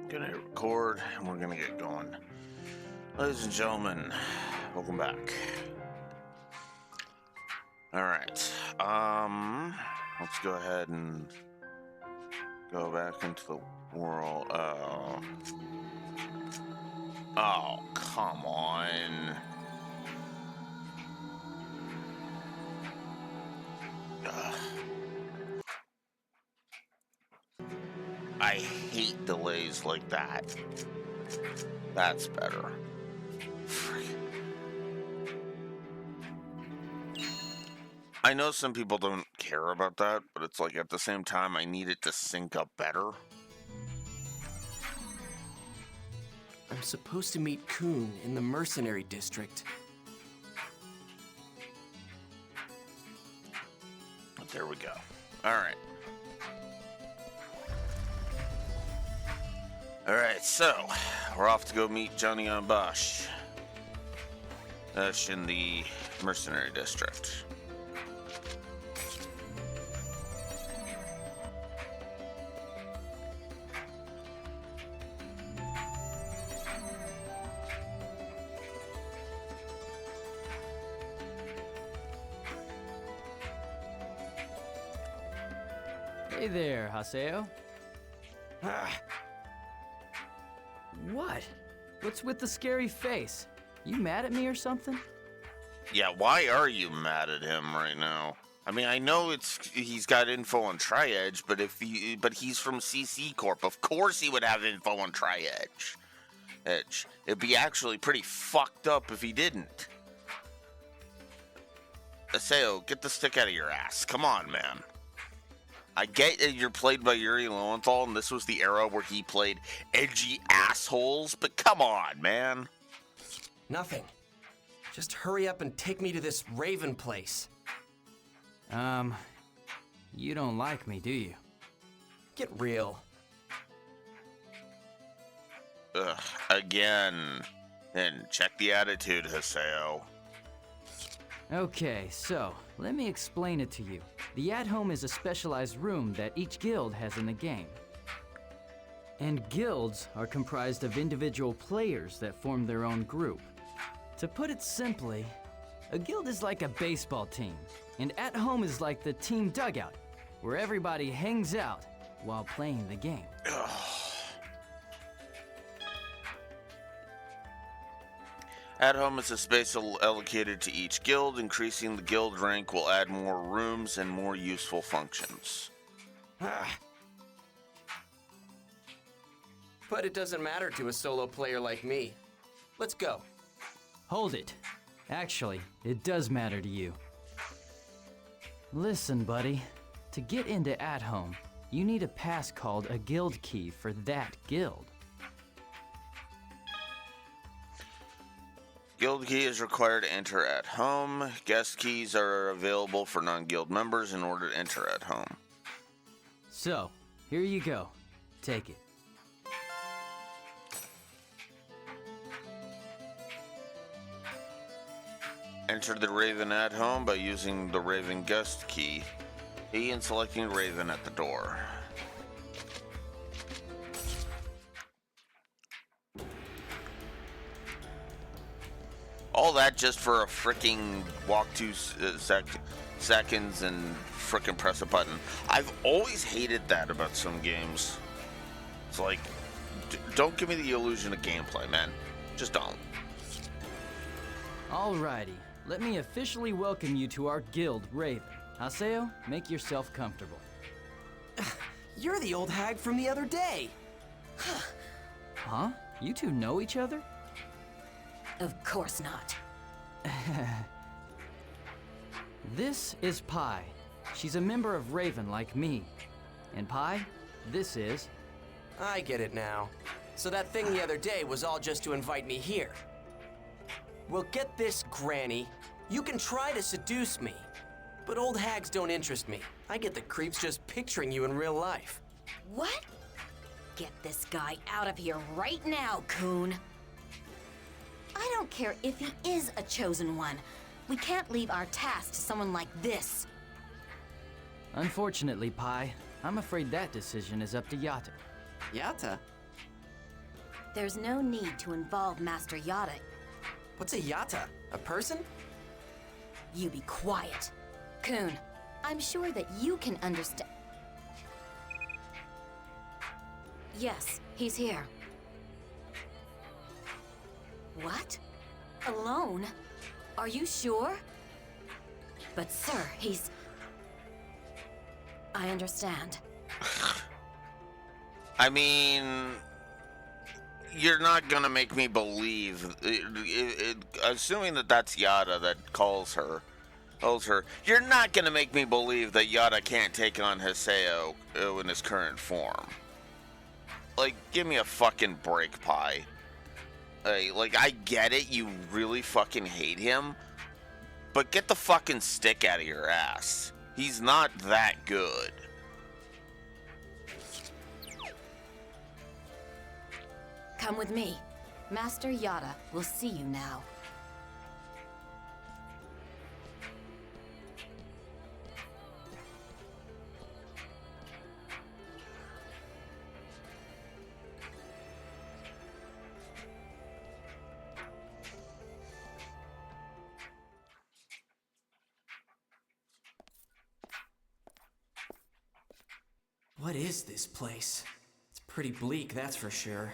Gonna record and we're gonna get going. Ladies and gentlemen, welcome back. Alright, let's go ahead and go back into the world. Oh, come on. Ugh. I hate delays like that. That's better. I know some people don't care about that, but it's like at the same time, I need it to sync up better. I'm supposed to meet Kuhn in the mercenary district. There we go. All right. Alright, so we're off to go meet Johnny on Bosch. That's in the mercenary district. Hey there, Haseo. What? What's with the scary face? You mad at me or something? Yeah, why are you mad at him right now? I mean, I know he's got info on Tri-Edge, but he's from CC Corp. Of course he would have info on Tri-Edge. It'd be actually pretty fucked up if he didn't. Aseo, get the stick out of your ass. Come on, man. I get that you're played by Yuri Lowenthal, and this was the era where he played edgy assholes, but come on, man. Nothing. Just hurry up and take me to this Raven place. You don't like me, do you? Get real. Ugh, again. And check the attitude, Haseo. Okay, so, let me explain it to you. The at-home is a specialized room that each guild has in the game. And guilds are comprised of individual players that form their own group. To put it simply, a guild is like a baseball team, and at-home is like the team dugout, where everybody hangs out while playing the game. Ugh. At home is a space allocated to each guild. Increasing the guild rank will add more rooms and more useful functions. But it doesn't matter to a solo player like me. Let's go. Hold it. Actually, it does matter to you. Listen, buddy. To get into at-home, you need a pass called a guild key for that guild. Guild key is required to enter at home. Guest keys are available for non-guild members in order to enter at home. So, here you go. Take it. Enter the Raven at home by using the Raven guest key and selecting Raven at the door. All that just for a freaking walk 2 seconds and freaking press a button. I've always hated that about some games. It's like, don't give me the illusion of gameplay, man. Just don't. Alrighty, let me officially welcome you to our guild, Raven. Haseo, make yourself comfortable. You're the old hag from the other day. Huh? You two know each other? Of course not. This is Pi. She's a member of Raven like me. And Pi, this is... I get it now. So that thing the other day was all just to invite me here. Well, get this, Granny. You can try to seduce me, but old hags don't interest me. I get the creeps just picturing you in real life. What? Get this guy out of here right now, Kuhn. I don't care if he is a chosen one. We can't leave our task to someone like this. Unfortunately, Pi, I'm afraid that decision is up to Yatta. Yatta? There's no need to involve Master Yada. What's a Yata? A person? You be quiet. Kun, I'm sure that you can understand. Yes, he's here. What? Alone? Are you sure? But sir, he's... I understand. I mean, you're not gonna make me believe. Assuming that that's Yada that calls her, you're not gonna make me believe that Yada can't take on Haseo in his current form. Like, give me a fucking break, Pi. Like, I get it, you really fucking hate him, but get the fucking stick out of your ass. He's not that good. Come with me. Master Yada will see you now. What is this place? It's pretty bleak, that's for sure.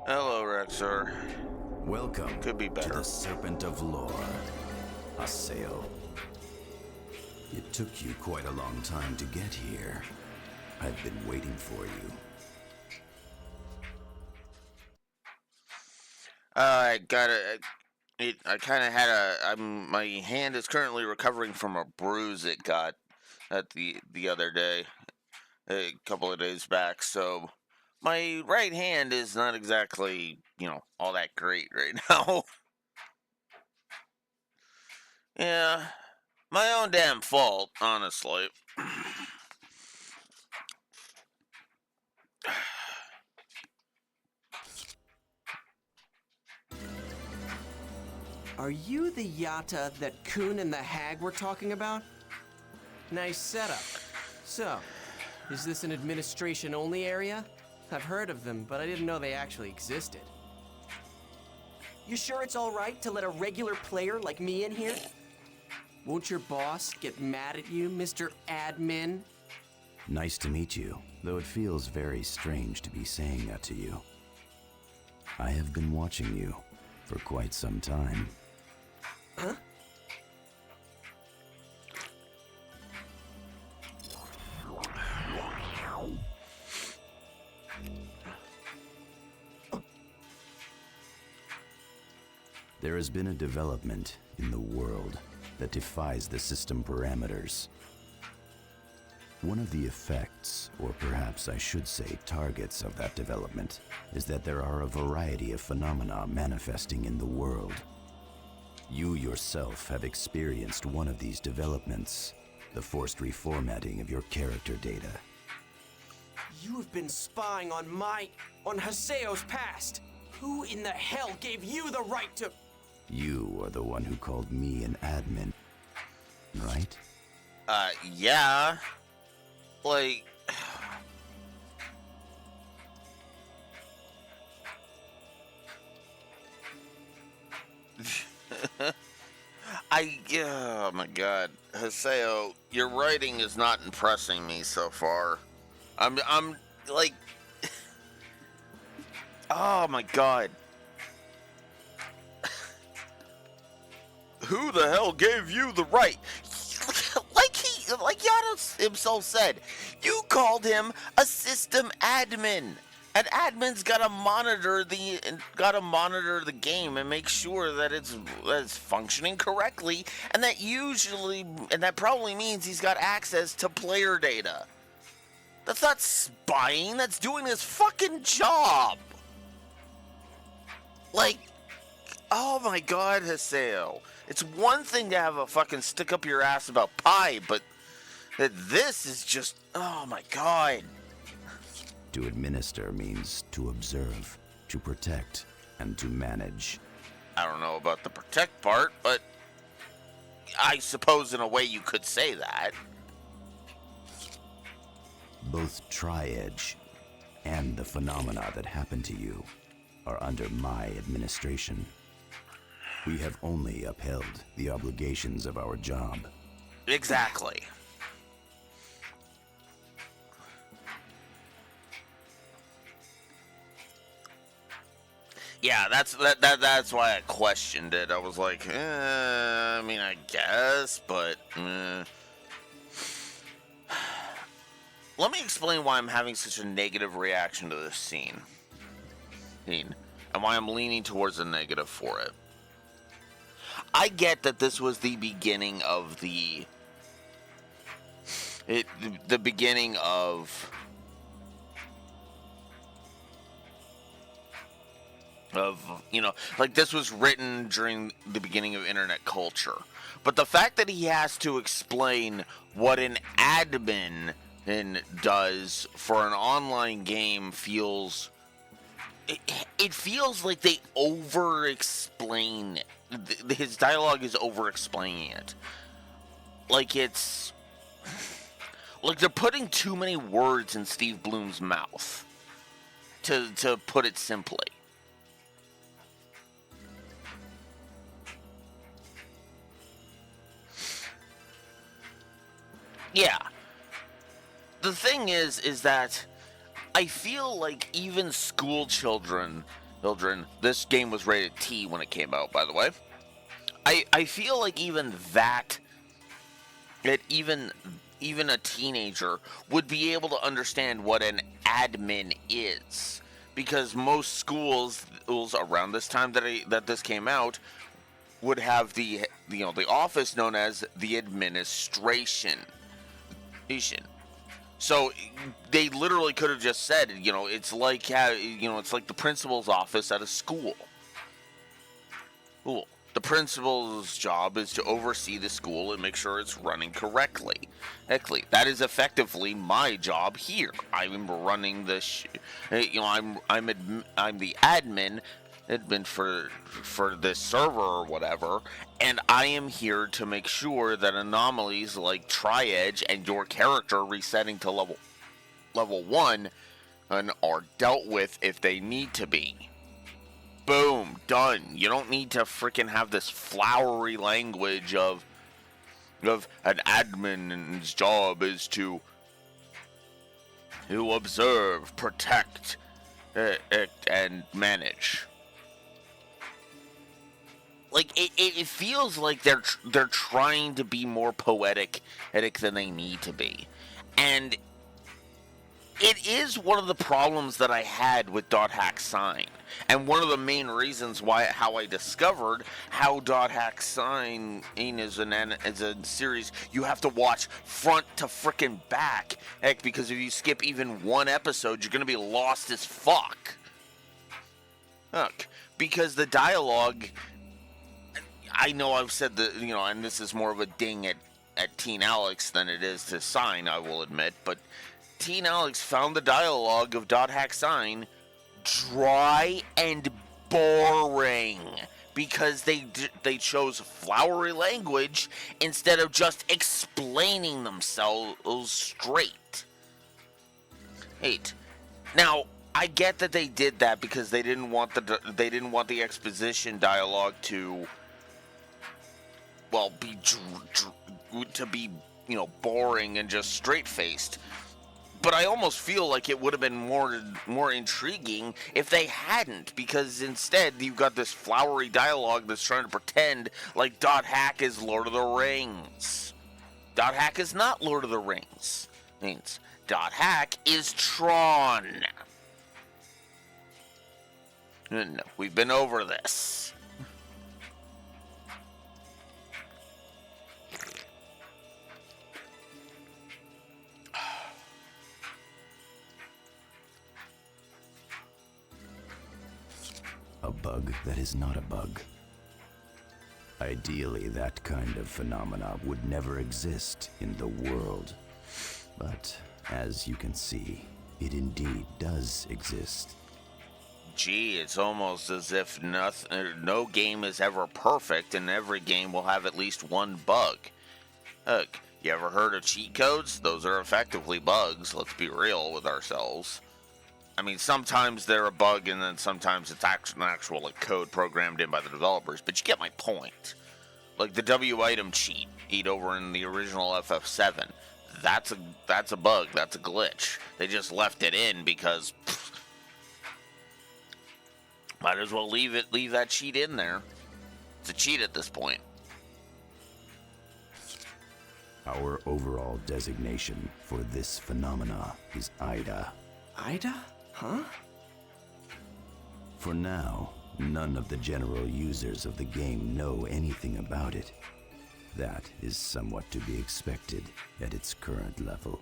Hello, Rexor. Welcome Could be to better. the Serpent of Lore, Haseo. It took you quite a long time to get here. I've been waiting for you. I got it. I kind of had my hand is currently recovering from a bruise it got at the other day, a couple of days back. So my right hand is not exactly, all that great right now. Yeah, my own damn fault, honestly. Are you the Yata that Kun and the Hag were talking about? Nice setup. So, is this an administration-only area? I've heard of them, but I didn't know they actually existed. You sure it's all right to let a regular player like me in here? Won't your boss get mad at you, Mr. Admin? Nice to meet you, though it feels very strange to be saying that to you. I have been watching you for quite some time. Huh? There has been a development in the world that defies the system parameters. One of the effects, or perhaps I should say targets of that development, is that there are a variety of phenomena manifesting in the world. You yourself have experienced one of these developments, the forced reformatting of your character data. You have been spying on Haseo's past. Who in the hell gave you the right to... You are the one who called me an admin, right? Yeah. Like... oh my god. Haseo, your writing is not impressing me so far. I'm like... Oh my god. Who the hell gave you the right? Like Yada himself said, you called him a system admin. An admin's gotta monitor the game and make sure that it's functioning correctly, and that probably means he's got access to player data. That's not spying, that's doing his fucking job. Like, oh my god, Haseo. It's one thing to have a fucking stick up your ass about pie, but this is just, oh my god. To administer means to observe, to protect, and to manage. I don't know about the protect part, but I suppose in a way you could say that. Both Tri-Edge and the phenomena that happened to you are under my administration. We have only upheld the obligations of our job. Exactly. Yeah, that's why I questioned it. I was like, I mean, I guess, but let me explain why I'm having such a negative reaction to this scene, and why I'm leaning towards the negative for it. I get that this was the beginning of the beginning of like this was written during the beginning of internet culture. But the fact that he has to explain what an admin does for an online game feels... It feels like they over-explain it. His dialogue is over-explaining it. Like it's... Like they're putting too many words in Steve Bloom's mouth. To put it simply. Yeah. The thing is that I feel like even school children, this game was rated T when it came out, by the way. I feel like even even a teenager would be able to understand what an admin is, because most schools around this time that this came out would have the office known as the administration. So they literally could have just said, it's like the principal's office at a school. Cool. The principal's job is to oversee the school and make sure it's running correctly. That is effectively my job here. I'm running the, I'm the admin for this server or whatever, and I am here to make sure that anomalies like Tri-Edge and your character resetting to level 1 are dealt with if they need to be. Boom, done. You don't need to freaking have this flowery language of an admin's job is to observe, protect, and manage. Like it feels like they're trying to be more poetic than they need to be, and it is one of the problems that I had with Dot Hack Sign, and one of the main reasons how I discovered how Dot Hack Sign is a series you have to watch front to frickin' back, because if you skip even one episode, you're gonna be lost as fuck. Look, because the dialogue. I know I've said that, and this is more of a ding at Teen Alex than it is to Sign, I will admit, but Teen Alex found the dialogue of Dot Hack Sign dry and boring because they chose flowery language instead of just explaining themselves straight. Now, I get that they did that because they didn't want the exposition dialogue to be boring and just straight-faced. But I almost feel like it would have been more intriguing if they hadn't, because instead you've got this flowery dialogue that's trying to pretend like Dot Hack is Lord of the Rings. Dot Hack is not Lord of the Rings. Dot Hack is Tron. No, we've been over this. A bug that is not a bug. Ideally, that kind of phenomena would never exist in the world. But, as you can see, it indeed does exist. gee, it's almost as if no game is ever perfect, and every game will have at least one bug. Heck, you ever heard of cheat codes? Those are effectively bugs, let's be real with ourselves. I mean, sometimes they're a bug, and then sometimes it's an actual like, code programmed in by the developers, but you get my point. Like the W item cheat over in the original FF7. That's a bug, that's a glitch. They just left it in because might as well leave that cheat in there. It's a cheat at this point. Our overall designation for this phenomena is Ida. Ida? Huh? For now, none of the general users of the game know anything about it. That is somewhat to be expected at its current level.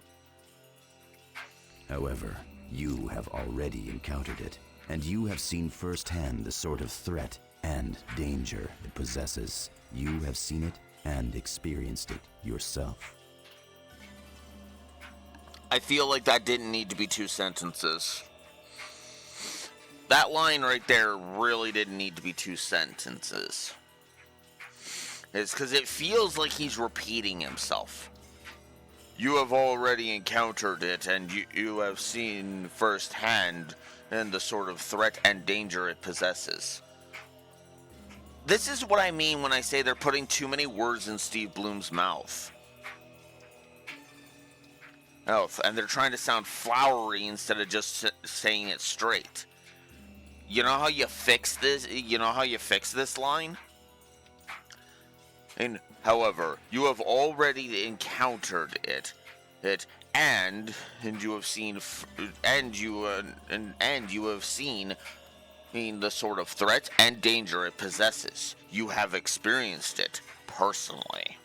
However, you have already encountered it, and you have seen firsthand the sort of threat and danger it possesses. You have seen it and experienced it yourself. I feel like that didn't need to be 2 sentences. That line right there really didn't need to be 2 sentences. It's because it feels like he's repeating himself. You have already encountered it, and you have seen firsthand and the sort of threat and danger it possesses. This is what I mean when I say they're putting too many words in Steve Bloom's mouth. And they're trying to sound flowery instead of just saying it straight. You know how you fix this? You know how you fix this line? And however, you have already encountered it, and you have seen, and you have seen the sort of threat and danger it possesses. You have experienced it personally.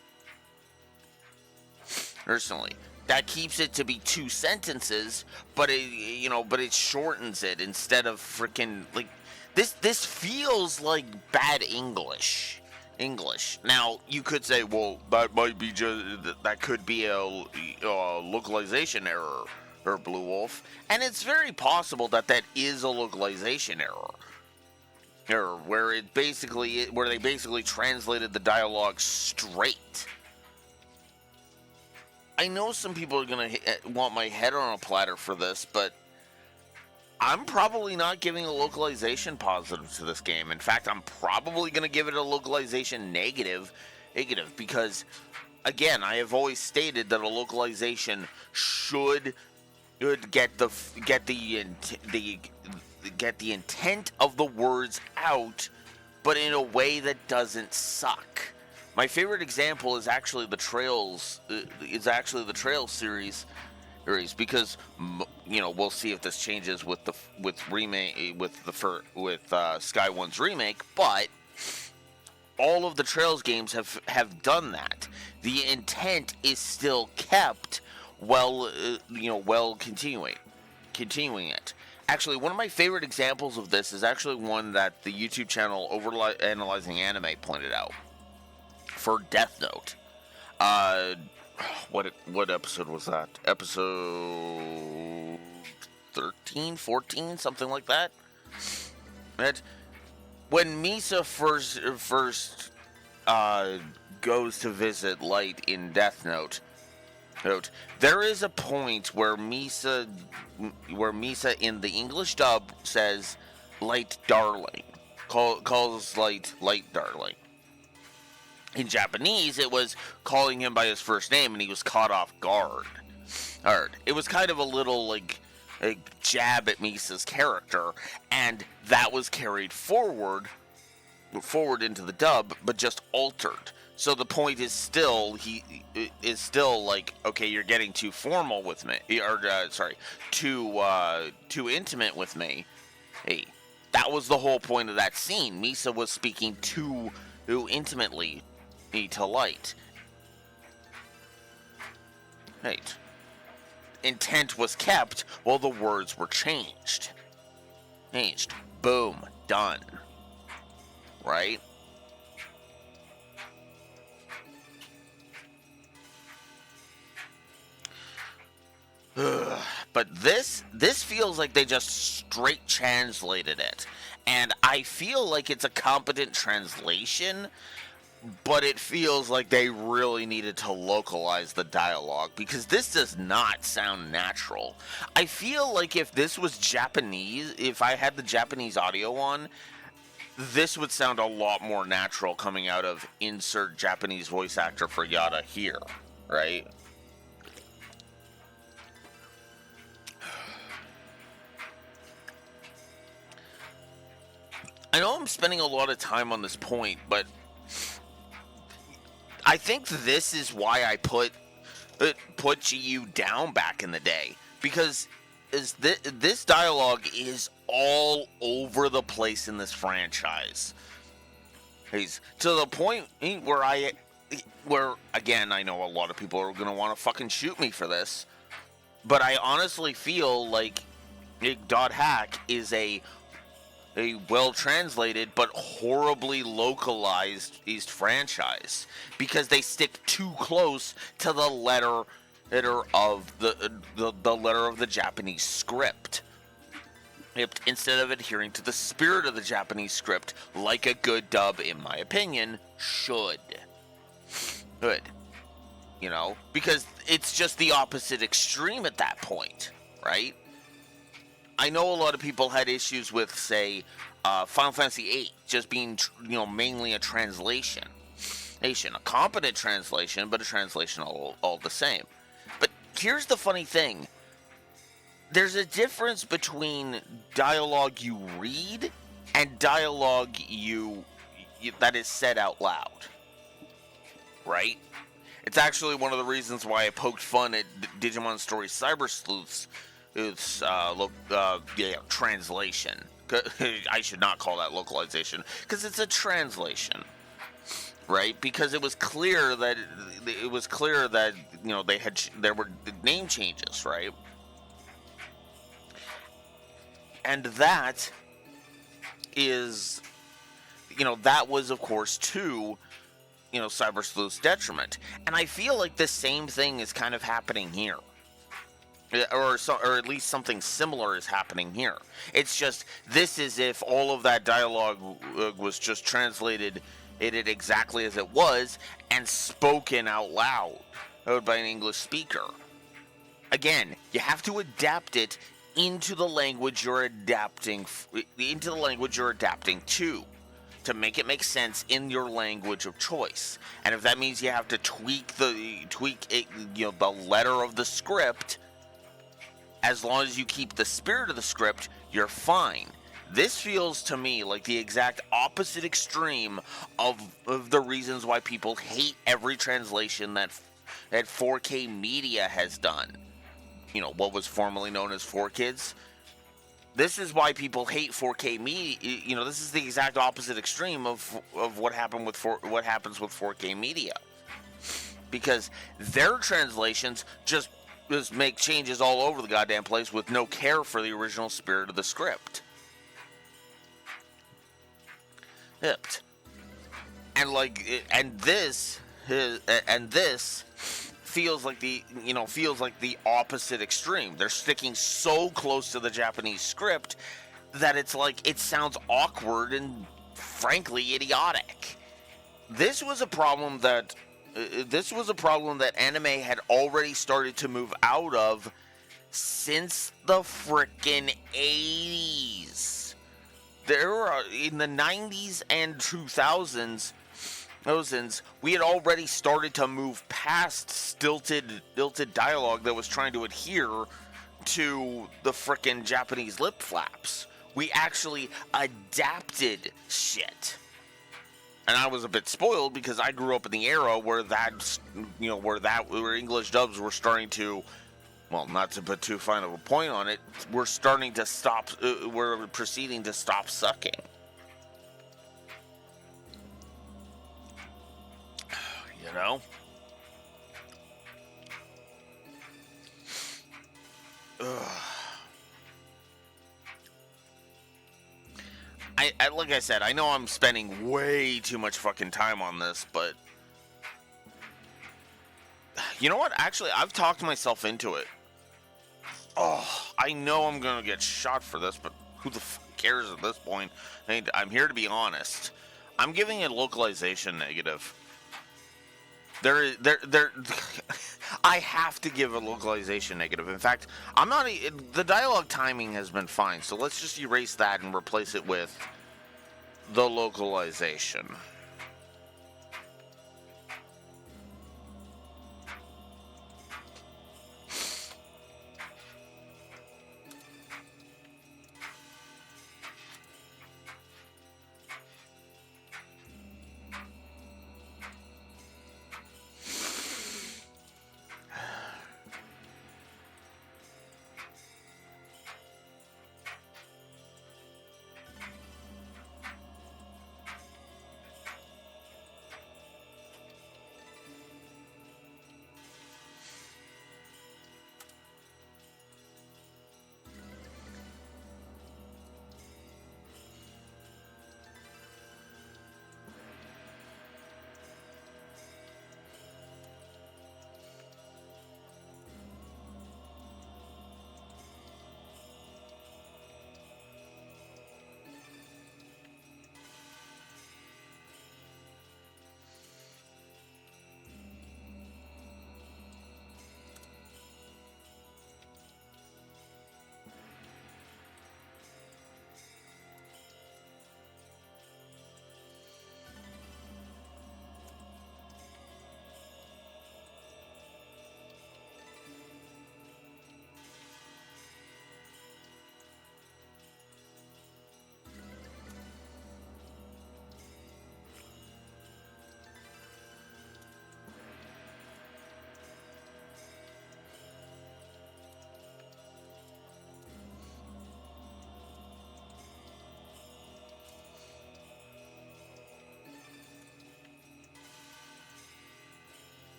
That keeps it to be 2 sentences, but it shortens it instead of freaking like this feels like bad English. Now you could say, well, that could be a localization error, or Blue Wolf, and it's very possible that is a localization error, where they basically translated the dialogue straight. I know some people are gonna want my head on a platter for this, but I'm probably not giving a localization positive to this game. In fact, I'm probably going to give it a localization negative, because, again, I have always stated that a localization should get the intent of the words out, but in a way that doesn't suck. My favorite example is actually the Trails. Series, because we'll see if this changes with Sky One's remake, but all of the Trails games have done that. The intent is still kept while continuing it. Actually, one of my favorite examples of this is actually one that the YouTube channel Overanalyzing Anime pointed out for Death Note. What episode was that? Episode 13, 14, something like that. When Misa first goes to visit Light in Death Note, there is a point where Misa in the English dub says Light darling, calls Light darling. In Japanese, it was calling him by his first name, and he was caught off guard. It was kind of a little, a jab at Misa's character, and that was carried forward into the dub, but just altered. So the point is still, okay, you're getting too formal with me, too intimate with me. Hey, that was the whole point of that scene. Misa was speaking too intimately to Light. Right. Intent was kept while the words were changed. Boom. Done. Right? But But this feels like they just straight translated it. And I feel like it's a competent translation, but it feels like they really needed to localize the dialogue because this does not sound natural. I feel like if this was Japanese, if I had the Japanese audio on, this would sound a lot more natural coming out of insert Japanese voice actor for Yada here, right? I know I'm spending a lot of time on this point, but I think this is why I put GU down back in the day, because this dialogue is all over the place in this franchise. He's to the point where again, I know a lot of people are gonna want to fucking shoot me for this, but I honestly feel like Hack is a well-translated but horribly localized East franchise because they stick too close to the letter of the letter of the Japanese script, instead of adhering to the spirit of the Japanese script like a good dub, in my opinion, should. Good. You know, because it's just the opposite extreme at that point, right? I know a lot of people had issues with, say, Final Fantasy VIII just being, mainly a translation. A competent translation, but a translation all the same. But here's the funny thing. There's a difference between dialogue you read and dialogue that is said out loud. Right? It's actually one of the reasons why I poked fun at Digimon Story Cyber Sleuths. It's translation. I should not call that localization because it's a translation, right? Because it was clear that there were name changes, right? And that is, that was of course to Cyber Sleuth's detriment, and I feel like the same thing is kind of happening here. Or at least something similar is happening here. It's just, this is if all of that dialogue was just translated exactly as it was and spoken out loud by an English speaker. Again, you have to adapt it into the language you're adapting to make it make sense in your language of choice. And if that means you have to tweak it, the letter of the script, as long as you keep the spirit of the script, you're fine. This feels to me like the exact opposite extreme of the reasons why people hate every translation that 4K Media has done. What was formerly known as 4Kids. This is why people hate 4K Media. This is the exact opposite extreme of what happens with 4K Media. Because their translations just make changes all over the goddamn place with no care for the original spirit of the script. And this feels like the opposite extreme. They're sticking so close to the Japanese script that it's like it sounds awkward and frankly idiotic. This was a problem that anime had already started to move out of since the frickin' 80s. In the 90s and 2000s, we had already started to move past stilted dialogue that was trying to adhere to the frickin' Japanese lip flaps. We actually adapted shit. And I was a bit spoiled because I grew up in the era where where English dubs were starting to, well, not to put too fine of a point on it, we're proceeding to stop sucking. Like I said, I know I'm spending way too much fucking time on this, but you know what? Actually, I've talked myself into it. Oh, I know I'm gonna get shot for this, but who the fuck cares at this point? I'm here to be honest. I'm giving it localization negative. There. I have to give a localization negative. In fact, I'm not. The dialogue timing has been fine, so let's just erase that and replace it with the localization.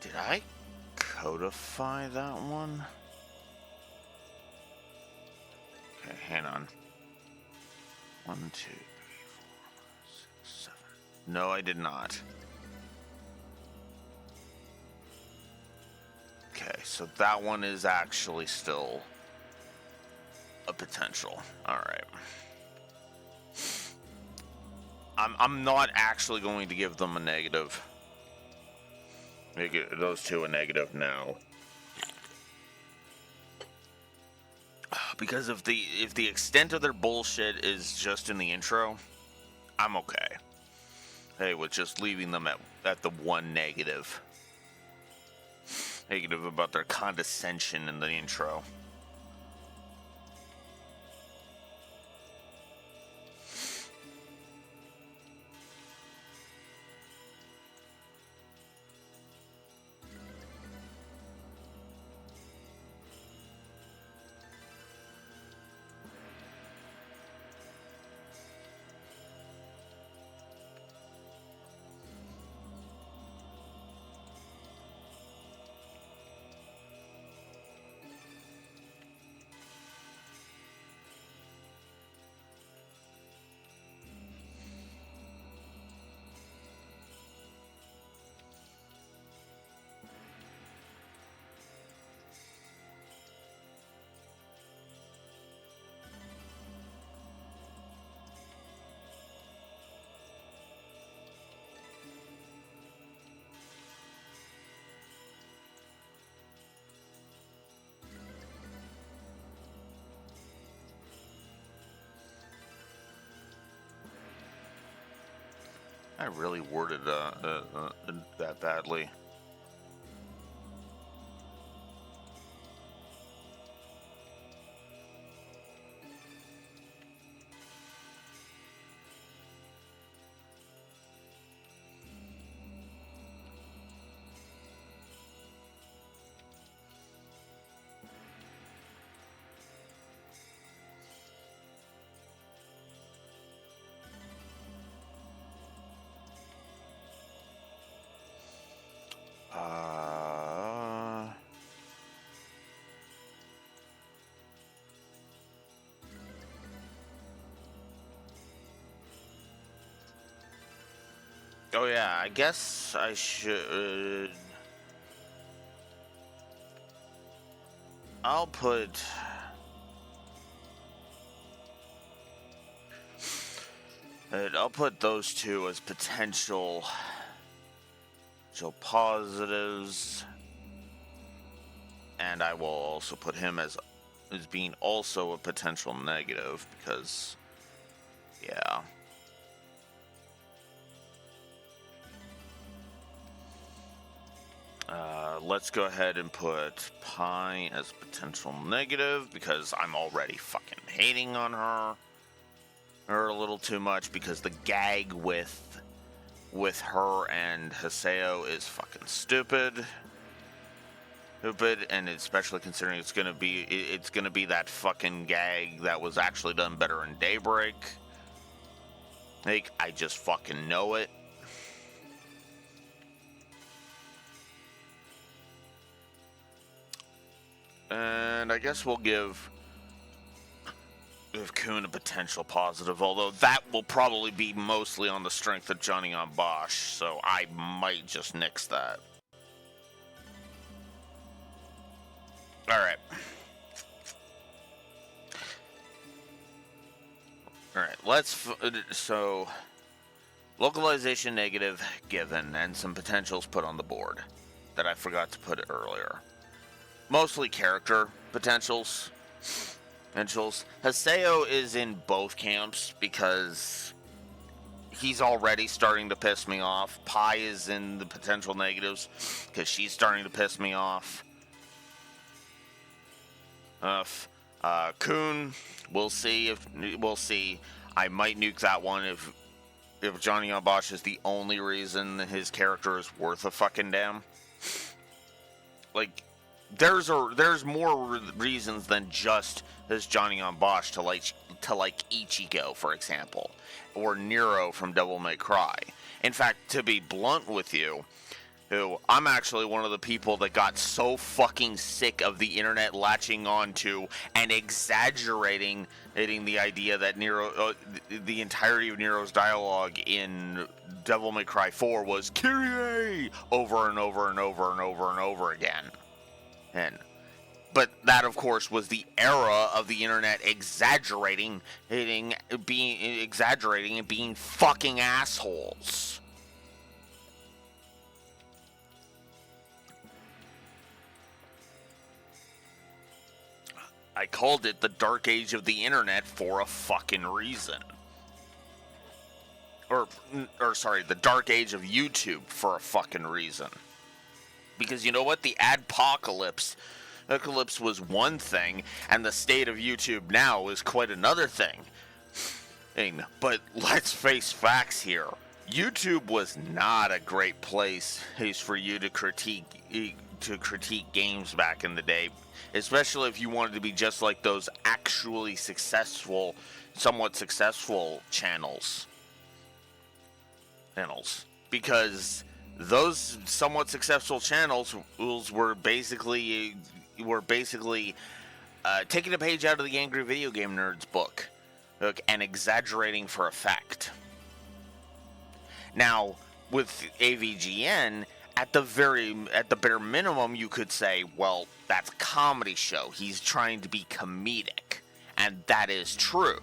Did I codify that one? Okay, hang on. 1, 2, 3, 4, 5, 6, 7. No, I did not. Okay, so that one is actually still a potential. All right. I'm not actually going to give them a negative. Make it, those two a negative now. Because if the extent of their bullshit is just in the intro, I'm okay. Hey, with just leaving them at the one negative. Negative about their condescension in the intro. I really worded that badly. Oh yeah, I guess I should. I'll put. I'll put those two as potential. So positives, and I will also put him as being also a potential negative because, yeah. Let's go ahead and put Pi as potential negative because I'm already fucking hating on her a little too much because the gag with her and Haseo is fucking stupid, and especially considering it's gonna be that fucking gag that was actually done better in Daybreak. Like, I just fucking know it. And I guess we'll give Kuhn a potential positive, although that will probably be mostly on the strength of Johnny on Bosch, so I might just nix that. Alright. Alright, so localization negative given, and some potentials put on the board that I forgot to put earlier. Mostly character potentials. Haseo is in both camps because he's already starting to piss me off. Pi is in the potential negatives because she's starting to piss me off. Kuhn, we'll see. I might nuke that one if Johnny on Bosch is the only reason his character is worth a fucking damn. Like, there's more reasons than just as Johnny on Bosch to like Ichigo, for example, or Nero from Devil May Cry. In fact, to be blunt with you, I'm actually one of the people that got so fucking sick of the internet latching onto and exaggerating the idea that Nero, the entirety of Nero's dialogue in Devil May Cry 4 was Kyrie over and over and over and over and over again. But that, of course, was the era of the internet exaggerating and being fucking assholes. I called it the dark age of the internet for a fucking reason. Or sorry, the dark age of YouTube for a fucking reason. Because you know what? The adpocalypse was one thing, and the state of YouTube now is quite another thing. But let's face facts here. YouTube was not a great place for you to critique games back in the day, especially if you wanted to be just like those actually successful, somewhat successful channels. Because those somewhat successful channels were basically taking a page out of the Angry Video Game Nerd's book, and exaggerating for effect. Now, with AVGN, at the bare minimum, you could say, well, that's a comedy show. He's trying to be comedic, and that is true.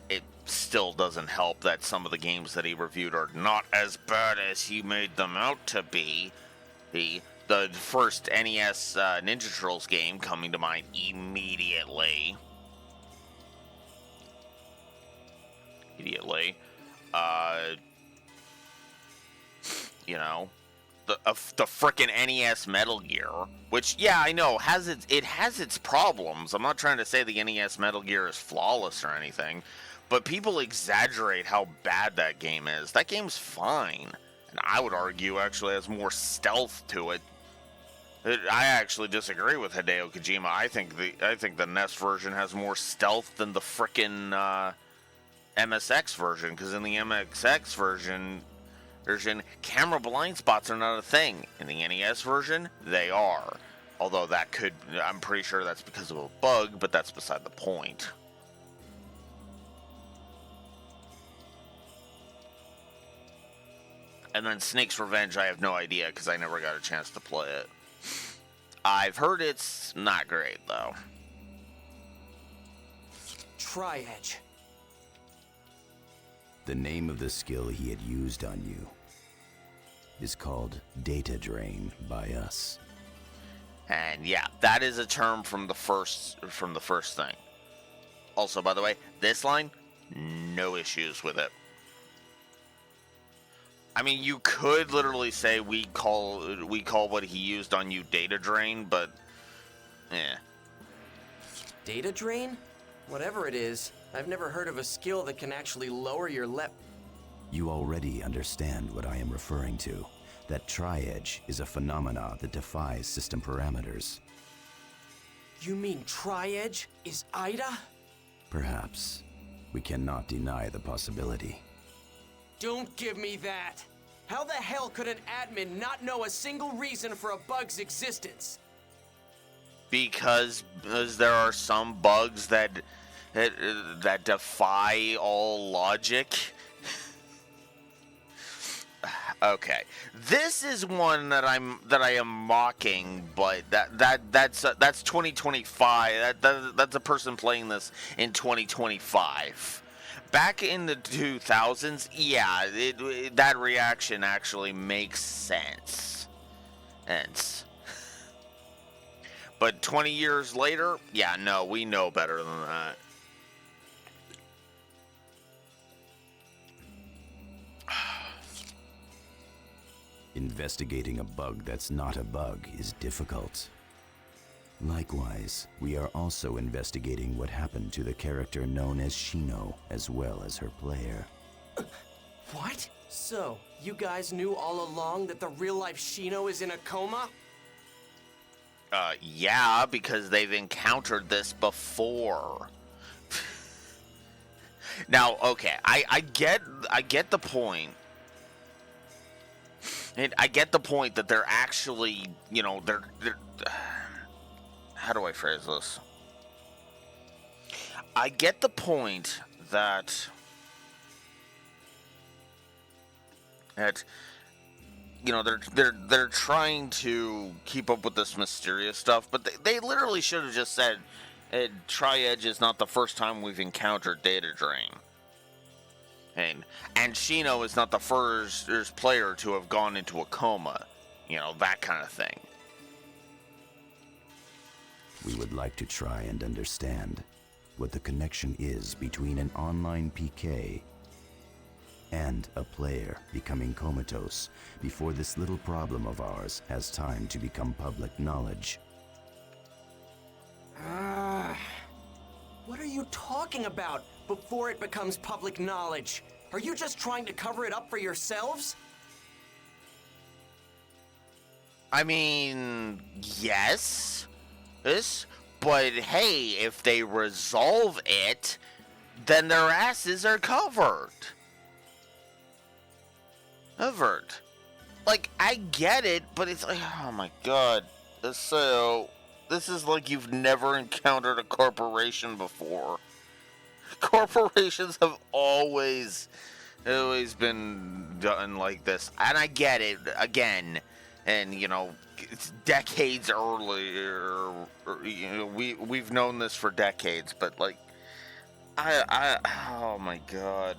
It still doesn't help that some of the games that he reviewed are not as bad as he made them out to be. The first NES Ninja Turtles game coming to mind immediately. You know, the frickin' NES Metal Gear, which, yeah, I know it has its problems. I'm not trying to say the NES Metal Gear is flawless or anything, but people exaggerate how bad that game is. That game's fine, and I would argue actually has more stealth to it. I actually disagree with Hideo Kojima. I think the NES version has more stealth than the frickin' MSX version, because in the MSX version, camera blind spots are not a thing. In the NES version, they are. Although I'm pretty sure that's because of a bug, but that's beside the point. And then Snake's Revenge, I have no idea because I never got a chance to play it. I've heard it's not great, though. Tri-Edge. The name of the skill he had used on you is called Data Drain by us. And yeah, that is a term from the first thing. Also, by the way, this line, no issues with it. I mean, you could literally say we call what he used on you data drain, but Data drain? Whatever it is, I've never heard of a skill that can actually lower your You already understand what I am referring to. That Tri-Edge is a phenomena that defies system parameters. You mean Tri-Edge is Ida? Perhaps. We cannot deny the possibility. Don't give me that! How the hell could an admin not know a single reason for a bug's existence? because there are some bugs that defy all logic. Okay, this is one that I am mocking, but that's 2025. That's a person playing this in 2025. Back in the 2000s, yeah, that reaction actually makes sense. But 20 years later, yeah, no, we know better than that. Investigating a bug that's not a bug is difficult. Likewise, we are also investigating what happened to the character known as Shino, as well as her player. What? So, you guys knew all along that the real-life Shino is in a coma? Yeah, because they've encountered this before. Now, okay, I get the point. And I get the point that they're actually, they're how do I phrase this? I get the point that they're trying to keep up with this mysterious stuff, but they literally should have just said, Tri-Edge is not the first time we've encountered data drain. And Shino is not the first player to have gone into a coma. That kind of thing. We would like to try and understand what the connection is between an online PK and a player becoming comatose before this little problem of ours has time to become public knowledge. What are you talking about? Before it becomes public knowledge? Are you just trying to cover it up for yourselves? I mean, yes, but hey, if they resolve it, then their asses are covered. Like, I get it, but it's like, oh my god, so this is like you've never encountered a corporation before. Corporations have always been done like this, and I get it again. And it's decades earlier. We've known this for decades, but like, oh my god.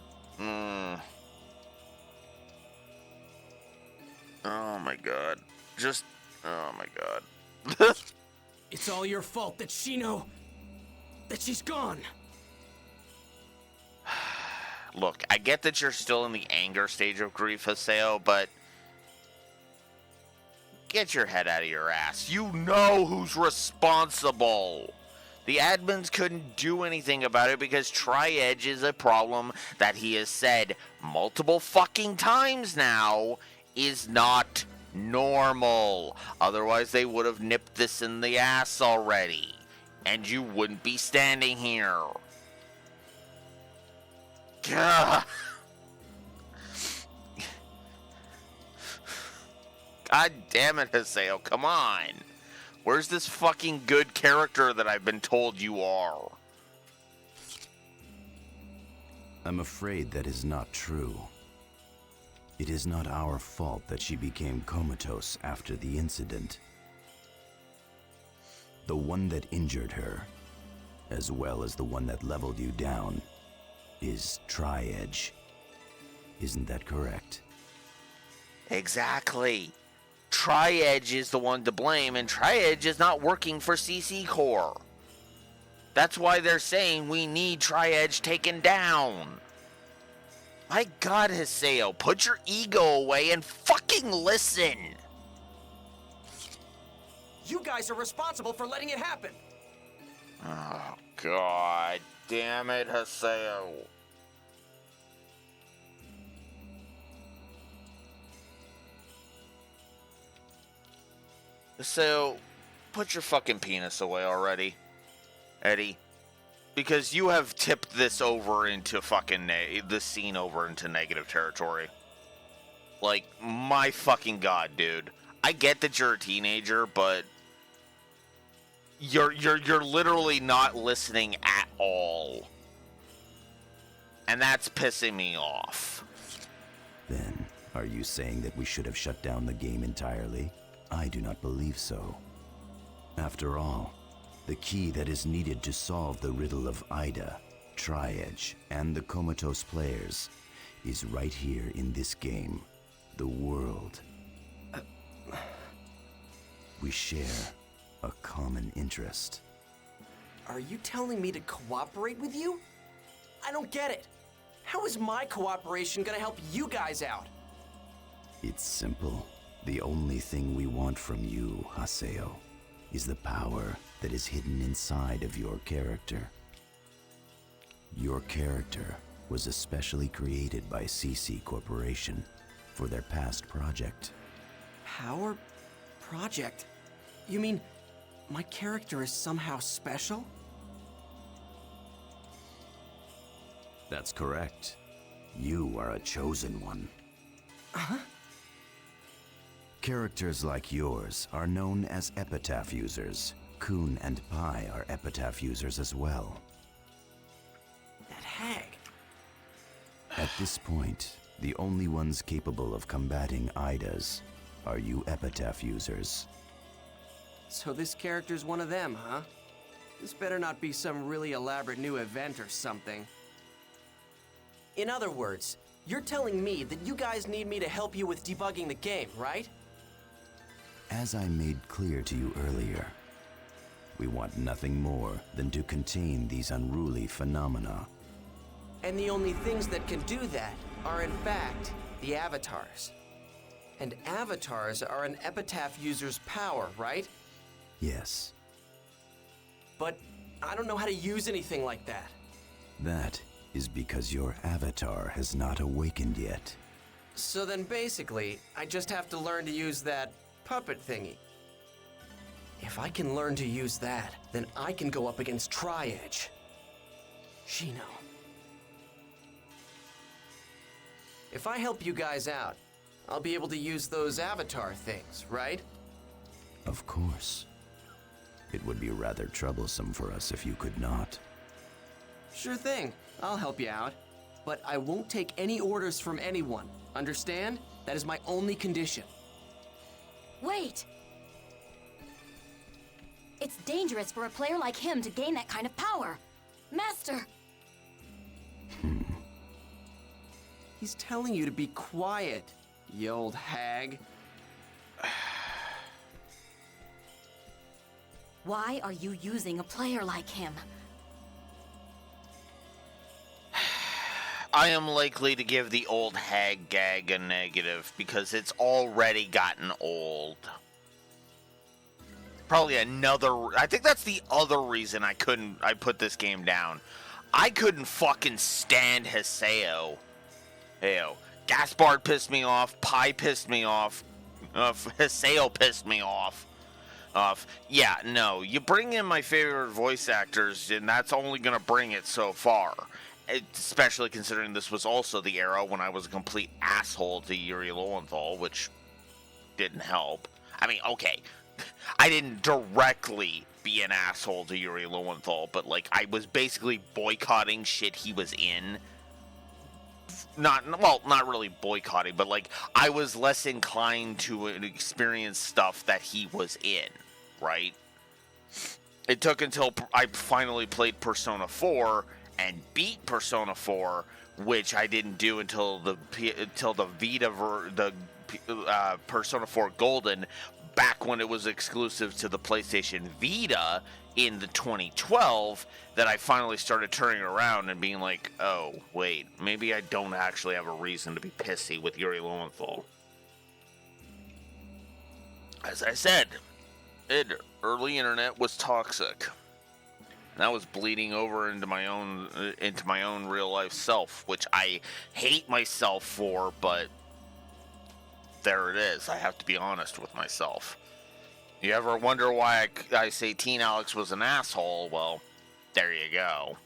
Oh my god. Just, oh my god. It's all your fault that she's gone. Look, I get that you're still in the anger stage of grief, Haseo, but get your head out of your ass. You know who's responsible. The admins couldn't do anything about it because Tri-Edge is a problem that he has said multiple fucking times now is not normal. Otherwise, they would have nipped this in the ass already, and you wouldn't be standing here. Gah. God damn it, Haseo, come on. Where's this fucking good character that I've been told you are? I'm afraid that is not true. It is not our fault that she became comatose after the incident. The one that injured her, as well as the one that leveled you down, is Tri-Edge. Isn't that correct? Exactly. Tri-Edge is the one to blame, and Tri-Edge is not working for CC Core. That's why they're saying we need Tri-Edge taken down. My God, Haseo, put your ego away and fucking listen. You guys are responsible for letting it happen. Oh, God damn it, Haseo. Haseo, put your fucking penis away already, Eddie. Because you have tipped this over into fucking this scene over into negative territory. Like, my fucking God, dude. I get that you're a teenager, but you're literally not listening at all. And that's pissing me off. Then, are you saying that we should have shut down the game entirely? I do not believe so. After all, the key that is needed to solve the riddle of Ida, Tri-Edge, and the comatose players is right here in this game, the world. We share a common interest. Are you telling me to cooperate with you? I don't get it. How is my cooperation gonna help you guys out? It's simple. The only thing we want from you, Haseo, is the power that is hidden inside of your character. Your character was especially created by CC Corporation for their past project. Power project? You mean my character is somehow special? That's correct. You are a chosen one. Huh? Characters like yours are known as epitaph users. Kun and Pi are epitaph users as well. That hag. At this point, the only ones capable of combating Idas are you epitaph users. So this character's one of them, huh? This better not be some really elaborate new event or something. In other words, you're telling me that you guys need me to help you with debugging the game, right? As I made clear to you earlier, we want nothing more than to contain these unruly phenomena. And the only things that can do that are, in fact, the avatars. And avatars are an epitaph user's power, right? Yes, But I don't know how to use anything like that. that is because your avatar has not awakened yet. So then basically, I just have to learn to use that puppet thingy. If I can learn to use that, then I can go up against Tri-Edge. Shino. If I help you guys out, I'll be able to use those avatar things, right? Of course. It would be rather troublesome for us if you could not. Sure thing. I'll help you out. But I won't take any orders from anyone. Understand? That is my only condition. Wait! It's dangerous for a player like him to gain that kind of power. Master! He's telling you to be quiet, you old hag. Why are you using a player like him? I am likely to give the old hag gag a negative because it's already gotten old. Probably I think that's the other reason I put this game down. I couldn't fucking stand Haseo. Heyo, Gaspard pissed me off, Pi pissed me off, Haseo pissed me off. Yeah, no, you bring in my favorite voice actors and that's only gonna bring it so far. Especially considering this was also the era when I was a complete asshole to Yuri Lowenthal, which didn't help. I mean, okay, I didn't directly be an asshole to Yuri Lowenthal, but like I was basically boycotting shit he was in not really boycotting, but like I was less inclined to experience stuff that he was in, right? It took until I finally played Persona 4 and beat Persona 4, which I didn't do until the Persona 4 Golden, back when it was exclusive to the PlayStation Vita in the 2012, that I finally started turning around and being like, oh, wait, maybe I don't actually have a reason to be pissy with Yuri Lowenthal. As I said, early internet was toxic. That was bleeding over into my own real life self, which I hate myself for, but there it is. I have to be honest with myself. You ever wonder why I say Teen Alex was an asshole? Well, there you go.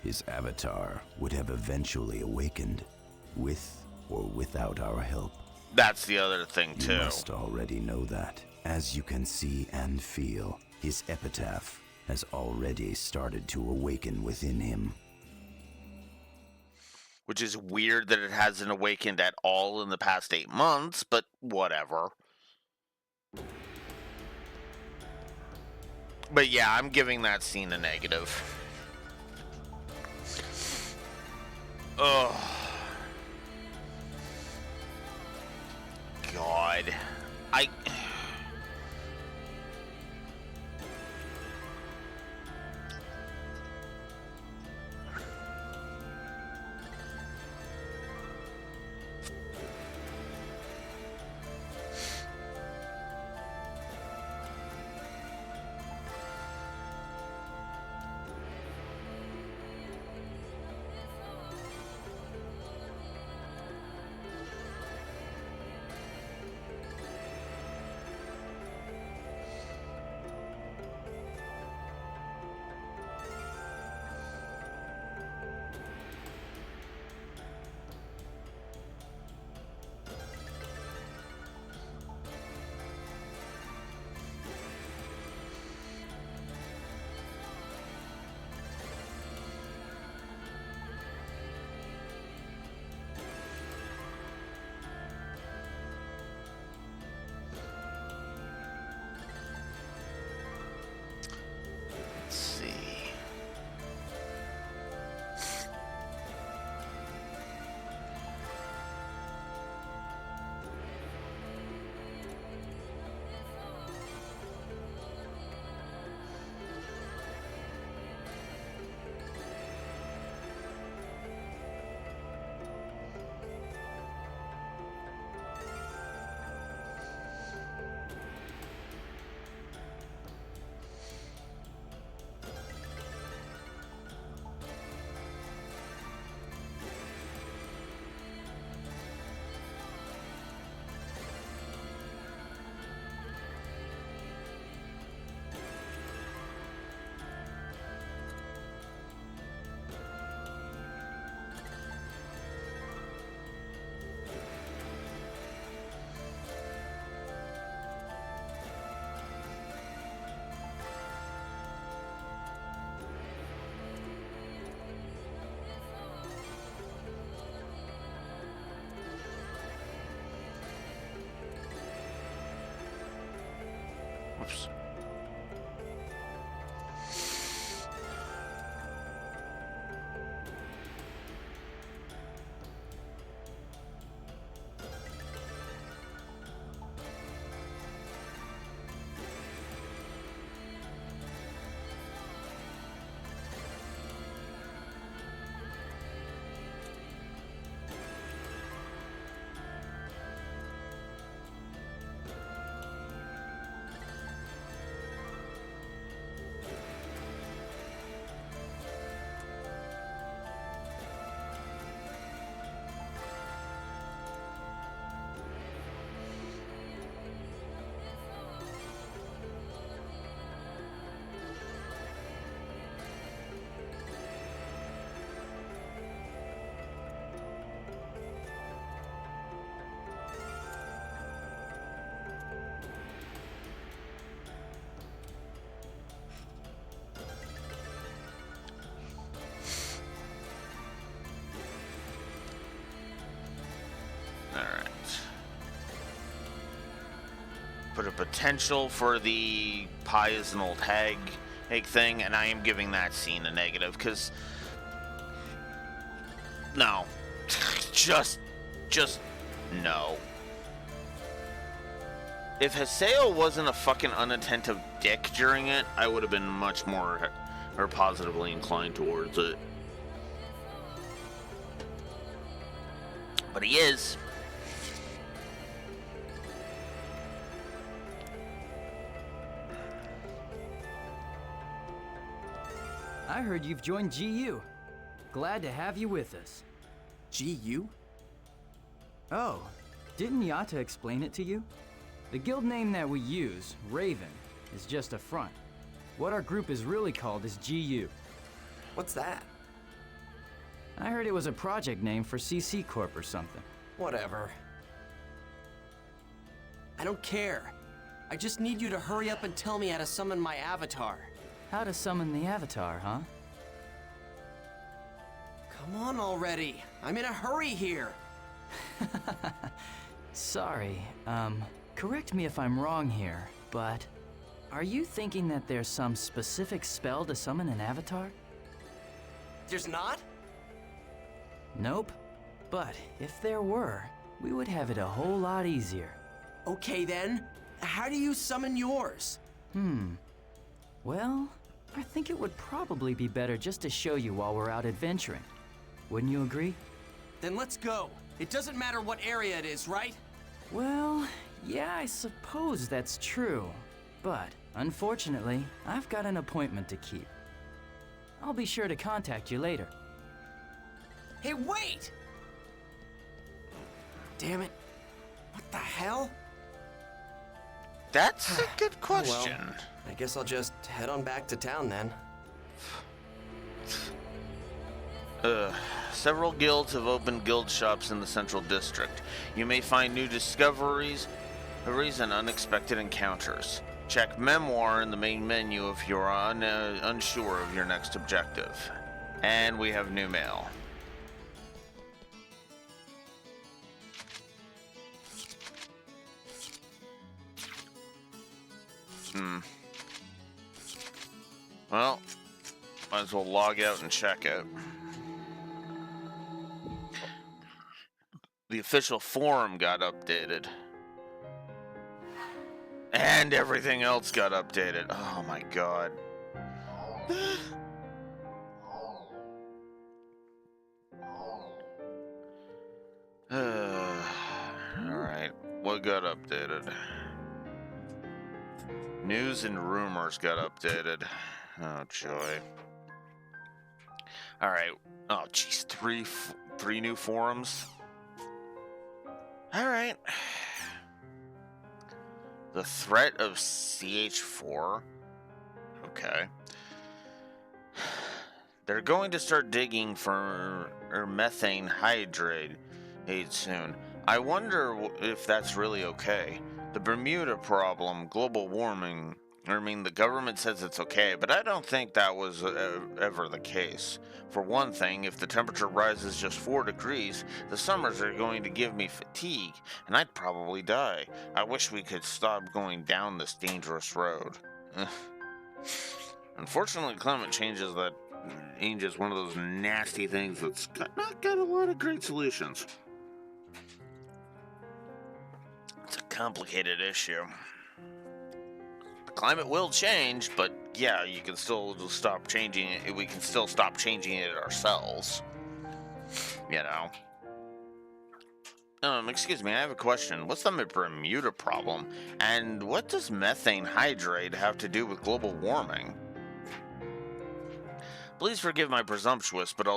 His avatar would have eventually awakened, with or without our help. That's the other thing, too. You must already know that. As you can see and feel, his epitaph has already started to awaken within him. Which is weird that it hasn't awakened at all in the past 8 months, but whatever. But yeah, I'm giving that scene a negative. Ugh. God. put a potential for the pie is an old hag thing, and I am giving that scene a negative, because no. just no. If Haseo wasn't a fucking unattentive dick during it, I would have been much more or positively inclined towards it. But he is. I heard you've joined GU. Glad to have you with us. GU? Oh, didn't Yata explain it to you? The guild name that we use, Raven, is just a front. What our group is really called is GU. What's that? I heard it was a project name for CC Corp or something. Whatever. I don't care. I just need you to hurry up and tell me how to summon my avatar. How to summon the avatar, huh? Come on already. I'm in a hurry here. Sorry, correct me if I'm wrong here, but are you thinking that there's some specific spell to summon an avatar? There's not? Nope. But if there were, we would have it a whole lot easier. Okay then. How do you summon yours? Well, I think it would probably be better just to show you while we're out adventuring. Wouldn't you agree? Then let's go. It doesn't matter what area it is, right? Well, yeah, I suppose that's true. But, unfortunately, I've got an appointment to keep. I'll be sure to contact you later. Hey, wait! Damn it. What the hell? That's a good question. Well, I guess I'll just head on back to town then. Several guilds have opened guild shops in the Central District. You may find new discoveries and unexpected encounters. Check Memoir in the main menu if you're unsure of your next objective. And we have new mail. Well, might as well log out and check it. The official forum got updated. And everything else got updated. Oh my god. Alright, what got updated? News and rumors got updated. Oh joy. Alright. Oh jeez, three new forums. Alright. The threat of CH4. Okay. They're going to start digging for methane hydrate soon. I wonder if that's really okay. The Bermuda problem, global warming, the government says it's okay, but I don't think that was ever the case. For one thing, if the temperature rises just 4 degrees, the summers are going to give me fatigue, and I'd probably die. I wish we could stop going down this dangerous road. Unfortunately, climate change is one of those nasty things that's not got a lot of great solutions. It's a complicated issue. The climate will change, but yeah, you can still stop changing it. We can still stop changing it ourselves. You know. Excuse me, I have a question. What's the Bermuda problem? And what does methane hydrate have to do with global warming? Please forgive my presumptuousness, but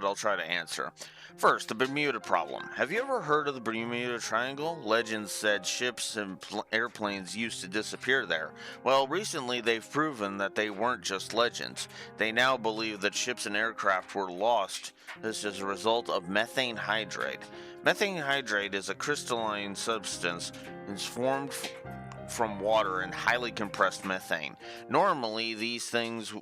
I'll try to answer. First, the Bermuda problem. Have you ever heard of the Bermuda Triangle? Legends said ships and airplanes used to disappear there. Well, recently they've proven that they weren't just legends. They now believe that ships and aircraft were lost as a result of methane hydrate. Methane hydrate is a crystalline substance. It's formed from water and highly compressed methane. Normally, these things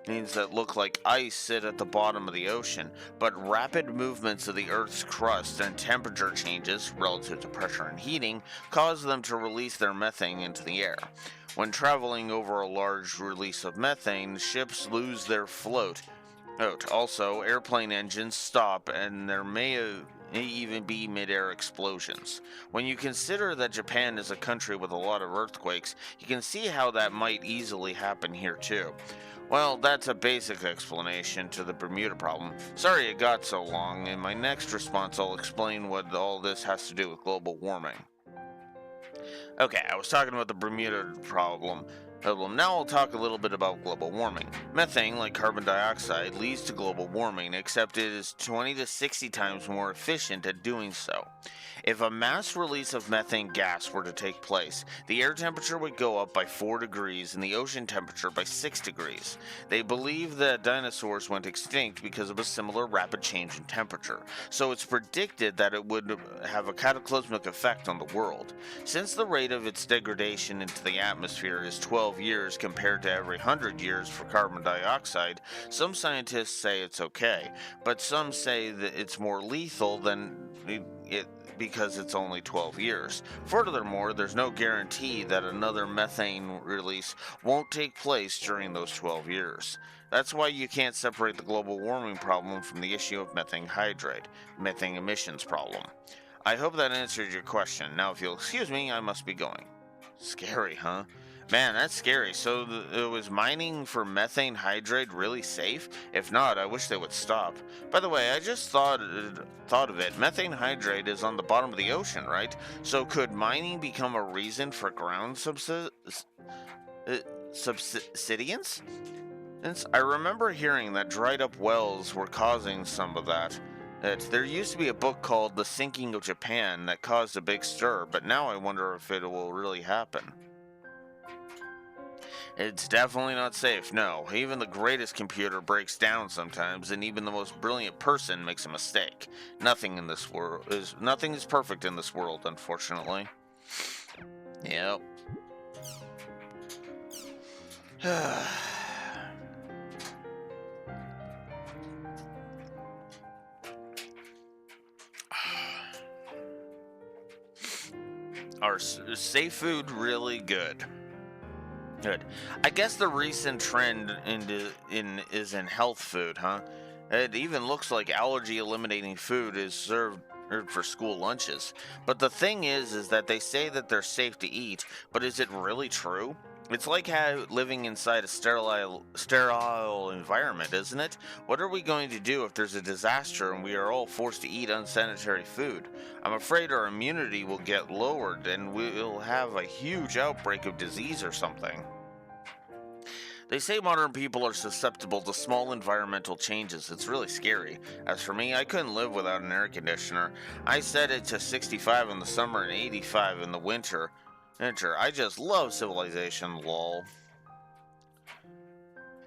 that look like ice sit at the bottom of the ocean, but rapid movements of the Earth's crust and temperature changes relative to pressure and heating cause them to release their methane into the air. When traveling over a large release of methane, ships lose their float. Also, airplane engines stop and there may even be mid-air explosions. When you consider that Japan is a country with a lot of earthquakes, you can see how that might easily happen here too. Well, that's a basic explanation to the Bermuda problem. Sorry it got so long. In my next response, I'll explain what all this has to do with global warming. Okay, I was talking about the Bermuda problem. Now I'll talk a little bit about global warming. Methane, like carbon dioxide, leads to global warming, except it is 20 to 60 times more efficient at doing so. If a mass release of methane gas were to take place, the air temperature would go up by 4 degrees and the ocean temperature by 6 degrees. They believe that dinosaurs went extinct because of a similar rapid change in temperature, so it's predicted that it would have a cataclysmic effect on the world. Since the rate of its degradation into the atmosphere is 12 years compared to every 100 years for carbon dioxide, some scientists say it's okay, but some say that it's more lethal than it because it's only 12 years. Furthermore, there's no guarantee that another methane release won't take place during those 12 years. That's why you can't separate the global warming problem from the issue of methane emissions problem. I hope that answered your question. Now, if you'll excuse me, I must be going. Scary, huh? Man, that's scary. So was mining for methane hydrate really safe? If not, I wish they would stop. By the way, I just thought of it. Methane hydrate is on the bottom of the ocean, right? So could mining become a reason for ground subsidence? I remember hearing that dried up wells were causing some of that. There used to be a book called The Sinking of Japan that caused a big stir, but now I wonder if it will really happen. It's definitely not safe, no. Even the greatest computer breaks down sometimes, and even the most brilliant person makes a mistake. Nothing is perfect in this world, unfortunately. Yep. Are safe food really good? Good. I guess the recent trend is in health food, huh? It even looks like allergy-eliminating food is served for school lunches. But the thing is that they say that they're safe to eat, but is it really true? It's like living inside a sterile environment, isn't it? What are we going to do if there's a disaster and we are all forced to eat unsanitary food? I'm afraid our immunity will get lowered and we'll have a huge outbreak of disease or something. They say modern people are susceptible to small environmental changes. It's really scary. As for me, I couldn't live without an air conditioner. I set it to 65 in the summer and 85 in the winter. I just love civilization, lol.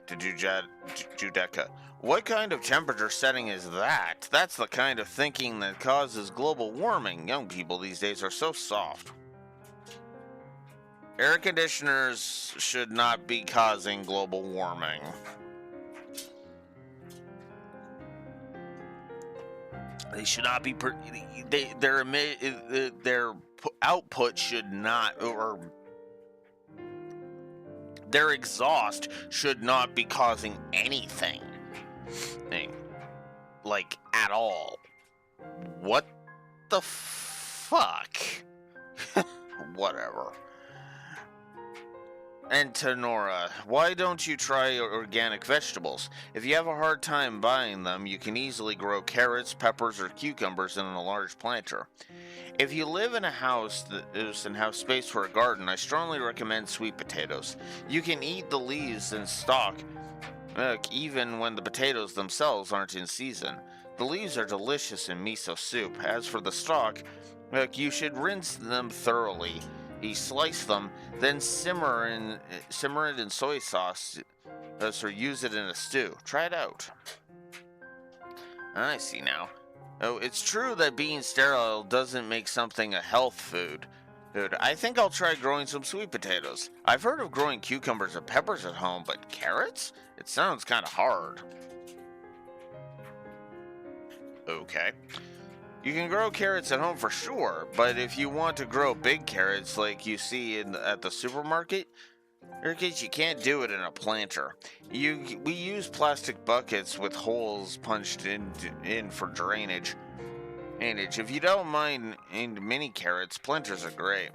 To Judeka. What kind of temperature setting is that? That's the kind of thinking that causes global warming. Young people these days are so soft. Air conditioners should not be causing global warming. They should not be. Their output should not, or their exhaust should not be causing anything, like at all. What the fuck? Whatever. And to Nora, why don't you try organic vegetables? If you have a hard time buying them, you can easily grow carrots, peppers, or cucumbers in a large planter. If you live in a house and have space for a garden, I strongly recommend sweet potatoes. You can eat the leaves and stalk, even when the potatoes themselves aren't in season. The leaves are delicious in miso soup. As for the stalk, you should rinse them thoroughly. You slice them, then simmer it in soy sauce, or use it in a stew. Try it out. I see now. Oh, it's true that being sterile doesn't make something a health food. Dude, I think I'll try growing some sweet potatoes. I've heard of growing cucumbers and peppers at home, but carrots? It sounds kind of hard. Okay. You can grow carrots at home for sure, but if you want to grow big carrots like you see at the supermarket, in your case, you can't do it in a planter. We use plastic buckets with holes punched in for drainage. And if you don't mind in mini carrots, planters are great.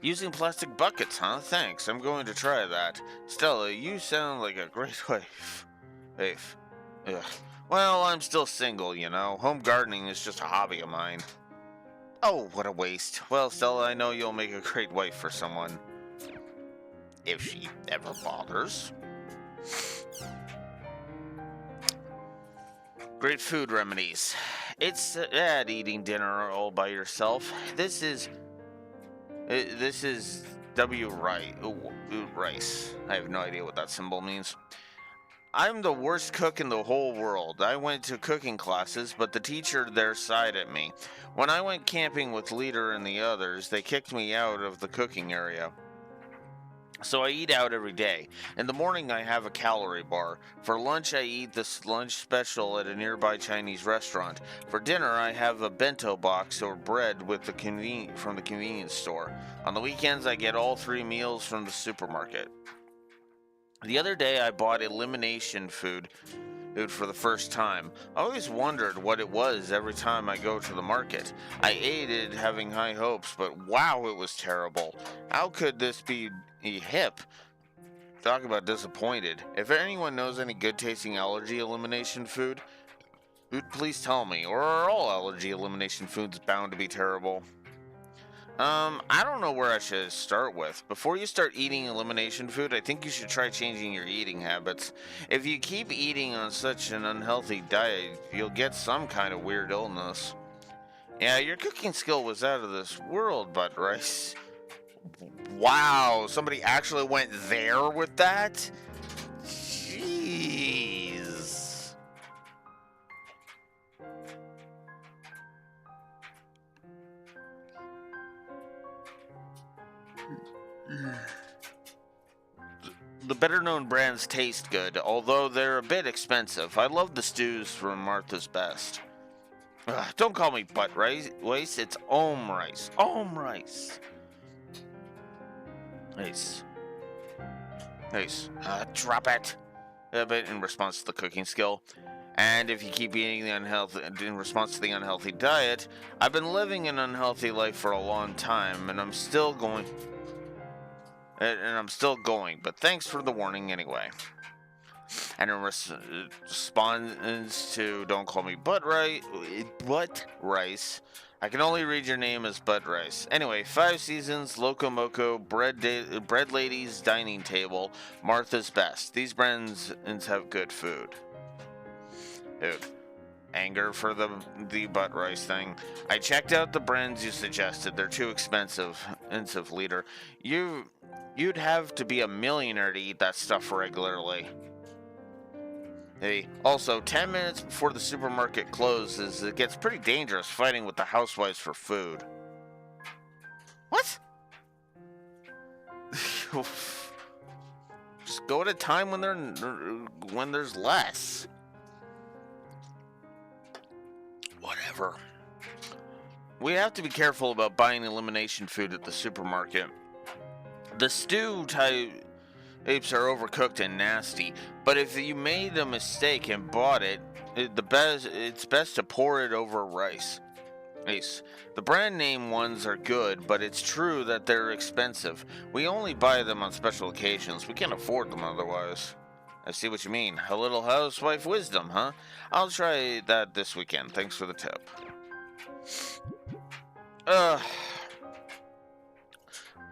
Using plastic buckets, huh? Thanks, I'm going to try that. Stella, you sound like a great wife. Ugh. Well, I'm still single, you know. Home gardening is just a hobby of mine. Oh, what a waste. Well, Stella, I know you'll make a great wife for someone. If she ever bothers. Great food remedies. It's sad eating dinner all by yourself. This is rice. I have no idea what that symbol means. I'm the worst cook in the whole world. I went to cooking classes, but the teacher there sighed at me. When I went camping with Leader and the others, they kicked me out of the cooking area. So I eat out every day. In the morning, I have a calorie bar. For lunch, I eat this lunch special at a nearby Chinese restaurant. For dinner, I have a bento box or bread with from the convenience store. On the weekends, I get all 3 meals from the supermarket. The other day, I bought elimination food for the first time. I always wondered what it was every time I go to the market. I ate it having high hopes, but wow, it was terrible. How could this be hip? Talk about disappointed. If anyone knows any good tasting allergy elimination food, please tell me. Or are all allergy elimination foods bound to be terrible? I don't know where I should start with. Before you start eating elimination food, I think you should try changing your eating habits. If you keep eating on such an unhealthy diet, you'll get some kind of weird illness. Yeah, your cooking skill was out of this world, Bud Rice. Wow, somebody actually went there with that? Jeez. The better-known brands taste good, although they're a bit expensive. I love the stews from Martha's Best. Ugh, don't call me butt rice, it's Om Rice. Om Rice. Nice. Drop it. A bit in response to the cooking skill. And if you keep eating in response to the unhealthy diet, I've been living an unhealthy life for a long time, and I'm still going, but thanks for the warning anyway. And in response to don't call me butt rice, I can only read your name as Bud Rice. Anyway, 5 Seasons, Loco Moco, Bread Lady's Dining Table, Martha's Best. These brands have good food. Dude, anger for the Bud Rice thing. I checked out the brands you suggested. They're too expensive. Leader. You'd have to be a millionaire to eat that stuff regularly. Hey, also, 10 minutes before the supermarket closes, it gets pretty dangerous fighting with the housewives for food. What? Just go at a time when there's less. Whatever. We have to be careful about buying elimination food at the supermarket. The stew types are overcooked and nasty, but if you made a mistake and bought it, it's best to pour it over rice. The brand name ones are good, but it's true that they're expensive. We only buy them on special occasions. We can't afford them otherwise. I see what you mean. A little housewife wisdom, huh? I'll try that this weekend. Thanks for the tip.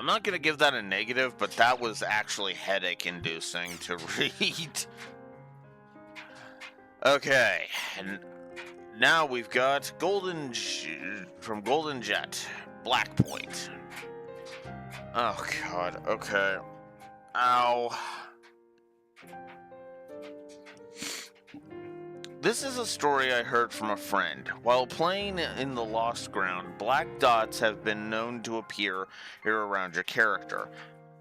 I'm not going to give that a negative, but that was actually headache-inducing to read. Okay, and now we've got from Golden Jet, Black Point. Oh, God, okay. Ow. This is a story I heard from a friend. While playing in the Lost Ground, black dots have been known to appear here around your character.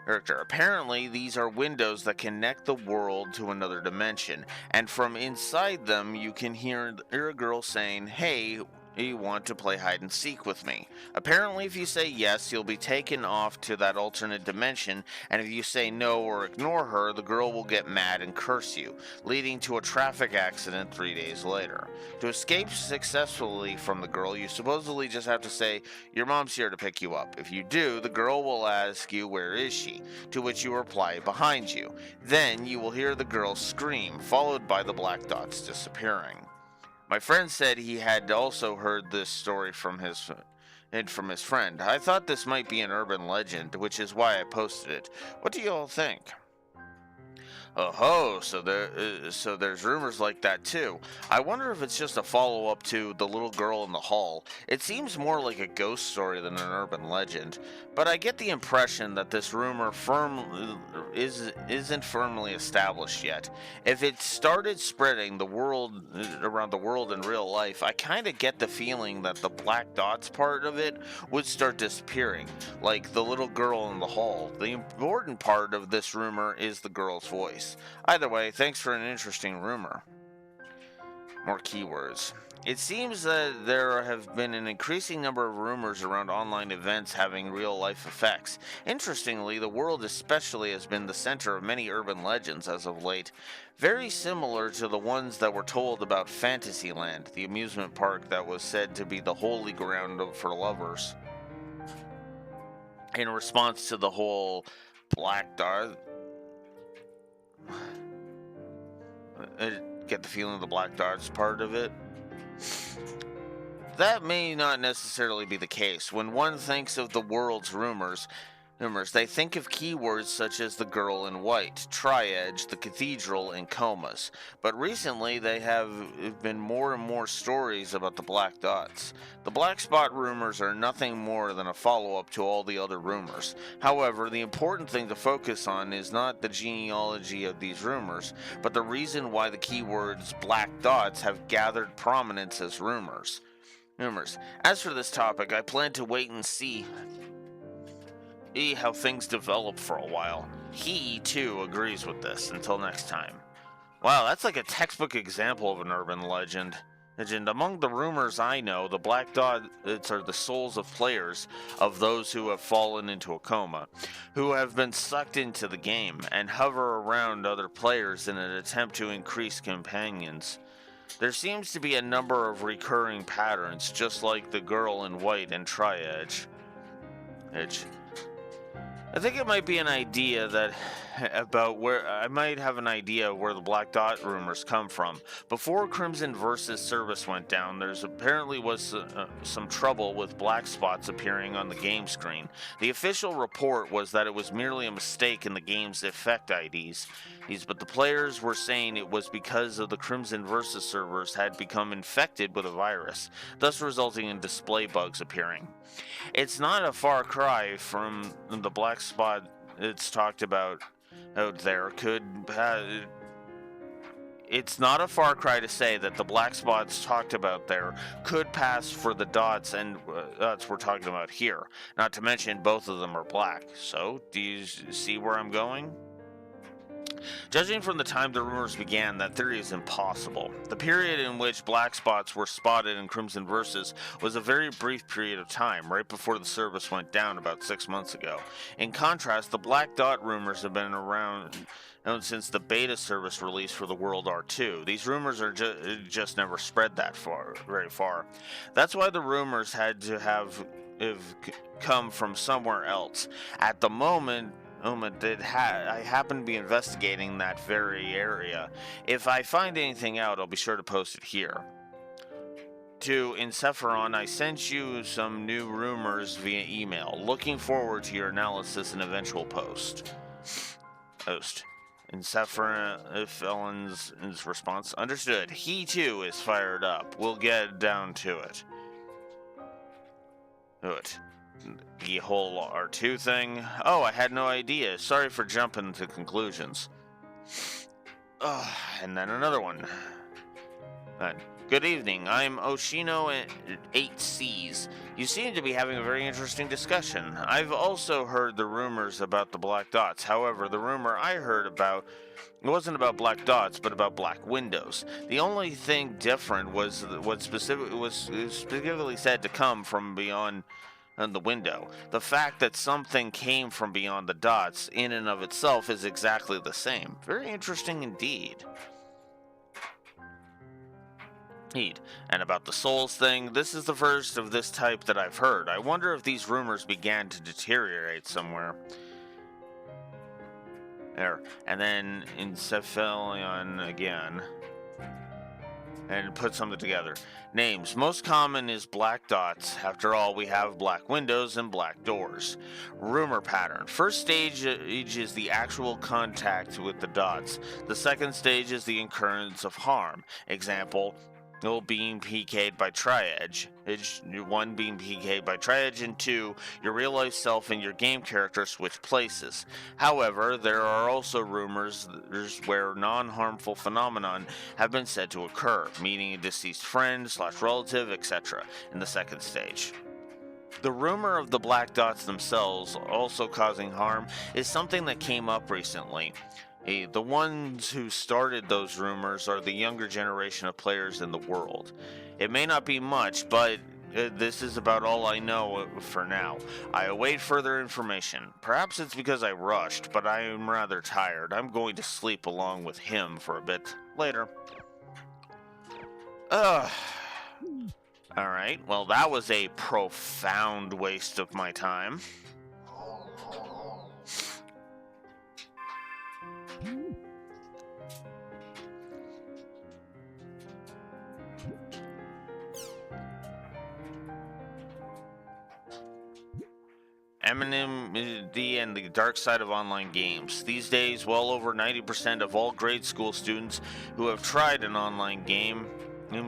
Apparently, these are windows that connect the world to another dimension, and from inside them, you can hear a girl saying, "Hey, you want to play hide and seek with me?" Apparently, if you say yes, you'll be taken off to that alternate dimension, and if you say no or ignore her, the girl will get mad and curse you, leading to a traffic accident 3 days later. To escape successfully from the girl, you supposedly just have to say, "Your mom's here to pick you up." If you do, the girl will ask you, "Where is she?" To which you reply, "Behind you." Then you will hear the girl scream, followed by the black dots disappearing. My friend said he had also heard this story from his friend. I thought this might be an urban legend, which is why I posted it. What do you all think? Oh, so there's rumors like that too. I wonder if it's just a follow-up to The Little Girl in the Hall. It seems more like a ghost story than an urban legend, but I get the impression that this rumor isn't firmly established yet. If it started spreading around the world in real life, I kind of get the feeling that the black dots part of it would start disappearing, like The Little Girl in the Hall. The important part of this rumor is the girl's voice. Either way, thanks for an interesting rumor. More keywords. It seems that there have been an increasing number of rumors around online events having real-life effects. Interestingly, the world especially has been the center of many urban legends as of late, very similar to the ones that were told about Fantasyland, the amusement park that was said to be the holy ground for lovers. In response to the whole black dot... I get the feeling the black darts part of it. That may not necessarily be the case. When one thinks of the world's rumors, they think of keywords such as the girl in white, Tri-Edge, the cathedral, and comas. But recently, there have been more and more stories about the black dots. The black spot rumors are nothing more than a follow-up to all the other rumors. However, the important thing to focus on is not the genealogy of these rumors, but the reason why the keywords black dots have gathered prominence as rumors. As for this topic, I plan to wait and see how things develop for a while. He, too, agrees with this. Until next time. Wow, that's like a textbook example of an urban legend. Among the rumors I know, the black dots are the souls of players, of those who have fallen into a coma, who have been sucked into the game, and hover around other players in an attempt to increase companions. There seems to be a number of recurring patterns, just like the girl in white and Tri-Edge. I think it might be an idea I might have an idea where the black dot rumors come from. Before Crimson Versus service went down, there's apparently was some trouble with black spots appearing on the game screen. The official report was that it was merely a mistake in the game's effect IDs, but the players were saying it was because of the Crimson Versus servers had become infected with a virus, thus resulting in display bugs appearing. It's not a far cry from the black spot it's talked about out there it's not a far cry to say that the black spots talked about there could pass for the dots and dots we're talking about here. Not to mention both of them are black. So, do you see where I'm going? Judging from the time the rumors began, that theory is impossible. The period in which black spots were spotted in Crimson Versus was a very brief period of time, right before the service went down about 6 months ago. In contrast, the black dot rumors have been around since the beta service release for the World R2. These rumors are just never spread very far. That's why the rumors had to have come from somewhere else. At the moment, I happen to be investigating that very area. If I find anything out, I'll be sure to post it here. To Insephoron, I sent you some new rumors via email. Looking forward to your analysis and eventual post. Insephoron's response. Understood. He too is fired up. We'll get down to it. The whole R2 thing. Oh, I had no idea. Sorry for jumping to conclusions. And then another one. Uh, Good evening. I'm Oshino at 8Cs. You seem to be having a very interesting discussion. I've also heard the rumors about the black dots. However, the rumor I heard about it wasn't about black dots, but about black windows. The only thing different was what specifically said to come from beyond the window. The fact that something came from beyond the dots, in and of itself, is exactly the same. Very interesting indeed. And about the souls thing, this is the first of this type that I've heard. I wonder if these rumors began to deteriorate somewhere. There. And then Encephalion again. And put something together. Names. Most common is black dots. After all, we have black windows and black doors. Rumor pattern. First stage is the actual contact with the dots. The second stage is the occurrence of harm. Example, being PK'd by Tri-Edge. 1 being PK'd by Tri-Edge, and 2, your real life self and your game character switch places. However, there are also rumors where non-harmful phenomenon have been said to occur, meaning a deceased friend / relative, etc. in the second stage. The rumor of the black dots themselves also causing harm is something that came up recently. The ones who started those rumors are the younger generation of players in the world. It may not be much, but this is about all I know for now. I await further information. Perhaps it's because I rushed, but I am rather tired. I'm going to sleep along with him for a bit later. Alright, well that was a profound waste of my time. MNMD and the dark side of online games. These days, well over 90% of all grade school students who have tried an online game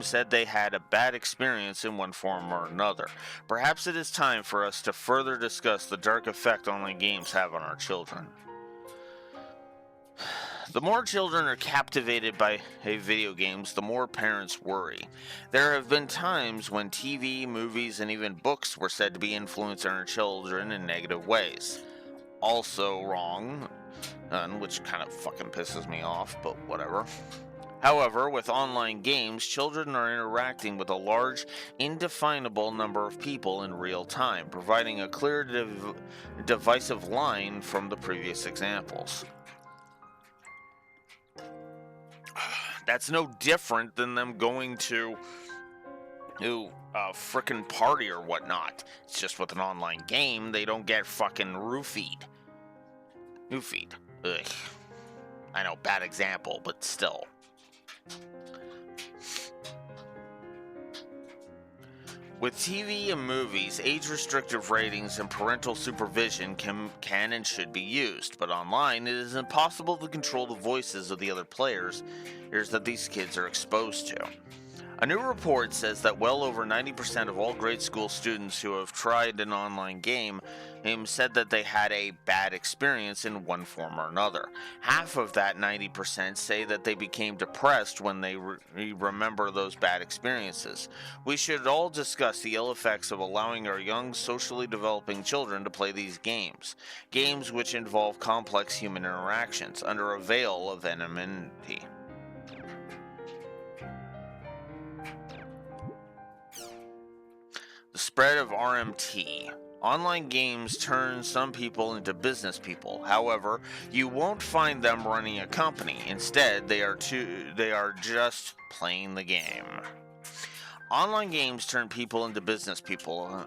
said they had a bad experience in one form or another. Perhaps it is time for us to further discuss the dark effect online games have on our children. The more children are captivated by video games, the more parents worry. There have been times when TV, movies, and even books were said to be influencing our children in negative ways. Also wrong, which kind of fucking pisses me off, but whatever. However, with online games, children are interacting with a large, indefinable number of people in real time, providing a clear divisive line from the previous examples. That's no different than them going to a frickin' party or whatnot. It's just with an online game, they don't get fucking roofied. Ugh. I know, bad example, but still. With TV and movies, age-restrictive ratings and parental supervision can and should be used, but online it is impossible to control the voices of the other players that these kids are exposed to. A new report says that well over 90% of all grade school students who have tried an online game said that they had a bad experience in one form or another. Half of that 90% say that they became depressed when they remember those bad experiences. We should all discuss the ill effects of allowing our young, socially developing children to play these games. Games which involve complex human interactions under a veil of anonymity. The spread of RMT. Online games turn some people into business people. However, you won't find them running a company. Instead, they are just playing the game. Online games turn people into business people.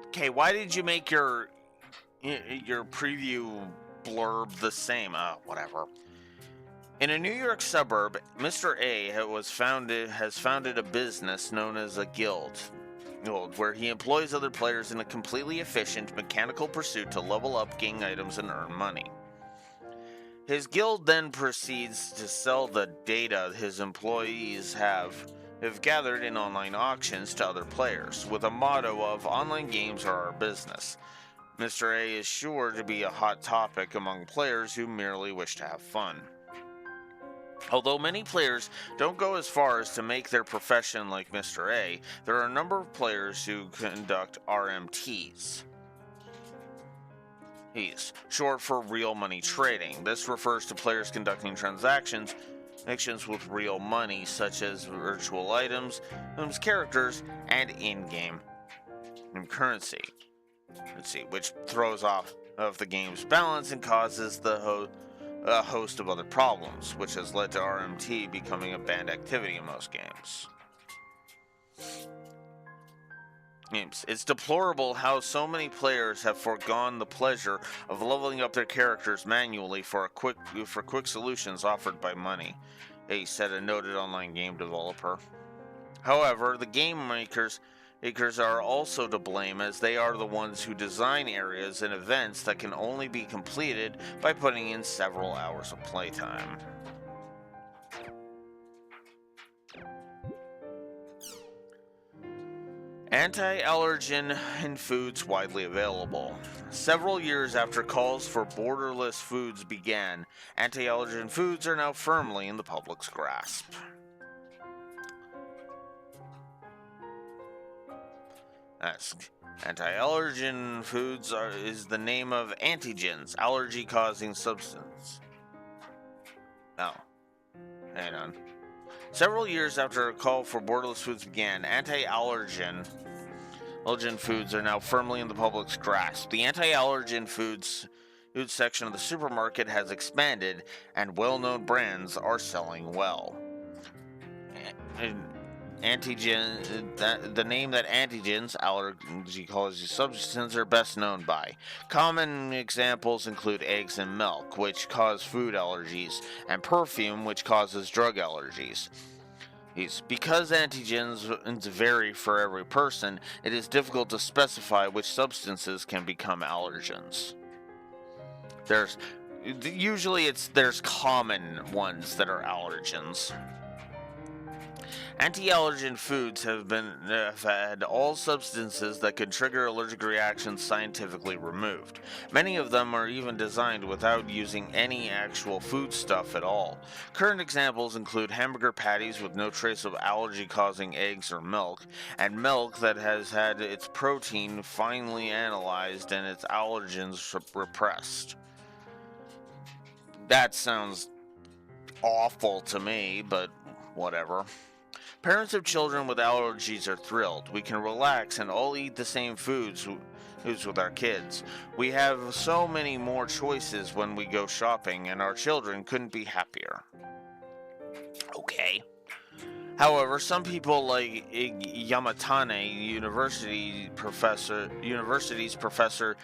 Okay, why did you make your preview blurb the same? Whatever. In a New York suburb, Mr. A has founded a business known as a guild, where he employs other players in a completely efficient, mechanical pursuit to level up, gain items, and earn money. His guild then proceeds to sell the data his employees have gathered in online auctions to other players, with a motto of "Online games are our business." Mr. A is sure to be a hot topic among players who merely wish to have fun. Although many players don't go as far as to make their profession like Mr. A, there are a number of players who conduct RMTs. He's short for real money trading. This refers to players conducting transactions with real money, such as virtual items, characters, and in-game currency. Which throws off of the game's balance and causes a host of other problems, which has led to RMT becoming a banned activity in most games. It's deplorable how so many players have foregone the pleasure of leveling up their characters manually for quick solutions offered by money, said a noted online game developer. However, the game makers are also to blame, as they are the ones who design areas and events that can only be completed by putting in several hours of playtime. Anti-allergen in foods widely available. Several years after calls for borderless foods began, anti-allergen foods are now firmly in the public's grasp. Anti-allergen foods is the name of antigens, allergy-causing substance. Oh, hang on. Several years after a call for borderless foods began, anti-allergen foods are now firmly in the public's grasp. The anti-allergen foods section of the supermarket has expanded, and well-known brands are selling well. The name that antigens, allergy-causing substances, are best known by. Common examples include eggs and milk, which cause food allergies, and perfume, which causes drug allergies. Because antigens vary for every person, it is difficult to specify which substances can become allergens. There's common ones that are allergens. Anti-allergen foods have had all substances that could trigger allergic reactions scientifically removed. Many of them are even designed without using any actual foodstuff at all. Current examples include hamburger patties with no trace of allergy-causing eggs or milk, and milk that has had its protein finely analyzed and its allergens repressed. That sounds awful to me, but whatever. Parents of children with allergies are thrilled. We can relax and all eat the same foods with our kids. We have so many more choices when we go shopping, and our children couldn't be happier. Okay. However, some people like Yamatane University's professor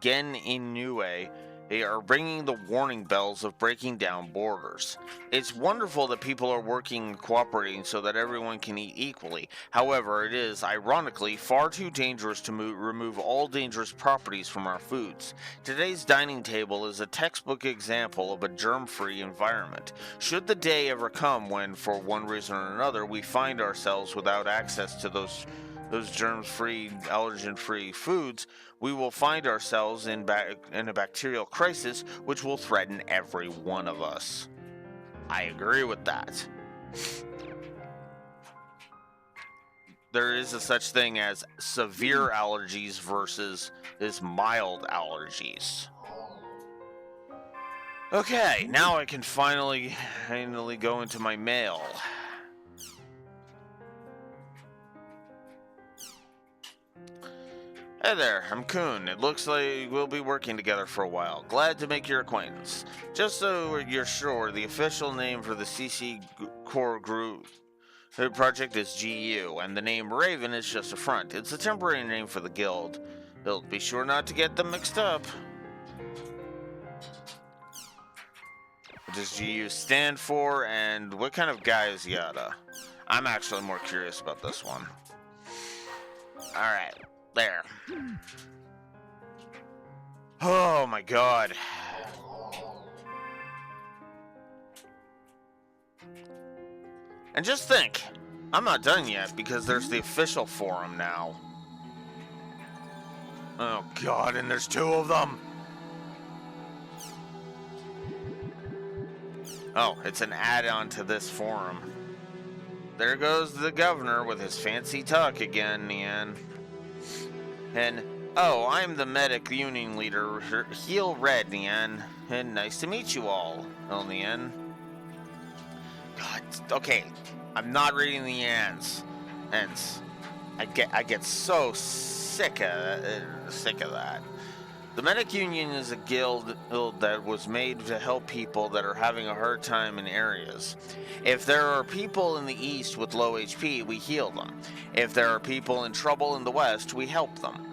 Gen Inoue, they are ringing the warning bells of breaking down borders. It's wonderful that people are working and cooperating so that everyone can eat equally. However, it is, ironically, far too dangerous to remove all dangerous properties from our foods. Today's dining table is a textbook example of a germ-free environment. Should the day ever come when, for one reason or another, we find ourselves without access to those germ-free, allergen-free foods, we will find ourselves in a bacterial crisis which will threaten every one of us. I agree with that. There is a such thing as severe allergies versus mild allergies. Okay, now I can finally go into my mail. Hey there, I'm Kun. It looks like we'll be working together for a while. Glad to make your acquaintance. Just so you're sure, the official name for the CC Core Group project is GU, and the name Raven is just a front. It's a temporary name for the guild. Be sure not to get them mixed up. What does GU stand for, and what kind of guy is Yada? I'm actually more curious about this one. Alright. There. Oh my god. And just think, I'm not done yet because there's the official forum now. Oh god, and there's 2 of them. Oh, it's an add-on to this forum. There goes the governor with his fancy talk again, Nian. And, oh, I'm the medic union leader, Heel Red, Nian. And nice to meet you all, Nian. God, okay, I'm not reading the ends. I get so sick of that. The Medic Union is a guild that was made to help people that are having a hard time in areas. If there are people in the east with low HP, we heal them. If there are people in trouble in the west, we help them.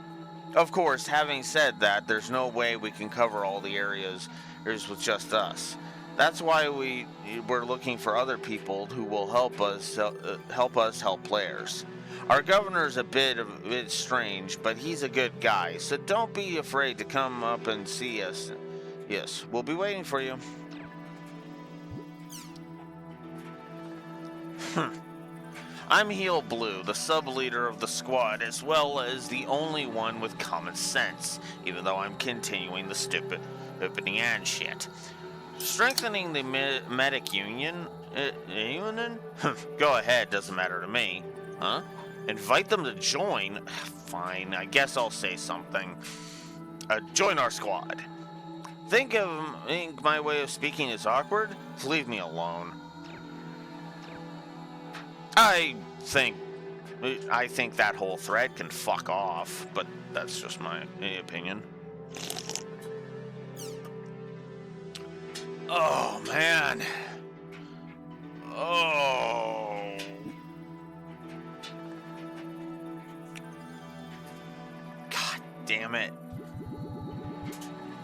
Of course, having said that, there's no way we can cover all the areas with just us. That's why we're looking for other people who will help us help players. Our governor's a bit strange, but he's a good guy, so don't be afraid to come up and see us. Yes, we'll be waiting for you. I'm Heel Blue, the sub-leader of the squad, as well as the only one with common sense, even though I'm continuing the stupid and shit. Strengthening the medic union? Go ahead, doesn't matter to me. Huh? Invite them to join? Fine, I guess I'll say something. Join our squad. Think my way of speaking is awkward? Leave me alone. I think that whole thread can fuck off, but that's just my opinion. Oh, man. Oh. God damn it.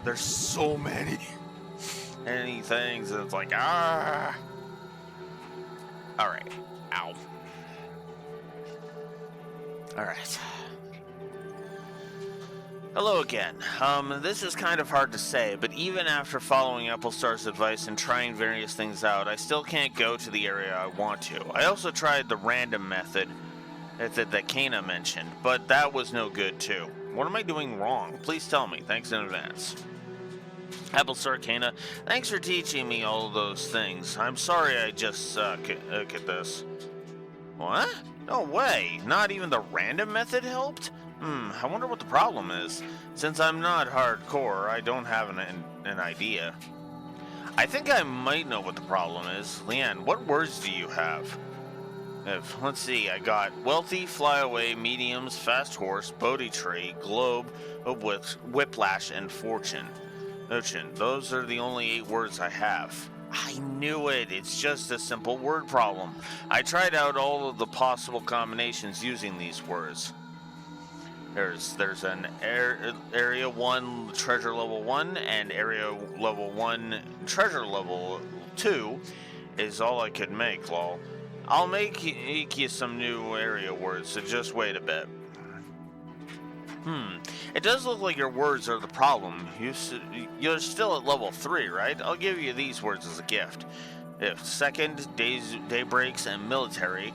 There's so many things, and it's like, ah. Alright. Ow. Alright. Hello again. This is kind of hard to say, but even after following Applestar's advice and trying various things out, I still can't go to the area I want to. I also tried the random method that Kana mentioned, but that was no good too. What am I doing wrong? Please tell me. Thanks in advance. Applestar, Kana, thanks for teaching me all those things. I'm sorry I just suck at this. What? No way. Not even the random method helped? I wonder what the problem is. Since I'm not hardcore, I don't have an idea. I think I might know what the problem is. Leanne, what words do you have? Let's see, I got wealthy, flyaway, mediums, fast horse, Bodhi tree, globe, whiplash, and fortune. Those are the only 8 words I have. I knew it. It's just a simple word problem. I tried out all of the possible combinations using these words. There's an area 1 treasure level 1 and area level 1 treasure level 2 is all I could make, lol. I'll make you some new area words, so just wait a bit. It does look like your words are the problem. You're still at level 3, right? I'll give you these words as a gift. Second, daybreaks and military.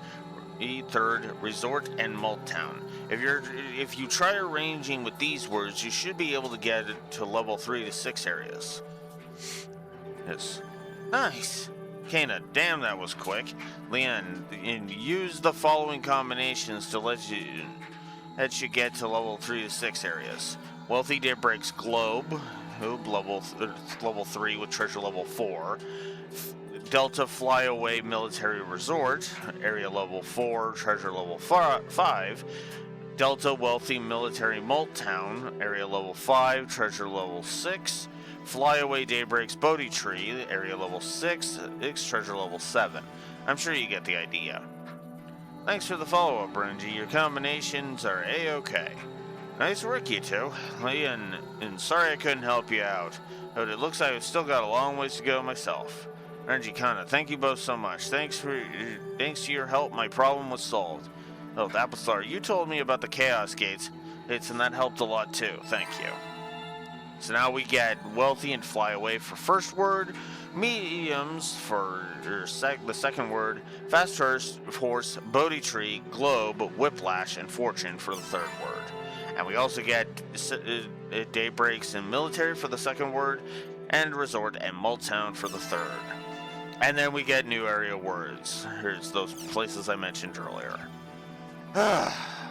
Third, resort and malt town. If you try arranging with these words, you should be able to get it to level 3 to 6 areas. Yes. Nice. Kana, damn, that was quick. Leanne, use the following combinations to let you get to level 3 to 6 areas. Wealthy Daybreak's Globe, level 3 with treasure level 4. Delta Flyaway Military Resort, area level 4, treasure level 5. Delta Wealthy Military Malt Town, area level 5, treasure level 6. Flyaway Daybreak's Bodhi Tree, area level 6, treasure level 7. I'm sure you get the idea. Thanks for the follow-up, Renji. Your combinations are A-okay. Nice work, you two. And sorry I couldn't help you out, but it looks like I've still got a long ways to go myself. Renji, Kana, thank you both so much. Thanks to your help, my problem was solved. Oh, Applestar, you told me about the Chaos Gates, and that helped a lot too. Thank you. So now we get Wealthy and Flyaway for first word, mediums for the second word, fast horse, Bodhi tree, globe, whiplash, and fortune for the third word. And we also get daybreaks and military for the second word, and resort and malt town for the third. And then we get new area words. Here's those places I mentioned earlier.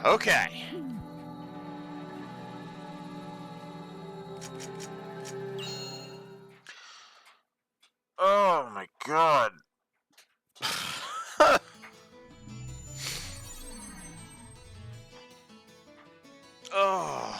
Okay. Oh my god. Oh.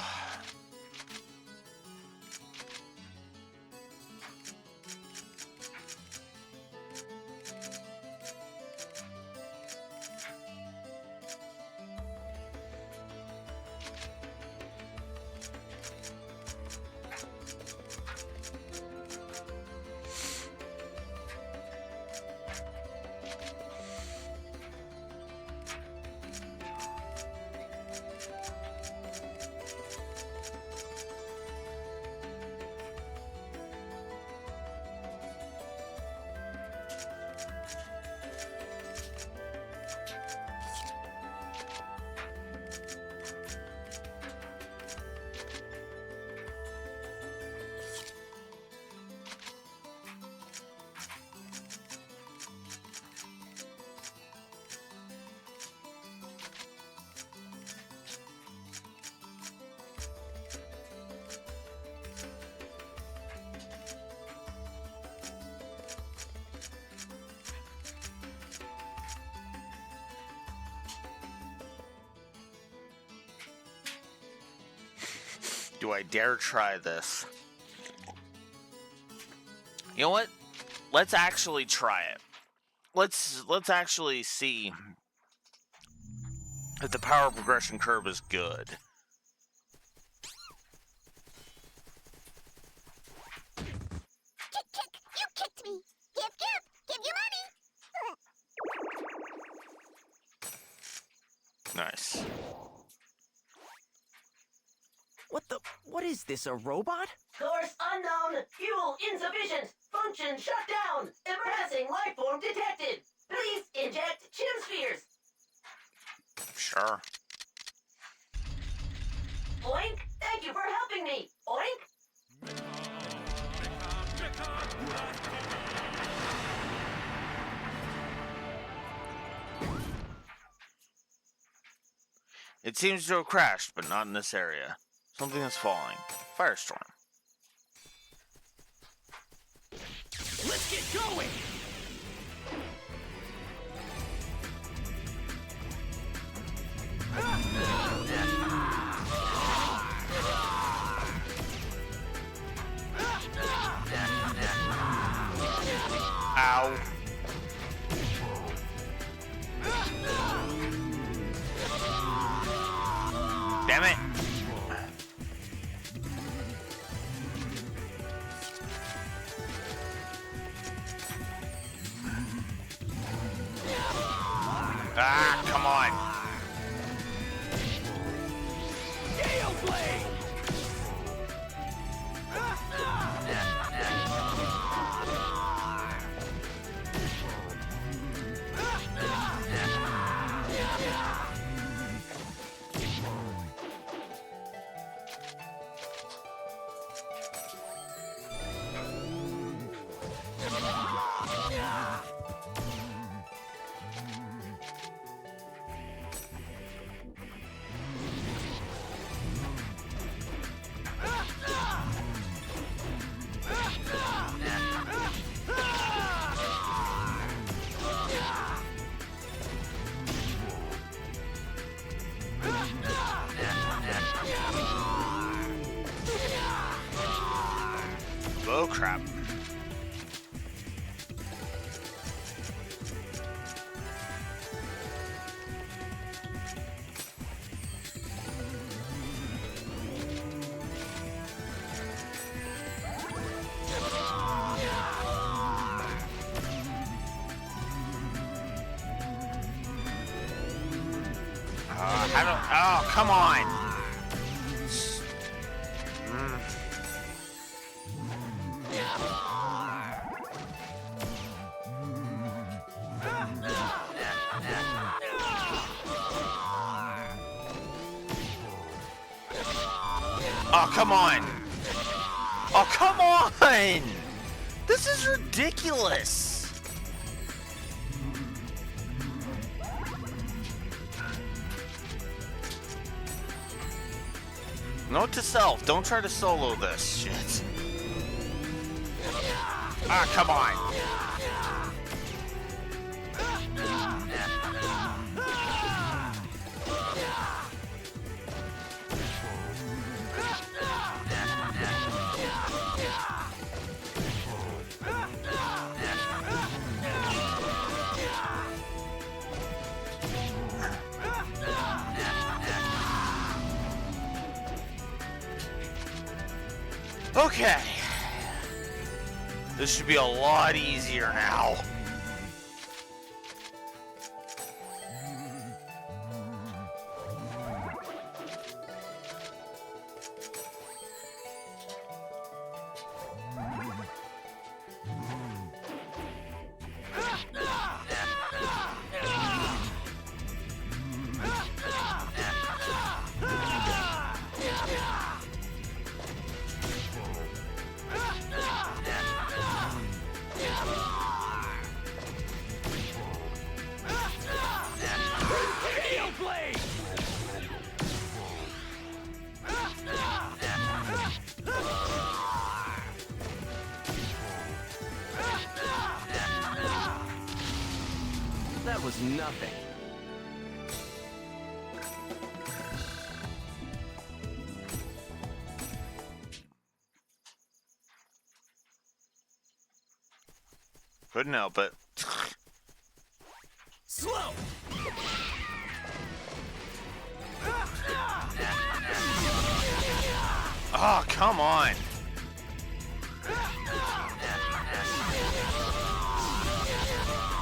Do I dare try this? You know what? Let's actually try it. Let's actually see if the power progression curve is good. Kick, kick, you kicked me. Give your money. Nice. What is this, a robot? Source unknown. Fuel insufficient. Function shut down. Embarrassing life form detected. Please inject chim spheres. Sure. Oink. Thank you for helping me. Oink. It seems to have crashed, but not in this area. Something is falling. Firestorm. Let's get going! Ow. Damn it. Ah, come on. Gale Blade! Oh, crap. Oh, come on. Oh, come on. Oh, come on. This is ridiculous. Note to self, don't try to solo this shit. Ah, come on. Okay. This should be a lot easier now. That was nothing. Couldn't help it. Slow! Oh, come on.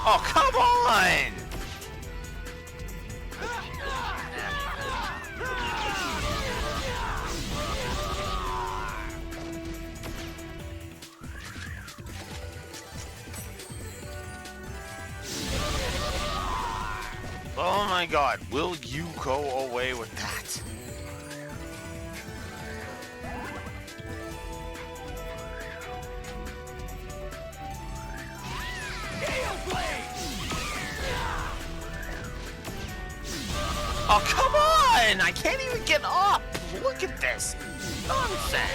Oh, come on! Oh my god, will you go away with that? Oh, come on! I can't even get up! Look at this nonsense!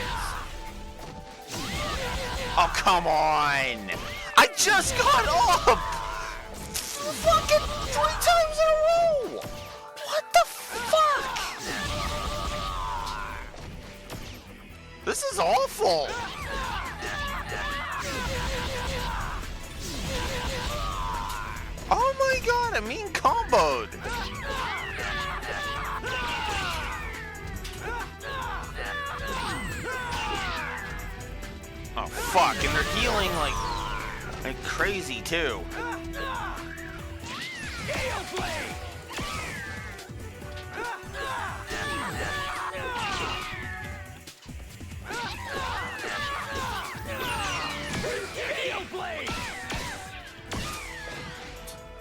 Oh, come on! I just got up! Fucking 3 times in a row! What the fuck? This is awful! Oh my god, I'm being comboed! Oh fuck, and they're healing like crazy too.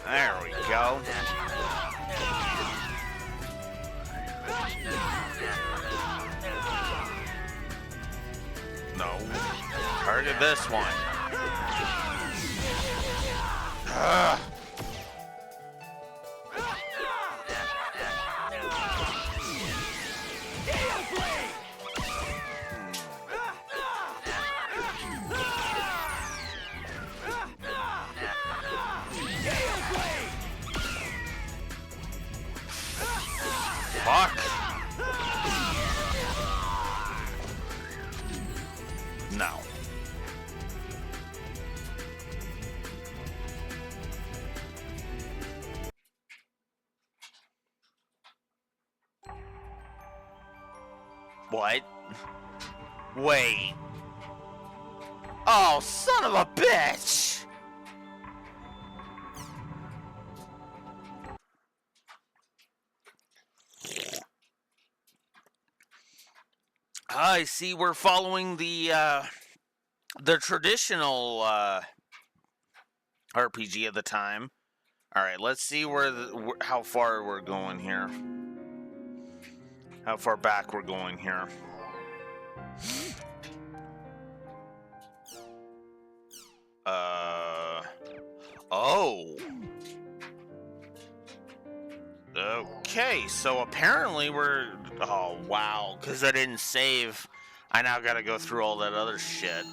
There we go. No. Target this one. Ugh. Fuck. No. What? Wait. Oh, son of a bitch! I see we're following the traditional RPG of the time. All right, let's see how far we're going here. How far back we're going here. Oh. Okay, so apparently we're Oh, wow. Because I didn't save. I now gotta go through all that other shit.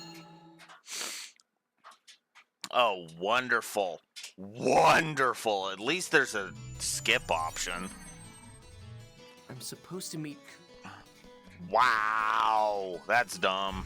Oh, wonderful. Wonderful. At least there's a skip option. I'm supposed to meet. Wow. That's dumb.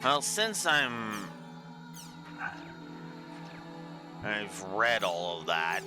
Well, since I've read all of that.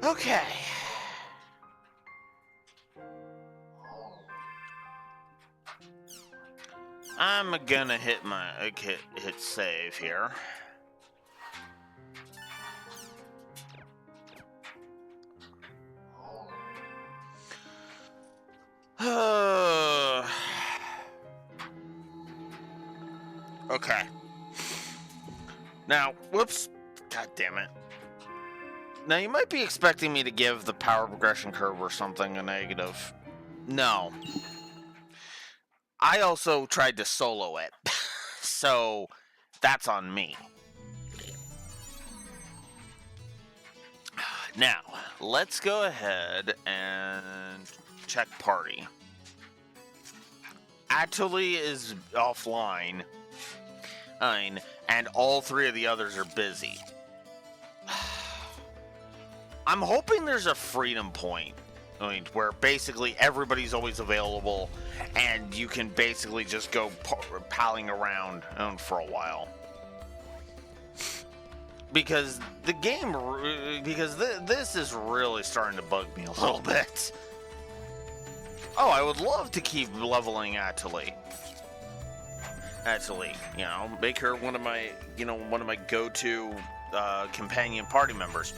Okay. I'm gonna hit hit save here. Okay. Now, whoops. God damn it. Now, you might be expecting me to give the power progression curve or something a negative. No. I also tried to solo it. So, that's on me. Now, let's go ahead and check party. Atuli is offline, and all three of the others are busy. I'm hoping there's a freedom point, where basically everybody's always available, and you can basically just go palling around for a while. Because the game, this is really starting to bug me a little bit. Oh, I would love to keep leveling Atuli. Atuli, make her one of my go-to companion party members.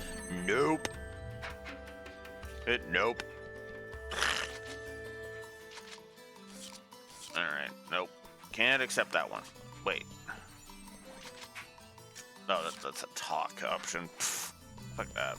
Nope. Nope. Alright, nope. Can't accept that one. Wait. No, that's a talk option. Pfft, fuck that.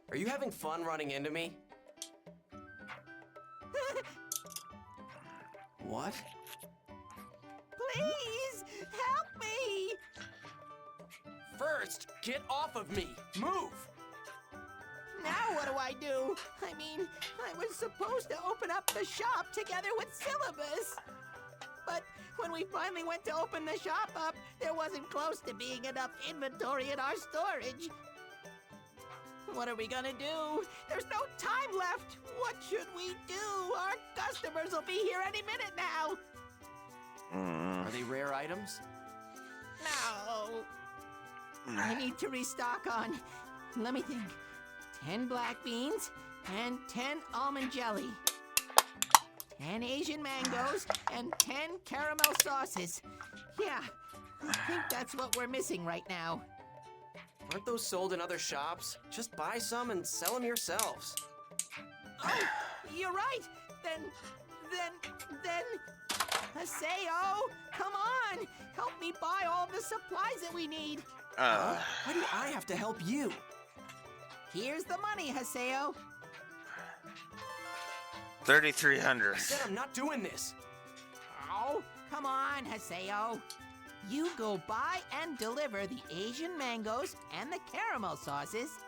Are you having fun running into me? What? Please, help me! First, get off of me! Move! Now what do I do? I mean, I was supposed to open up the shop together with Syllabus. But when we finally went to open the shop up, there wasn't close to being enough inventory in our storage. What are we gonna do? There's no time left. What should we do? Our customers will be here any minute now. Are they rare items? No. I need to restock on, let me think, 10 black beans and 10 almond jelly. 10 Asian mangoes and 10 caramel sauces. Yeah, I think that's what we're missing right now. Aren't those sold in other shops? Just buy some and sell them yourselves. Oh, you're right. Then, Haseo, come on. Help me buy all the supplies that we need. Why do I have to help you? Here's the money, Haseo. 3,300. I said I'm not doing this. Oh, come on, Haseo. You go buy and deliver the Asian mangoes and the caramel sauces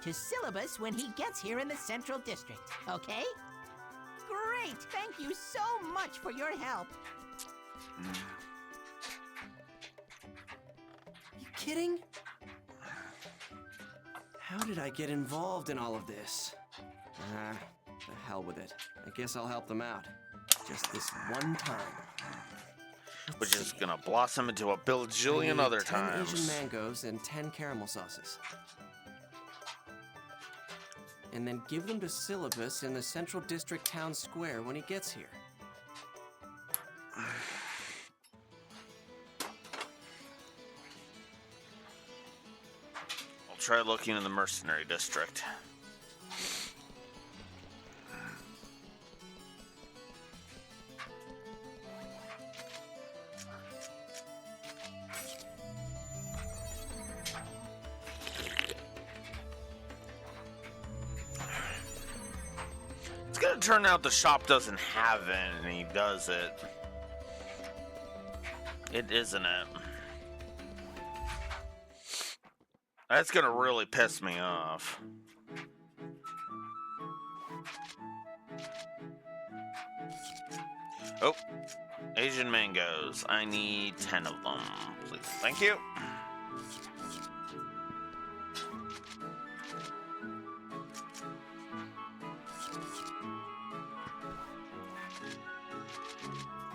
to Syllabus when he gets here in the Central District, okay? Great! Thank you so much for your help. You kidding? How did I get involved in all of this? The hell with it. I guess I'll help them out. Just this one time. Which is gonna blossom into a bajillion other 10 Asian times. mangoes and 10 caramel sauces. And then give them to Syllabus in the Central District Town Square when he gets here. I'll try looking in the mercenary district. It's gonna turn out the shop doesn't have any, does it? It isn't it? That's gonna really piss me off. Oh, Asian mangoes. I need 10 of them, please. Thank you.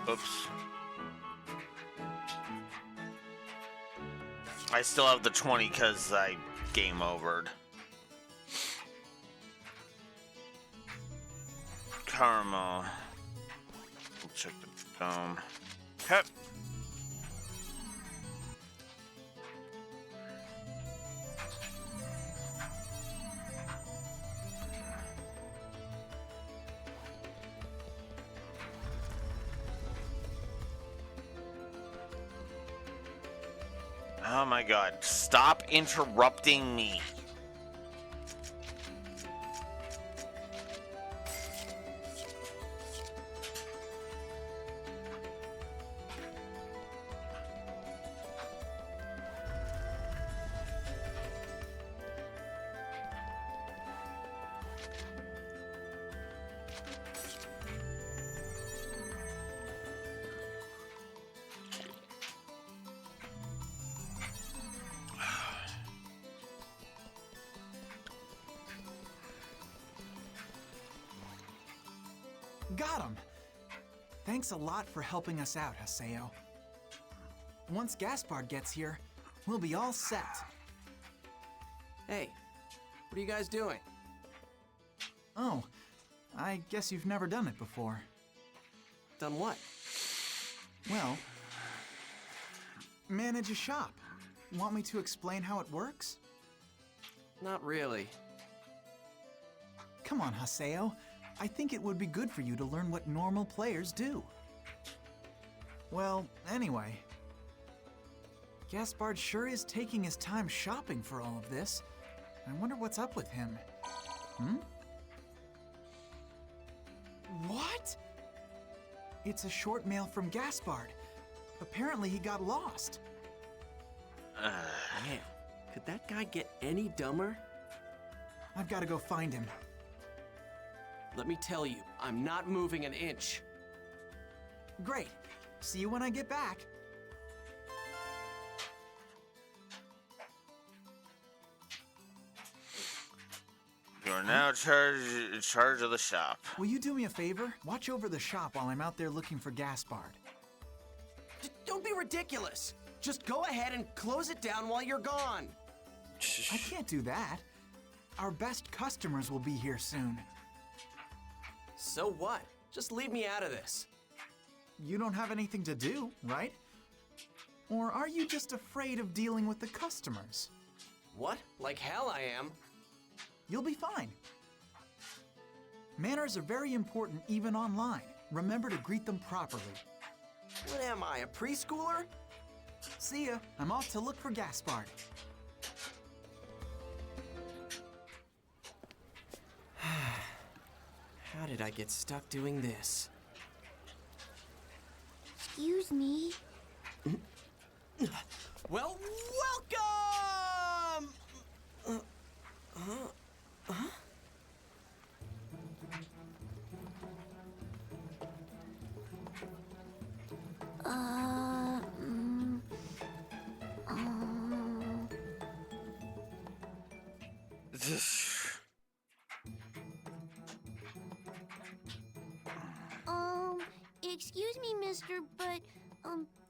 Oops. I still have the 20 because I game overed. Caramel. We'll check the dome. Hep. Oh my god, stop interrupting me. Got him! Thanks a lot for helping us out, Haseo. Once Gaspard gets here, we'll be all set. Hey, what are you guys doing? Oh, I guess you've never done it before. Done what? Well, manage a shop. Want me to explain how it works? Not really. Come on, Haseo. I think it would be good for you to learn what normal players do. Well, anyway. Gaspard sure is taking his time shopping for all of this. I wonder what's up with him. What? It's a short mail from Gaspard. Apparently he got lost. Man, could that guy get any dumber? I've got to go find him. Let me tell you, I'm not moving an inch. Great. See you when I get back. You are now in charge of the shop. Will you do me a favor? Watch over the shop while I'm out there looking for Gaspard. Don't be ridiculous. Just go ahead and close it down while you're gone. I can't do that. Our best customers will be here soon. So what? Just leave me out of this. You don't have anything to do, right? Or are you just afraid of dealing with the customers? What? Like hell I am. You'll be fine. Manners are very important even online. Remember to greet them properly. What am I, a preschooler? See ya. I'm off to look for Gaspard. How did I get stuck doing this? Excuse me. Well, welcome! Excuse me, mister, but,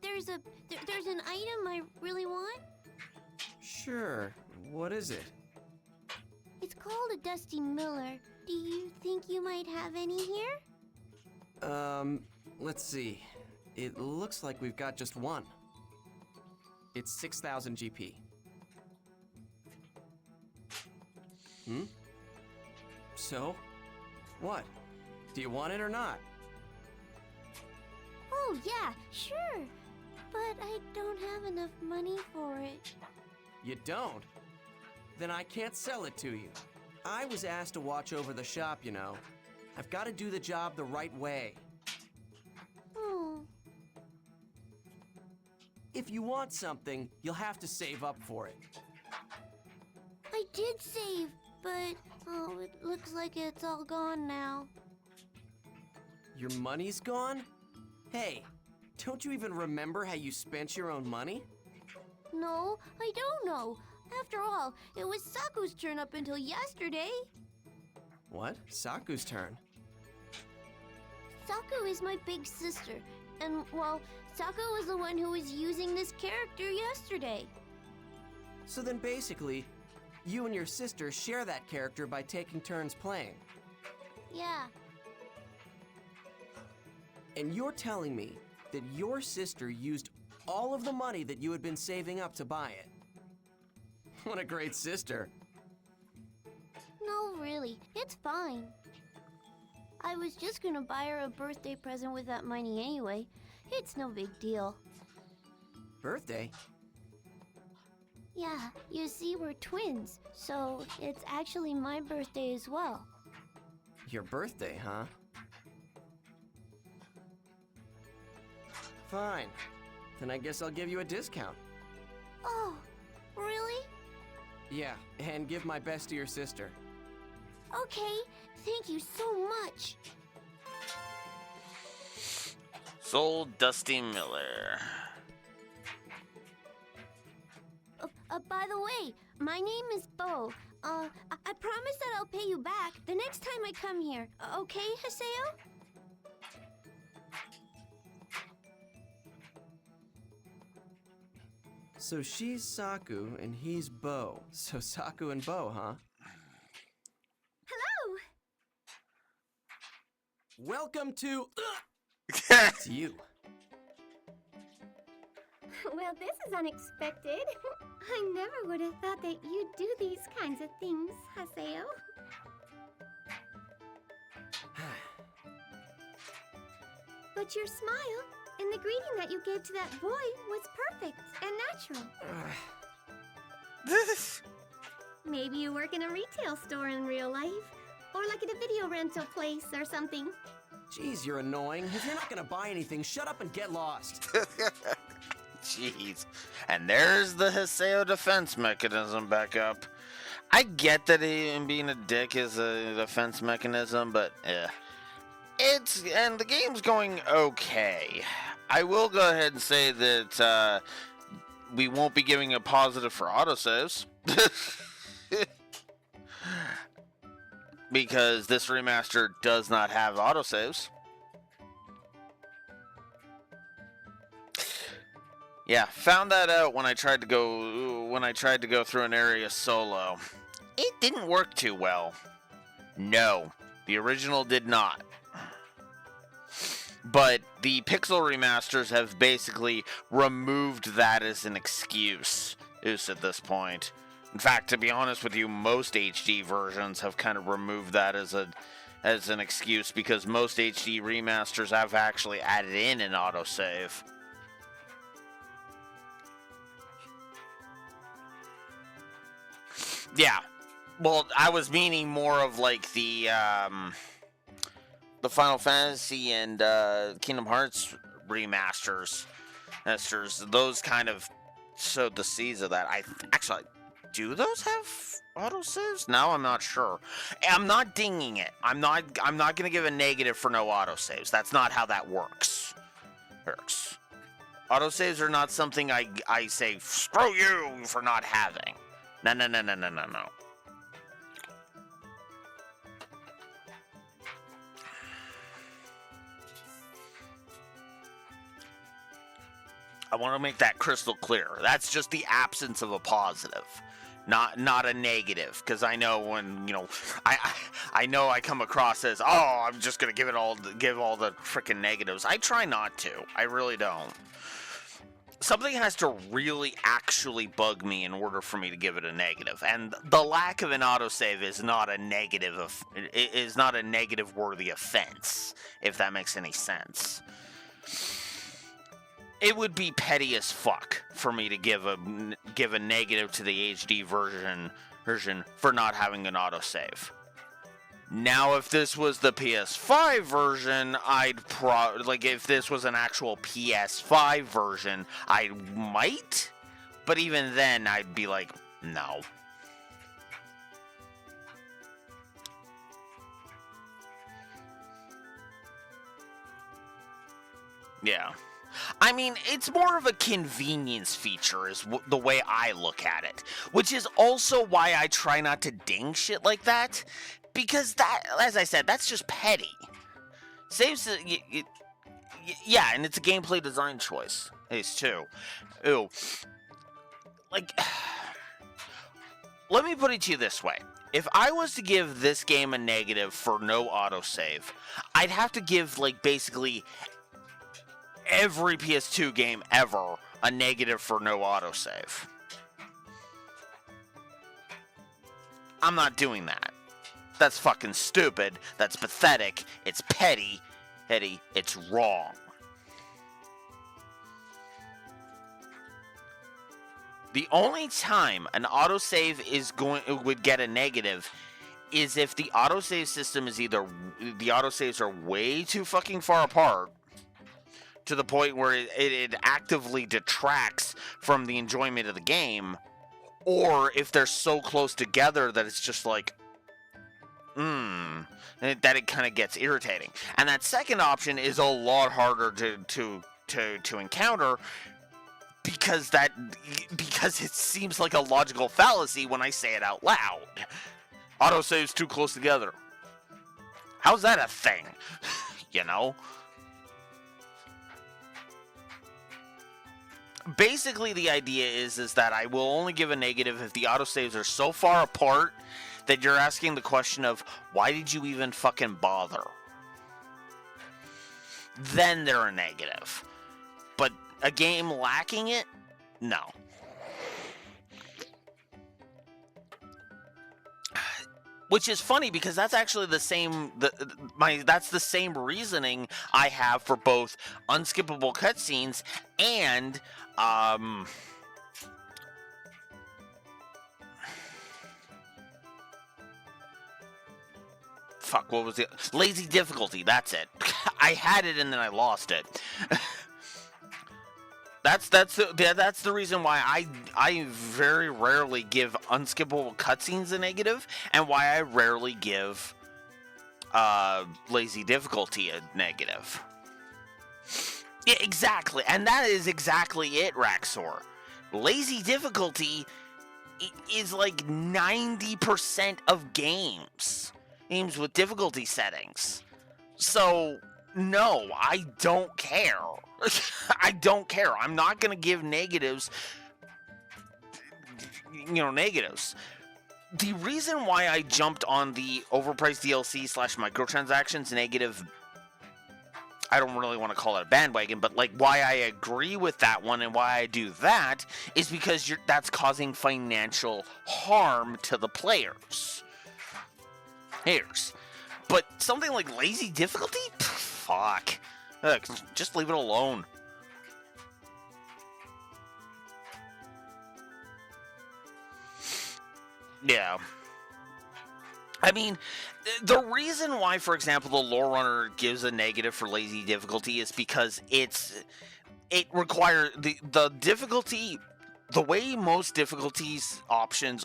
there's an item I really want. Sure. What is it? It's called a Dusty Miller. Do you think you might have any here? Let's see. It looks like we've got just one. It's 6,000 GP. So? What? Do you want it or not? Oh, yeah, sure. But I don't have enough money for it. You don't? Then I can't sell it to you. I was asked to watch over the shop, you know. I've got to do the job the right way. Oh. If you want something, you'll have to save up for it. I did save, but, it looks like it's all gone now. Your money's gone? Hey, don't you even remember how you spent your own money? No, I don't know. After all, it was Saku's turn up until yesterday. What? Saku's turn? Saku is my big sister, and, well, Saku was the one who was using this character yesterday. So then basically, you and your sister share that character by taking turns playing. Yeah. And you're telling me that your sister used all of the money that you had been saving up to buy it. What a great sister. No, really, it's fine. I was just gonna buy her a birthday present with that money anyway. It's no big deal. Birthday? Yeah, you see, we're twins, so it's actually my birthday as well. Your birthday, huh? Fine. Then I guess I'll give you a discount. Oh, really? Yeah, and give my best to your sister. Okay, thank you so much. Sold Dusty Miller. By the way, my name is Bo. I promise that I'll pay you back the next time I come here. Okay, Haseo? So she's Saku and he's Bo. So Saku and Bo, huh? Hello! Welcome to... to you. Well, this is unexpected. I never would have thought that you'd do these kinds of things, Haseo. But your smile and the greeting that you gave to that boy was perfect and natural. Maybe you work in a retail store in real life, or like at a video rental place or something. Jeez, you're annoying. If you're not gonna buy anything, shut up and get lost. Jeez. And there's the Haseo defense mechanism back up. I get that being a dick is a defense mechanism, but And the game's going okay. I will go ahead and say that we won't be giving a positive for autosaves. Because this remaster does not have autosaves. Yeah, found that out when I tried to go through an area solo. It didn't work too well. No, the original did not. But the Pixel remasters have basically removed that as an excuse at this point. In fact, to be honest with you, most HD versions have kind of removed that as an excuse, because most HD remasters have actually added in an autosave. Yeah, well, I was meaning more of like the Final Fantasy and Kingdom Hearts remasters. Those kind of sowed the seeds of that. Do those have autosaves? No, I'm not sure. I'm not dinging it. I'm not gonna give a negative for no autosaves. That's not how that works. Autosaves are not something I say screw you for not having. No. I want to make that crystal clear. That's just the absence of a positive, not a negative. Because I know when I know I come across as, oh, I'm just gonna give all the freaking negatives. I try not to. I really don't. Something has to really actually bug me in order for me to give it a negative, and the lack of an autosave is not a negative. It is not a negative worthy offense, if that makes any sense. It would be petty as fuck for me to give a negative to the HD version for not having an autosave. Now, if this was the PS5 version, if this was an actual PS5 version, I might, but even then, I'd be like, no. Yeah. I mean, it's more of a convenience feature is the way I look at it, which is also why I try not to ding shit like that, because that, as I said, that's just petty. Saves, yeah, and it's a gameplay design choice. Ace too. Ooh. Like, let me put it to you this way. If I was to give this game a negative for no autosave, I'd have to give, basically every PS2 game ever a negative for no autosave. I'm not doing that. That's fucking stupid. That's pathetic. It's petty. It's wrong. The only time an autosave would get a negative is if the autosave system is either the autosaves are way too fucking far apart to the point where it actively detracts from the enjoyment of the game, or if they're so close together that it's just like, that it kind of gets irritating. And that second option is a lot harder to encounter because it seems like a logical fallacy when I say it out loud. Autosave's too close together. How's that a thing? You know? Basically, the idea is that I will only give a negative if the autosaves are so far apart that you're asking the question of, why did you even fucking bother? Then they're a negative. But a game lacking it? No. Which is funny because that's actually the same that's the same reasoning I have for both unskippable cutscenes and fuck, what was it? Lazy difficulty, that's it. I had it and then I lost it. That's the reason why I very rarely give unskippable cutscenes a negative, and why I rarely give lazy difficulty a negative. Yeah, exactly. And that is exactly it, Raxor. Lazy difficulty is like 90% of games with difficulty settings. So, no, I don't care. I don't care. I'm not going to give negatives. Negatives. The reason why I jumped on the overpriced DLC / microtransactions negative, I don't really want to call it a bandwagon, but like why I agree with that one and why I do that is because that's causing financial harm to the players. But something like lazy difficulty? Fuck. Just leave it alone. Yeah. I mean, the reason why, for example, the lore runner gives a negative for lazy difficulty is because it requires the difficulty, the way most difficulties options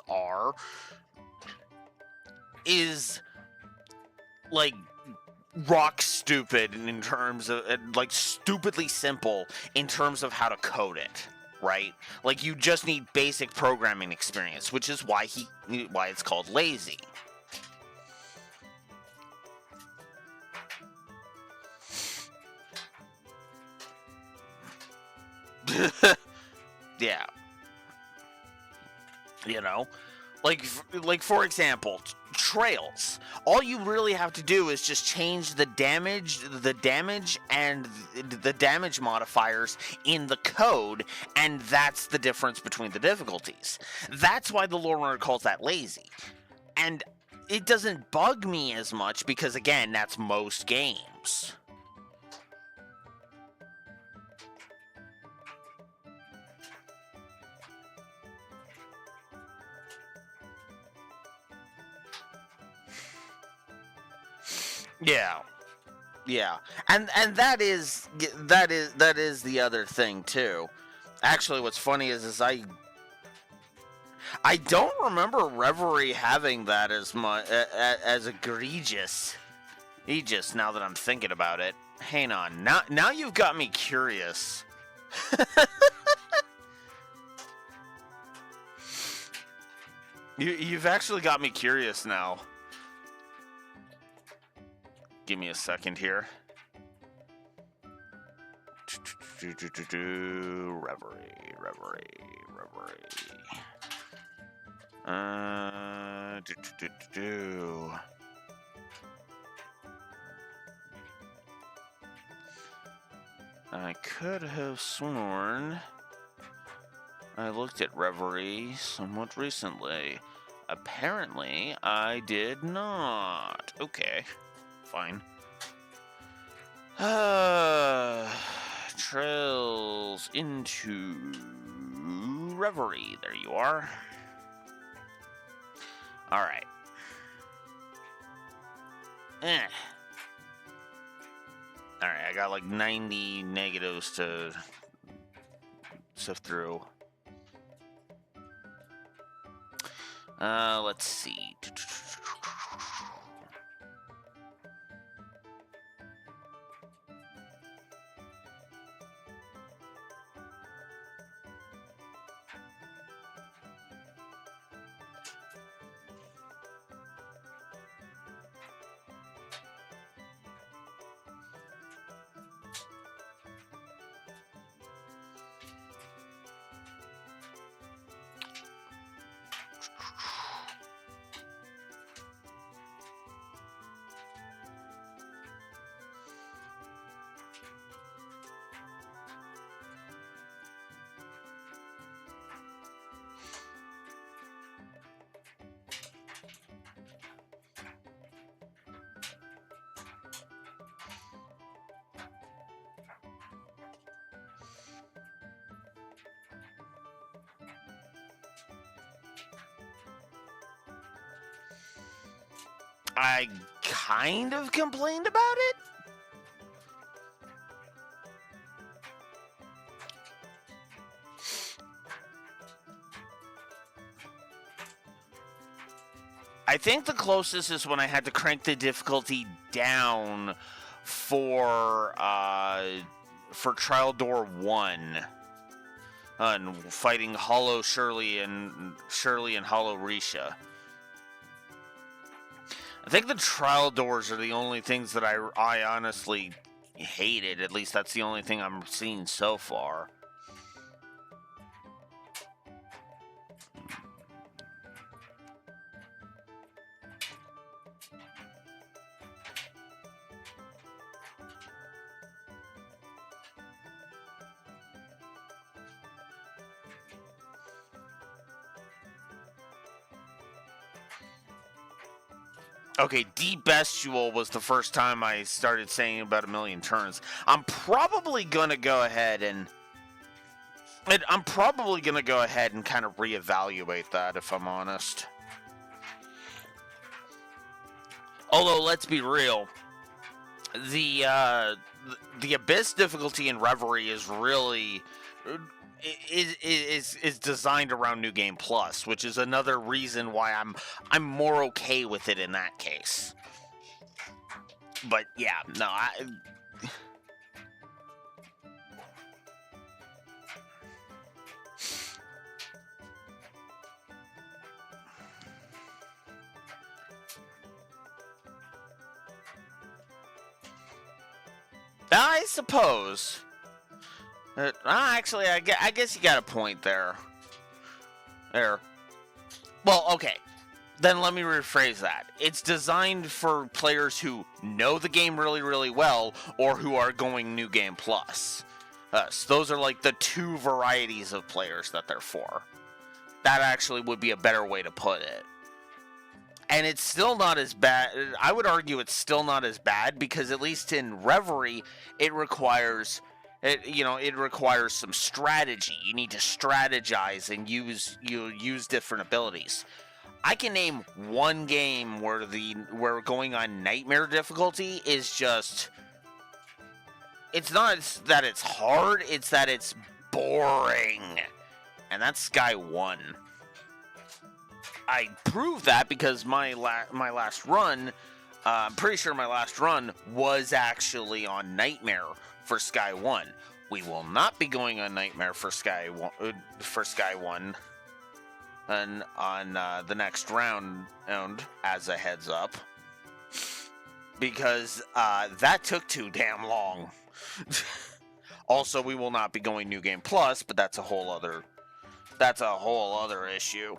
is like rock stupid in terms of, like, stupidly simple in terms of how to code it. Right? Like, you just need basic programming experience, which is why it's called lazy. Yeah. Like for example, trails. All you really have to do is just change the damage and the damage modifiers in the code, and that's the difference between the difficulties. That's why the lore runner calls that lazy. And it doesn't bug me as much because, again, that's most games. Yeah, and that is the other thing too. Actually, what's funny is I don't remember Reverie having that as much as egregious. Now that I'm thinking about it, hang on. Now you've got me curious. You've actually got me curious now. Give me a second here. Reverie. I could have sworn I looked at Reverie somewhat recently. Apparently, I did not. Okay. Fine. Trails into Reverie. There you are. Alright. Alright, I got like 90 negatives to sift through. Let's see. I kind of complained about it. I think the closest is when I had to crank the difficulty down for Trial Door 1. And fighting Hollow Shirley and Hollow Risha. I think the trial doors are the only things that I honestly hated. At least that's the only thing I'm seeing so far. Okay, Deep Bestial was the first time I started saying about 1,000,000 turns. I'm probably gonna go ahead and kind of reevaluate that, if I'm honest. Although, let's be real, the Abyss difficulty in Reverie is really is designed around New Game Plus, which is another reason why I'm more okay with it in that case. But yeah, no, I suppose. Actually, I guess you got a point there. Well, okay. Then let me rephrase that. It's designed for players who know the game really, really well, or who are going New Game Plus. So those are like the two varieties of players that they're for. That actually would be a better way to put it. And it's still not as bad. I would argue it's still not as bad because at least in Reverie, it requires some strategy. You need to strategize and use different abilities. I can name one game where going on Nightmare difficulty is just. It's not that it's hard, it's that it's boring. And that's Sky 1. I proved that because my last run, I'm pretty sure my last run was actually on Nightmare for Sky 1. We will not be going on Nightmare for Sky 1 and on the next round, as a heads up, because that took too damn long. Also, we will not be going New Game Plus, but that's a whole other issue.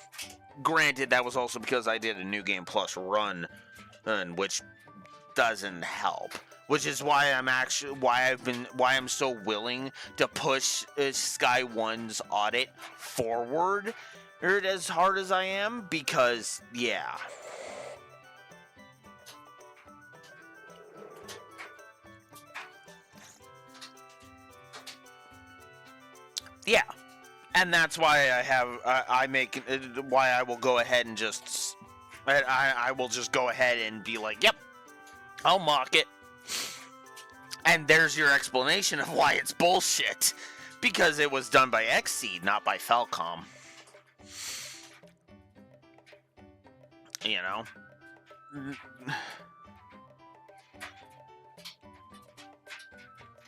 Granted, that was also because I did a New Game Plus run, which doesn't help. Which is why I'm so willing to push Sky 1's audit forward as hard as I am, because yeah. Yeah. And that's why why I will go ahead and I will just go ahead and be like, yep, I'll mock it. And there's your explanation of why it's bullshit. Because it was done by Xseed, not by Falcom. You know?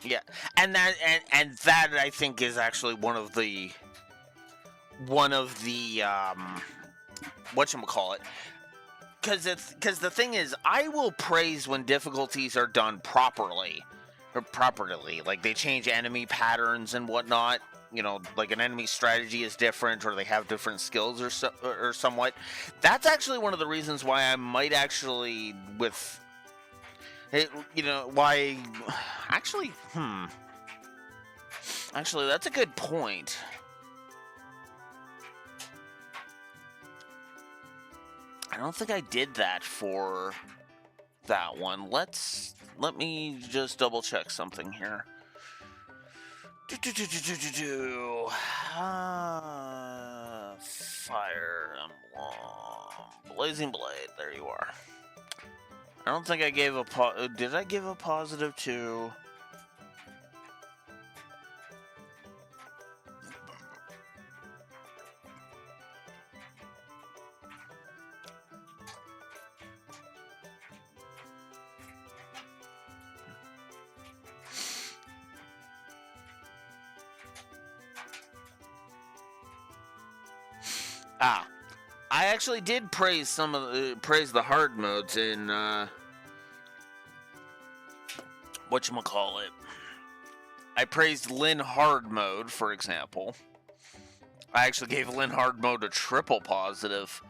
Yeah. And that I think is actually one of the whatchamacallit. Because the thing is, I will praise when difficulties are done properly. Like they change enemy patterns and whatnot. You know, like an enemy strategy is different, or they have different skills or somewhat. That's actually one of the reasons why I might actually Actually, that's a good point. I don't think I did that for that one. Let me just double check something here. Fire Emblem. Blazing Blade. There you are. I don't think I gave did I give a positive to... Ah, I actually did praise praise the hard modes in whatchamacallit. I praised Lynn hard mode, for example. I actually gave Lynn hard mode a triple positive.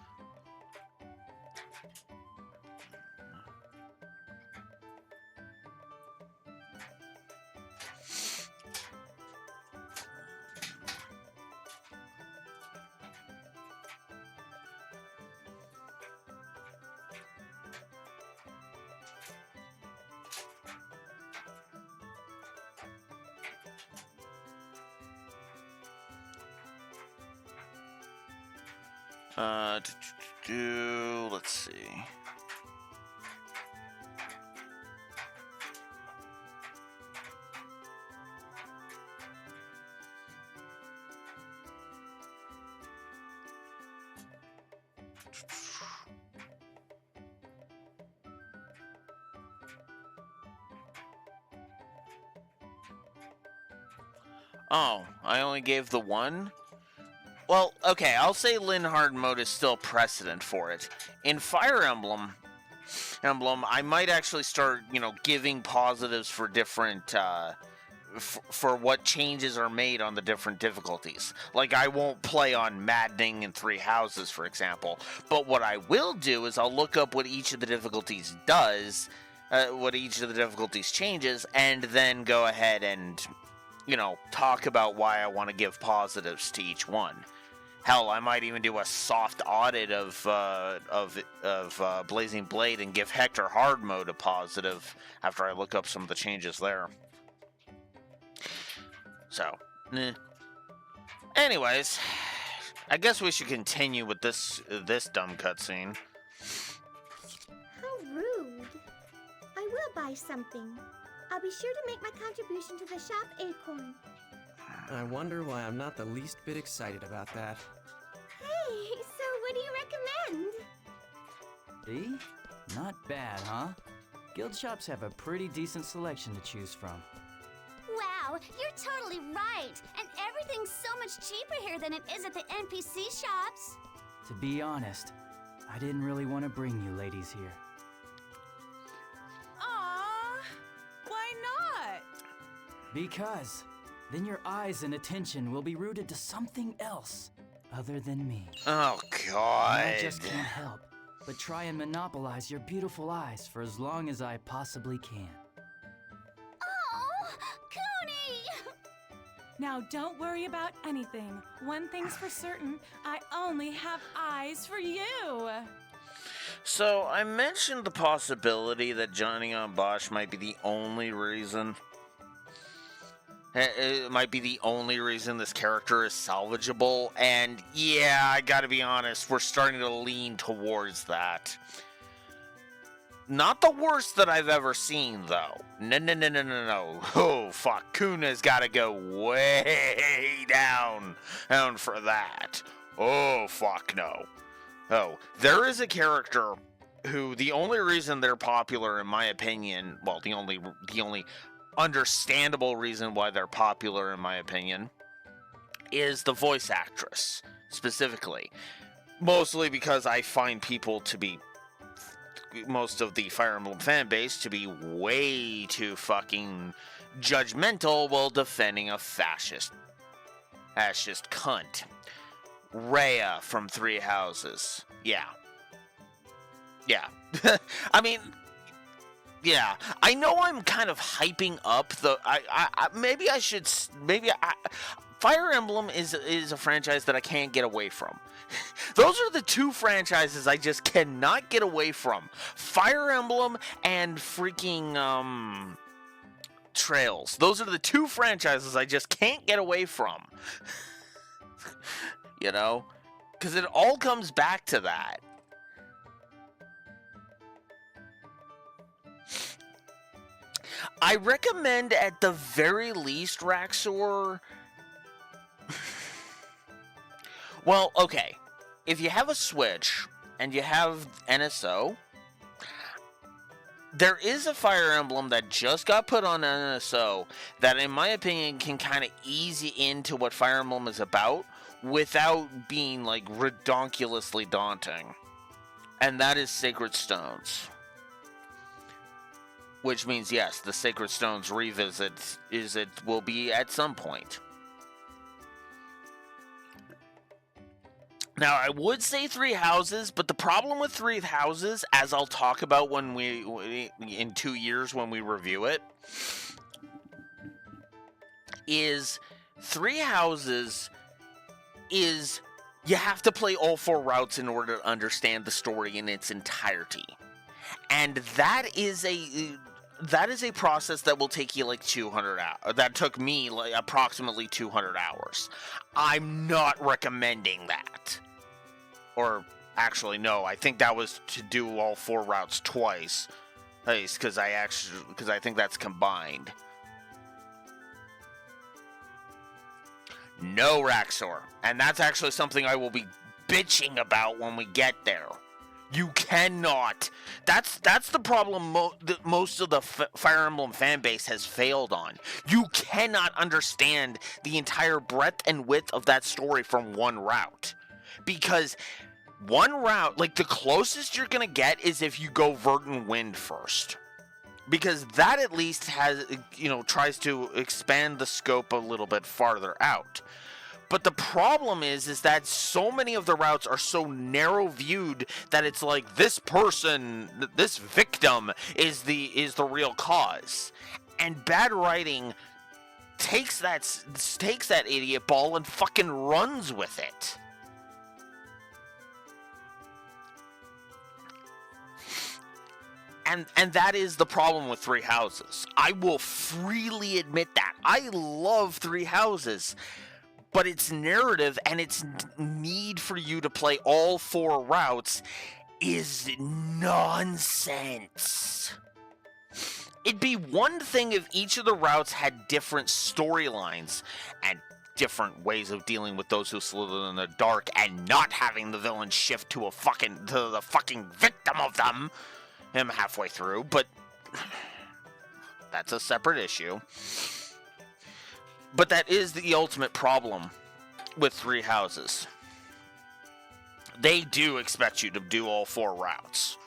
Let's see. Oh, I only gave the one? Well, okay, I'll say Lynn hard mode is still precedent for it. In Fire Emblem, I might actually start, giving positives for different, for what changes are made on the different difficulties. Like, I won't play on Maddening and Three Houses, for example. But what I will do is I'll look up what each of the difficulties does, what each of the difficulties changes, and then go ahead and, talk about why I want to give positives to each one. Hell, I might even do a soft audit of Blazing Blade and give Hector hard mode a positive after I look up some of the changes there. So, anyways, I guess we should continue with this dumb cutscene. How rude. I will buy something. I'll be sure to make my contribution to the shop, Acorn. I wonder why I'm not the least bit excited about that. Hey, so what do you recommend? See? Not bad, huh? Guild shops have a pretty decent selection to choose from. Wow, you're totally right. And everything's so much cheaper here than it is at the NPC shops. To be honest, I didn't really want to bring you ladies here. Aww, why not? Because then your eyes and attention will be rooted to something else other than me. Oh, God. And I just can't help but try and monopolize your beautiful eyes for as long as I possibly can. Oh, Cooney! Now don't worry about anything. One thing's for certain, I only have eyes for you. So, I mentioned the possibility that Johnny on Bosch might be the only reason. It might be the only reason this character is salvageable, and yeah, I gotta be honest, we're starting to lean towards that. Not the worst that I've ever seen, though. No. Oh, fuck. Kuna's gotta go way down for that. Oh, fuck no. Oh, there is a character who, the only reason they're popular, in my opinion, well, the only understandable reason why they're popular, in my opinion, is the voice actress, specifically. Mostly because I find people to be, most of the Fire Emblem fan base, to be way too fucking judgmental while defending a fascist cunt. Rhea from Three Houses. Yeah. I mean, yeah, I know I'm kind of hyping up the. Fire Emblem is a franchise that I can't get away from. Those are the two franchises I just cannot get away from. Fire Emblem and freaking Trails. Those are the two franchises I just can't get away from. Because it all comes back to that. I recommend at the very least, Raxor. Well, okay. If you have a Switch and you have NSO, there is a Fire Emblem that just got put on NSO that, in my opinion, can kind of ease you into what Fire Emblem is about without being, like, redonkulously daunting. And that is Sacred Stones. Which means, yes, the Sacred Stones revisit will be at some point. Now, I would say Three Houses, but the problem with Three Houses, as I'll talk about when in 2 years when we review it, is Three Houses is you have to play all 4 routes in order to understand the story in its entirety. And that is a process that will take you like 200 hours. That took me like approximately 200 hours. I'm not recommending that. Or actually, no, I think that was to do all 4 routes twice. Because I think that's combined. No, Raxor. And that's actually something I will be bitching about when we get there. You cannot. That's the problem that most of the Fire Emblem fan base has failed on. You cannot understand the entire breadth and width of that story from one route. Because one route, like the closest you're going to get is if you go Verdant Wind first. Because that at least has, tries to expand the scope a little bit farther out. But the problem is that so many of the routes are so narrow viewed that it's like this person, this victim is the real cause. And bad writing takes that idiot ball and fucking runs with it. And that is the problem with Three Houses. I will freely admit that. I love Three Houses. But its narrative and its need for you to play all 4 routes is nonsense. It'd be one thing if each of the routes had different storylines and different ways of dealing with those who slither in the dark and not having the villain shift to the fucking victim of him halfway through, but that's a separate issue. But that is the ultimate problem with Three Houses. They do expect you to do all 4 routes.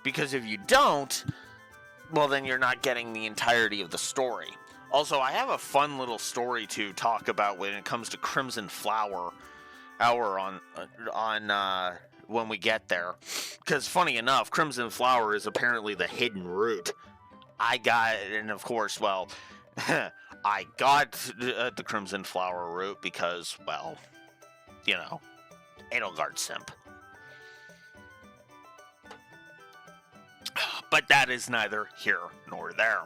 Because if you don't, well, then you're not getting the entirety of the story. Also, I have a fun little story to talk about when it comes to Crimson Flower Hour on when we get there. Because funny enough, Crimson Flower is apparently the hidden route. I got it, and of course, well, I got the Crimson Flower route because, well, Edelgard simp. But that is neither here nor there.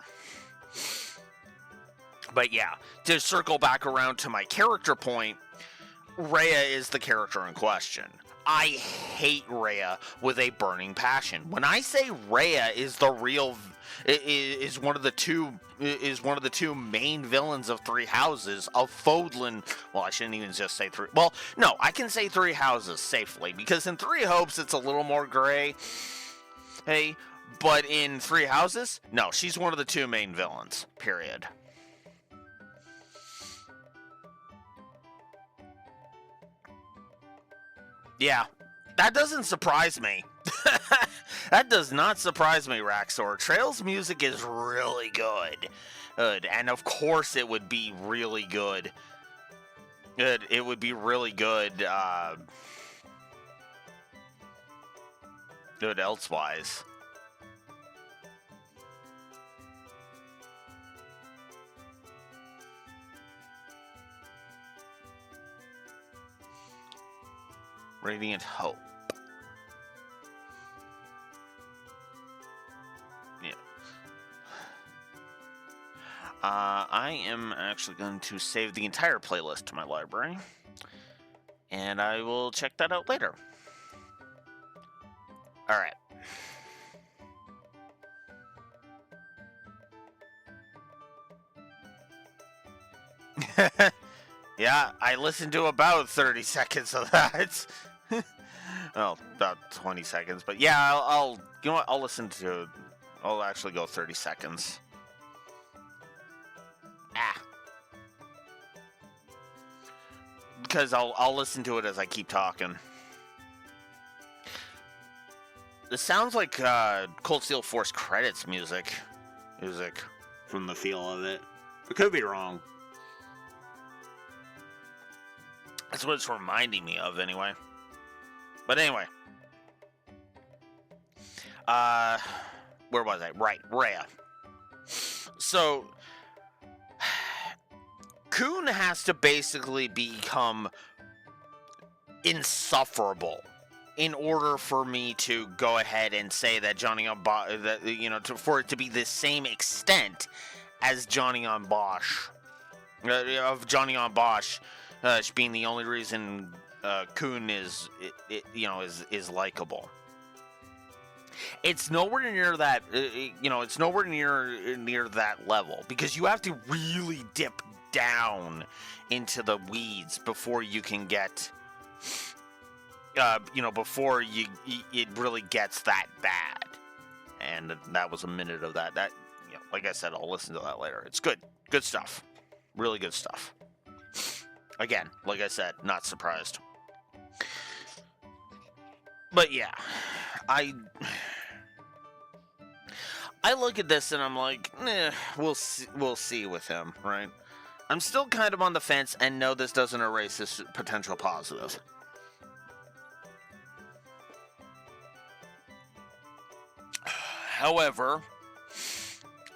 But yeah, to circle back around to my character point, Rhea is the character in question. I hate Rhea with a burning passion. When I say Rhea is the real, is one of the two main villains of Three Houses of Fodlan. Well, I shouldn't even just say 3. Well, no, I can say Three Houses safely because in Three Hopes it's a little more gray. Hey, but in Three Houses, no, she's one of the 2 main villains. Period. Yeah, that doesn't surprise me. That does not surprise me, Raxor. Trail's music is really good. And of course it would be really good. It would be really good, good elsewise. Radiant Hope. Yeah. I am actually going to save the entire playlist to my library. And I will check that out later. Alright. Yeah, I listened to about 30 seconds of that. Well, about 20 seconds, but yeah, I'll you know what? I'll actually go 30 seconds. because I'll listen to it as I keep talking. This sounds like Cold Steel Force credits music from the feel of it. I could be wrong. That's what it's reminding me of, anyway. But anyway. Where was I? Right, Rhea. So, Coon has to basically become insufferable in order for me to go ahead and say that Johnny on Bosch, for it to be the same extent as Johnny on Bosch, of Johnny on Bosch being the only reason Coon is likable. It's nowhere near that. It's nowhere near that level, because you have to really dip down into the weeds before you can get. Before it really gets that bad. And that was a minute of that. That, like I said, I'll listen to that later. It's good stuff, really good stuff. Again, like I said, not surprised. But yeah, I look at this and I'm like, we'll see with him, right? I'm still kind of on the fence, and no, this doesn't erase this potential positive. However,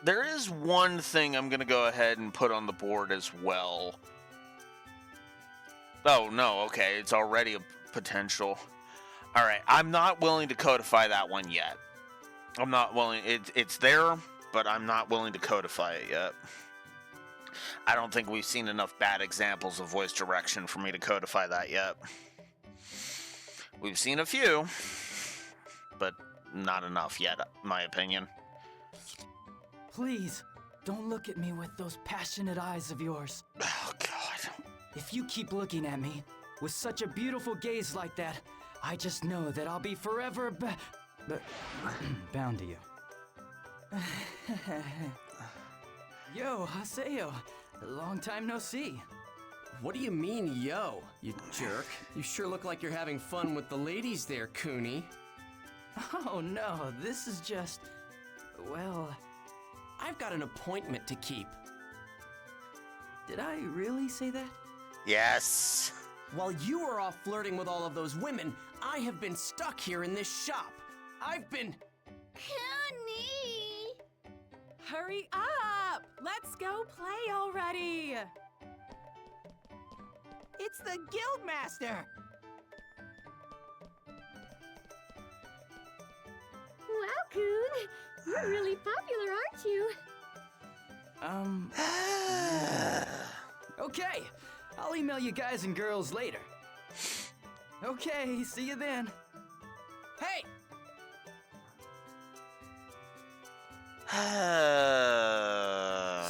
there is one thing I'm going to go ahead and put on the board as well. Oh, no, okay, it's already a potential. All right, I'm not willing to codify that one yet. I'm not willing. It's there, but I'm not willing to codify it yet. I don't think we've seen enough bad examples of voice direction for me to codify that yet. We've seen a few, but not enough yet, in my opinion. Please, don't look at me with those passionate eyes of yours. Oh, God. If you keep looking at me with such a beautiful gaze like that, I just know that I'll be forever bound to you. Yo, Haseo. Long time no see. What do you mean, yo, you jerk? You sure look like you're having fun with the ladies there, Cooney. Oh no, this is just... well... I've got an appointment to keep. Did I really say that? Yes. While you were off flirting with all of those women, I have been stuck here in this shop. I've been... Cooney! Hurry up! Let's go play already! It's the Guildmaster! Wow, Coon! You're really popular, aren't you? Okay, I'll email you guys and girls later. Okay, see you then. Hey!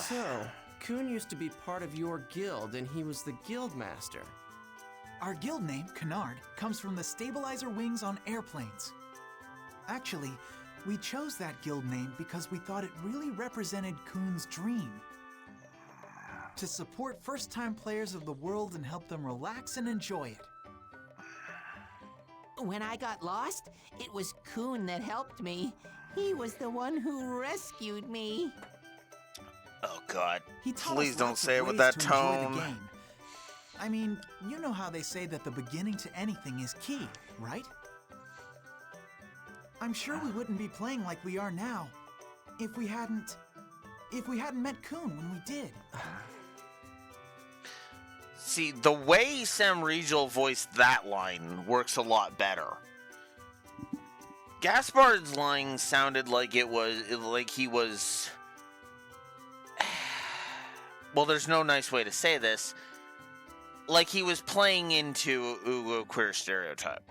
So, Coon used to be part of your guild, and he was the Guildmaster. Our guild name, Canard, comes from the stabilizer wings on airplanes. Actually, we chose that guild name because we thought it really represented Coon's dream. To support first-time players of the world and help them relax and enjoy it. When I got lost, it was Coon that helped me. He was the one who rescued me. Oh, God. He taught Please us don't lots of say it with ways that to enjoy the tone. game. I mean, you know how they say that the beginning to anything is key, right? I'm sure we wouldn't be playing like we are now if we hadn't met Coon when we did. See, the way Sam Riegel voiced that line works a lot better. Gaspard's line sounded like he was... Well, there's no nice way to say this. Like he was playing into a queer stereotype.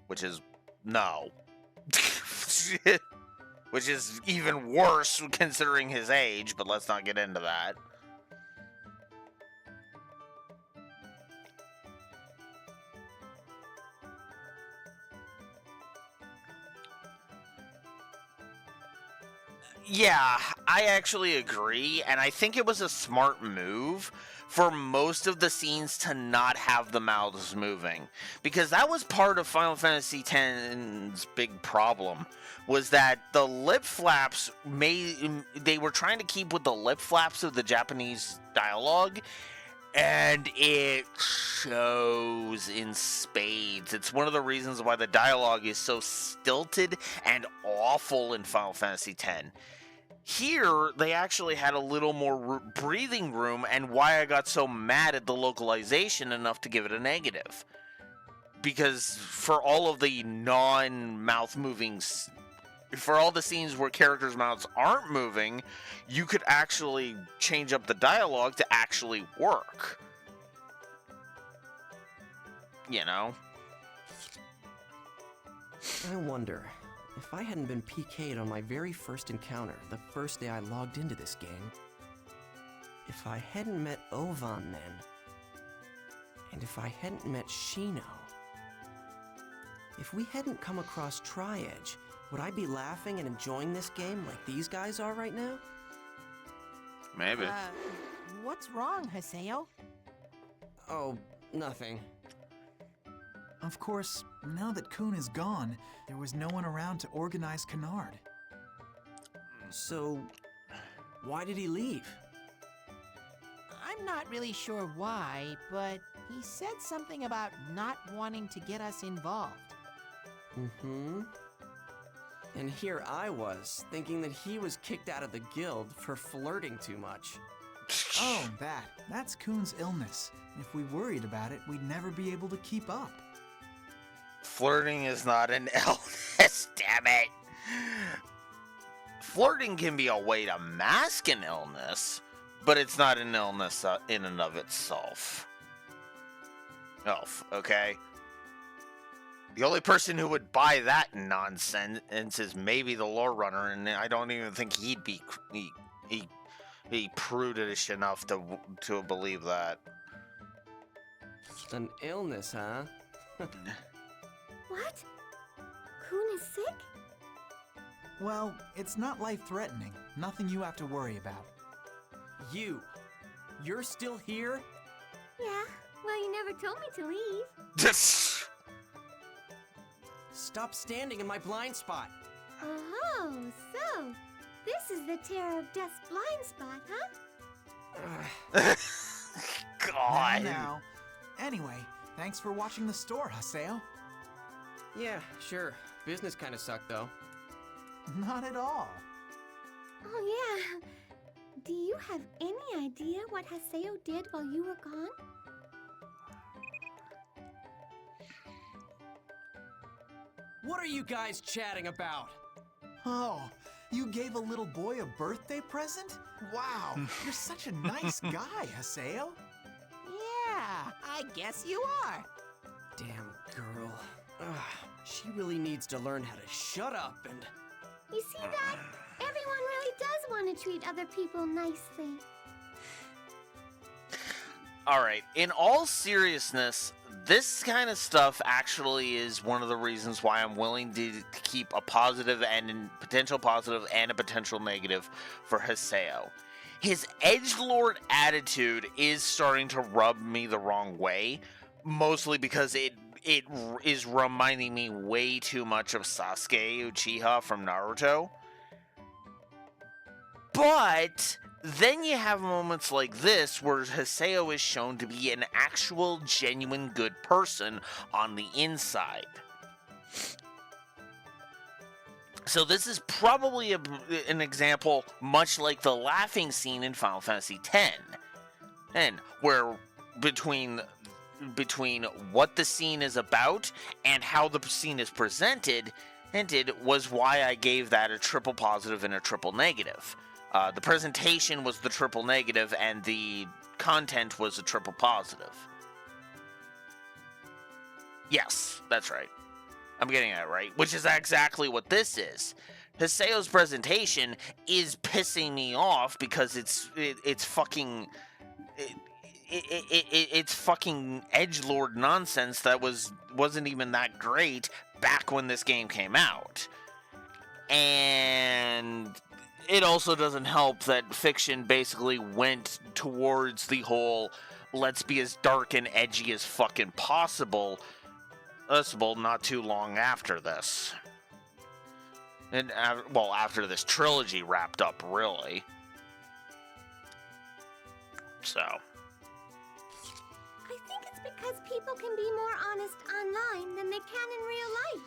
Which is... no. Which is even worse considering his age, but let's not get into that. Yeah, I actually agree, and I think it was a smart move for most of the scenes to not have the mouths moving, because that was part of Final Fantasy X's big problem, was that the lip flaps they were trying to keep with the lip flaps of the Japanese dialogue, and it shows in spades. It's one of the reasons why the dialogue is so stilted and awful in Final Fantasy X. Here, they actually had a little more breathing room, and why I got so mad at the localization enough to give it a negative. Because for all of the non-mouth moving, for all the scenes where characters' mouths aren't moving, you could actually change up the dialogue to actually work. You know? I wonder, if I hadn't been PK'd on my very first encounter, the first day I logged into this game, if I hadn't met Ovan then, and if I hadn't met Shino, if we hadn't come across Tri-Edge, would I be laughing and enjoying this game like these guys are right now? Maybe. What's wrong, Haseo? Oh, nothing. Of course, now that Kun is gone, there was no one around to organize Canard. So, why did he leave? I'm not really sure why, but he said something about not wanting to get us involved. Mm-hmm. And here I was, thinking that he was kicked out of the guild for flirting too much. Oh, that's Kun's illness. If we worried about it, we'd never be able to keep up. Flirting is not an illness, damn it. Flirting can be a way to mask an illness, but it's not an illness in and of itself. Okay? The only person who would buy that nonsense is maybe the lore runner, and I don't even think he'd be prudish enough to believe that. An illness, huh? What? Kun is sick? Well, it's not life-threatening. Nothing you have to worry about. You're still here? Yeah, well, you never told me to leave. Stop standing in my blind spot. Oh, so this is the Terror of Death's blind spot, huh? God. Now. Anyway, thanks for watching the store, Haseo. Yeah, sure. Business kind of sucked, though. Not at all. Oh, yeah. Do you have any idea what Haseo did while you were gone? What are you guys chatting about? Oh, you gave a little boy a birthday present? Wow, you're such a nice guy, Haseo. Yeah, I guess you are. Damn girl. She really needs to learn how to shut up and... You see that? Everyone really does want to treat other people nicely. Alright, in all seriousness, this kind of stuff actually is one of the reasons why I'm willing to keep a positive and a potential positive and a potential negative for Haseo. His edgelord attitude is starting to rub me the wrong way, mostly because it is reminding me way too much of Sasuke Uchiha from Naruto. But then you have moments like this where Haseo is shown to be an actual, genuine good person on the inside. So this is probably an example much like the laughing scene in Final Fantasy X. And where between what the scene is about and how the scene is presented was why I gave that a triple positive and a triple negative. The presentation was the triple negative, and the content was a triple positive. Yes, that's right. I'm getting that right, which is exactly what this is. Haseo's presentation is pissing me off because it's fucking edgelord nonsense that wasn't even that great back when this game came out. And it also doesn't help that fiction basically went towards the whole let's be as dark and edgy as fucking possible not too long after this. And, well, after this trilogy wrapped up, really. So. I think it's because people can be more honest online than they can in real life.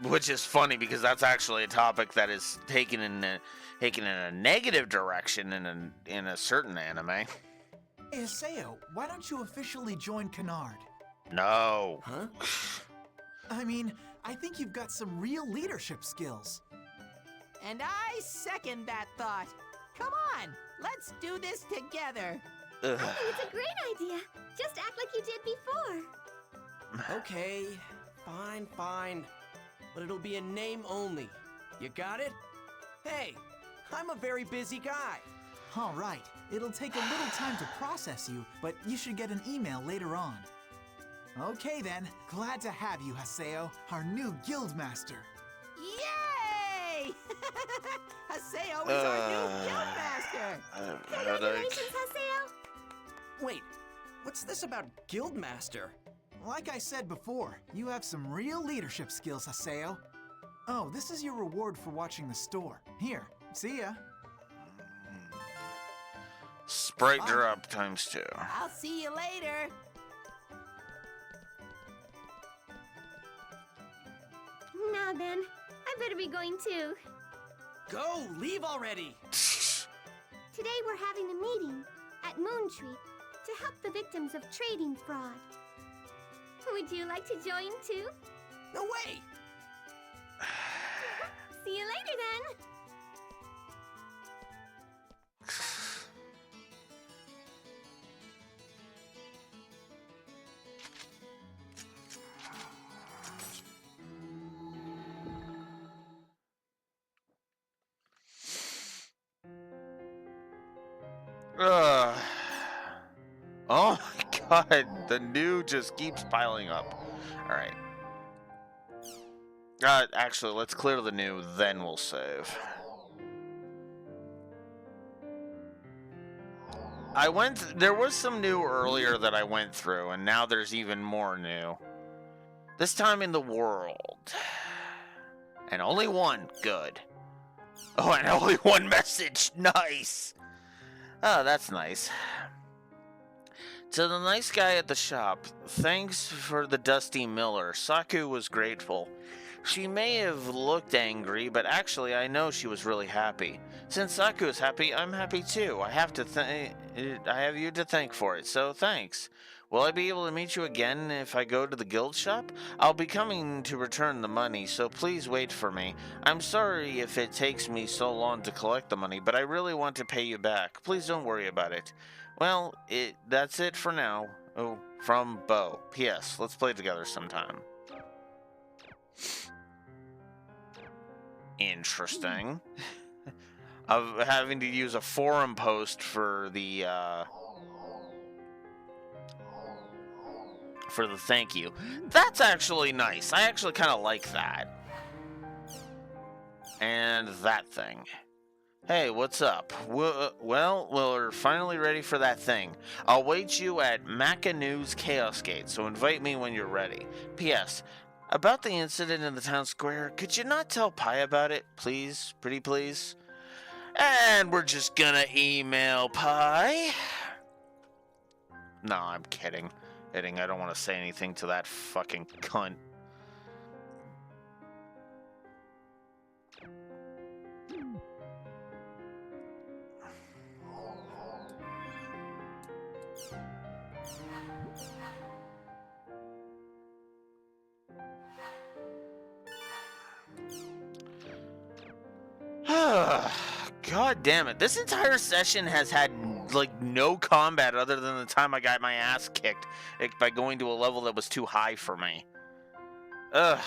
Which is funny because that's actually a topic that is taken in a negative direction in a certain anime. Hey, Haseo, why don't you officially join Canard? No. Huh? I mean, I think you've got some real leadership skills. And I second that thought. Come on, let's do this together. Ugh. I think it's a great idea. Just act like you did before. Okay, fine. But it'll be a name only. You got it? Hey, I'm a very busy guy. All right, it'll take a little time to process you, but you should get an email later on. Okay then, glad to have you, Haseo, our new guild master. Yay! Haseo is our new guild master. Congratulations, Haseo. Wait, what's this about Guildmaster? Like I said before, you have some real leadership skills, Haseo. Oh, this is your reward for watching the store. Here, see ya. Sprite drop ×2. I'll see you later. Now then, I better be going too. Go, leave already. Today we're having a meeting at Moontree to help the victims of trading fraud. Would you like to join too? No way. See you later then. Oh my god, the new just keeps piling up. Alright. Actually, let's clear the new, then we'll save. There was some new earlier that I went through, and now there's even more new. This time in the world. And only one, good. Oh, and only one message, nice! Oh, that's nice. To the nice guy at the shop, thanks for the Dusty Miller. Saku was grateful. She may have looked angry, but actually I know she was really happy. Since Saku is happy, I'm happy too. I have you to thank for it, so thanks. Will I be able to meet you again if I go to the guild shop? I'll be coming to return the money, so please wait for me. I'm sorry if it takes me so long to collect the money, but I really want to pay you back. Please don't worry about it. Well, that's it for now. Oh, from Bo. P.S. Let's play together sometime. Interesting. Of having to use a forum post for the thank you. That's actually nice. I actually kind of like that. And that thing. Hey, what's up? Well, we're finally ready for that thing. I'll wait you at Macanu's Chaos Gate, so invite me when you're ready. P.S. About the incident in the town square, could you not tell Pi about it, please? Pretty please? And we're just gonna email Pi. No, I'm kidding. I don't want to say anything to that fucking cunt. God damn it. This entire session has had, like, no combat other than the time I got my ass kicked by going to a level that was too high for me. Ugh.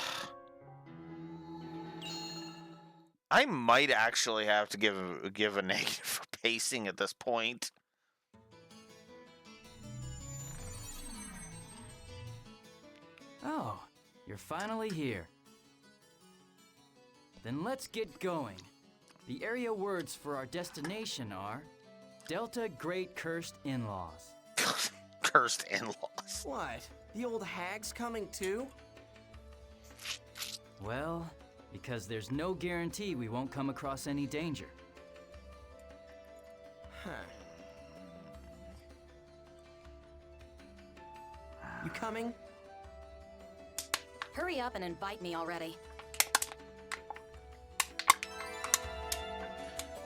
I might actually have to give a negative for pacing at this point. Oh, you're finally here. Then let's get going. The area words for our destination are Delta Great Cursed In-Laws. Cursed in-laws. What? The old hag's coming too? Well, because there's no guarantee we won't come across any danger. Huh. You coming? Hurry up and invite me already.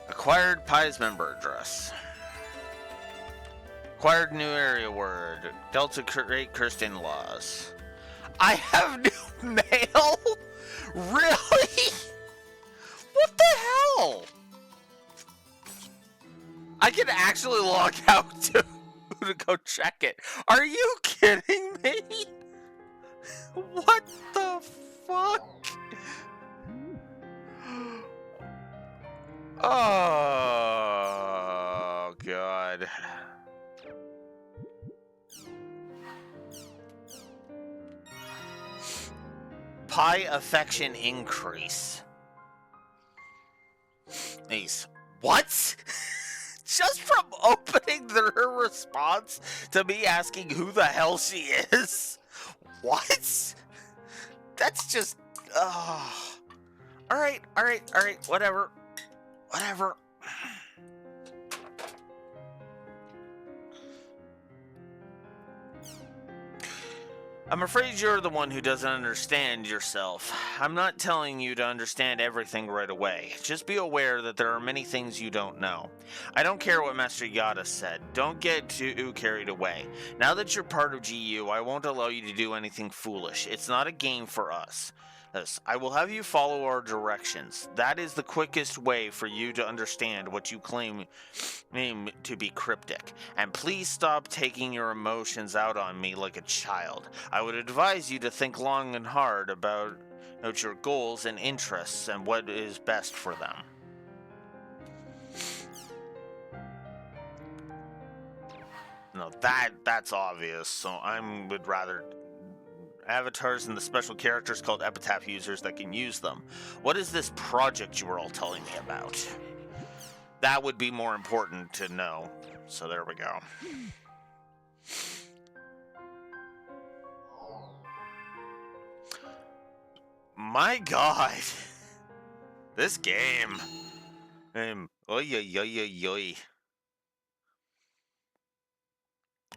Acquired Pi's member address. Acquired new area word. Delta Great Cursed In-Laws. I have new mail? Really? What the hell? I can actually log out to go check it. Are you kidding me? What the fuck? Oh, God. Pi affection increase. Ace. What? Just from opening their response to me asking who the hell she is? What? That's just... Alright, whatever. Whatever. I'm afraid you're the one who doesn't understand yourself. I'm not telling you to understand everything right away. Just be aware that there are many things you don't know. I don't care what Master Yada said. Don't get too carried away. Now that you're part of GU, I won't allow you to do anything foolish. It's not a game for us. I will have you follow our directions. That is the quickest way for you to understand what you claim to be cryptic. And please stop taking your emotions out on me like a child. I would advise you to think long and hard about your goals and interests and what is best for them. No, that's obvious, so I would rather... Avatars and the special characters called epitaph users that can use them. What is this project you were all telling me about? That would be more important to know. So there we go. My God. This game. Oy.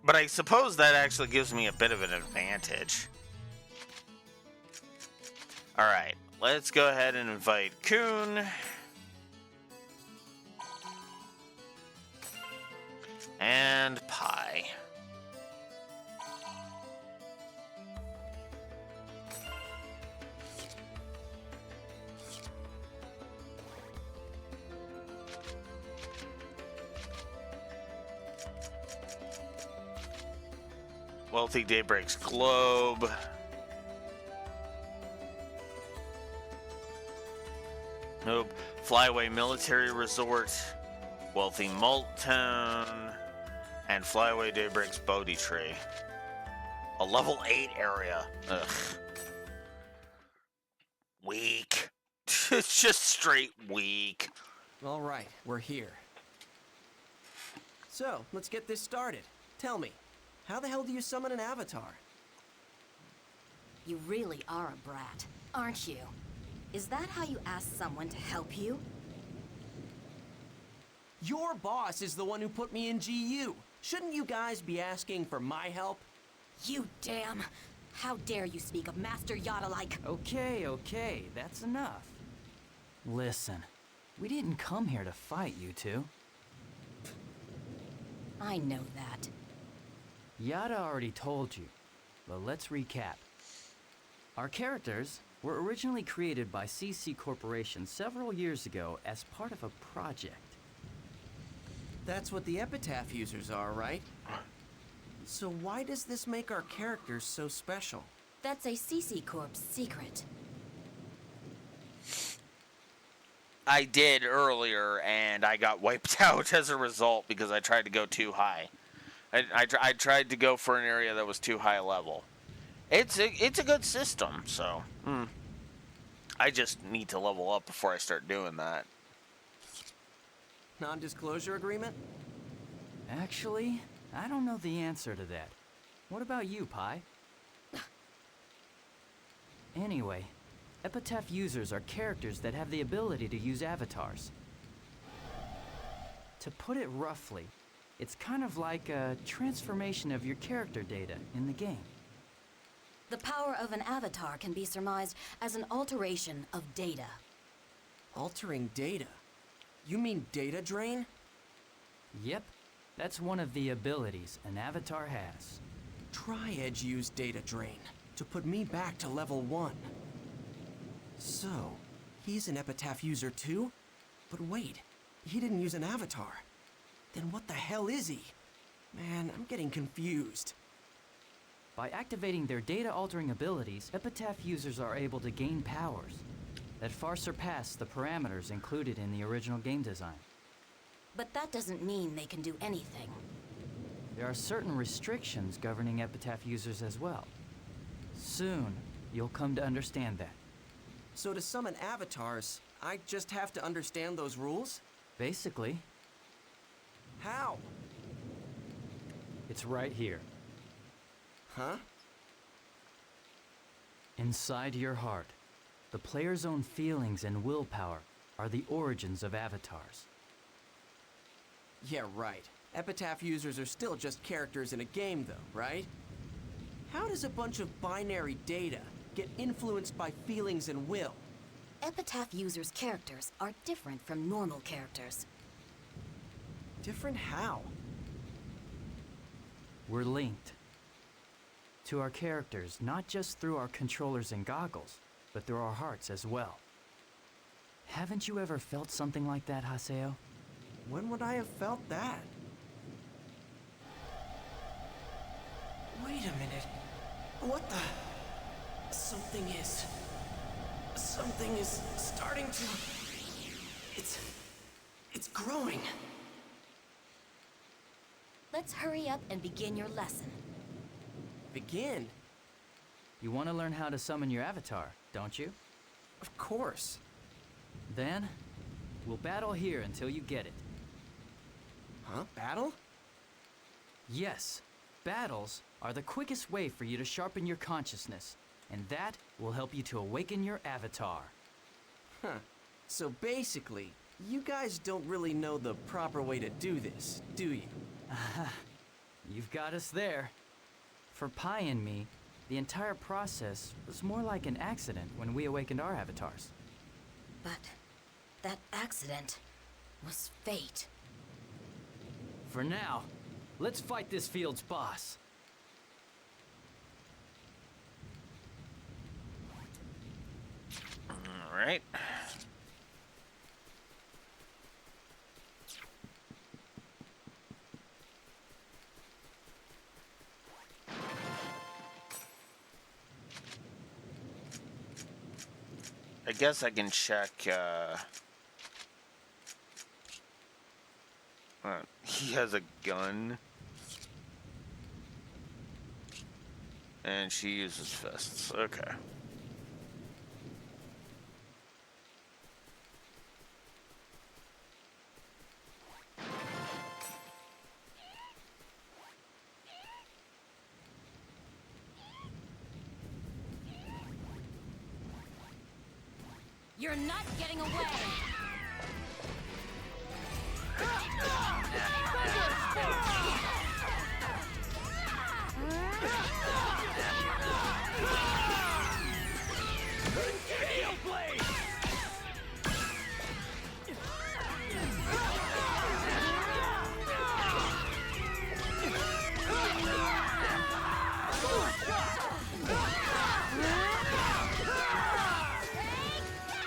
But I suppose that actually gives me a bit of an advantage. Alright, let's go ahead and invite Coon. And Pi. Wealthy Daybreak's Globe. Nope. Flyway Military Resort. Wealthy Malt Town. And Flyway Daybreak's Bodhi Tree. A level 8 area. Ugh. Weak. It's just straight weak. All right, we're here. So, let's get this started. Tell me, how the hell do you summon an avatar? You really are a brat, aren't you? Is that how you ask someone to help you? Your boss is the one who put me in GU. Shouldn't you guys be asking for my help? You damn! How dare you speak of Master Yada like... Okay, that's enough. Listen, we didn't come here to fight, you two. I know that. Yada already told you, but let's recap. Our characters were originally created by CC Corporation several years ago as part of a project. That's what the epitaph users are, right? So why does this make our characters so special? That's a CC Corp's secret. I did earlier, and I got wiped out as a result because I tried to go too high. I tried to go for an area that was too high level. It's a good system, so I just need to level up before I start doing that. Non-disclosure agreement? Actually, I don't know the answer to that. What about you, Pi? Anyway, Epitaph users are characters that have the ability to use avatars. To put it roughly, it's kind of like a transformation of your character data in the game. The power of an avatar can be surmised as an alteration of data. Altering data? You mean data drain? Yep, that's one of the abilities an avatar has. Tri-Edge used data drain to put me back to level 1. So, he's an Epitaph user too? But wait, he didn't use an avatar. Then what the hell is he? Man, I'm getting confused. By activating their data-altering abilities, Epitaph users are able to gain powers that far surpass the parameters included in the original game design. But that doesn't mean they can do anything. There are certain restrictions governing Epitaph users as well. Soon, you'll come to understand that. So to summon avatars, I just have to understand those rules? Basically, How? it's right here. Huh? Inside your heart, the player's own feelings and willpower are the origins of avatars. Yeah, right. Epitaph users are still just characters in a game though, right? How does a bunch of binary data get influenced by feelings and will? Epitaph users' characters are different from normal characters. Different how? We're linked to our characters not just through our controllers and goggles, but through our hearts as well. Haven't you ever felt something like that, Haseo? When would I have felt that? Wait a minute. What the? Something is starting to... It's growing. Let's hurry up and begin your lesson. Begin? You want to learn how to summon your avatar, don't you? Of course. Then, we'll battle here until you get it. Huh? Battle? Yes, battles are the quickest way for you to sharpen your consciousness, and that will help you to awaken your avatar. Huh. So basically, you guys don't really know the proper way to do this, do you? You've got us there. For Pi and me, the entire process was more like an accident when we awakened our avatars. But that accident was fate. For now, let's fight this field's boss. All right. I guess I can check, he has a gun. And she uses fists. Okay. You're not getting away!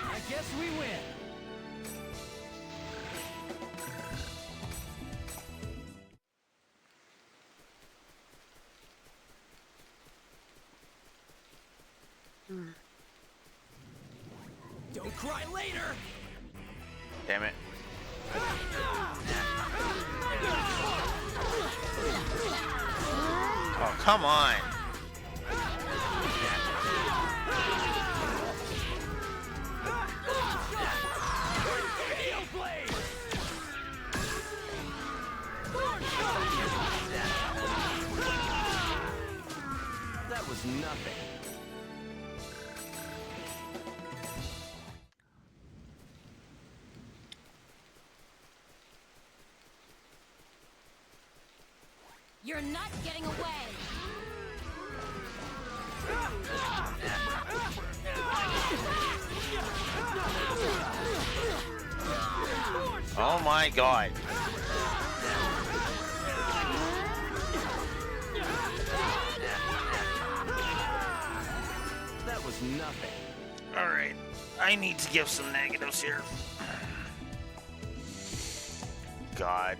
I guess we win. Don't cry later! Damn it. Oh, come on. nothing. You're not getting away! Oh my god. That was nothing. Alright, I need to give some negatives here. God.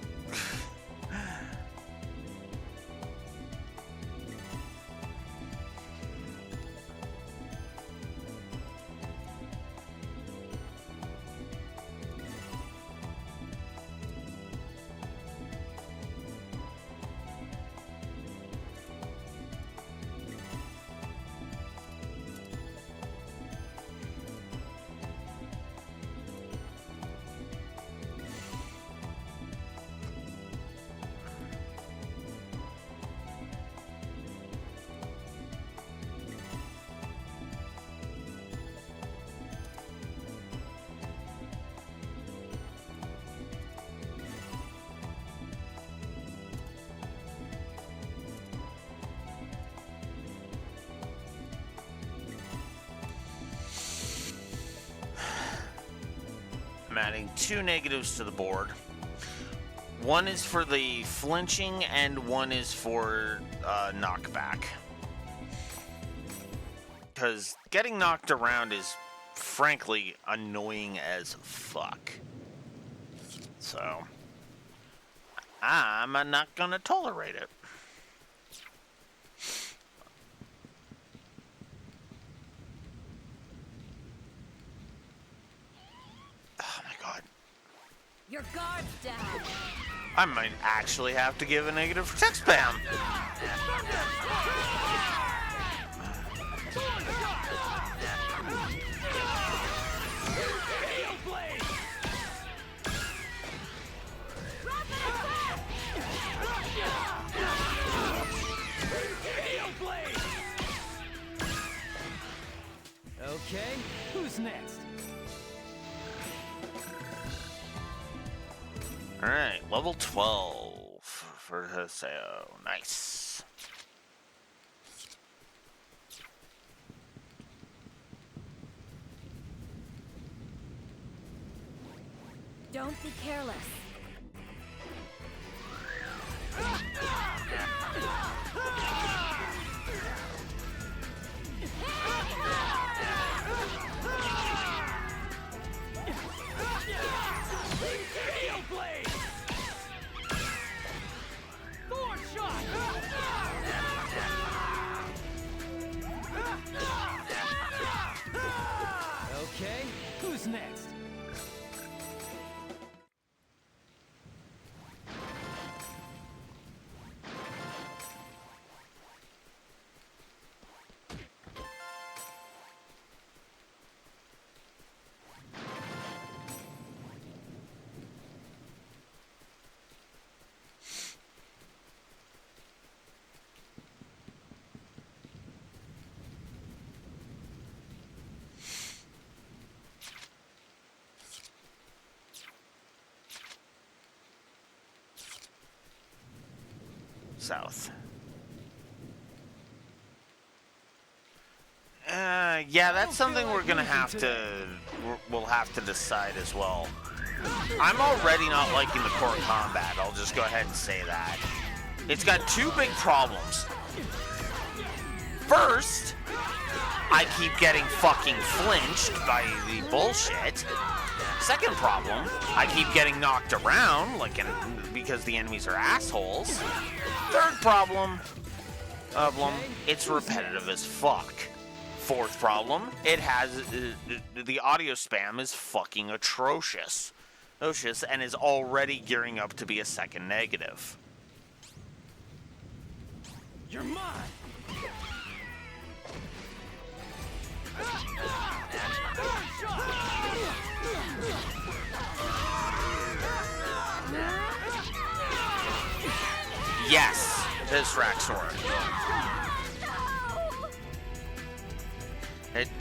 I'm adding 2 negatives to the board. One is for the flinching, and one is for knockback. Because getting knocked around is, frankly, annoying as fuck. So, I'm not gonna tolerate it. Your guard's down. I might actually have to give a negative for tech spam. Okay, who's next? Alright, level 12 for Haseo. Nice. Don't be careless. Okay, who's next? South. Yeah, that's something we're gonna have to, we'll have to decide as well. I'm already not liking the core combat, I'll just go ahead and say that. It's got 2 big problems. First, I keep getting fucking flinched by the bullshit. Second problem, I keep getting knocked around, because the enemies are assholes. Third problem, it's repetitive as fuck. Fourth problem, it has, the audio spam is fucking atrocious. And is already gearing up to be a second negative. You're mine! Yes, this Raxor.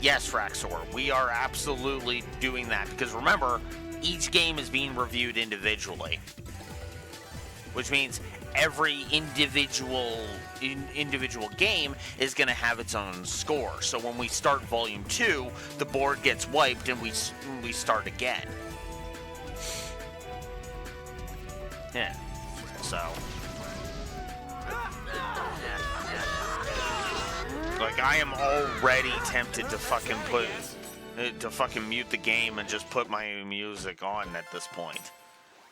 Yes, Raxor, we are absolutely doing that because remember, each game is being reviewed individually, which means every individual game is going to have its own score. So when we start Volume 2, the board gets wiped and we start again. Yeah. So. Like, I am already tempted to fucking mute the game and just put my music on at this point.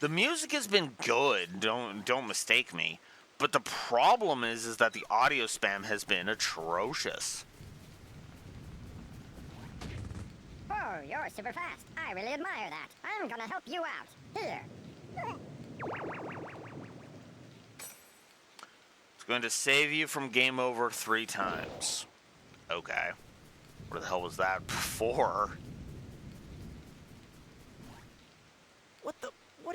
The music has been good, don't mistake me, but the problem is that the audio spam has been atrocious. Oh, you're super fast. I really admire that. I'm gonna help you out. Here. It's going to save you from game over 3 times. Okay. What the hell was that before? What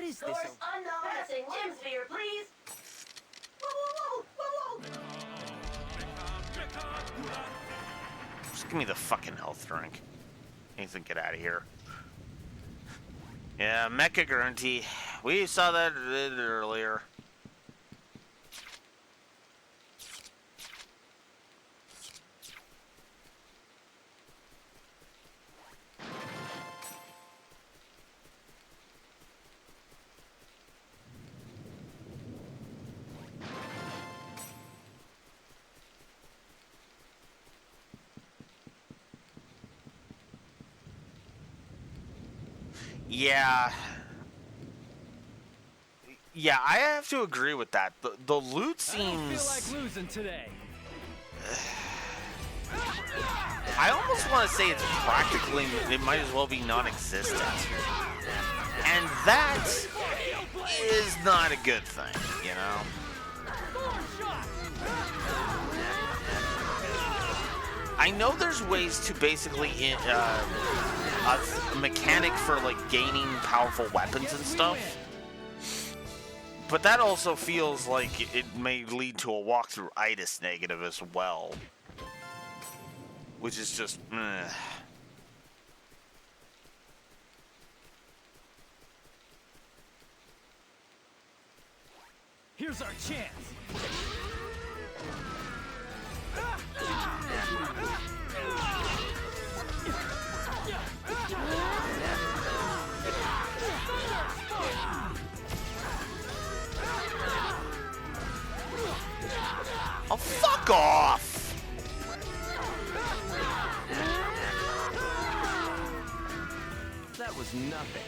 is this? Source unknown. Passing gem sphere, please. Whoa, whoa, whoa, whoa, whoa. Just give me the fucking health drink. Nathan, get out of here. Yeah, Mecha Guarantee. We saw that earlier. Yeah, I have to agree with that. The loot seems. I don't feel like losing today. I almost want to say it's practically. It might as well be non-existent, and that is not a good thing, you know. I know there's ways to basically a mechanic for like gaining powerful weapons and stuff, but that also feels like it may lead to a walkthrough itis negative as well, which is just Here's our chance. Oh, fuck off! That was nothing.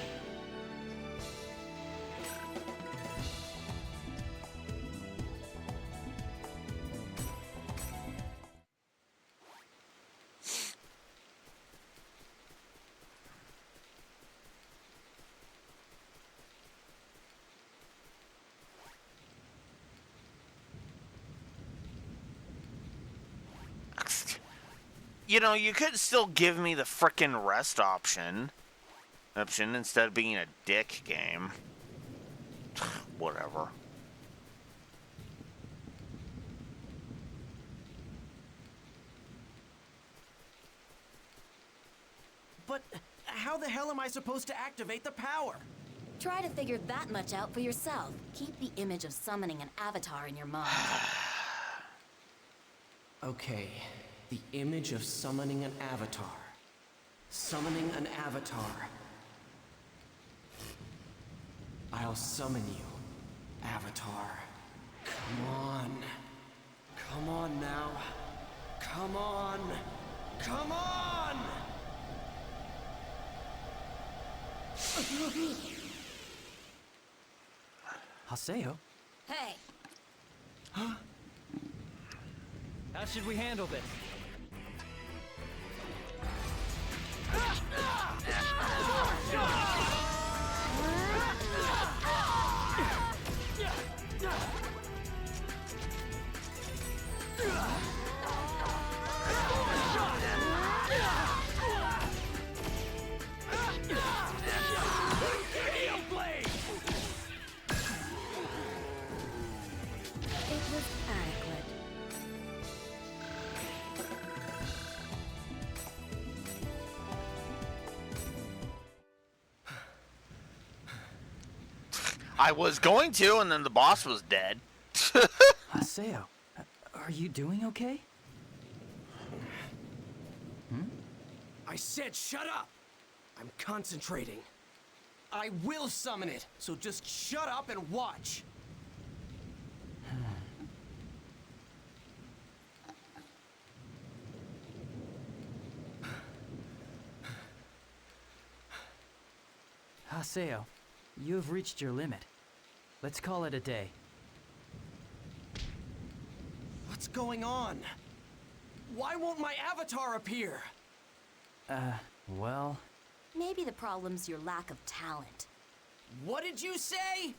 You know, you could still give me the frickin' rest option instead of being a dick game. Whatever. But how the hell am I supposed to activate the power? Try to figure that much out for yourself. Keep the image of summoning an avatar in your mind. Okay, the image of summoning an avatar. Summoning an avatar. I'll summon you, Avatar. Come on. Come on now. Come on. Come on! Haseo? Hey, How should we handle this? it was adequate. I was going to, and then the boss was dead. Haseo, are you doing okay? I said shut up! I'm concentrating. I will summon it, so just shut up and watch. Haseo, you have reached your limit. Let's call it a day. What's going on? Why won't my avatar appear? Well... Maybe the problem's your lack of talent. What did you say?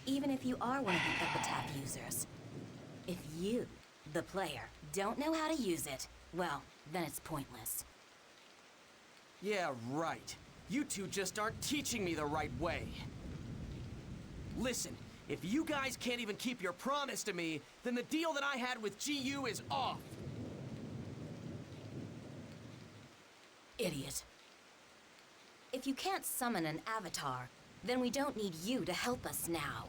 Even if you are one of the epitaph users. If you, the player, don't know how to use it, well, then it's pointless. Yeah, right. You two just aren't teaching me the right way. Listen, if you guys can't even keep your promise to me, then the deal that I had with GU is off. Idiot. If you can't summon an avatar, then we don't need you to help us now.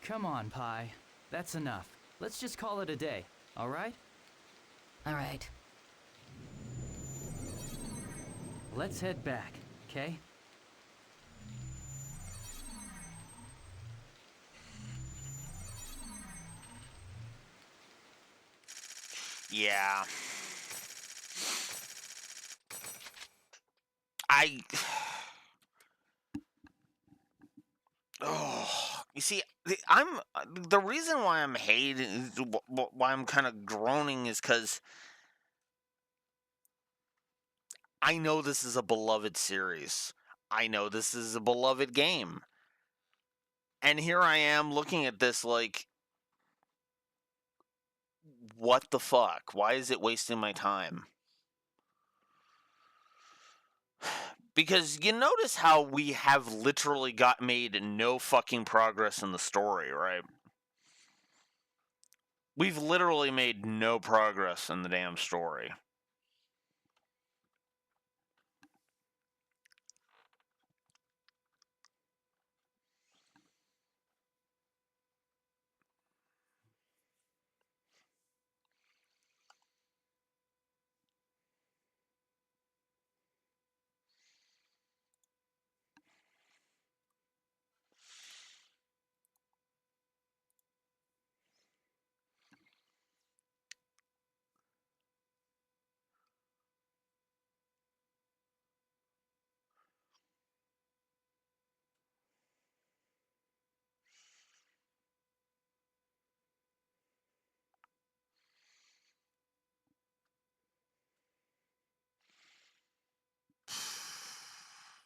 Come on, Pi. That's enough. Let's just call it a day, alright? Alright. Let's head back, okay? Yeah. Oh, you see, the reason why I'm hating, why I'm kind of groaning is because I know this is a beloved series. I know this is a beloved game. And here I am looking at this like, what the fuck? Why is it wasting my time? Because you notice how we have literally made no fucking progress in the story, right? We've literally made no progress in the damn story.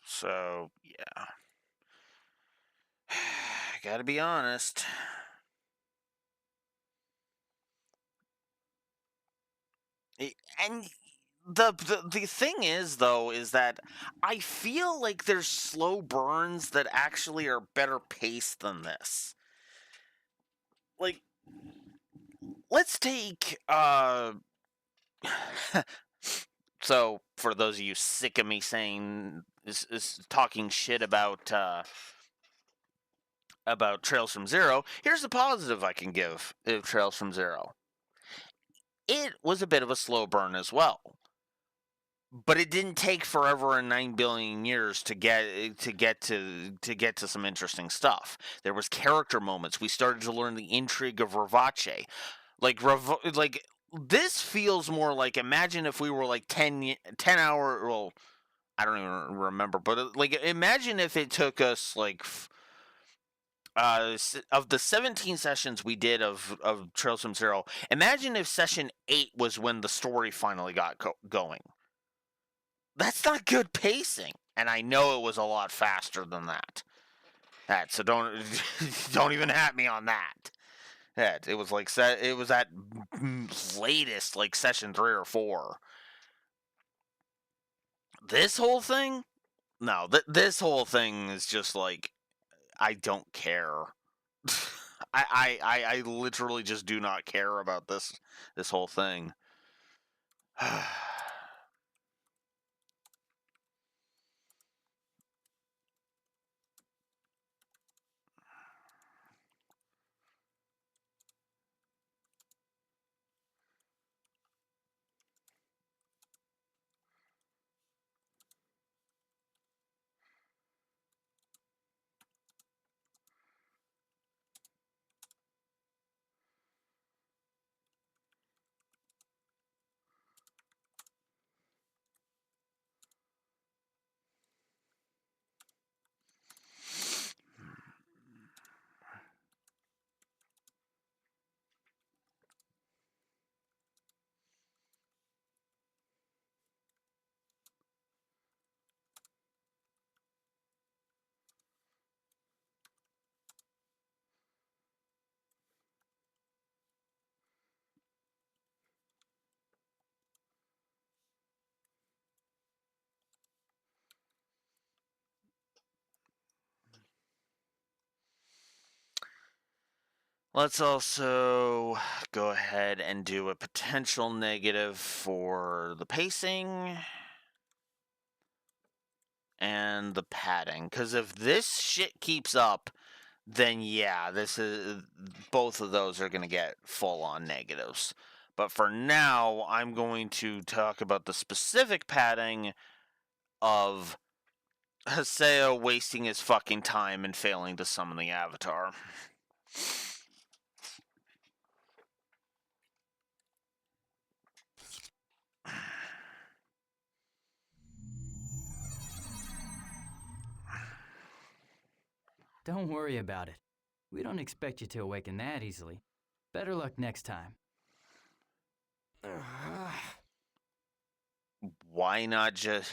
So, yeah. I gotta be honest. And the thing is, though, is that I feel like there's slow burns that actually are better paced than this. Like, let's take, so, for those of you sick of me saying, is talking shit about Trails from Zero, here's the positive I can give of Trails from Zero. It was a bit of a slow burn as well. But it didn't take forever and 9 billion years to get to some interesting stuff. There was character moments. We started to learn the intrigue of Ravache. Like this feels more like, imagine if we were like 10 hour, well, I don't even remember, but like imagine if it took us like of the 17 sessions we did of Trails from Zero, imagine if session 8 was when the story finally got going. That's not good pacing, and I know it was a lot faster than that. So don't even at me on that. It was like it was at latest like session 3 or 4. This whole thing, no, this whole thing is just like, I don't care. I literally just do not care about this whole thing. Let's also go ahead and do a potential negative for the pacing and the padding. Because if this shit keeps up, then yeah, both of those are going to get full-on negatives. But for now, I'm going to talk about the specific padding of Haseo wasting his fucking time and failing to summon the Avatar. Don't worry about it. We don't expect you to awaken that easily. Better luck next time. Why not just...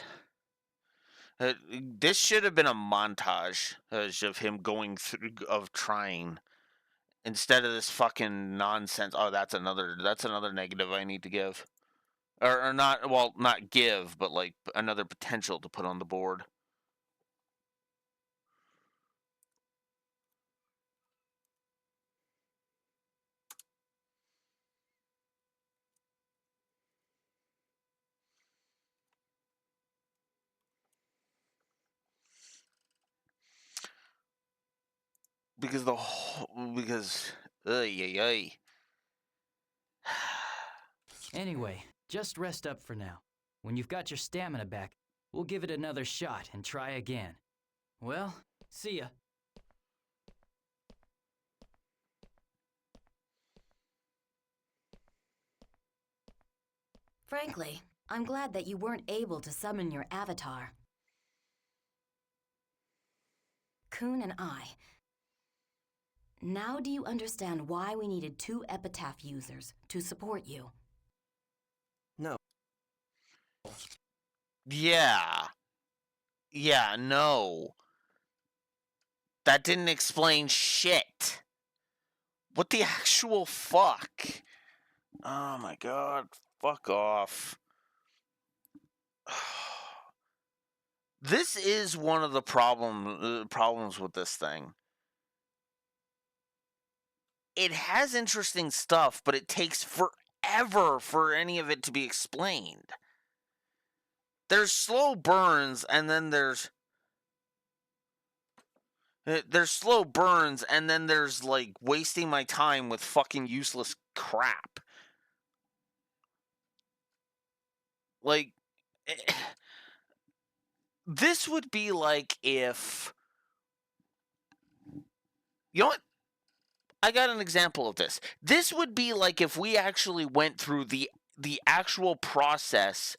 this should have been a montage of him going through, of trying, instead of this fucking nonsense. Oh, that's another negative I need to give. Or not, well, not give, but like another potential to put on the board. Ay. Anyway, just rest up for now. When you've got your stamina back, we'll give it another shot and try again. Well, see ya. Frankly, I'm glad that you weren't able to summon your avatar. Kun and I. Now do you understand why we needed 2 epitaph users to support you? No. Yeah. Yeah, no. That didn't explain shit. What the actual fuck? Oh my god. Fuck off. This is one of the problems with this thing. It has interesting stuff, but it takes forever for any of it to be explained. There's slow burns, and then there's slow burns, and then there's, like, wasting my time with fucking useless crap. Like, this would be like if... You know what? I got an example of this. This would be like if we actually went through the actual process,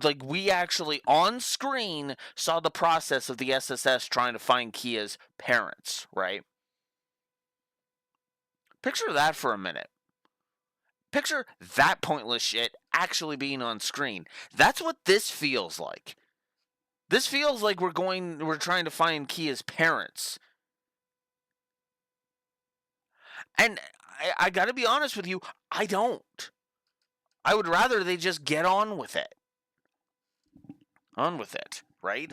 like we actually on screen saw the process of the SSS trying to find Kia's parents, right? Picture that for a minute. Picture that pointless shit actually being on screen. That's what this feels like. This feels like we're trying to find Kia's parents. And I gotta be honest with you, I don't. I would rather they just get on with it. On with it, right?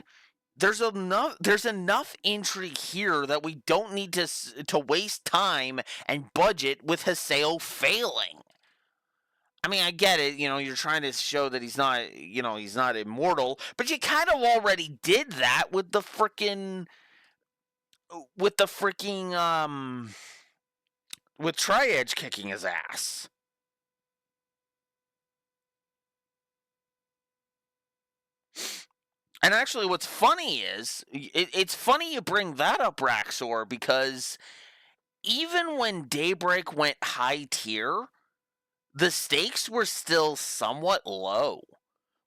There's enough intrigue here that we don't need to waste time and budget with Haseo failing. I mean, I get it, you're trying to show that he's not immortal, but you kind of already did that with the freaking with Tri-Edge kicking his ass. And actually, what's funny is, it's funny you bring that up, Raxor, because even when Daybreak went high tier, the stakes were still somewhat low.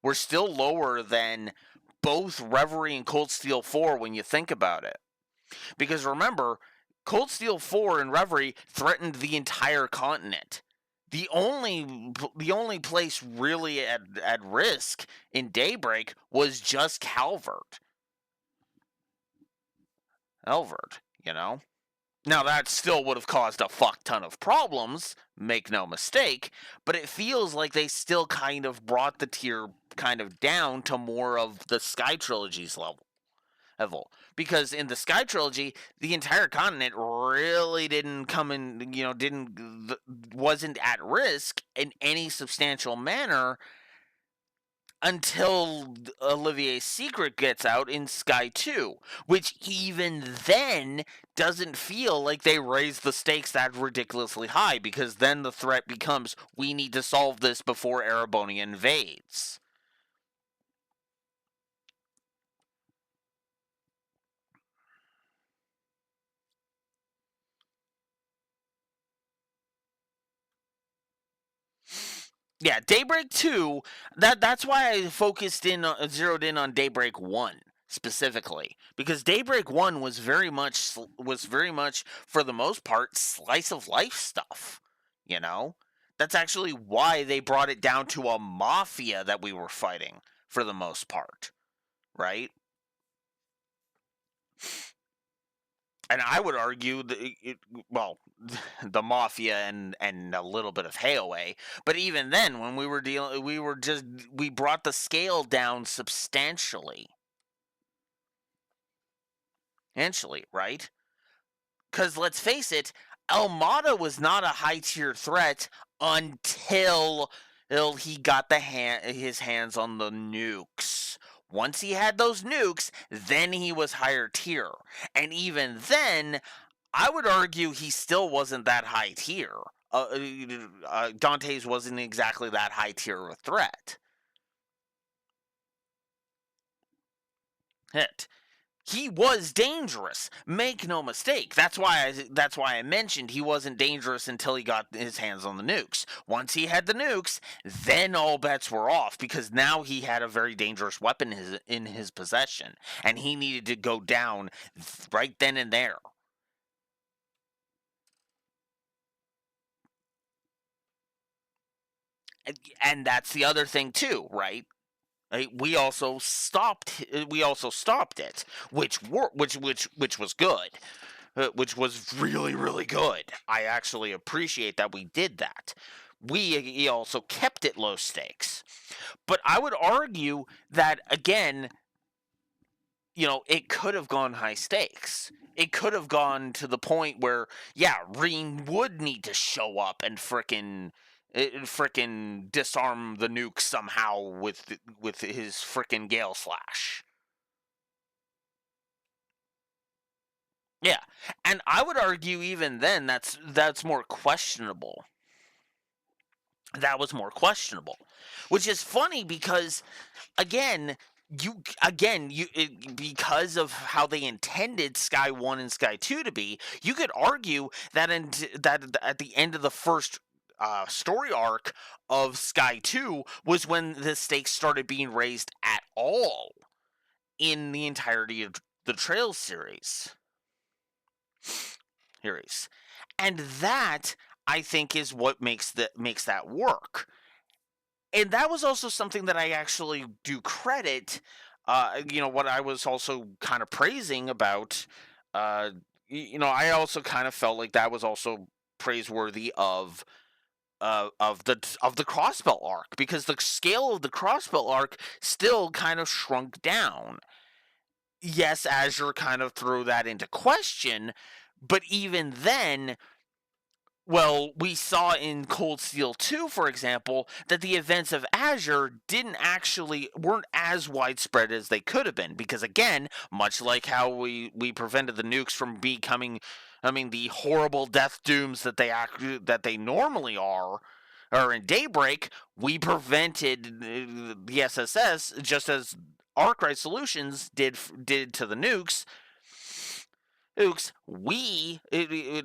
We're still lower than both Reverie and Cold Steel 4 when you think about it. Because remember, Cold Steel 4 and Reverie threatened the entire continent. The only place really at risk in Daybreak was just Calvert. Elvert, Now, that still would have caused a fuck ton of problems, make no mistake, but it feels like they still kind of brought the tier kind of down to more of the Sky Trilogy's level. level. Because in the Sky Trilogy, the entire continent really didn't come in, wasn't at risk in any substantial manner until Olivier's secret gets out in Sky 2, which even then doesn't feel like they raised the stakes that ridiculously high, because then the threat becomes, we need to solve this before Ereboni invades. Yeah, Daybreak 2, that's why I zeroed in on Daybreak 1 specifically, because Daybreak 1 was very much for the most part slice of life stuff, you know? That's actually why they brought it down to a mafia that we were fighting for the most part, right? And I would argue that the mafia and a little bit of Hayaway, but even then, when we brought the scale down substantially, right? Because let's face it, Almada was not a high tier threat until he got his hands on the nukes. Once he had those nukes, then he was higher tier. And even then, I would argue he still wasn't that high tier. Dante's wasn't exactly that high tier of a threat. He was dangerous. Make no mistake. That's why I mentioned he wasn't dangerous until he got his hands on the nukes. Once he had the nukes, then all bets were off, because now he had a very dangerous weapon in his possession, and he needed to go down right then and there. And that's the other thing too, right? We also stopped it, which was good, which was really, really good. I actually appreciate that we did that. We also kept it low stakes, but I would argue that again, it could have gone high stakes. It could have gone to the point where, yeah, Reen would need to show up and frickin' disarm the nuke somehow with his frickin' Gale Slash. Yeah, and I would argue even then that's more questionable. That was more questionable, which is funny because, again, because of how they intended Sky 1 and Sky 2 to be, you could argue that at the end of the first story arc of Sky 2 was when the stakes started being raised at all in the entirety of the Trails series. And that, I think, is what makes that work. And that was also something that I actually do credit, what I was also kind of praising about, I also kind of felt like that was also praiseworthy of the Crossbelt arc, because the scale of the Crossbelt arc still kind of shrunk down. Yes, Azure kind of threw that into question, but even then, well, we saw in Cold Steel 2, for example, that the events of Azure weren't as widespread as they could have been, because again, much like how we prevented the nukes from becoming, the horrible death dooms that they normally are, or in Daybreak, we prevented the SSS, just as Arkwright Solutions did to the nukes. We,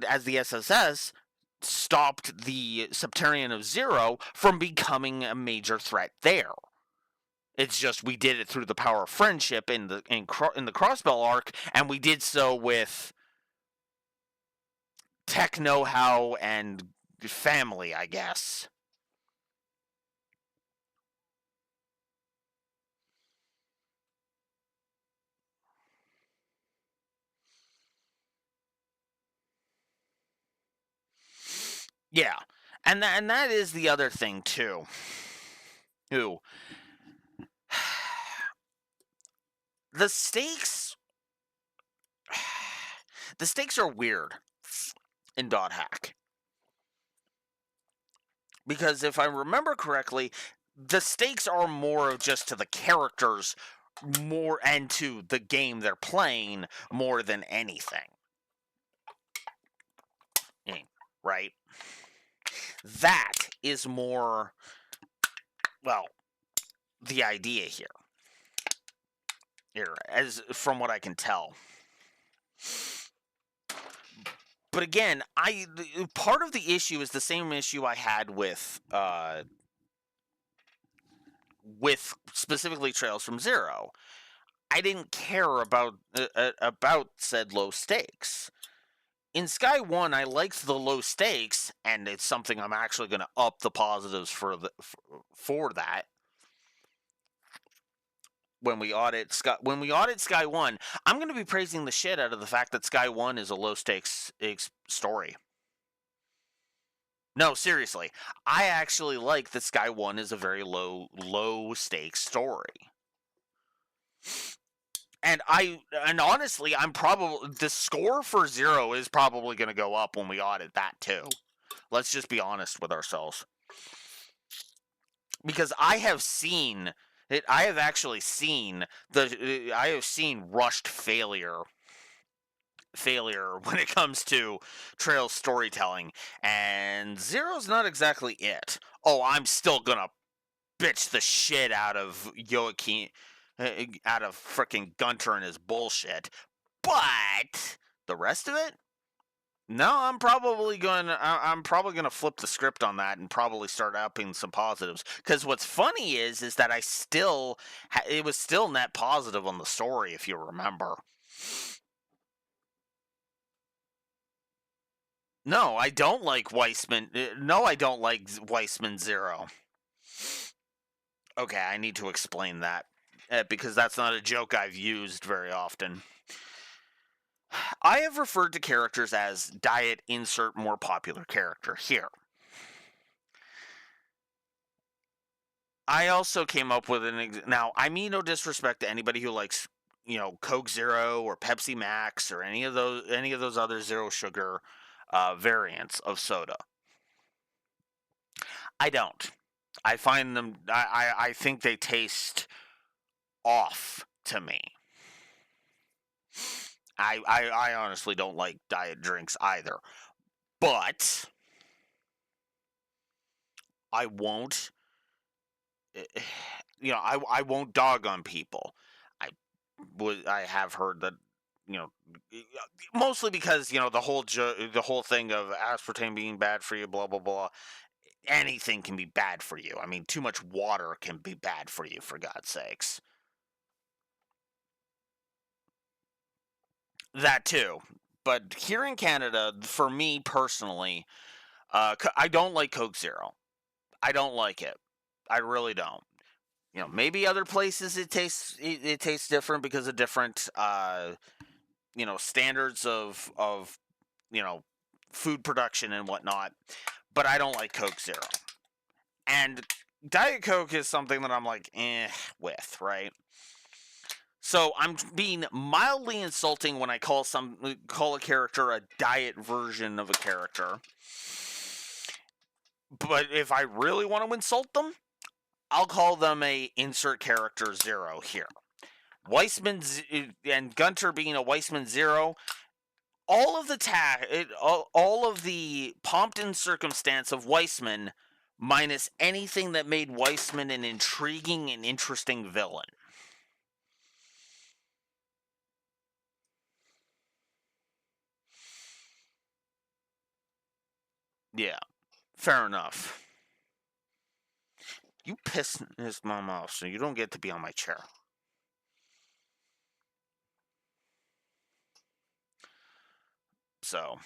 as the SSS, stopped the Septarian of Zero from becoming a major threat there. It's just we did it through the power of friendship in the Crossbell arc, and we did so with tech know-how and family, I guess. Yeah, and that is the other thing too. The stakes the stakes are weird in Dot Hack. Because if I remember correctly, the stakes are more of just to the characters more and to the game they're playing more than anything. Right? That is more, well, the idea here. Here, as from what I can tell. But again, part of the issue is the same issue I had with specifically Trails from Zero. I didn't care about said low stakes. In Sky 1, I liked the low stakes, and it's something I'm actually going to up the positives for that. When we audit Sky 1, I'm going to be praising the shit out of the fact that Sky 1 is a low stakes story. No, seriously. I actually like that Sky 1 is a very low stakes story. And honestly, the score for Zero is probably going to go up when we audit that too. Let's just be honest with ourselves. Because I have seen rushed failure when it comes to Trail's storytelling, and Zero's not exactly it. Oh, I'm still gonna bitch the shit out of Joaquin, out of frickin' Gunter and his bullshit, but the rest of it, no, I'm probably gonna flip the script on that and probably start upping some positives. Because what's funny is that it was still net positive on the story, if you remember. No, I don't like Weissman. No, I don't like Weissman Zero. Okay, I need to explain that because that's not a joke I've used very often. I have referred to characters as diet insert more popular character here. I also came up with now, I mean no disrespect to anybody who likes, Coke Zero or Pepsi Max or any of those other zero sugar variants of soda. I don't. I find them, I think they taste off to me. I honestly don't like diet drinks either. But I won't, I won't dog on people. I have heard that, mostly because, the whole thing of aspartame being bad for you, blah, blah, blah. Anything can be bad for you. I mean, too much water can be bad for you, for God's sakes. That too. But here in Canada, for me personally, I don't like Coke Zero. I don't like it. I really don't. Maybe other places it tastes different because of different standards of food production and whatnot. But I don't like Coke Zero. And Diet Coke is something that I'm like, with, right? So I'm being mildly insulting when I call a character a diet version of a character. But if I really want to insult them, I'll call them a insert character Zero here. Weissman and Gunter being a Weissman Zero, all of the pomp and circumstance of Weissman minus anything that made Weissman an intriguing and interesting villain. Yeah, fair enough. You piss his mom off, so you don't get to be on my chair. So,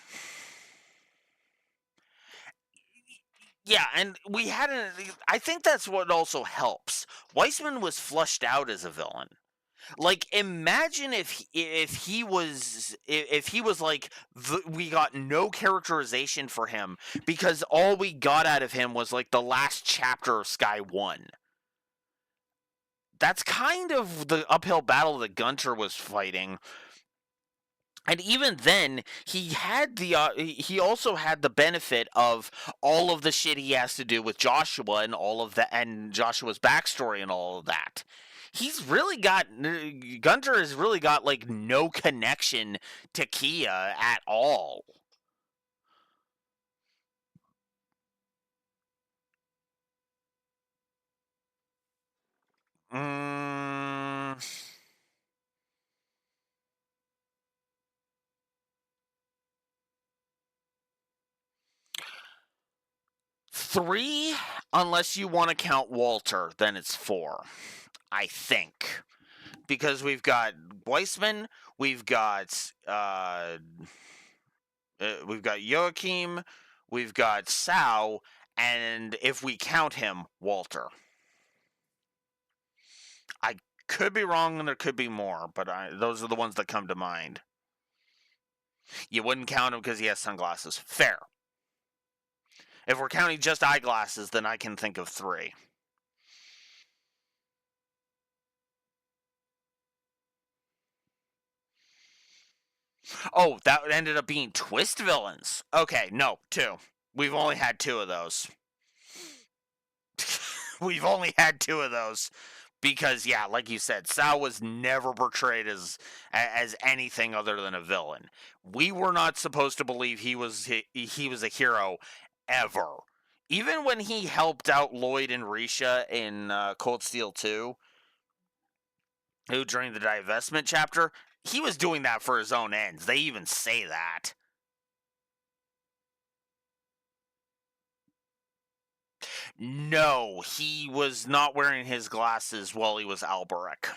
yeah, and I think that's what also helps. Weissman was fleshed out as a villain. Like, imagine if he was like, we got no characterization for him because all we got out of him was like the last chapter of Sky 1. That's kind of the uphill battle that Gunter was fighting. And even then, he also had the benefit of all of the shit he has to do with Joshua and all of the and Joshua's backstory and all of that. He's really got Gunter has really got like no connection to Kia at all. Mm, 3, unless you want to count Walter, then it's 4. I think. Because we've got Weissman, we've got we've got Joachim, we've got Sao, and if we count him, Walter. I could be wrong, and there could be more, but those are the ones that come to mind. You wouldn't count him because he has sunglasses. Fair. If we're counting just eyeglasses, then I can think of 3. Oh, that ended up being twist villains. Okay, no, 2. We've only had 2 of those. We've only had 2 of those because, yeah, like you said, Sao was never portrayed as anything other than a villain. We were not supposed to believe he was a hero ever. Even when he helped out Lloyd and Risha in Cold Steel 2, who during the divestment chapter, he was doing that for his own ends. They even say that. No, he was not wearing his glasses while he was Alberic.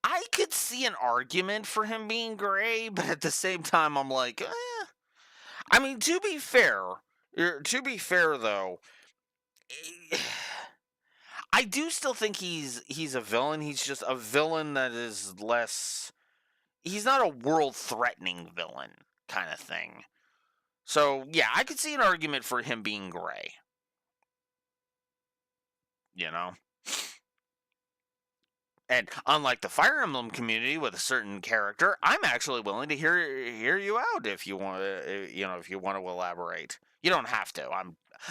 I could see an argument for him being gray, but at the same time, I'm like, I mean, to be fair though, I do still think he's a villain. He's just a villain that is less. He's not a world-threatening villain kind of thing. So yeah, I could see an argument for him being gray. You know. And unlike the Fire Emblem community with a certain character, I'm actually willing to hear you out if you want to, if you want to elaborate. You don't have to.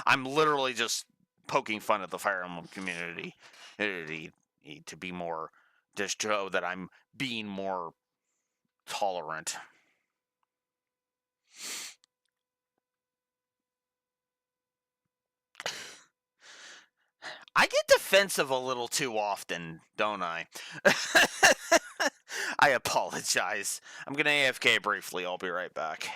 I'm literally just poking fun at the Fire Emblem community to be more, to show that I'm being more tolerant. I get defensive a little too often, don't I? I apologize. I'm going to AFK briefly. I'll be right back.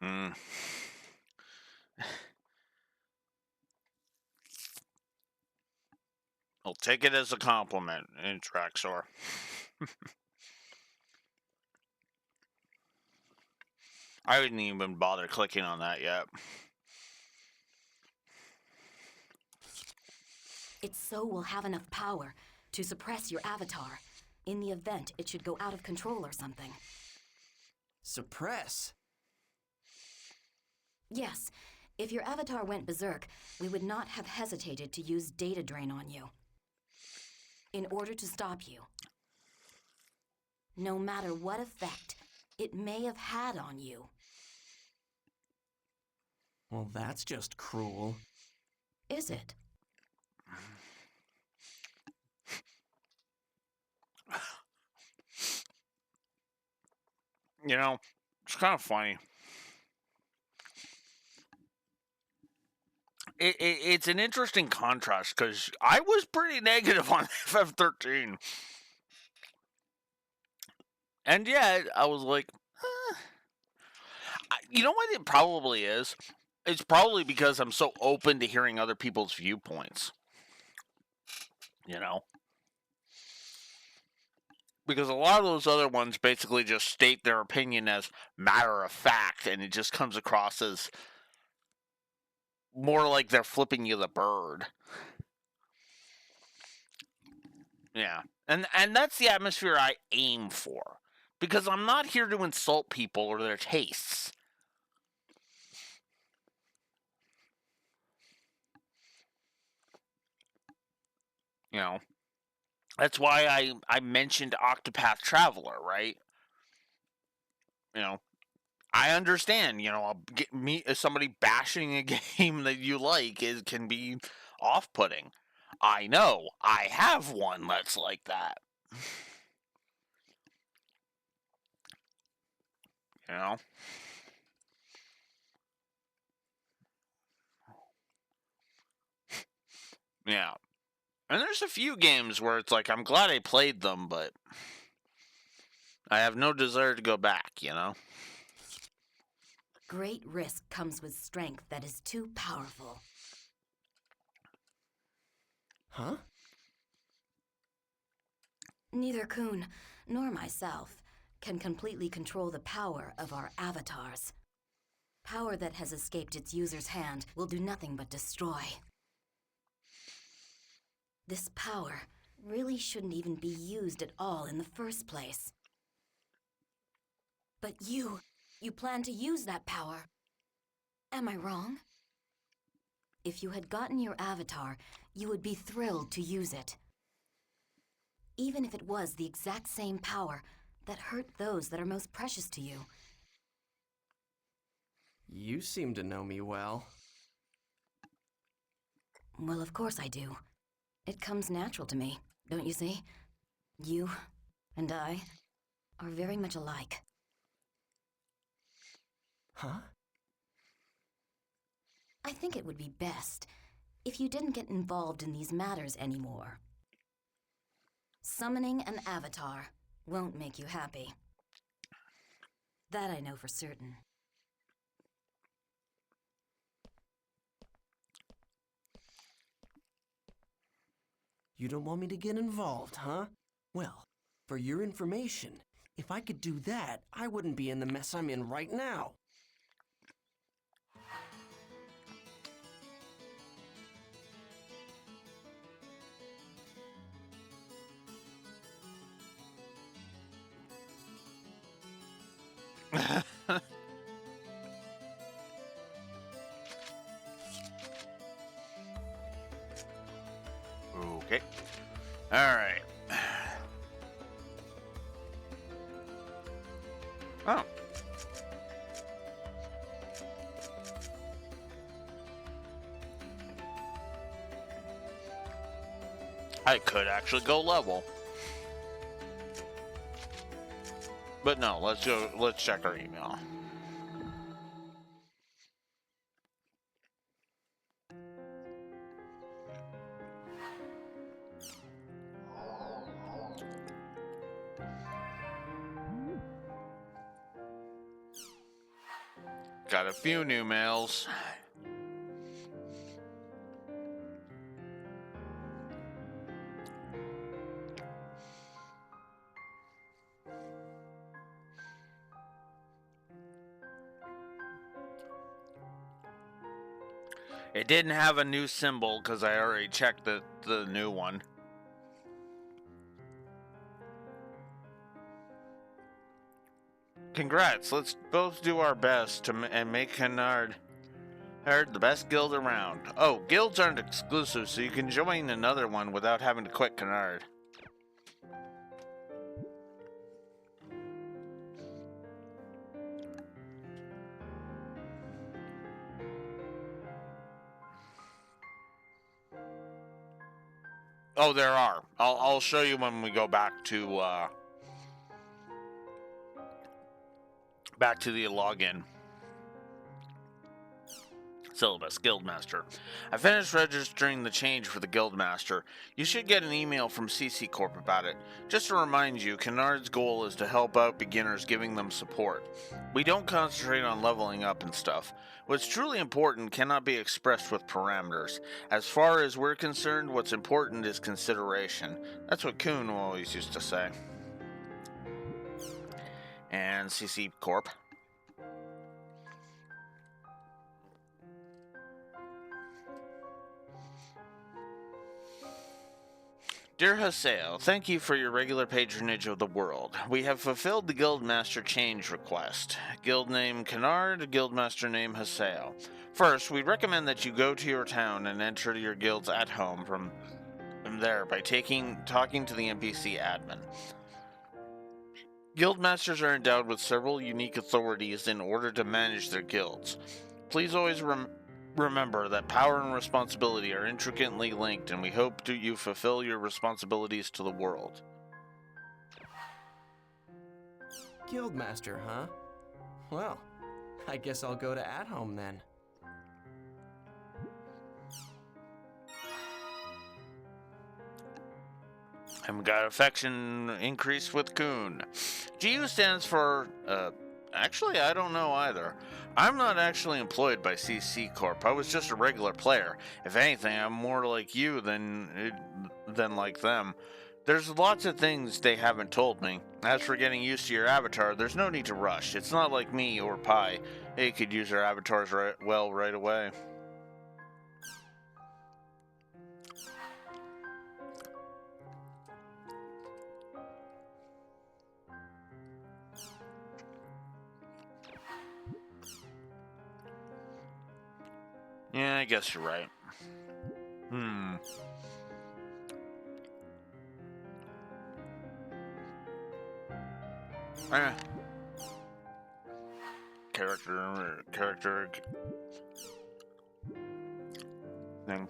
Mm. I'll take it as a compliment, Intraxor. I didn't even bother clicking on that yet. It's so we'll have enough power to suppress your avatar in the event it should go out of control or something. Suppress? Yes, if your avatar went berserk, we would not have hesitated to use data drain on you. In order to stop you. No matter what effect it may have had on you. Well, that's just cruel. Is it? You know, it's kind of funny. It's an interesting contrast because I was pretty negative on FF13. And yet, I was like, you know what it probably is? It's probably because I'm so open to hearing other people's viewpoints. You know? Because a lot of those other ones basically just state their opinion as matter of fact, and it just comes across as more like they're flipping you the bird. Yeah. And that's the atmosphere I aim for. Because I'm not here to insult people or their tastes. You know, that's why I mentioned Octopath Traveler, right? You know, I understand, you know, somebody bashing a game that you like can be off-putting. I know. I have one that's like that. You know? Yeah. And there's a few games where it's like, I'm glad I played them, but I have no desire to go back, you know? Great risk comes with strength that is too powerful. Huh? Neither Kun nor myself can completely control the power of our avatars. Power that has escaped its user's hand will do nothing but destroy. This power really shouldn't even be used at all in the first place. But you plan to use that power. Am I wrong? If you had gotten your avatar, you would be thrilled to use it. Even if it was the exact same power that hurt those that are most precious to you. You seem to know me well. Well, of course I do. It comes natural to me, don't you see? You and I are very much alike. Huh? I think it would be best if you didn't get involved in these matters anymore. Summoning an avatar won't make you happy. That I know for certain. You don't want me to get involved, huh? Well, for your information, if I could do that, I wouldn't be in the mess I'm in right now. Okay. Alright. Oh. I could actually go level. But no, let's check our email. Got a few new mails. It didn't have a new symbol because I already checked the new one. Congrats, let's both do our best to and make Canard the best guild around. Oh, guilds aren't exclusive, so you can join another one without having to quit Canard. Oh, there are. I'll show you when we go back to the login. Syllabus, Guildmaster. I finished registering the change for the Guildmaster. You should get an email from CC Corp about it. Just to remind you, Canard's goal is to help out beginners, giving them support. We don't concentrate on leveling up and stuff. What's truly important cannot be expressed with parameters. As far as we're concerned, what's important is consideration. That's what Kuhn always used to say. And CC Corp. Dear Haseo, thank you for your regular patronage of the world. We have fulfilled the Guildmaster change request. Guild name Canard, Guildmaster name Haseo. First, we recommend that you go to your town and enter your guilds at home from there by talking to the NPC admin. Guildmasters are endowed with several unique authorities in order to manage their guilds. Please always remember that power and responsibility are intricately linked, and we hope you fulfill your responsibilities to the world. Guildmaster, huh? Well, I guess I'll go to At Home then. And we got affection increased with Kuhn. GU stands for, actually, I don't know either. I'm not actually employed by CC Corp. I was just a regular player. If anything, I'm more like you than like them. There's lots of things they haven't told me. As for getting used to your avatar, there's no need to rush. It's not like me or Pi. They could use their avatars right away. Yeah, I guess you're right. Character thing.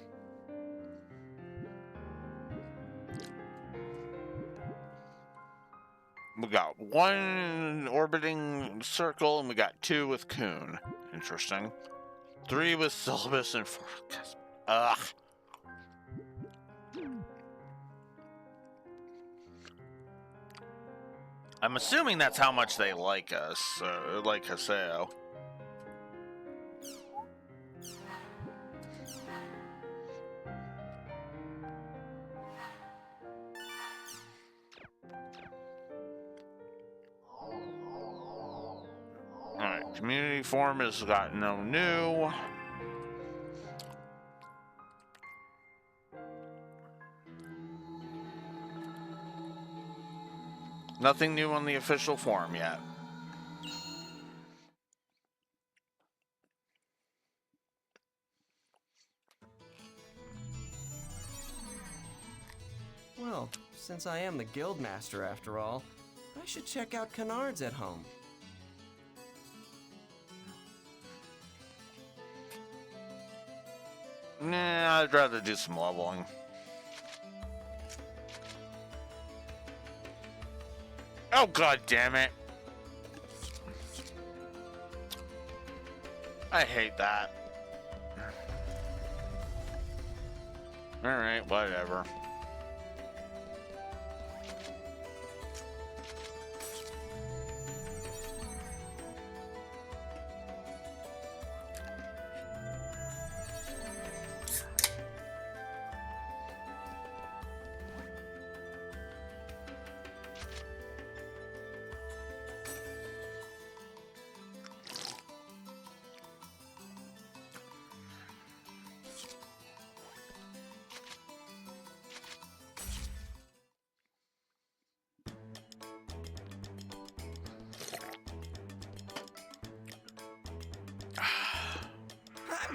We got one orbiting circle, and we got two with Kuhn. Interesting. 3 with syllabus and 4 with Casper. Ugh. I'm assuming that's how much they like us, like Haseo. Alright, community forum has got no new. Nothing new on the official forum yet. Well, since I am the Guildmaster after all, I should check out Canard's At Home. Nah, I'd rather do some leveling. Oh, god damn it. I hate that. Alright, whatever.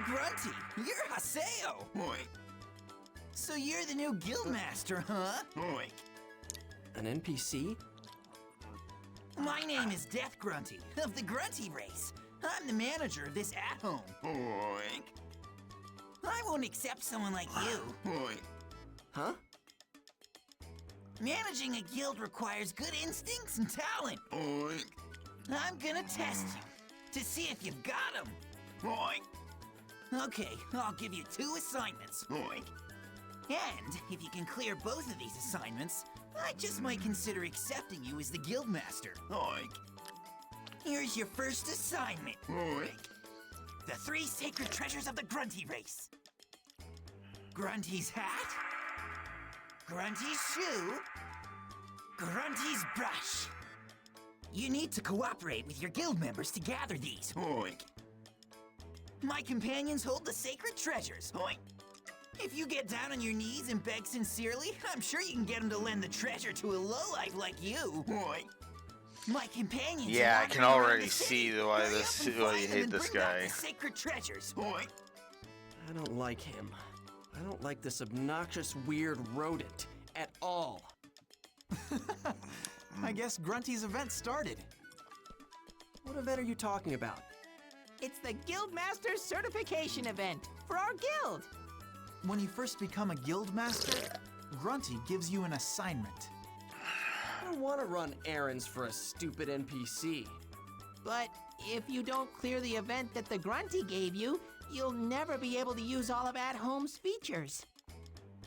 Grunty, you're Haseo. Oink. So you're the new guildmaster, huh? Oink. An NPC? My name is Death Grunty, of the Grunty race. I'm the manager of this at-home. Oink. I won't accept someone like you. Oink. Huh? Managing a guild requires good instincts and talent. Oink. I'm gonna test you to see if you've got them. Oink. Okay, I'll give you 2 assignments. Oink. And if you can clear both of these assignments, I just might consider accepting you as the guildmaster. Oink. Here's your first assignment. Oink. The 3 sacred treasures of the Grunty race. Grunty's hat, Grunty's shoe, Grunty's brush. You need to cooperate with your guild members to gather these. Oink. My companions hold the sacred treasures. Oink. If you get down on your knees and beg sincerely, I'm sure you can get them to lend the treasure to a lowlife like you. Oink. My companions. Yeah, I are can wandering around already the see city. why Hurry this up and why find you them hate and this bring back guy. the sacred treasures. Oink. I don't like him. I don't like this obnoxious, weird rodent at all. I guess Grunty's event started. What event are you talking about? It's the Guildmaster Certification event for our guild. When you first become a guild master, Grunty gives you an assignment. I don't want to run errands for a stupid NPC. But if you don't clear the event that the Grunty gave you, you'll never be able to use all of At Home's features.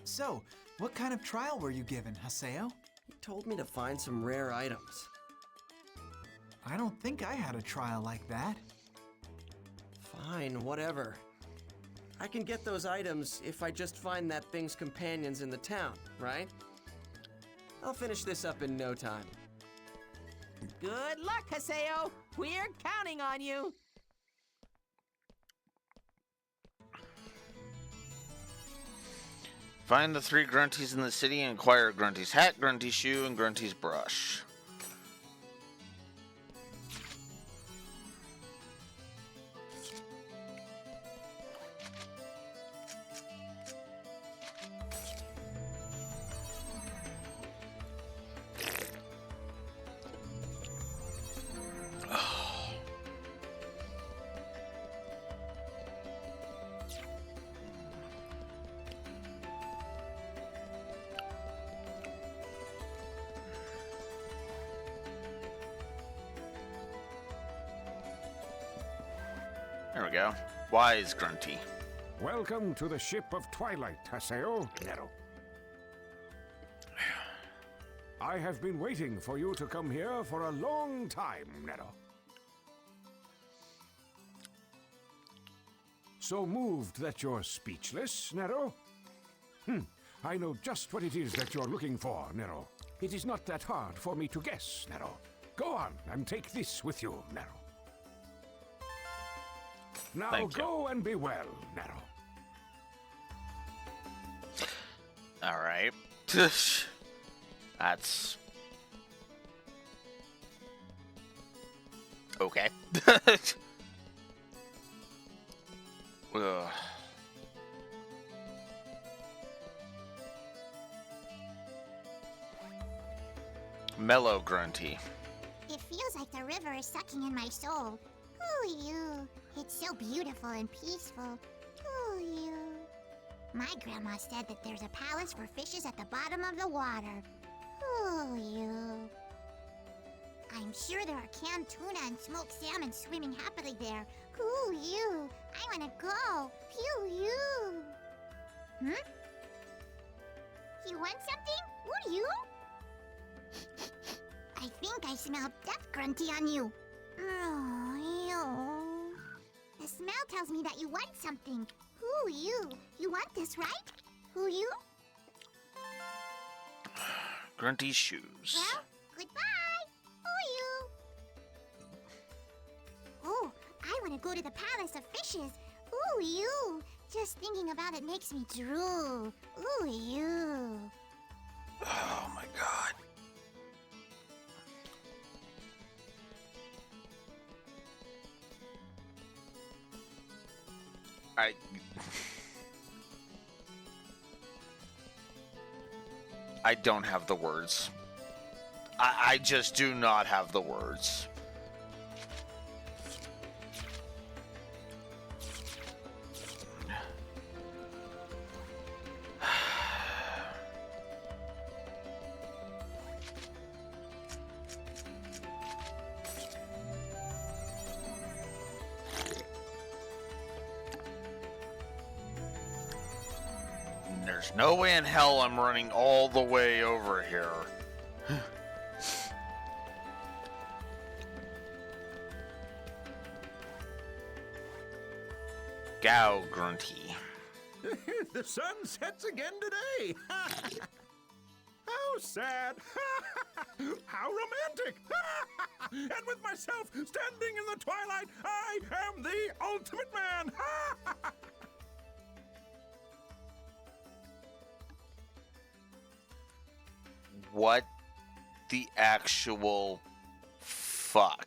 So, what kind of trial were you given, Haseo? He told me to find some rare items. I don't think I had a trial like that. Fine, whatever. I can get those items if I just find that thing's companions in the town, right? I'll finish this up in no time. Good luck, Haseo. We're counting on you. Find the 3 Grunties in the city and acquire Grunty's hat, Grunty's shoe, and Grunty's brush. There we go. Wise Grunty. Welcome to the ship of Twilight, Haseo. Nero. I have been waiting for you to come here for a long time, Nero. So moved that you're speechless, Nero? I know just what it is that you're looking for, Nero. It is not that hard for me to guess, Nero. Go on and take this with you, Nero. Now Thank you. go and be well, Nero. All right. That's okay. Ugh. Mellow Grunty. It feels like the river is sucking in my soul. Ooh, you. It's so beautiful and peaceful. Ooh, you. My grandma said that there's a palace for fishes at the bottom of the water. Ooh, you. I'm sure there are canned tuna and smoked salmon swimming happily there. Ooh, you. I wanna go. Pew, you. You want something? Ooh, you? I think I smell Death Grunty on you. Oh, you. The smell tells me that you want something. Who you? You want this, right? Who you? Grunty's shoes. Well, goodbye. Who you? Oh, I want to go to the Palace of Fishes. Ooh, you. Just thinking about it makes me drool. Ooh, you. Oh my god. I don't have the words. I just do not have the words. There's no way in hell I'm running all the way over here. Gow, Grunty. The sun sets again today. How sad. How romantic. And with myself standing in the twilight, I am the ultimate man. What the actual fuck?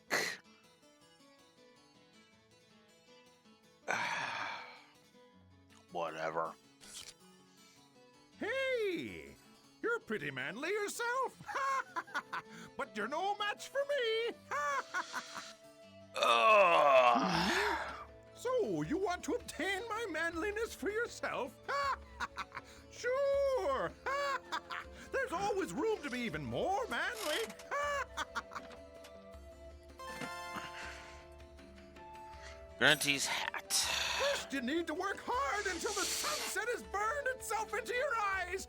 Whatever. Hey, you're pretty manly yourself. But you're no match for me. So, you want to obtain my manliness for yourself? Sure. There's always room to be even more manly. Grunty's hat. First, you need to work hard until the sunset has burned itself into your eyes.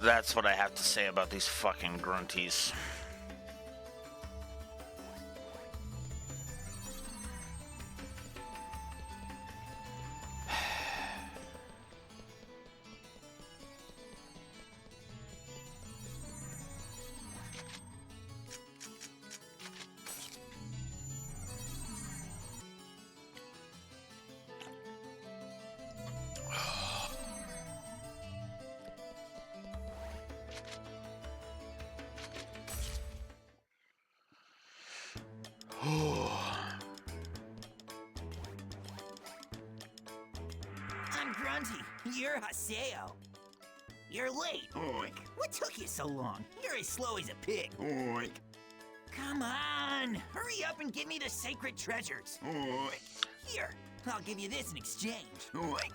That's what I have to say about these fucking grunties. I'm Grunty. You're Haseo. You're late. Oink. What took you so long? You're as slow as a pig. Oink. Come on. Hurry up and give me the sacred treasures. Oink. Here, I'll give you this in exchange. Oink.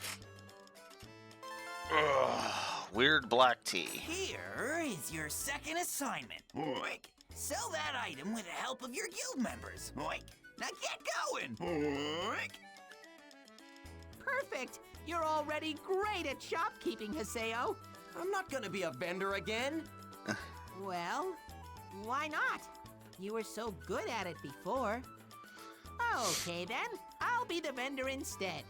Weird black tea. Here is your second assignment. Oink. Sell that item with the help of your guild members. Oink. Now get going. Oink. Perfect. You're already great at shopkeeping, Haseo. I'm not gonna be a vendor again. Well, why not? You were so good at it before. Okay then, I'll be the vendor instead.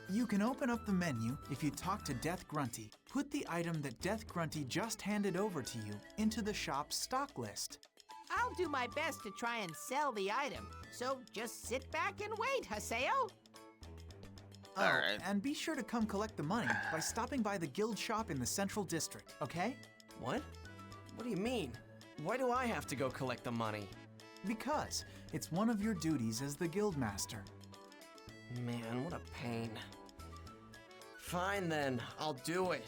You can open up the menu if you talk to Death Grunty. Put the item that Death Grunty just handed over to you into the shop's stock list. I'll do my best to try and sell the item, so just sit back and wait, Haseo. Oh, Alright. and be sure to come collect the money by stopping by the guild shop in the Central District, okay? What? What do you mean? Why do I have to go collect the money? Because it's one of your duties as the guild master. Man, what a pain. Fine then, I'll do it.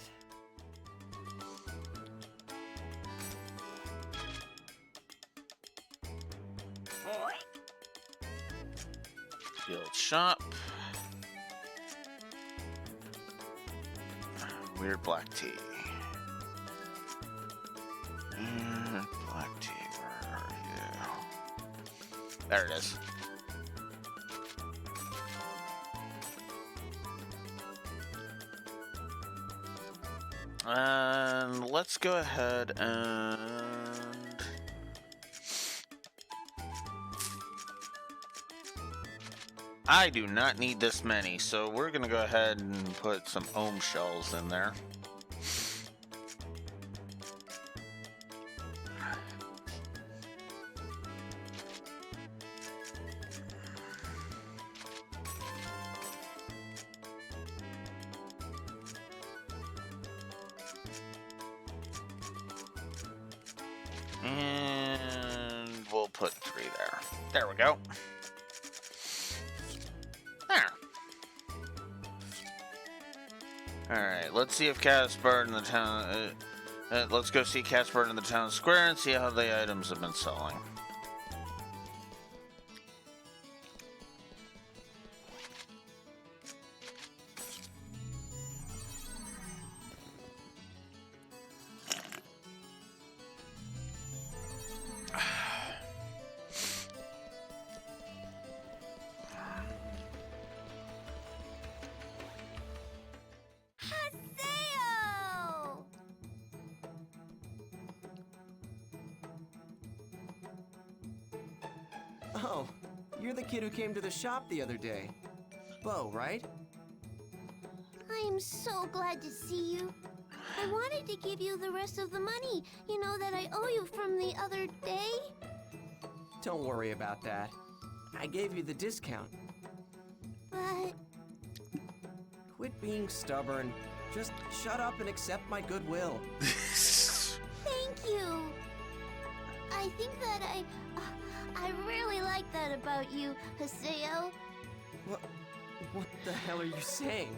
Guild shop. Weird black tea. Black tea, where are you? There it is. And let's go ahead and I do not need this many, so we're gonna go ahead and put some ohm shells in there. And we'll put 3 there. There we go. There. Alright, let's see if Casper in the town... let's go see Casper in the town square and see how the items have been selling. Haseo! Oh, you're the kid who came to the shop the other day. Bo, right? I'm so glad to see you. I wanted to give you the rest of the money, you know, that I owe you from the other day. Don't worry about that. I gave you the discount. But Quit being stubborn. Just shut up and accept my goodwill. thank you. I think that I really like that about you, Haseo. What the hell are you saying?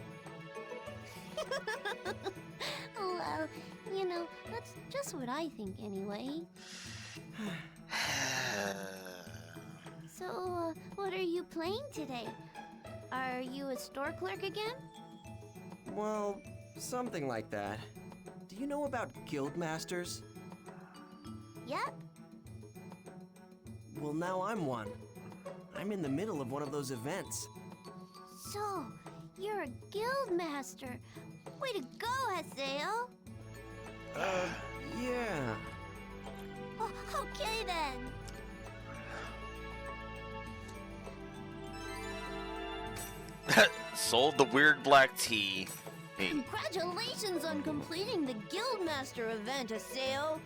Well, you know, that's just what I think anyway. So, what are you playing today? Are you a store clerk again? Well, something like that. Do you know about guild masters? Yep. Well, now I'm one. I'm in the middle of one of those events. So, you're a guild master. Way to go, Haseo. Yeah. Oh, okay then. Sold the weird black tea. Hey. Congratulations on completing the Guildmaster event, Haseo.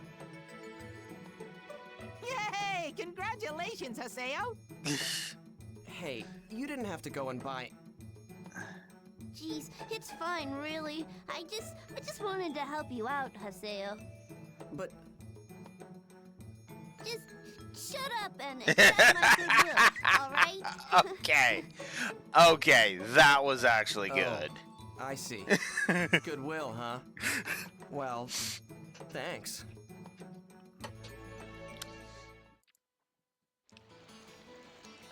Yay! Congratulations, Haseo. Hey, you didn't have to go and buy... Jeez, it's fine, really. I just wanted to help you out, Haseo. But... Just shut up and accept my goodwill, alright? Okay. Okay, that was actually good. Oh, I see. Goodwill, huh? Well, thanks.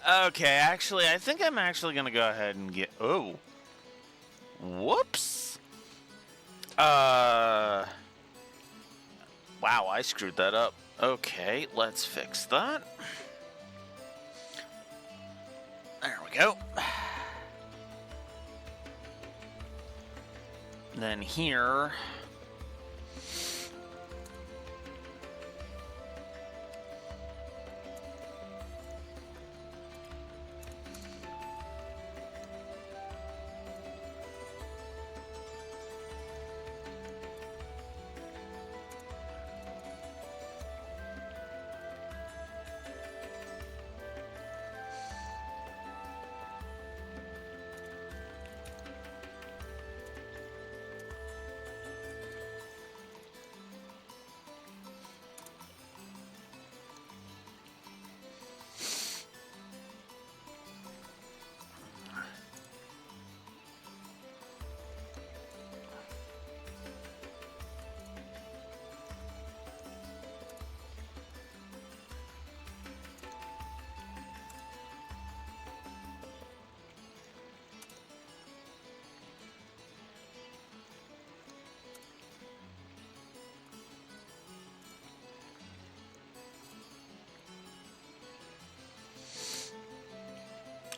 Okay, actually, I think I'm actually gonna go ahead and get... Oh. Whoops. Wow, I screwed that up. Okay, let's fix that. There we go. Then here...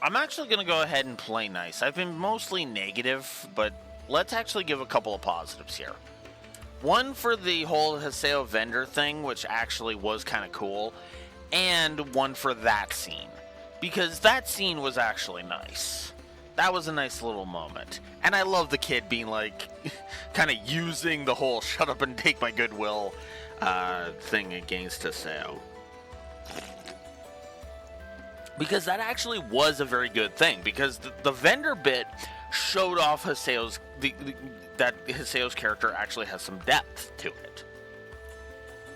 I'm actually going to go ahead and play nice. I've been mostly negative, but let's actually give a couple of positives here. One for the whole Haseo vendor thing, which actually was kind of cool, and one for that scene, because that scene was actually nice. That was a nice little moment. And I love the kid being like, kind of using the whole shut up and take my goodwill thing against Haseo. Because that actually was a very good thing, because the vendor bit showed off Haseo's, that Haseo's character actually has some depth to it.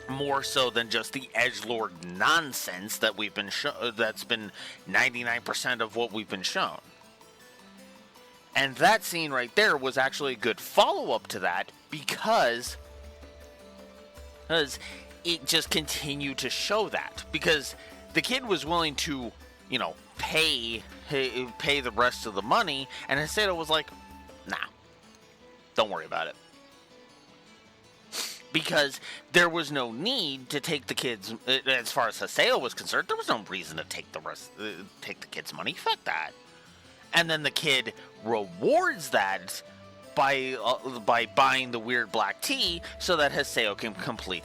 More so than just the edgelord nonsense that we've been that's been 99% of what we've been shown. And that scene right there was actually a good follow-up to that because it just continued to show that. Because the kid was willing to, pay the rest of the money, and Haseo was like, nah, don't worry about it. Because there was no need to take the kids, as far as Haseo was concerned, there was no reason to take the kids' money. Fuck that. And then the kid rewards that by buying the weird black tea so that Haseo can complete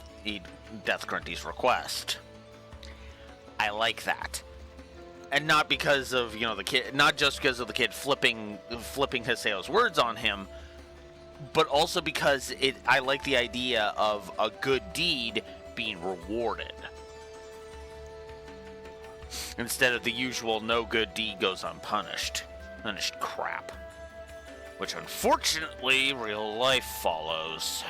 Death Grunty's request. I like that. And not because of, the kid, not just because of the kid flipping Haseo's words on him, but also because I like the idea of a good deed being rewarded. Instead of the usual no good deed goes unpunished. Punished crap. Which unfortunately real life follows.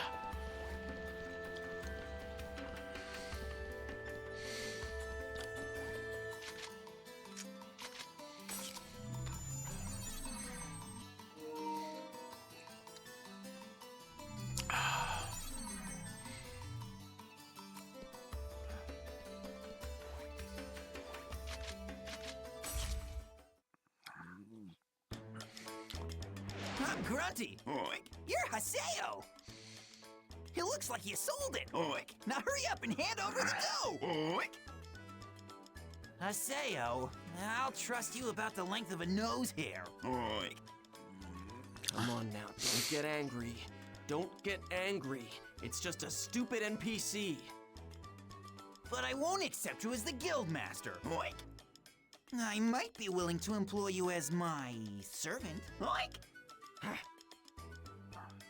Grunty! Oink. You're Haseo! It looks like you sold it! Oink. Now hurry up and hand over the dough! Oink. Haseo, I'll trust you about the length of a nose hair. Oink. Come on now, don't get angry. Don't get angry. It's just a stupid NPC. But I won't accept you as the guildmaster. Oink. I might be willing to employ you as my servant. Oink.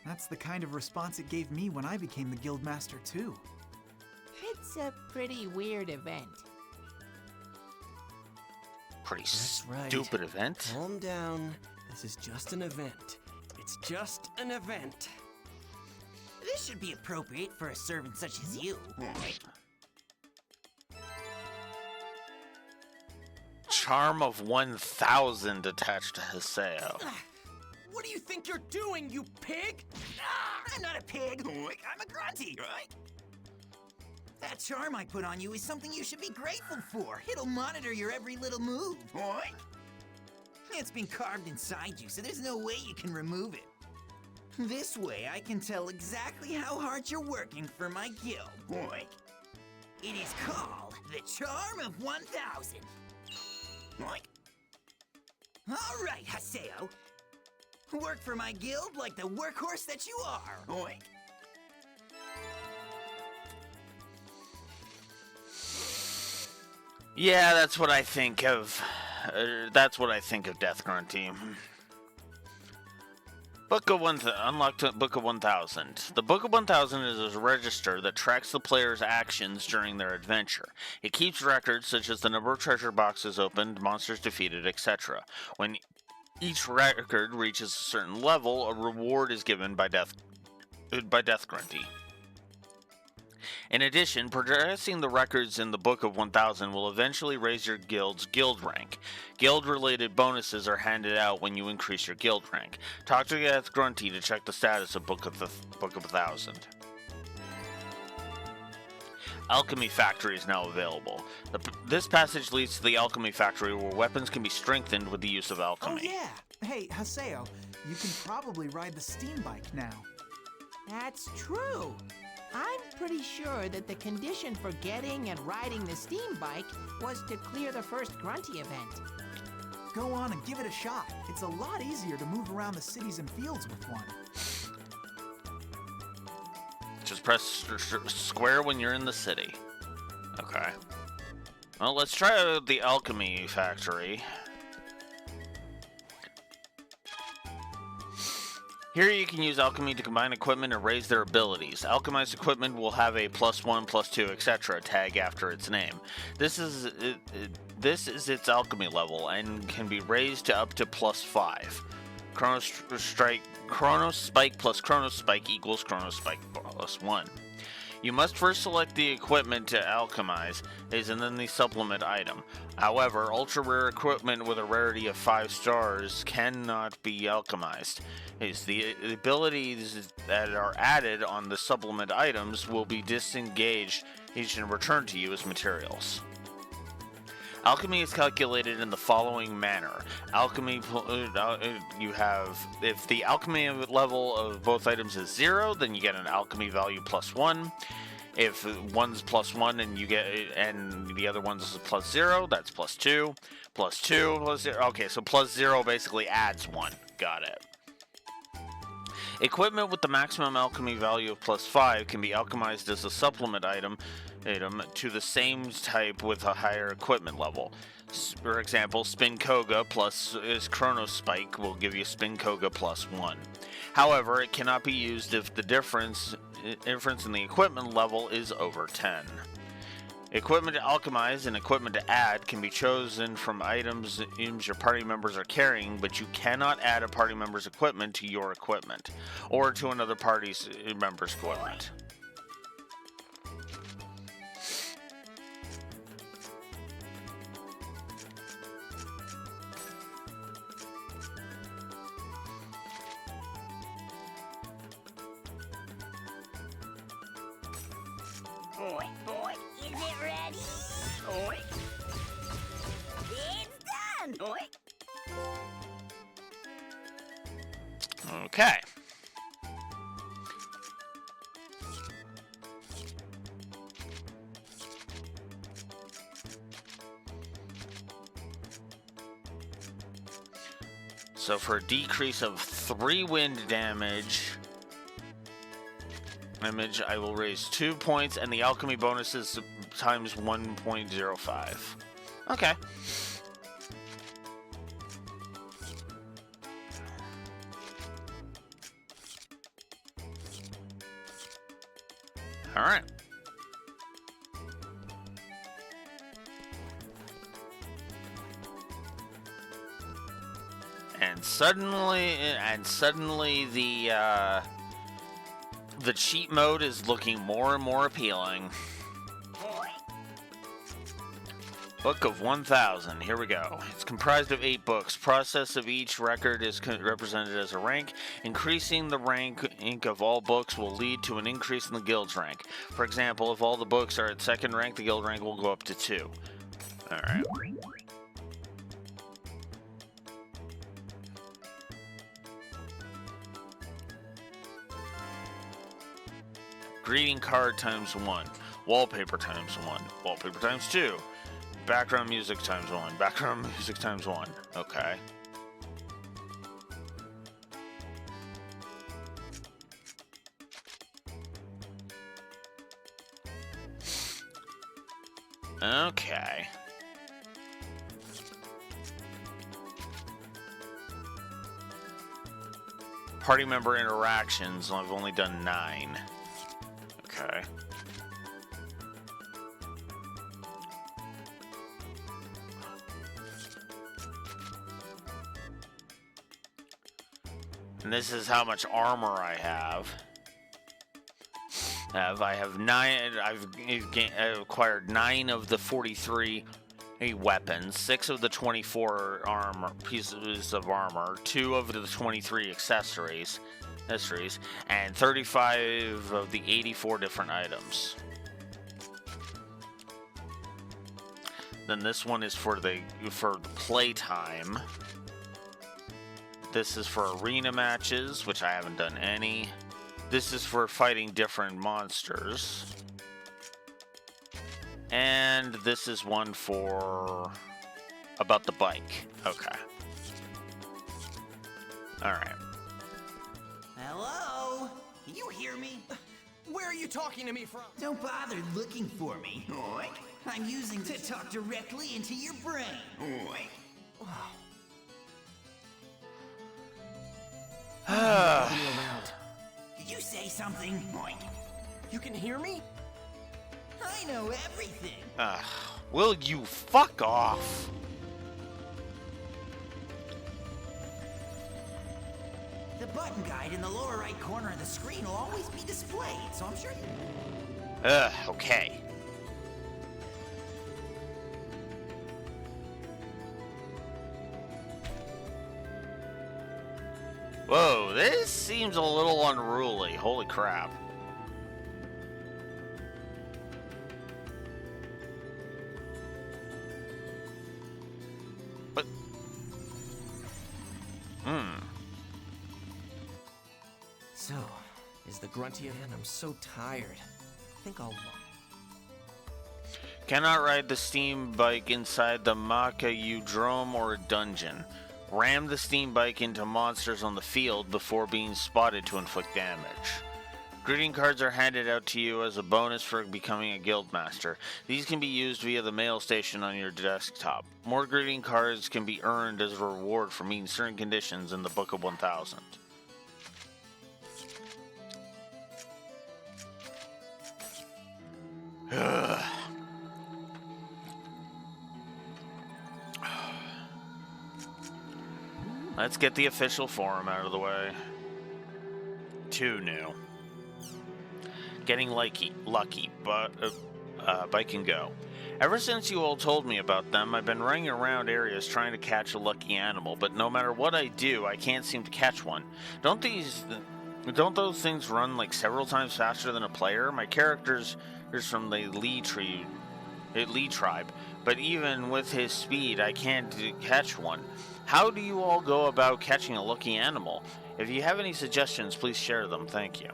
That's the kind of response it gave me when I became the guildmaster too. It's a pretty weird event. Pretty right. stupid event. Calm down. This is just an event. It's just an event. This should be appropriate for a servant such as you. Charm of 1,000 attached to Haseo. What do you think you're doing, you pig? I'm not a pig. I'm a grunty. Right? That charm I put on you is something you should be grateful for. It'll monitor your every little move. Right? It's been carved inside you, so there's no way you can remove it. This way, I can tell exactly how hard you're working for my guild. Right? It is called the Charm of 1,000. Right? All right, Haseo. Work for my guild like the workhorse that you are. Oink. Yeah, that's what I think of. That's what I think of Death Grunty. Unlocked Book of 1000. The Book of 1000 is a register that tracks the player's actions during their adventure. It keeps records such as the number of treasure boxes opened, monsters defeated, etc. When each record reaches a certain level, a reward is given by Death Grunty. In addition, progressing the records in the Book of 1000 will eventually raise your guild's guild rank. Guild-related bonuses are handed out when you increase your guild rank. Talk to Death Grunty to check the status of Book of 1000. Alchemy Factory is now available. This passage leads to the Alchemy Factory, where weapons can be strengthened with the use of alchemy. Oh yeah! Hey, Haseo, you can probably ride the steam bike now. That's true. I'm pretty sure that the condition for getting and riding the steam bike was to clear the first Grunty event. go on and give it a shot. It's a lot easier to move around the cities and fields with one. Just press square when you're in the city. Okay. Well, let's try out the alchemy factory. Here you can use alchemy to combine equipment and raise their abilities. Alchemized equipment will have a +1, +2, etc. tag after its name. This is its alchemy level and can be raised to up to +5. Chrono Spike plus Chrono Spike equals Chrono Spike +1. You must first select the equipment to alchemize, and then the supplement item. However, ultra rare equipment with a rarity of 5 stars cannot be alchemized. The abilities that are added on the supplement items will be disengaged and returned to you as materials. Alchemy is calculated in the following manner. Alchemy, you have, if the alchemy level of both items is 0, then you get an alchemy value +1. If one's +1 and you get, and the other one's +0, that's +2. +2, +0. Okay, so +0 basically adds 1. Got it. Equipment with the maximum alchemy value of +5 can be alchemized as a supplement item to the same type with a higher equipment level. For example, Spin Koga plus Chrono Spike will give you Spin Koga +1. However, it cannot be used if the difference in the equipment level is over 10. Equipment to alchemize and equipment to add can be chosen from items your party members are carrying, but you cannot add a party member's equipment to your equipment, or to another party's member's equipment. Boy, is it ready? Oink. It's done! Oink. Okay. So for a decrease of 3 wind damage, I will raise 2 points, and the alchemy bonus is times 1.05. Okay. All right. And suddenly the cheat mode is looking more and more appealing. Book of 1000. Here we go. It's comprised of 8 books. Process of each record is represented as a rank. Increasing the rank of all books will lead to an increase in the guild's rank. For example, if all the books are at 2nd rank, the guild rank will go up to 2. All right. Greeting card times 1. Wallpaper times 1. Wallpaper times 2. Background music times 1. Background music times 1. Okay. Okay. Party member interactions, I've only done 9. Okay. And this is how much armor I have. I have 9. I've acquired 9 of the 43 weapons, 6 of the 24 pieces of armor, 2 of the 23 accessories, and 35 of the 84 different items. Then this one is for the playtime. This is for arena matches, which I haven't done any. This is for fighting different monsters. And this is one for About the bike. Okay. Alright. Hello? Can you hear me? Where are you talking to me from? Don't bother looking for me. Oink. I'm using to talk directly into your brain. Oink. Did you say something? Oink. You can hear me? I know everything. Will you fuck off? The button guide in the lower right corner of the screen will always be displayed, so I'm sure you... Okay. Whoa, this seems a little unruly. Holy crap. But... So, is the grunty again? I'm so tired. I think I'll... Cannot ride the steam bike inside the Makayudrome or a dungeon. Ram the steam bike into monsters on the field before being spotted to inflict damage. Greeting cards are handed out to you as a bonus for becoming a guild master. These can be used via the mail station on your desktop. More greeting cards can be earned as a reward for meeting certain conditions in the Book of 1000. Let's get the official forum out of the way. 2 new. Getting lucky, but bike and go. Ever since you all told me about them, I've been running around areas trying to catch a lucky animal, but no matter what I do, I can't seem to catch one. Don't those things run like several times faster than a player? My character's from the Lee tribe, but even with his speed, I can't catch one. How do you all go about catching a lucky animal? If you have any suggestions, please share them. Thank you.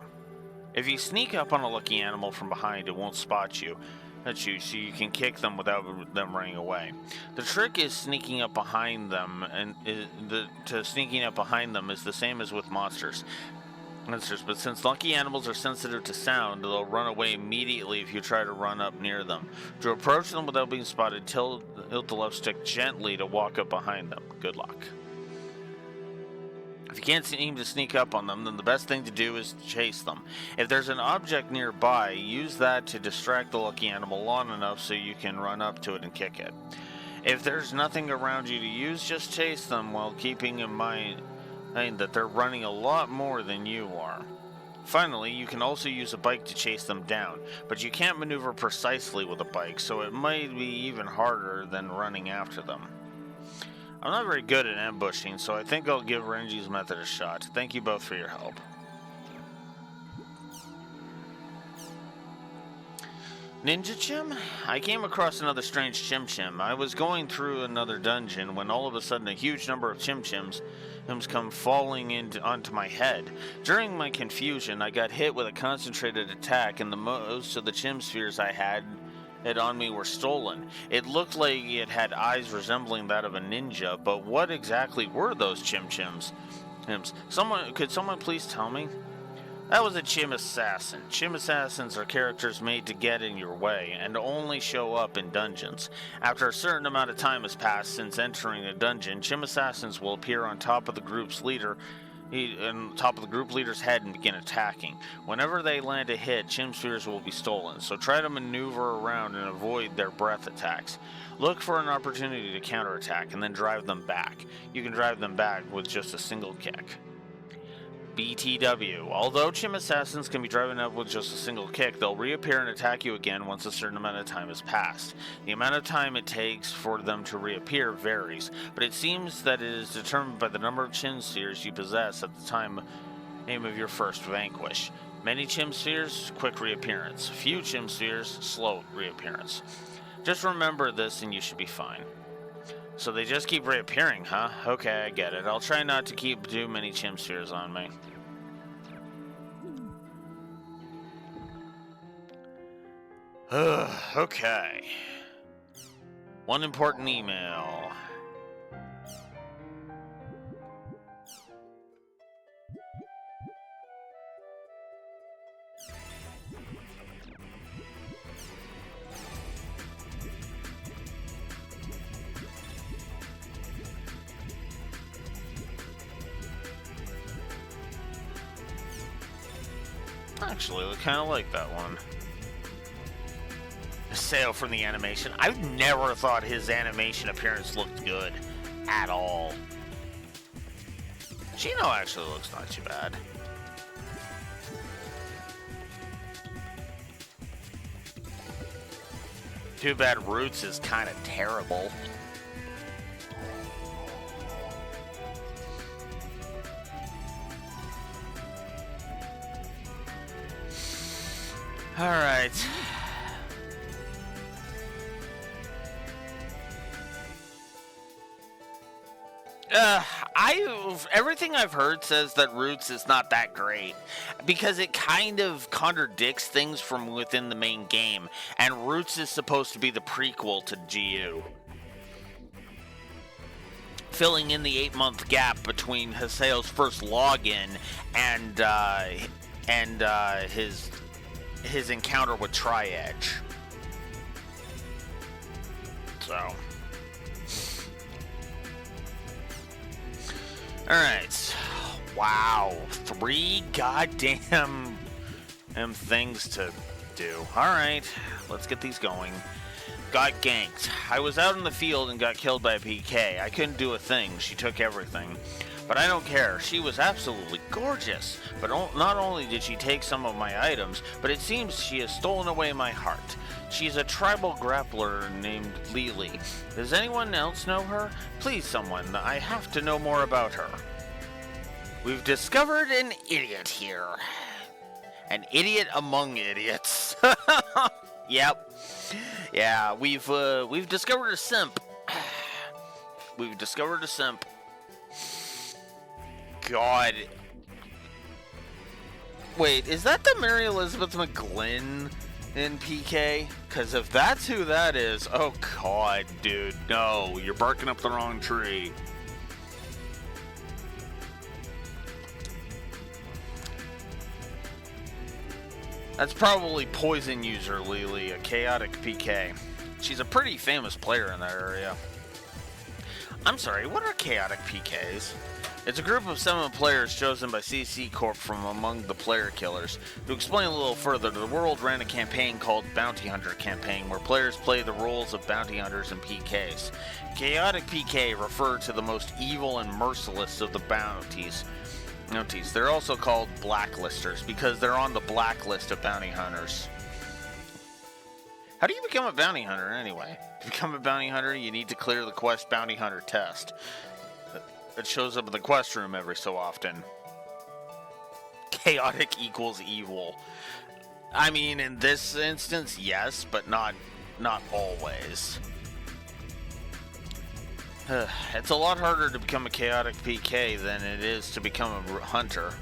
If you sneak up on a lucky animal from behind, it won't spot you. So you can kick them without them running away. The trick is sneaking up behind them, and sneaking up behind them is the same as with monsters. But since lucky animals are sensitive to sound, they'll run away immediately if you try to run up near them. To approach them without being spotted, tilt the left stick gently to walk up behind them. Good luck. If you can't seem to sneak up on them, then the best thing to do is chase them. If there's an object nearby, use that to distract the lucky animal long enough so you can run up to it and kick it. If there's nothing around you to use, just chase them while keeping in mind that they're running a lot more than you are. Finally, you can also use a bike to chase them down, but you can't maneuver precisely with a bike, so it might be even harder than running after them. I'm not very good at ambushing, so I think I'll give Renji's method a shot. Thank you both for your help. Ninja Chim? I came across another strange Chim Chim. I was going through another dungeon when all of a sudden a huge number of Chim Chims come falling onto my head. During my confusion, I got hit with a concentrated attack, and most of the Chim Spheres I had on me were stolen. It looked like it had eyes resembling that of a ninja, but what exactly were those Chim Chims? Could someone please tell me? That was a Chim Assassin. Chim Assassins are characters made to get in your way, and only show up in dungeons. After a certain amount of time has passed since entering a dungeon, Chim Assassins will appear on top of the group's leader's head and begin attacking. Whenever they land a hit, Chim Spheres will be stolen, so try to maneuver around and avoid their breath attacks. Look for an opportunity to counterattack and then drive them back. You can drive them back with just a single kick. BTW. Although Chim Assassins can be driven up with just a single kick, they'll reappear and attack you again once a certain amount of time has passed. The amount of time it takes for them to reappear varies, but it seems that it is determined by the number of Chim Spheres you possess at the time of your first vanquish. Many Chim Spheres, quick reappearance. Few Chim Spheres, slow reappearance. Just remember this and you should be fine. So they just keep reappearing, huh? Okay, I get it. I'll try not to keep too many Chim Spheres on me. Okay. One important email. Actually, I kind of like that one. Seo from the animation. I've never thought his animation appearance looked good at all. Chino actually looks not too bad. Too bad Roots is kind of terrible. All right. Everything I've heard says that Roots is not that great because it kind of contradicts things from within the main game, and Roots is supposed to be the prequel to GU, filling in the 8-month gap between Haseo's first login and his encounter with Tri-Edge. So. Alright. Wow. 3 goddamn things to do. Alright. Let's get these going. Got ganked. I was out in the field and got killed by a PK. I couldn't do a thing. She took everything. But I don't care. She was absolutely gorgeous. But not only did she take some of my items, but it seems she has stolen away my heart. She's a tribal grappler named Lily. Does anyone else know her? Please, someone. I have to know more about her. We've discovered an idiot here. An idiot among idiots. Yep. Yeah, we've discovered a simp. We've discovered a simp. God. Wait, is that the Mary Elizabeth McGlynn in PK? Because if that's who that is, oh God, dude, no, you're barking up the wrong tree. That's probably Poison User Lily, a chaotic PK. She's a pretty famous player in that area. I'm sorry, what are chaotic PKs? It's a group of 7 players chosen by CC Corp from among the player killers. To explain a little further, the world ran a campaign called Bounty Hunter Campaign, where players play the roles of bounty hunters and PKs. Chaotic PK refer to the most evil and merciless of the bounties. They're also called blacklisters because they're on the blacklist of bounty hunters. How do you become a bounty hunter anyway? To become a bounty hunter, you need to clear the quest bounty hunter test. It shows up in the quest room every so often. Chaotic equals evil. I mean, in this instance, yes, but not always. It's a lot harder to become a chaotic PK than it is to become a hunter.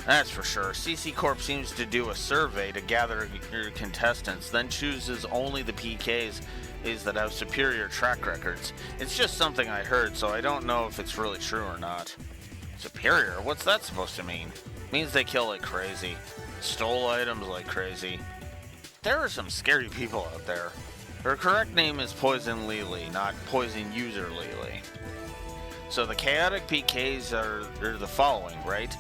That's for sure. CC Corp seems to do a survey to gather contestants, then chooses only the PKs that have superior track records. It's just something I heard, so I don't know if it's really true or not. Superior? What's that supposed to mean? Means they kill like crazy. Stole items like crazy. There are some scary people out there. Her correct name is Poison Lily, not Poison User Lily. So the chaotic PKs are the following, right?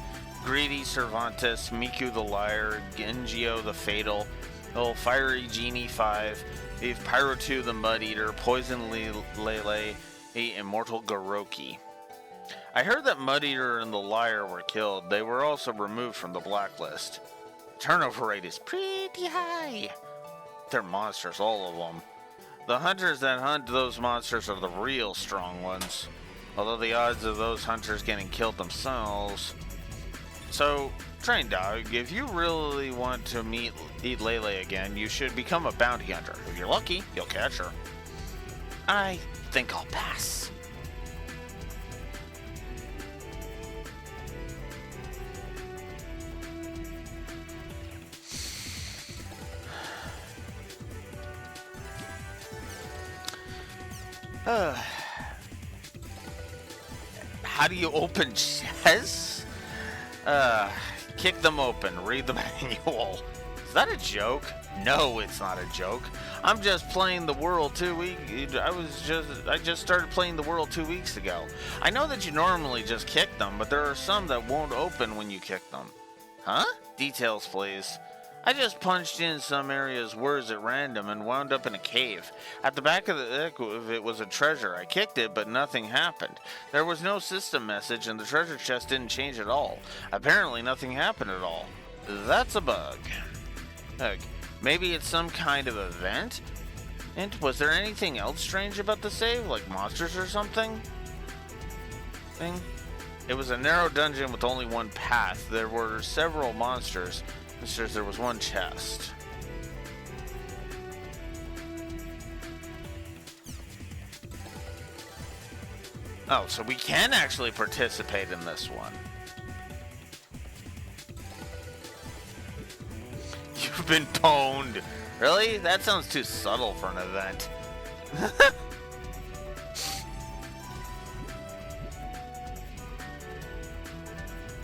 Greedy Cervantes, Miku the Liar, Gengio the Fatal, Fiery Genie 5, Pyro 2 the Mud Eater, Poison Lele, Immortal Goroki. I heard that Mud Eater and the Liar were killed. They were also removed from the blacklist. Turnover rate is pretty high. They're monsters, all of them. The hunters that hunt those monsters are the real strong ones, although the odds of those hunters getting killed themselves. So, Train Dog, if you really want to eat Lele again, you should become a bounty hunter. If you're lucky, you'll catch her. I think I'll pass. How do you open chests? Kick them open. Read the manual. Is that a joke? No, it's not a joke. I'm just playing the world 2 weeks. I just started playing the world 2 weeks ago. I know that you normally just kick them, but there are some that won't open when you kick them. Huh? Details, please. I just punched in some areas words at random and wound up in a cave. At the back of it was a treasure. I kicked it, but nothing happened. There was no system message, and the treasure chest didn't change at all. Apparently, nothing happened at all. That's a bug. Heck, maybe it's some kind of event? And was there anything else strange about the save, like monsters or something? It was a narrow dungeon with only one path. There were several monsters. There was one chest. Oh, so we can actually participate in this one. You've been pwned. Really? That sounds too subtle for an event.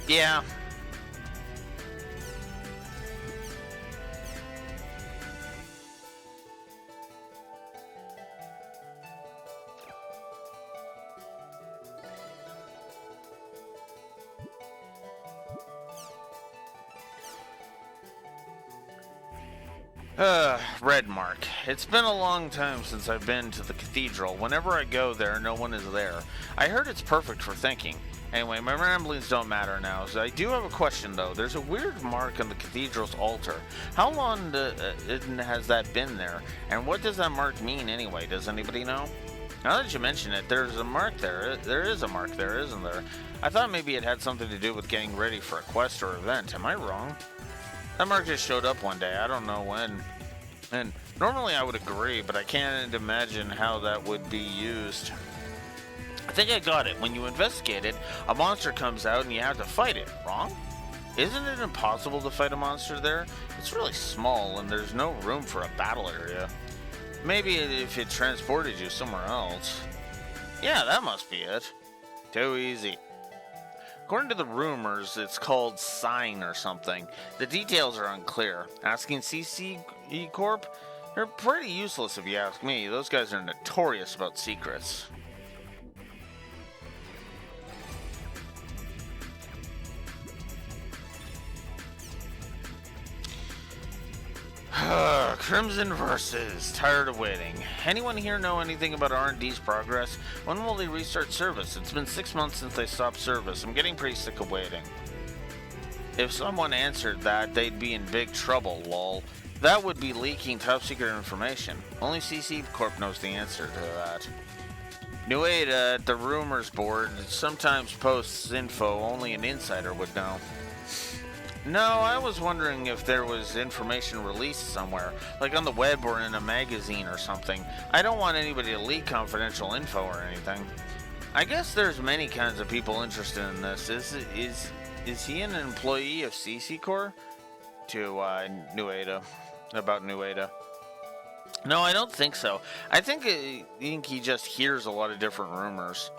Yeah. Red Mark. It's been a long time since I've been to the cathedral. Whenever I go there, no one is there. I heard it's perfect for thinking. Anyway, my ramblings don't matter now. So I do have a question, though. There's a weird mark on the cathedral's altar. How long has that been there? And what does that mark mean anyway? Does anybody know? Now that you mention it, there's a mark there. There is a mark there, isn't there? I thought maybe it had something to do with getting ready for a quest or event. Am I wrong? That mark just showed up one day. I don't know when. And normally I would agree, but I can't imagine how that would be used. I think I got it. When you investigate it, a monster comes out and you have to fight it. Wrong? Isn't it impossible to fight a monster there? It's really small and there's no room for a battle area. Maybe if it transported you somewhere else. Yeah, that must be it. Too easy. According to the rumors, it's called Sign or something. The details are unclear. Asking CC Corp? They're pretty useless if you ask me. Those guys are notorious about secrets. Crimson Versus. Tired of waiting. Anyone here know anything about R&D's progress? When will they restart service? It's been 6 months since they stopped service. I'm getting pretty sick of waiting. If someone answered that, they'd be in big trouble, lol. That would be leaking top secret information. Only CC Corp knows the answer to that. Nueda at the rumors board sometimes posts info only an insider would know. No, I was wondering if there was information released somewhere, like on the web or in a magazine or something. I don't want anybody to leak confidential info or anything. I guess there's many kinds of people interested in this. Is he an employee of CC Corp? To Nueda. About Nueda. No, I don't think so. I think he just hears a lot of different rumors.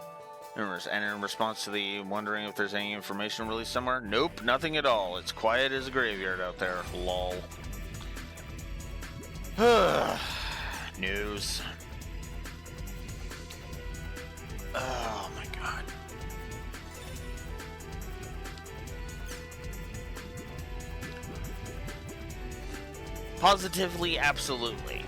And in response to the wondering if there's any information released somewhere, nope, nothing at all. It's quiet as a graveyard out there. Lol. News. Oh my god. Positively, absolutely.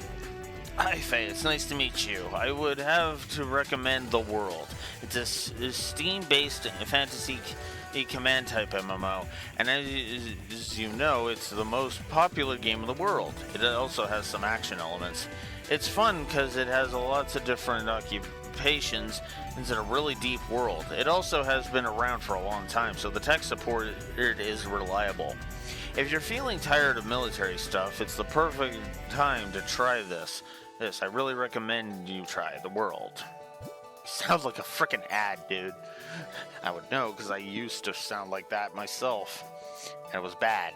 Hi Faye, it's nice to meet you. I would have to recommend The World. It's a Steam-based fantasy command type MMO, and as you know, it's the most popular game in the world. It also has some action elements. It's fun because it has lots of different occupations and it's a really deep world. It also has been around for a long time, so the tech support is reliable. If you're feeling tired of military stuff, it's the perfect time to try this. I really recommend you try The World. Sounds like a frickin' ad, dude. I would know because I used to sound like that myself. And it was bad.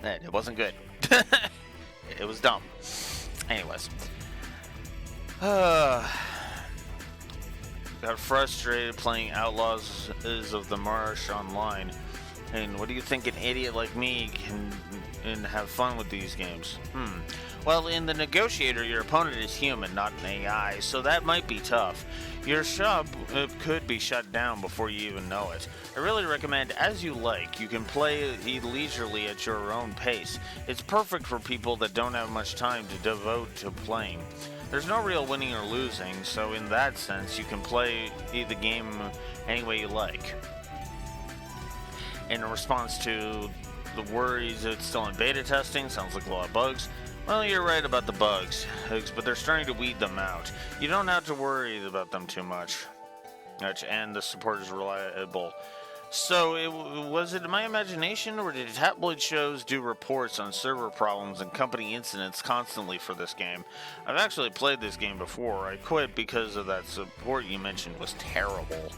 It wasn't good. It was dumb. Anyways. Got frustrated playing Outlaws of the Marsh online. And what do you think an idiot like me can have fun with these games? Well, in the Negotiator, your opponent is human, not an AI, so that might be tough. Your shop could be shut down before you even know it. I really recommend As You Like. You can play leisurely at your own pace. It's perfect for people that don't have much time to devote to playing. There's no real winning or losing, so in that sense, you can play the game any way you like. In response to the worries it's still in beta testing, sounds like a lot of bugs. Well, you're right about the bugs, but they're starting to weed them out. You don't have to worry about them too much. And the support is reliable. So, was it my imagination, or did tabloid shows do reports on server problems and company incidents constantly for this game? I've actually played this game before. I quit because of that support you mentioned was terrible.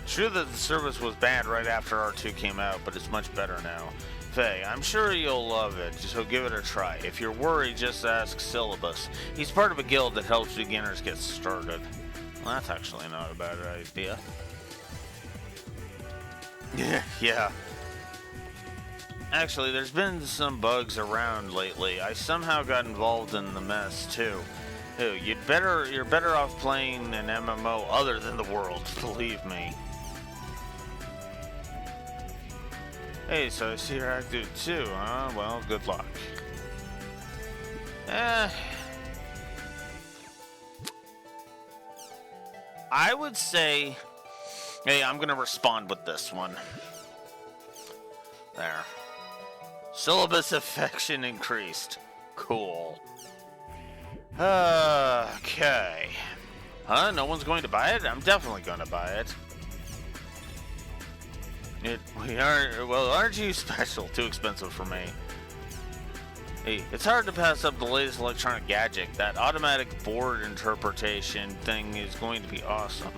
True that the service was bad right after R2 came out, but it's much better now. Faye, I'm sure you'll love it, so give it a try. If you're worried, just ask Syllabus. He's part of a guild that helps beginners get started. Well, that's actually not a bad idea. Yeah. Actually, there's been some bugs around lately. I somehow got involved in the mess, too. Ew, you're better off playing an MMO other than the world, believe me. Hey, so I see you're active too, huh? Well, good luck. I would say... Hey, I'm gonna respond with this one. There. Syllabus affection increased. Cool. Okay. Huh? No one's going to buy it? I'm definitely gonna buy it. Aren't you special? Too expensive for me. Hey, it's hard to pass up the latest electronic gadget. That automatic board interpretation thing is going to be awesome.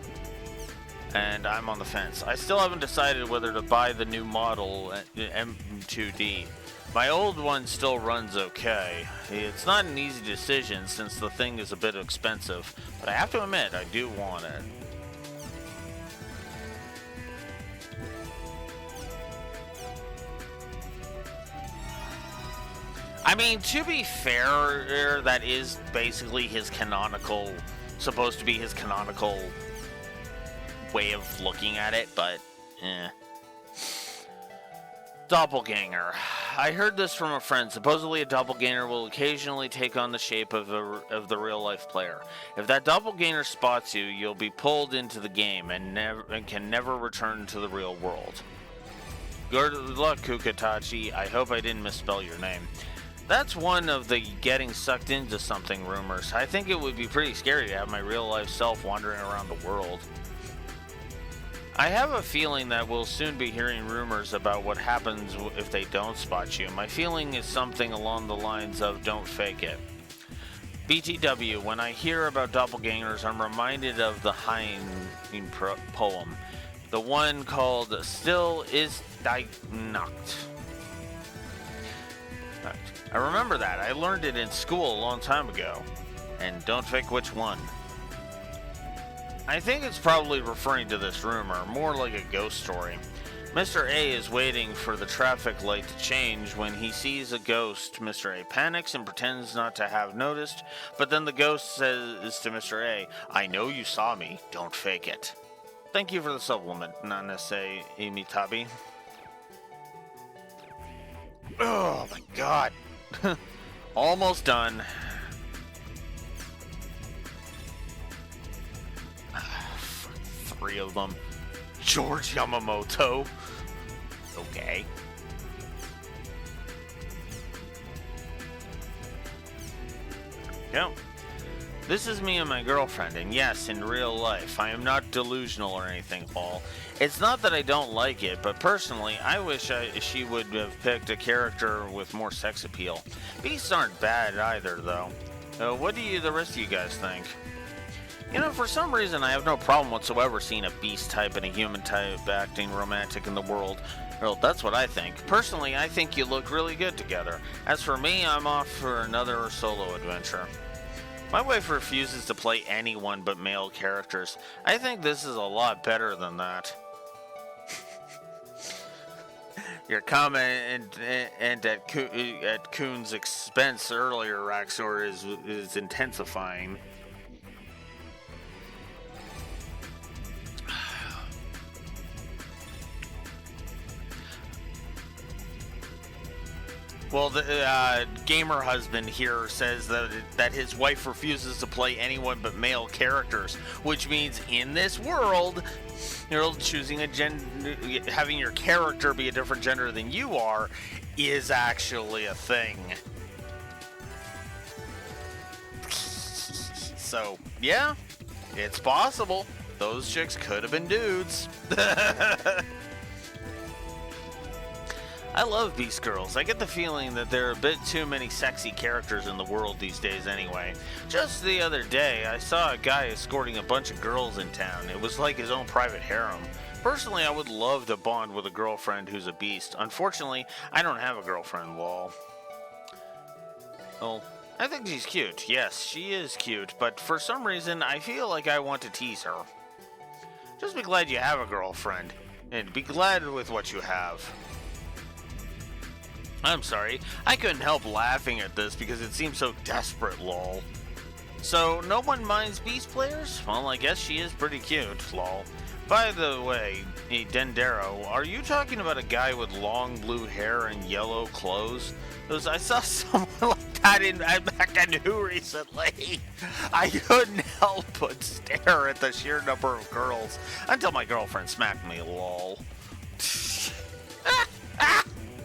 And I'm on the fence. I still haven't decided whether to buy the new model M2D. My old one still runs okay. It's not an easy decision since the thing is a bit expensive, but I have to admit, I do want it. I mean, to be fair, that is basically his canonical, supposed to be his canonical way of looking at it, but Doppelganger. I heard this from a friend. Supposedly a doppelganger will occasionally take on the shape of the real-life player. If that doppelganger spots you, you'll be pulled into the game and can never return to the real world. Good luck, Kukatachi. I hope I didn't misspell your name. That's one of the getting sucked into something rumors. I think it would be pretty scary to have my real-life self wandering around the world. I have a feeling that we'll soon be hearing rumors about what happens if they don't spot you. My feeling is something along the lines of don't fake it. BTW, when I hear about doppelgangers, I'm reminded of the Heine poem. The one called Still Is Die Nacht. I remember that. I learned it in school a long time ago. And don't fake which one. I think it's probably referring to this rumor, more like a ghost story. Mr. A is waiting for the traffic light to change. When he sees a ghost, Mr. A panics and pretends not to have noticed, but then the ghost says to Mr. A, I know you saw me, don't fake it. Thank you for the supplement, Nanase Imitabi. Oh my god. Almost done. Three of them. George Yamamoto. Okay. Go. This is me and my girlfriend, and yes, in real life. I am not delusional or anything, Paul. It's not that I don't like it, but personally, I wish she would have picked a character with more sex appeal. Beasts aren't bad either, though. What do the rest of you guys think? You know, for some reason, I have no problem whatsoever seeing a beast type and a human type acting romantic in the world. Well, that's what I think. Personally, I think you look really good together. As for me, I'm off for another solo adventure. My wife refuses to play anyone but male characters. I think this is a lot better than that. Your comment and at Coon's expense earlier, Raxor, is intensifying. Well, the gamer husband here says that his wife refuses to play anyone but male characters, which means in this world, you're choosing a having your character be a different gender than you are is actually a thing. So, yeah, it's possible. Those chicks could have been dudes. I love Beast Girls. I get the feeling that there are a bit too many sexy characters in the world these days anyway. Just the other day, I saw a guy escorting a bunch of girls in town. It was like his own private harem. Personally, I would love to bond with a girlfriend who's a beast. Unfortunately, I don't have a girlfriend, lol. Well, I think she's cute. Yes, she is cute, but for some reason, I feel like I want to tease her. Just be glad you have a girlfriend, and be glad with what you have. I'm sorry, I couldn't help laughing at this because it seems so desperate, lol. So, no one minds Beast players? Well, I guess she is pretty cute, lol. By the way, Dendero, are you talking about a guy with long blue hair and yellow clothes? Because I saw someone like that in Mackanu recently. I couldn't help but stare at the sheer number of girls until my girlfriend smacked me, lol.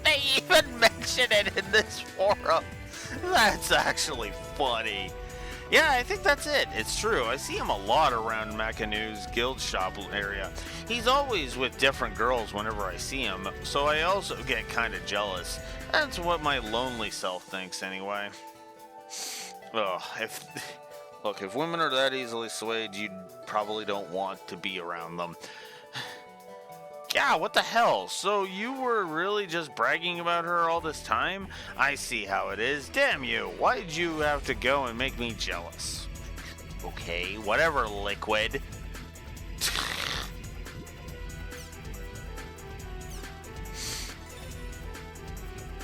They even mention it in this forum. That's actually funny. Yeah, I think that's it. It's true. I see him a lot around Makanu's guild shop area. He's always with different girls whenever I see him, so I also get kind of jealous. That's what my lonely self thinks anyway. Ugh, if women are that easily swayed, you probably don't want to be around them. Yeah, what the hell? So you were really just bragging about her all this time? I see how it is. Damn you. Why'd you have to go and make me jealous? Okay, whatever, Liquid.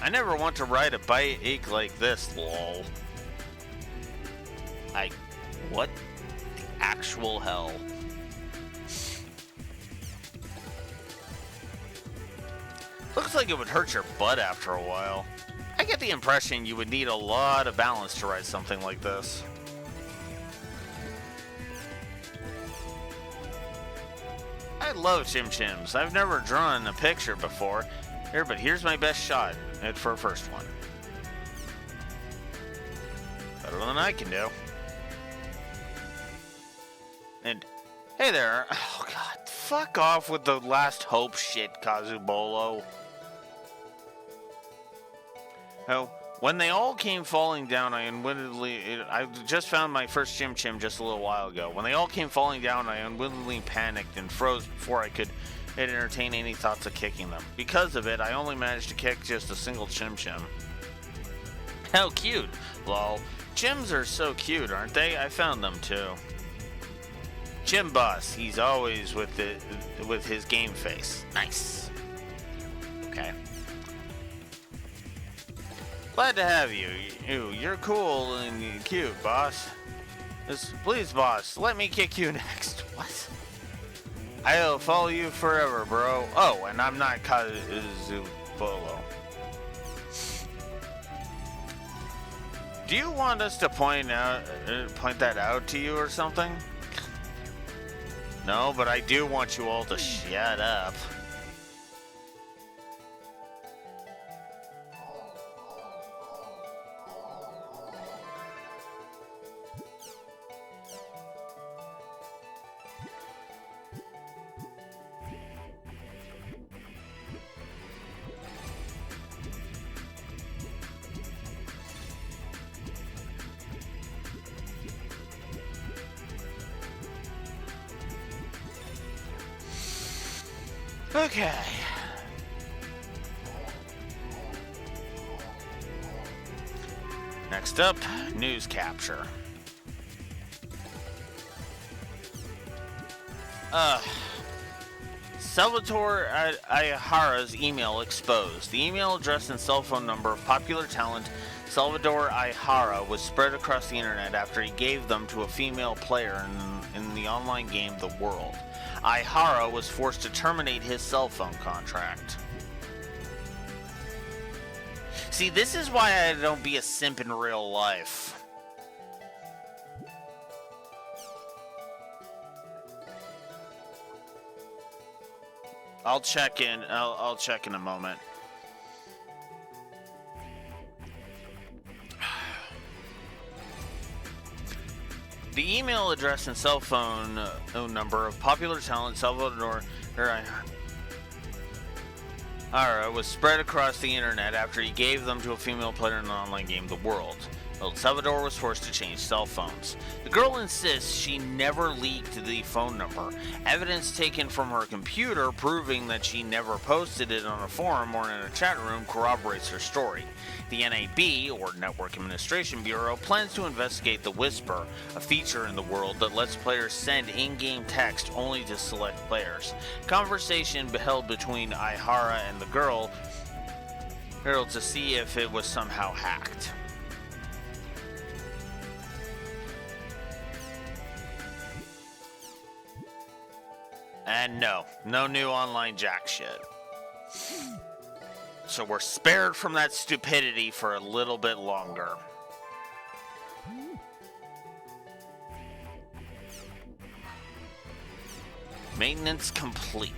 I never want to ride a bike like this, lol. What the actual hell? Looks like it would hurt your butt after a while. I get the impression you would need a lot of balance to ride something like this. I love Chim Chims. I've never drawn a picture before. But here's my best shot for a first one. Better than I can do. And hey there. Oh god, fuck off with the last hope shit, Kazubolo. Oh, when they all came falling down, I just found my first Chim Chim just a little while ago. When they all came falling down, I unwittingly panicked and froze before I could entertain any thoughts of kicking them. Because of it, I only managed to kick just a single Chim Chim. How cute, lol. Chims are so cute, aren't they? I found them too. Chim Boss, he's always with his game face. Nice. Okay. Glad to have you. You're cool and cute, boss. Please, boss, let me kick you next. What? I'll follow you forever, bro. Oh, and I'm not Kazubolo. Do you want us to point that out to you or something? No, but I do want you all to shut up. Okay. Next up, news capture. Salvatore Ayahara's email exposed. The email address and cell phone number of popular talent Salvador Ayahara was spread across the internet after he gave them to a female player in the online game The World. Ayahara was forced to terminate his cell phone contract. See, this is why I don't be a simp in real life. I'll check in. I'll check in a moment. The email address and cell phone number of popular talent Salvador Ayahara was spread across the internet after he gave them to a female player in the online game The World. El Salvador was forced to change cell phones. The girl insists she never leaked the phone number. Evidence taken from her computer proving that she never posted it on a forum or in a chat room corroborates her story. The NAB, or Network Administration Bureau, plans to investigate the Whisper, a feature in The World that lets players send in-game text only to select players. Conversation held between Ayahara and the girl to see if it was somehow hacked. And no new online jack shit. So we're spared from that stupidity for a little bit longer. Maintenance complete.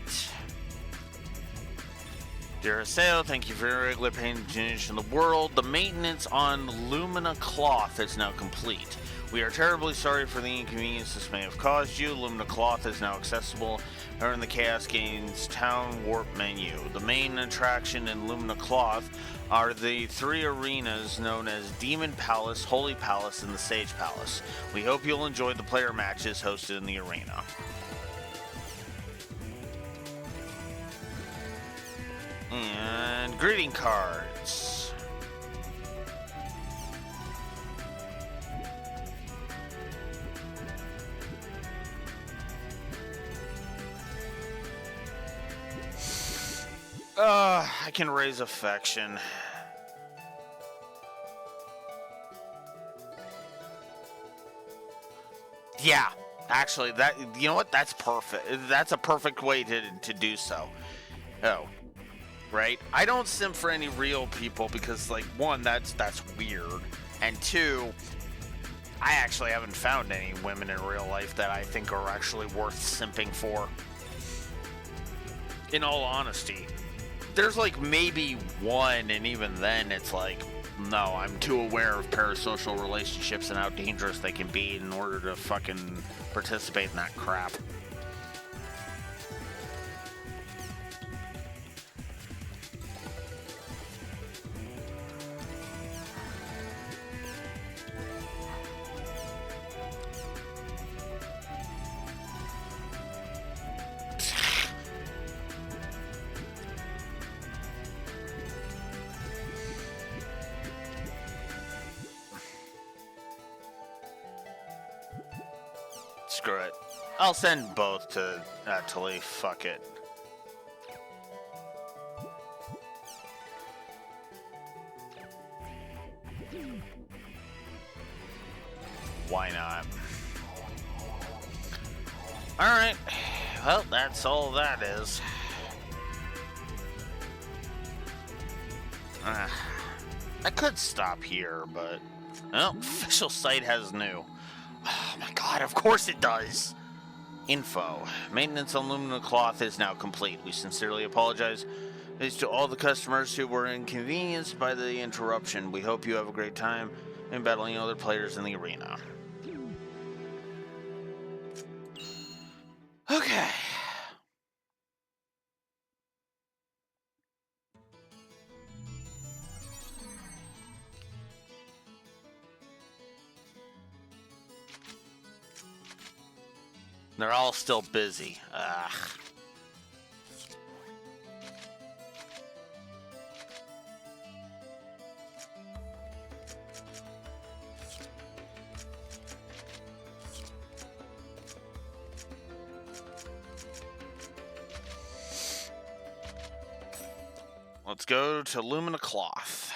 Dear Aseo, thank you for your regular patronage in The World. The maintenance on Lumina Cloth is now complete. We are terribly sorry for the inconvenience this may have caused you. Lumina Cloth is now accessible in the Chaos Games Town Warp menu. The main attraction in Lumina Cloth are the 3 arenas known as Demon Palace, Holy Palace, and the Sage Palace. We hope you'll enjoy the player matches hosted in the arena. And greeting cards. I can raise affection. Yeah, actually, you know what? That's perfect. That's a perfect way to do so. Oh, right? I don't simp for any real people because, like, one, that's weird, and two, I actually haven't found any women in real life that I think are actually worth simping for. In all honesty. There's like maybe one, and even then it's like, no, I'm too aware of parasocial relationships and how dangerous they can be in order to fucking participate in that crap. Screw it. I'll send both to Talif. Fuck it. Why not? Alright. Well, that's all that is. I could stop here, but... well, official site has new. Oh my god, of course it does! Info. Maintenance on Lumina Cloth is now complete. We sincerely apologize to all the customers who were inconvenienced by the interruption. We hope you have a great time in battling other players in the arena. Okay. They're all still busy. Ugh. let's go to Lumina Cloth.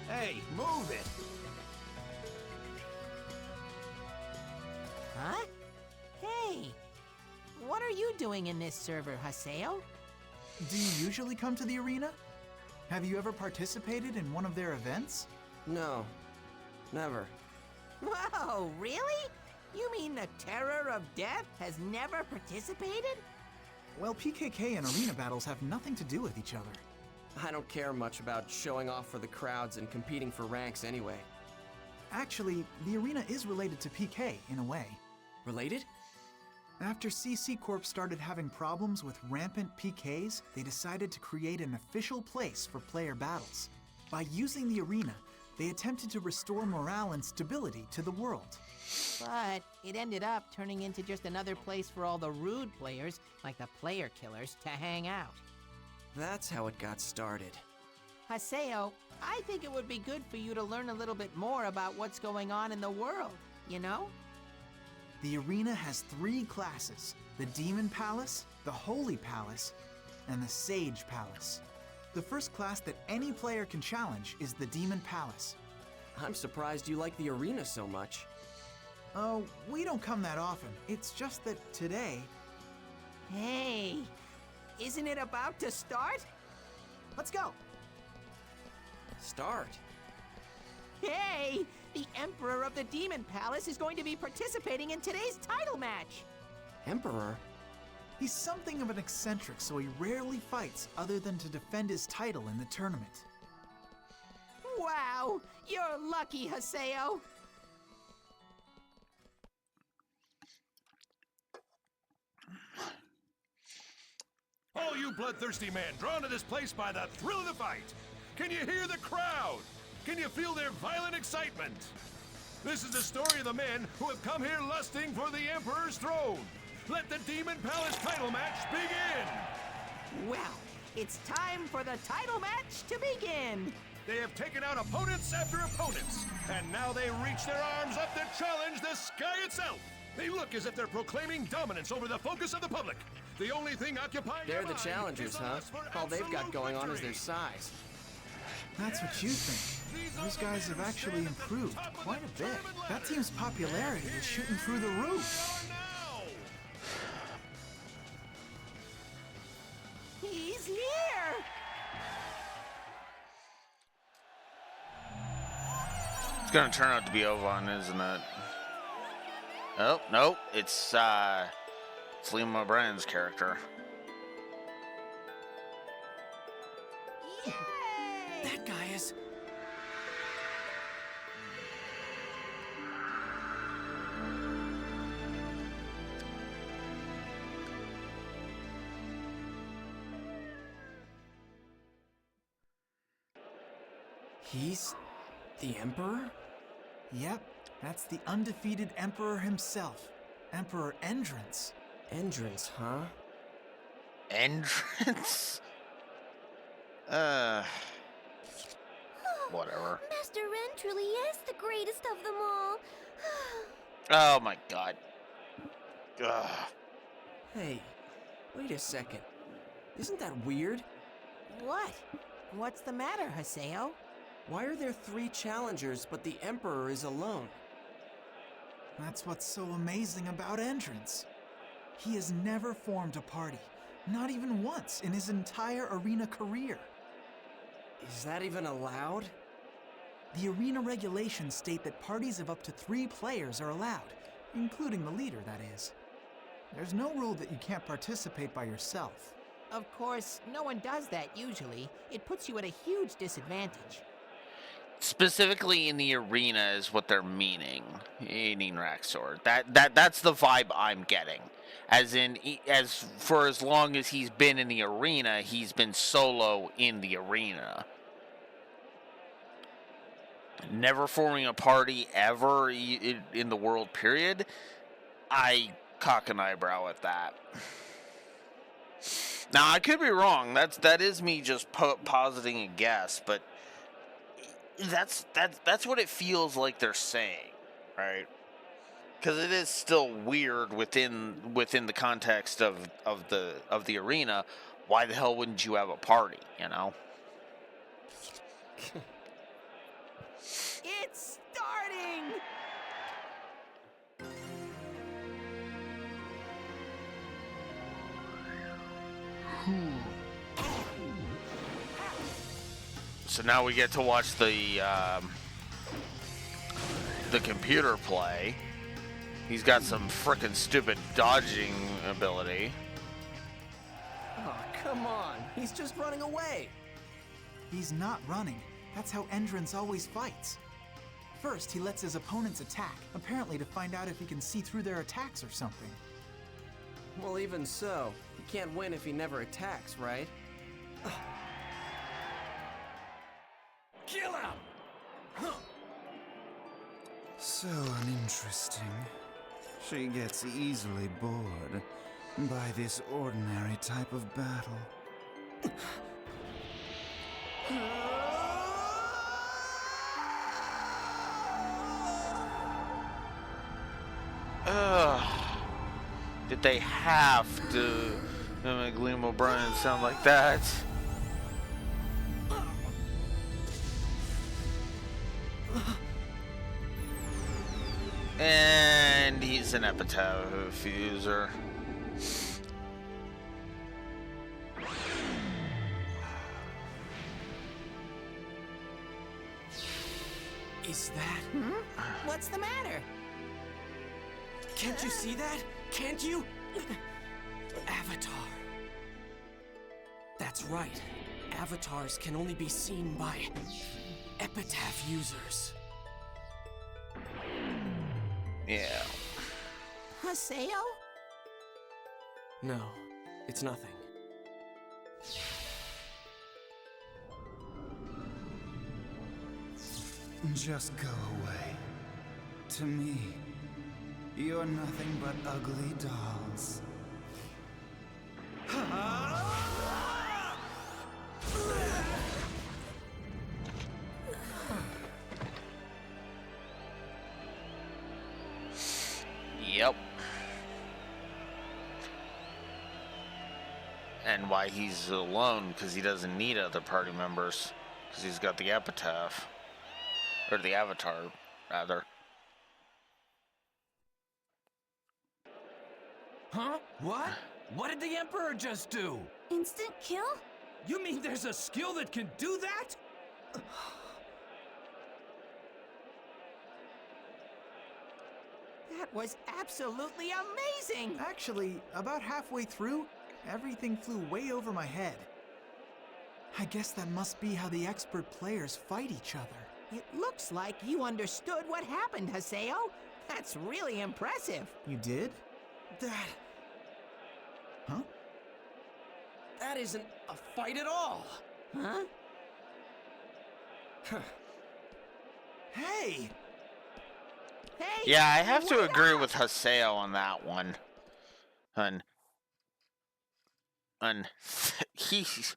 Hey, move it! Huh? Hey! What are you doing in this server, Haseo? Do you usually come to the arena? Have you ever participated in one of their events? No, never. Whoa, really? You mean the Terror of Death has never participated? Well, PKK and arena battles have nothing to do with each other. I don't care much about showing off for the crowds and competing for ranks anyway. Actually, the arena is related to PK in a way. Related? After CC Corp started having problems with rampant PKs, they decided to create an official place for player battles. By using the arena, they attempted to restore morale and stability to the world. But it ended up turning into just another place for all the rude players, like the player killers, to hang out. That's how it got started. Haseo, I think it would be good for you to learn a little bit more about what's going on in the world, you know? The arena has 3 classes: the Demon Palace, the Holy Palace, and the Sage Palace. The first class that any player can challenge is the Demon Palace. I'm surprised you like the arena so much. Oh, we don't come that often. It's just that today... Hey, isn't it about to start? Let's go. Start? Hey, the Emperor of the Demon Palace is going to be participating in today's title match. Emperor? He's something of an eccentric, so he rarely fights other than to defend his title in the tournament. Wow, you're lucky, Haseo. All you bloodthirsty men drawn to this place by the thrill of the fight. Can you hear the crowd? Can you feel their violent excitement? This is the story of the men who have come here lusting for the Emperor's throne. Let the Demon Palace title match begin! Well, it's time for the title match to begin. They have taken out opponents after opponents, and now they reach their arms up to challenge the sky itself. They look as if they're proclaiming dominance over the focus of the public. The only thing occupying They're their the mind challengers, is a huh? lust for All they've got absolute going on is victory. their size. That's what you think. Those guys have actually improved quite a bit. That team's popularity is shooting through the roof. He's here! It's gonna turn out to be Ovan, isn't it? Oh, no, it's Liam O'Brien's character. Yay! That guy is... He's the Emperor? Yep, that's the undefeated Emperor himself, Emperor Endrance. Endrance, huh? Entrance? Whatever. Master Ren truly is the greatest of them all. Oh my god. Ugh. Hey, wait a second. Isn't that weird? What? What's the matter, Haseo? Why are there 3 challengers, but the Emperor is alone? That's what's so amazing about Endrance. He has never formed a party, not even once in his entire arena career. Is that even allowed? The arena regulations state that parties of up to 3 players are allowed, including the leader, that is. There's no rule that you can't participate by yourself. Of course, no one does that usually. It puts you at a huge disadvantage. Specifically in the arena is what they're meaning Raxor. That's the vibe I'm getting. As in, as for as long as he's been in the arena, he's been solo in the arena. Never forming a party ever in the world, period. I cock an eyebrow at that. Now I could be wrong. That is me just positing a guess, but that's what it feels like they're saying, right? Because it is still weird within the context of the arena. Why the hell wouldn't you have a party? You know. It's starting! So now we get to watch the computer play. He's got some frickin' stupid dodging ability. Oh, come on. He's just running away. He's not running. That's how Endrance always fights. First, he lets his opponents attack, apparently to find out if he can see through their attacks or something. Well, even so, he can't win if he never attacks, right? Kill him! So uninteresting. She gets easily bored by this ordinary type of battle. Did they have to make Liam O'Brien sound like that? And he's an epitaph user. Is that... What's the matter? Can't you see that? Can't you? Avatar. That's right. Avatars can only be seen by epitaph users. Yeah. Haseo? No, it's nothing. Just go away. To me, you're nothing but ugly dolls. Yep. And why he's alone, because he doesn't need other party members, because he's got the epitaph. Or the avatar, rather. Huh? What? What did the Emperor just do? Instant kill? You mean there's a skill that can do that? That was absolutely amazing! Actually, about halfway through, everything flew way over my head. I guess that must be how the expert players fight each other. It looks like you understood what happened, Haseo. That's really impressive. You did? That... Huh? That isn't a fight at all. Huh? Hey! Hey! Yeah, I have to agree with Haseo on that one. He's...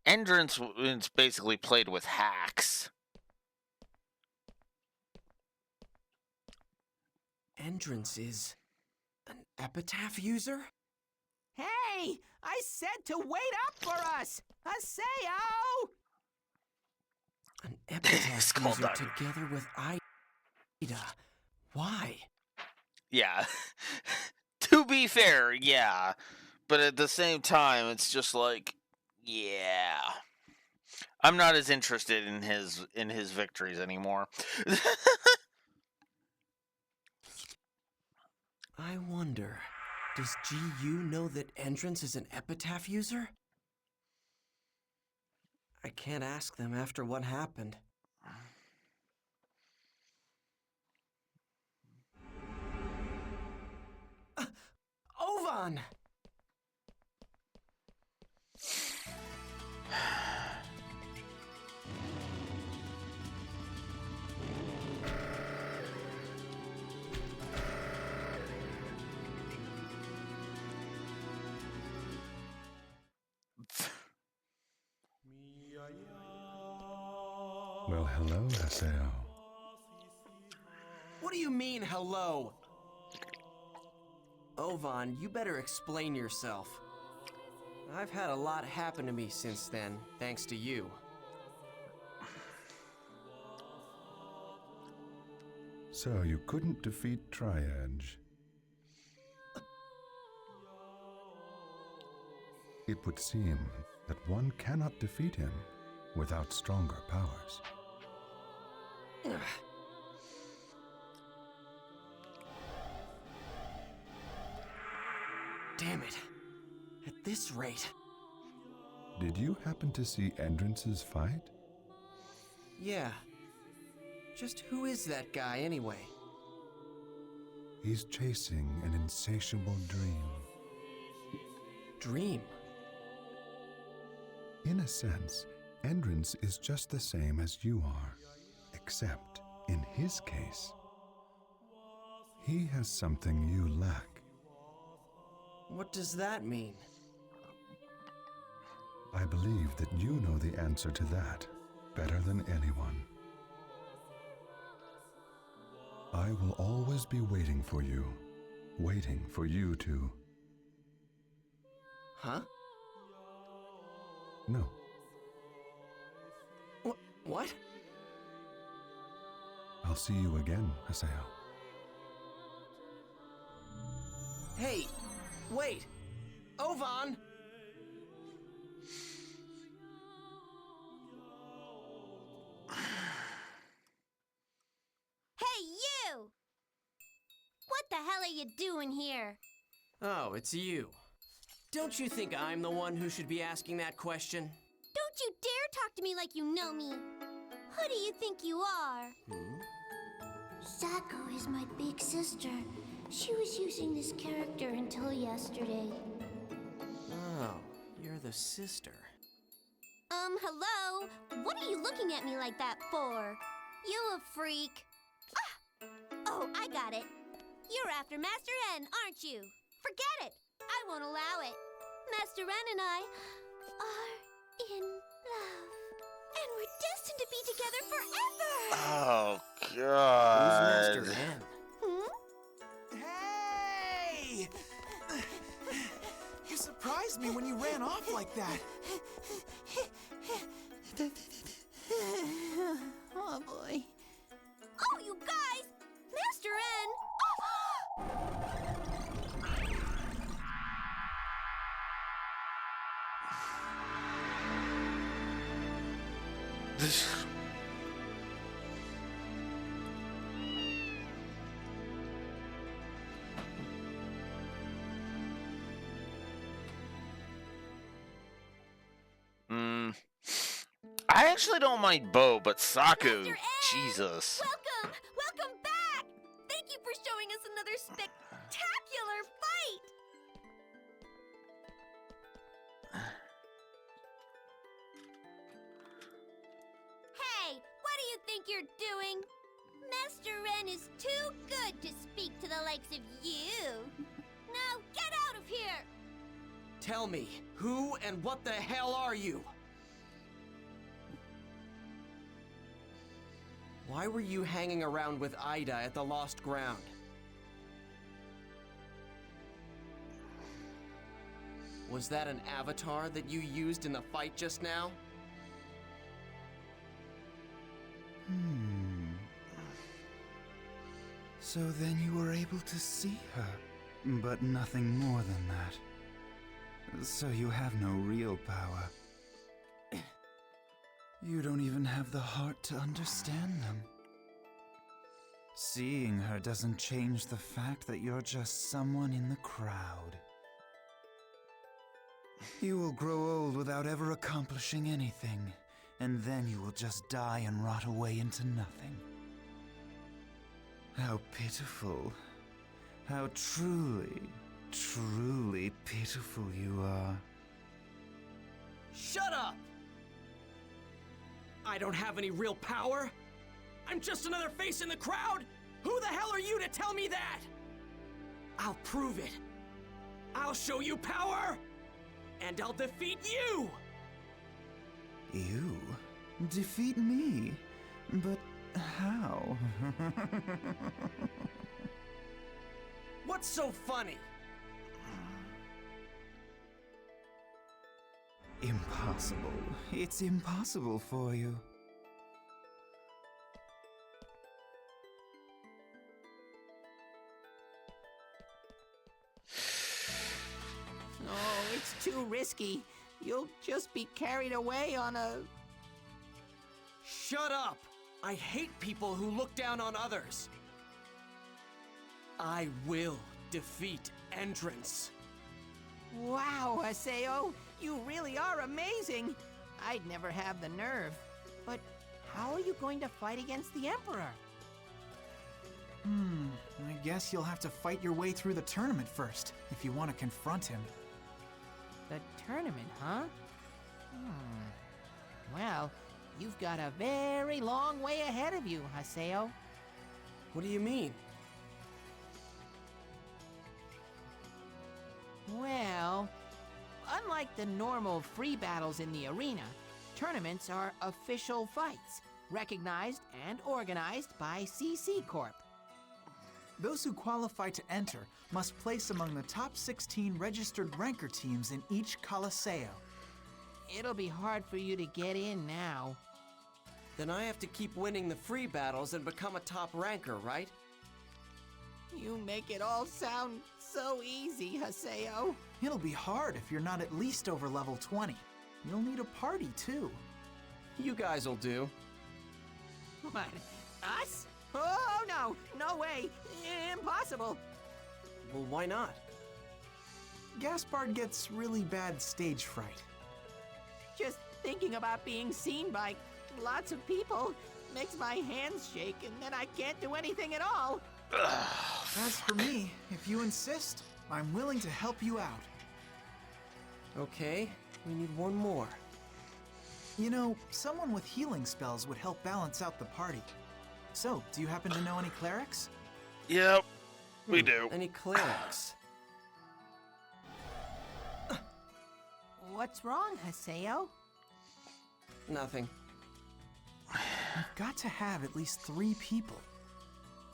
Endrance is basically played with hacks. Endrance is an epitaph user? Hey! I said to wait up for us! Haseo! An epitaph user together with Ida. Why? Yeah. To be fair, yeah. But at the same time, it's just like, yeah. I'm not as interested in his victories anymore. I wonder, does GU know that Endrance is an epitaph user? I can't ask them after what happened. Ovan! hello, Haseo. What do you mean, hello? Ovan, you better explain yourself. I've had a lot happen to me since then, thanks to you. So you couldn't defeat Triedge. It would seem that one cannot defeat him without stronger powers. Damn it. At this rate. Did you happen to see Endrance's fight? Yeah. Just who is that guy anyway? He's chasing an insatiable dream. Dream? In a sense, Endrans is just the same as you are, except, in his case, he has something you lack. What does that mean? I believe that you know the answer to that better than anyone. I will always be waiting for you to... Huh? No. What? I'll see you again, Haseo. Hey, wait! Ovan! Hey, you! What the hell are you doing here? Oh, it's you. Don't you think I'm the one who should be asking that question? Don't you dare talk to me like you know me. Who do you think you are? Sako is my big sister. She was using this character until yesterday. Oh, you're the sister. Hello? What are you looking at me like that for? You a freak. Ah! Oh, I got it. You're after Master N, aren't you? Forget it. I won't allow it. Master N and I are in love. And we're destined to be together forever. Oh, God. Who's Master N? Hey! You surprised me when you ran off like that. Oh, boy. Oh, you guys! Master N! I actually don't mind Bo, but Saku, Jesus. Welcome! Welcome back! Thank you for showing us another spectacular fight! Hey, what do you think you're doing? Master Ren is too good to speak to the likes of you. Now get out of here! Tell me, who and what the hell are you? Why were you hanging around with Ida at the Lost Ground? Was that an avatar that you used in the fight just now? So then you were able to see her, but nothing more than that. So you have no real power. You don't even have the heart to understand them. Seeing her doesn't change the fact that you're just someone in the crowd. You will grow old without ever accomplishing anything, and then you will just die and rot away into nothing. How pitiful. How truly, truly pitiful you are. Shut up! I don't have any real power? I'm just another face in the crowd? Who the hell are you to tell me that? I'll prove it. I'll show you power! And I'll defeat you! You? Defeat me? But how? What's so funny? Impossible. It's impossible for you. Oh, it's too risky. You'll just be carried away on a... Shut up! I hate people who look down on others. I will defeat Entrance. Wow, Haseo, you really are amazing. I'd never have the nerve. But how are you going to fight against the Emperor? I guess you'll have to fight your way through the tournament first, if you want to confront him. The tournament, huh? Well, you've got a very long way ahead of you, Haseo. What do you mean? Well, unlike the normal free battles in the arena, tournaments are official fights, recognized and organized by CC Corp. Those who qualify to enter must place among the top 16 registered ranker teams in each Colosseo. It'll be hard for you to get in now. Then I have to keep winning the free battles and become a top ranker, right? You make it all sound so easy, Haseo. It'll be hard if you're not at least over level 20. You'll need a party, too. You guys'll do. What? Us? Oh, no! No way! Impossible! Well, why not? Gaspard gets really bad stage fright. Just thinking about being seen by lots of people makes my hands shake, and then I can't do anything at all. As for me, if you insist, I'm willing to help you out. Okay, we need one more. You know, someone with healing spells would help balance out the party. So, do you happen to know any clerics? Yep, we do. Any clerics? What's wrong, Haseo? Nothing. You've got to have at least 3 people.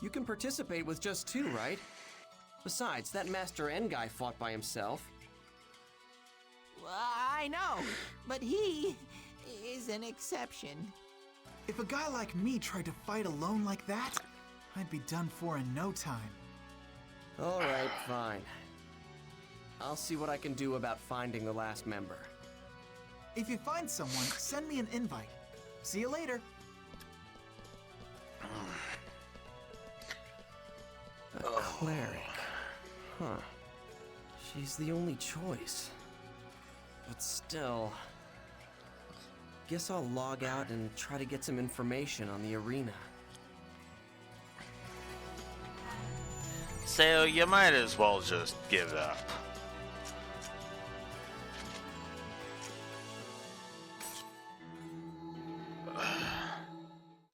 You can participate with just 2, right? Besides, that Master N guy fought by himself. I know, but he is an exception. If a guy like me tried to fight alone like that, I'd be done for in no time. All right, fine. I'll see what I can do about finding the last member. If you find someone, send me an invite. See you later. A cleric. Huh. She's the only choice. But still... Guess I'll log out and try to get some information on the arena. So you might as well just give up.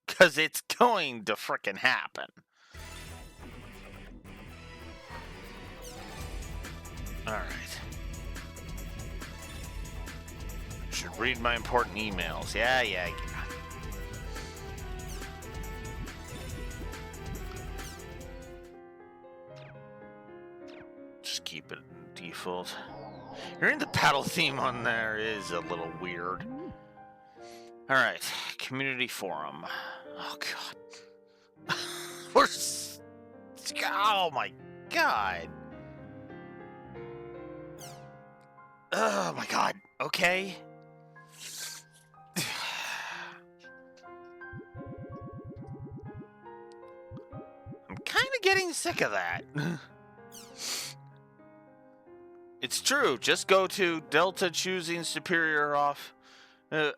Because it's going to frickin' happen. Alright. Should read my important emails. Yeah. Just keep it default. Hearing the paddle theme on there is a little weird. Alright, community forum. Oh god. Oh my god. Oh my god. Okay. I'm kind of getting sick of that. It's true. Just go to Delta choosing superior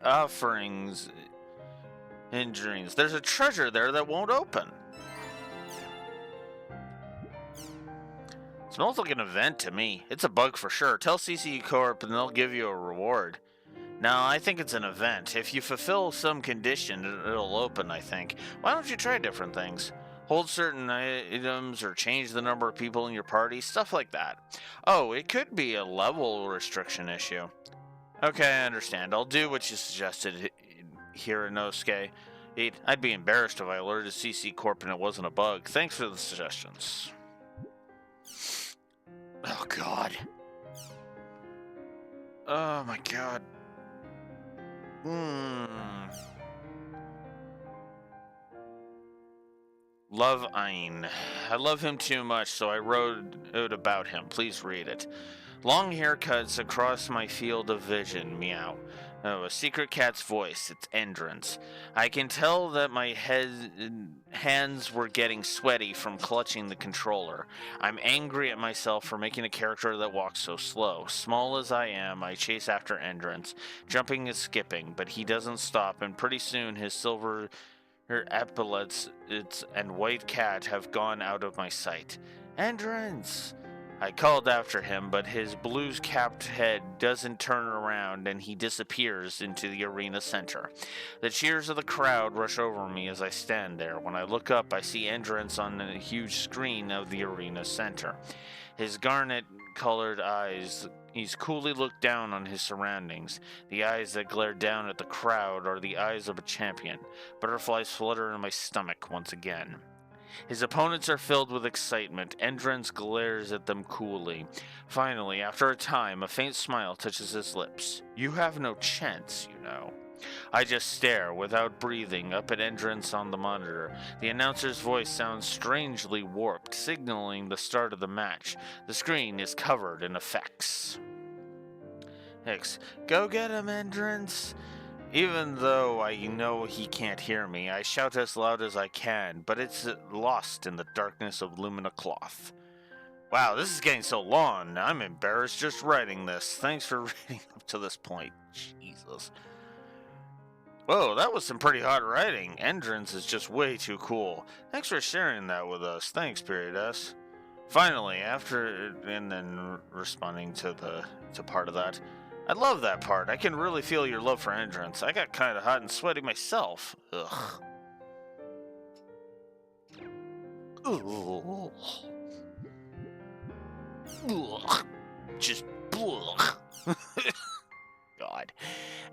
offerings and dreams. There's a treasure there that won't open. Smells like an event to me. It's a bug for sure. Tell CC Corp and they'll give you a reward. No, I think it's an event. If you fulfill some condition, it'll open, I think. Why don't you try different things? Hold certain items or change the number of people in your party, stuff like that. Oh, it could be a level restriction issue. Okay, I understand. I'll do what you suggested, Hiranosuke. Pete, I'd be embarrassed if I alerted CC Corp and it wasn't a bug. Thanks for the suggestions. Oh, God. Oh, my God. Love Ein. I love him too much, so I wrote it about him. Please read it. Long haircuts across my field of vision. Meow. Oh, a secret cat's voice. It's Endrance. I can tell that my hands were getting sweaty from clutching the controller. I'm angry at myself for making a character that walks so slow. Small as I am, I chase after Endrance, jumping and skipping, but he doesn't stop, and pretty soon his silver epaulets and white cat have gone out of my sight. Endrance! I called after him, but his blues-capped head doesn't turn around and he disappears into the arena center. The cheers of the crowd rush over me as I stand there. When I look up, I see Endrance on the huge screen of the arena center. His garnet-colored eyes, he's coolly looked down on his surroundings. The eyes that glare down at the crowd are the eyes of a champion. Butterflies flutter in my stomach once again. His opponents are filled with excitement. Endrance glares at them coolly. Finally, after a time, a faint smile touches his lips. You have no chance, you know. I just stare, without breathing, up at Endrance on the monitor. The announcer's voice sounds strangely warped, signaling the start of the match. The screen is covered in effects. Hicks, go get him, Endrance! Even though I know he can't hear me, I shout as loud as I can, but it's lost in the darkness of Lumina Cloth. Wow, this is getting so long. I'm embarrassed just writing this. Thanks for reading up to this point. Jesus. Whoa, that was some pretty hot writing. Endrance is just way too cool. Thanks for sharing that with us. Thanks, Period S. Finally, after and then responding to part of that. I love that part. I can really feel your love for Endrance. I got kind of hot and sweaty myself. Ugh. Ugh. Ugh. Just ugh. God.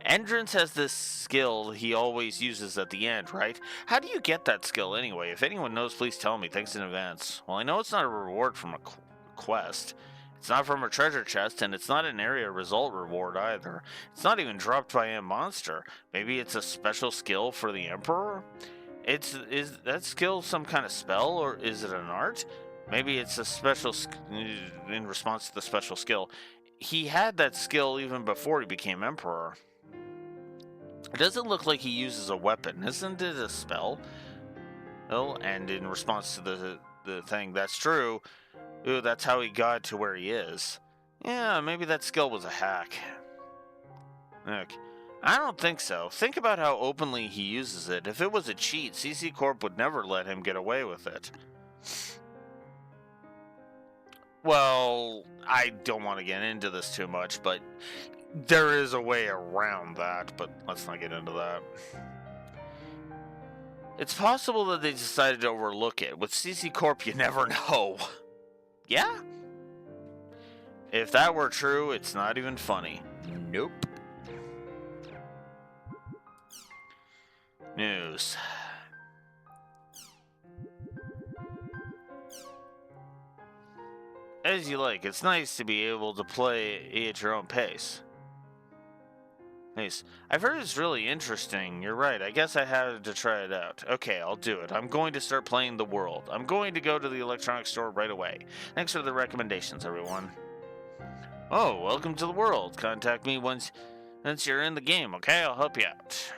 Endrance has this skill he always uses at the end, right? How do you get that skill anyway? If anyone knows, please tell me. Thanks in advance. Well, I know it's not a reward from a quest. It's not from a treasure chest, and it's not an area result reward either. It's not even dropped by a monster. Maybe it's a special skill for the Emperor? Is that skill some kind of spell, or is it an art? Maybe it's a special in response to the special skill. He had that skill even before he became Emperor. It doesn't look like he uses a weapon. Isn't it a spell? Oh, and in response to the thing, that's true. Ooh, that's how he got to where he is. Yeah, maybe that skill was a hack. Look, I don't think so. Think about how openly he uses it. If it was a cheat, CC Corp would never let him get away with it. Well, I don't want to get into this too much, but there is a way around that, but let's not get into that. It's possible that they decided to overlook it. With CC Corp, you never know. Yeah? If that were true, it's not even funny. Nope. News. As you like, it's nice to be able to play at your own pace. Nice. I've heard it's really interesting. You're right. I guess I had to try it out. Okay, I'll do it. I'm going to start playing the world. I'm going to go to the electronics store right away. Thanks for the recommendations, everyone. Oh, welcome to the world. Contact me once you're in the game, okay? I'll help you out.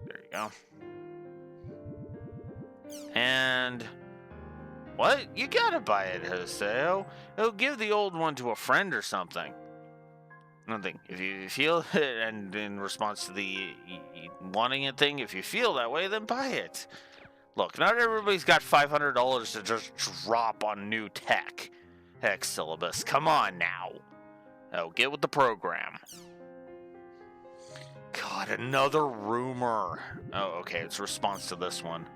There you go. And... what? You gotta buy it, Hoseo. It'll give the old one to a friend or something. Nothing. If you feel it, and in response to the wanting it thing, if you feel that way, then buy it. Look, not everybody's got $500 to just drop on new tech. Heck, syllabus. Come on now. Oh, get with the program. God, another rumor. Oh, okay, it's response to this one.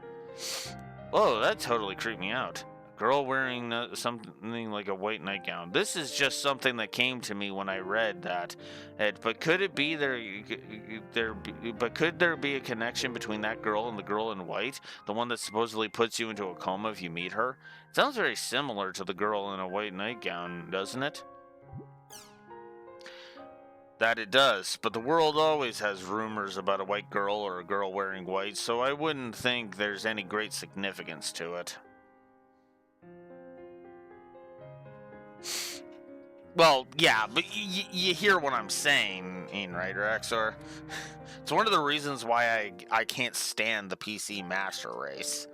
Whoa, that totally creeped me out. Girl wearing something like a white nightgown. This is just something that came to me when I read that. But could it be But could there be a connection between that girl and the girl in white, the one that supposedly puts you into a coma if you meet her? It sounds very similar to the girl in a white nightgown, doesn't it? That it does, but the world always has rumors about a white girl or a girl wearing white, so I wouldn't think there's any great significance to it. Well, yeah, but you hear what I'm saying, Ian, right, Rexor? It's one of the reasons why I can't stand the PC Master Race.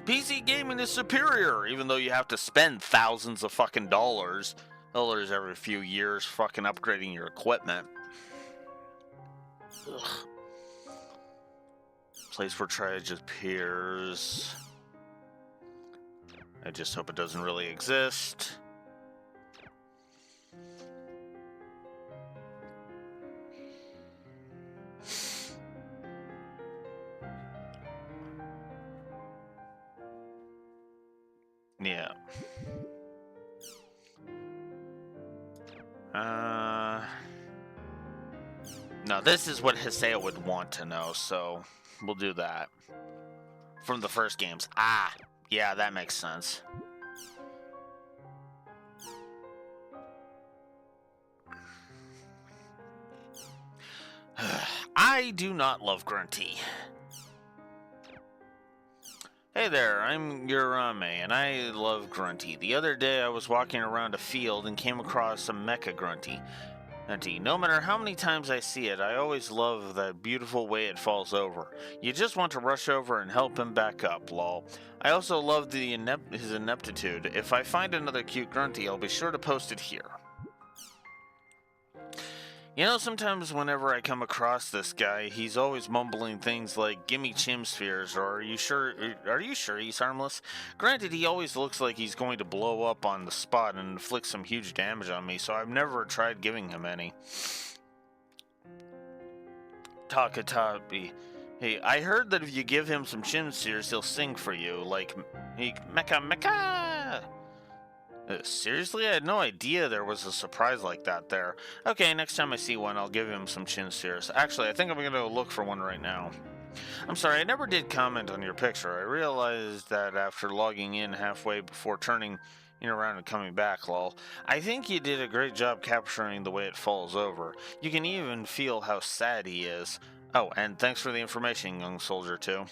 PC gaming is superior, even though you have to spend thousands of fucking dollars every few years fucking upgrading your equipment. Ugh. Place where Triage appears. I just hope it doesn't really exist. Yeah. No, this is what Hiseo would want to know, so we'll do that. From the first games. Ah, yeah, that makes sense. I do not love Grunty. Hey there, I'm Urame, and I love Grunty. The other day I was walking around a field and came across a mecha Grunty. No matter how many times I see it, I always love the beautiful way it falls over. You just want to rush over and help him back up, lol. I also love his ineptitude. If I find another cute Grunty, I'll be sure to post it here. You know, sometimes whenever I come across this guy, he's always mumbling things like, "Gimme chim spheres," or Are you sure he's harmless? Granted, he always looks like he's going to blow up on the spot and inflict some huge damage on me, so I've never tried giving him any. Takatabi. Hey, I heard that if you give him some chim spheres, he'll sing for you, like, Mecha Mecha! Seriously? I had no idea there was a surprise like that there. Okay, next time I see one, I'll give him some chin spheres. Actually, I think I'm gonna go look for one right now. I'm sorry, I never did comment on your picture. I realized that after logging in halfway before turning around and coming back, lol. I think you did a great job capturing the way it falls over. You can even feel how sad he is. Oh, and thanks for the information, young soldier, too.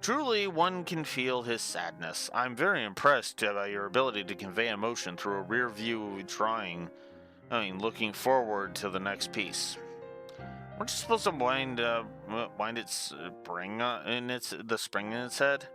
Truly, one can feel his sadness. I'm very impressed by your ability to convey emotion through a rear view drawing. Looking forward to the next piece. Weren't you supposed to wind its spring the spring in its head?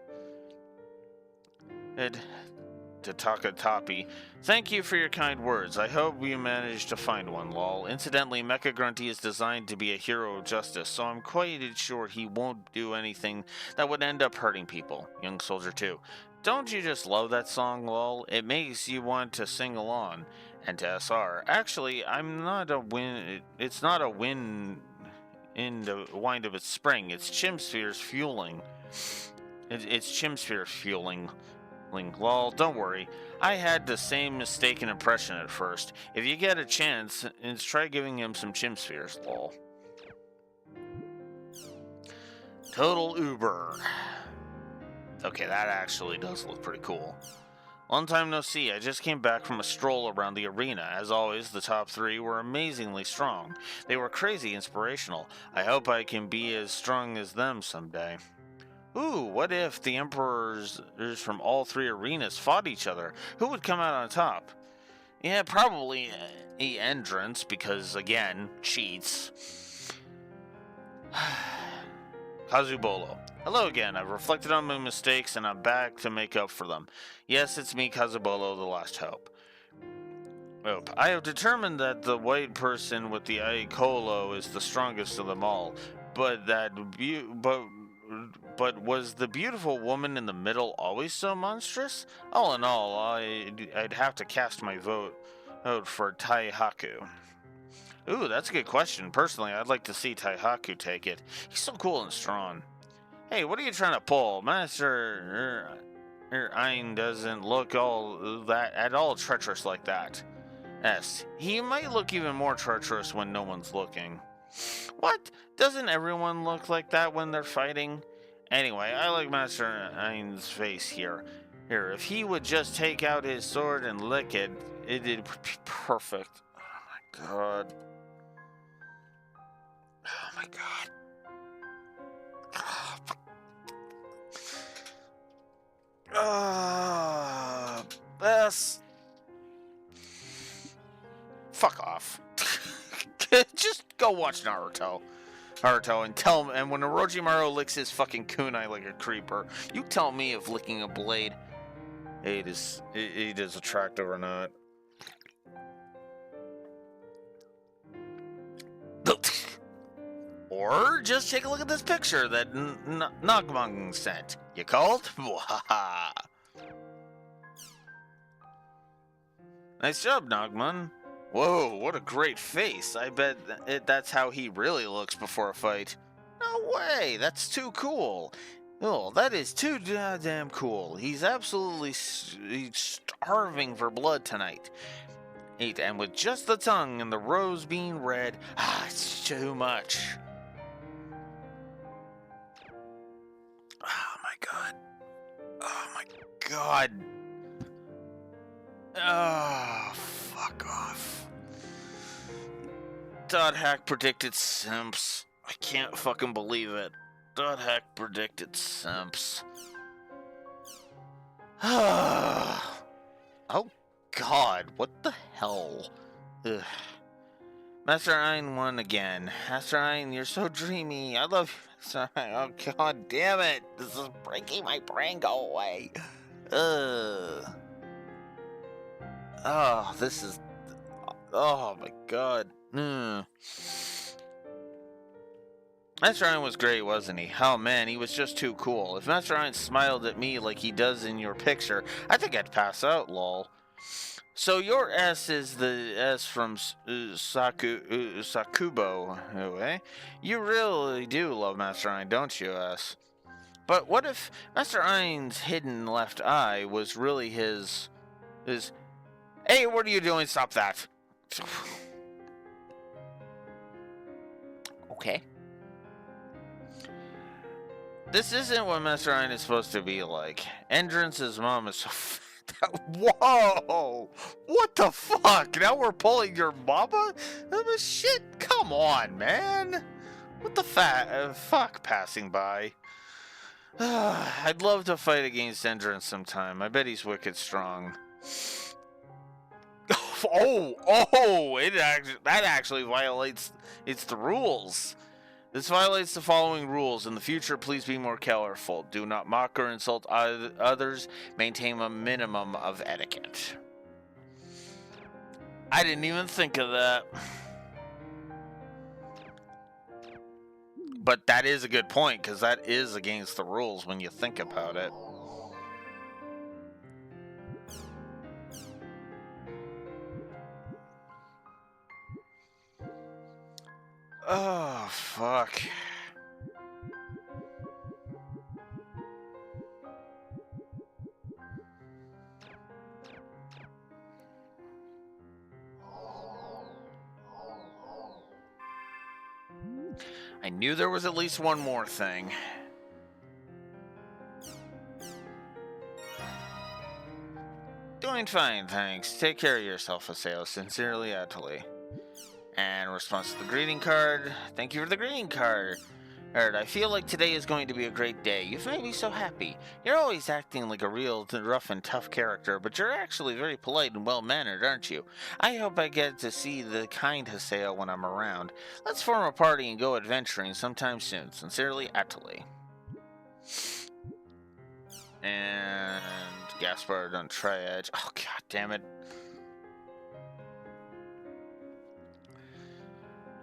To Takatapi. Thank you for your kind words. I hope you managed to find one, lol. Incidentally, Mecha Grunty is designed to be a hero of justice, so I'm quite sure he won't do anything that would end up hurting people. Young Soldier 2. Don't you just love that song, lol? It makes you want to sing along. And to SR. Actually, it's not a wind in the wind of its spring. It's Chimsphere's fueling. It's Chimsphere's fueling. Lol, don't worry. I had the same mistaken impression at first. If you get a chance, try giving him some chim spheres, lol. Total Uber. Okay, that actually does look pretty cool. Long time no see. I just came back from a stroll around the arena. As always, the top three were amazingly strong. They were crazy inspirational. I hope I can be as strong as them someday. Ooh, what if the emperors from all three arenas fought each other? Who would come out on top? Yeah, probably the entrance, because, again, cheats. Kazubolo. Hello again. I've reflected on my mistakes, and I'm back to make up for them. Yes, it's me, Kazubolo, the last hope. I have determined that the white person with the Aikolo is the strongest of them all, but was the beautiful woman in the middle always so monstrous? All in all, I'd have to cast my vote for Taihaku. Ooh, that's a good question. Personally, I'd like to see Taihaku take it. He's so cool and strong. Hey, what are you trying to pull? Master Ein doesn't look at all treacherous like that. Yes, he might look even more treacherous when no one's looking. What? Doesn't everyone look like that when they're fighting? Anyway, I like Master Ein's face here. Here, if he would just take out his sword and lick it, it'd be perfect. Oh my god. Oh my god. Bess. Fuck off. Just go watch Naruto, and tell him. And when Orochimaru licks his fucking kunai like a creeper, you tell me if licking a blade it is attractive or not. Or just take a look at this picture that Nagmang sent. You called? Nice job, Nagman. Whoa, what a great face. I bet that's how he really looks before a fight. No way, that's too cool. Oh, that is too damn cool. He's absolutely starving for blood tonight. And with just the tongue and the rose being red, it's too much. Oh my god. Oh my god. Oh, fuck off. .hack predicted simps. I can't fucking believe it. .hack predicted simps. Oh god, what the hell? Ugh. Master Ein won again. Master Ein, you're so dreamy. I love you, Master Ein. Oh god damn it. This is breaking my brain. Go away. Ugh. Oh, this is... Oh my god. Master Ein was great, wasn't he? Oh man, he was just too cool. If Master Ein smiled at me like he does in your picture, I think I'd pass out, lol. So your S is the S from Sakubo, eh? You really do love Master Ein, don't you, S? But what if Master Ein's hidden left eye was really his... Hey, what are you doing? Stop that. Okay. This isn't what Master Ein is supposed to be like. Endrance's mom is so fat. Whoa! What the fuck? Now we're pulling your mama? Shit, come on, man. What the fuck passing by? I'd love to fight against Endrant sometime. I bet he's wicked strong. That actually violates the rules. This violates the following rules. In the future, please be more colorful. Do not mock or insult others. Maintain a minimum of etiquette. I didn't even think of that. But that is a good point, because that is against the rules when you think about it. Oh, fuck. I knew there was at least one more thing. Doing fine, thanks. Take care of yourself, Aseo. Sincerely, Atali. And response to the greeting card. Thank you for the greeting card. I feel like today is going to be a great day. You've made me so happy. You're always acting like a real rough and tough character, but you're actually very polite and well-mannered, aren't you? I hope I get to see the kind Haseo when I'm around. Let's form a party and go adventuring sometime soon. Sincerely, Atali. And Gaspard on Triage. Oh, god damn it.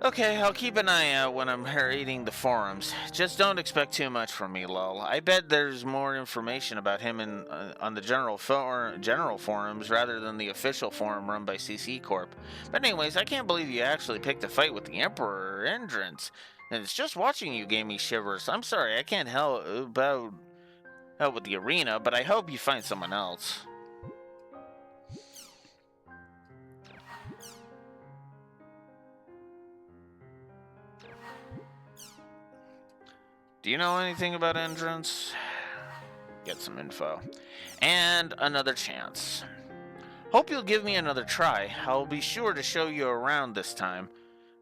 Okay, I'll keep an eye out when I'm reading the forums. Just don't expect too much from me, lol. I bet there's more information about him on the general forums rather than the official forum run by CC Corp. But anyways, I can't believe you actually picked a fight with the Emperor entrance. And it's just watching you gave me shivers. I'm sorry, I can't help with the arena, but I hope you find someone else. Do you know anything about entrance? Get some info. And another chance. Hope you'll give me another try. I'll be sure to show you around this time.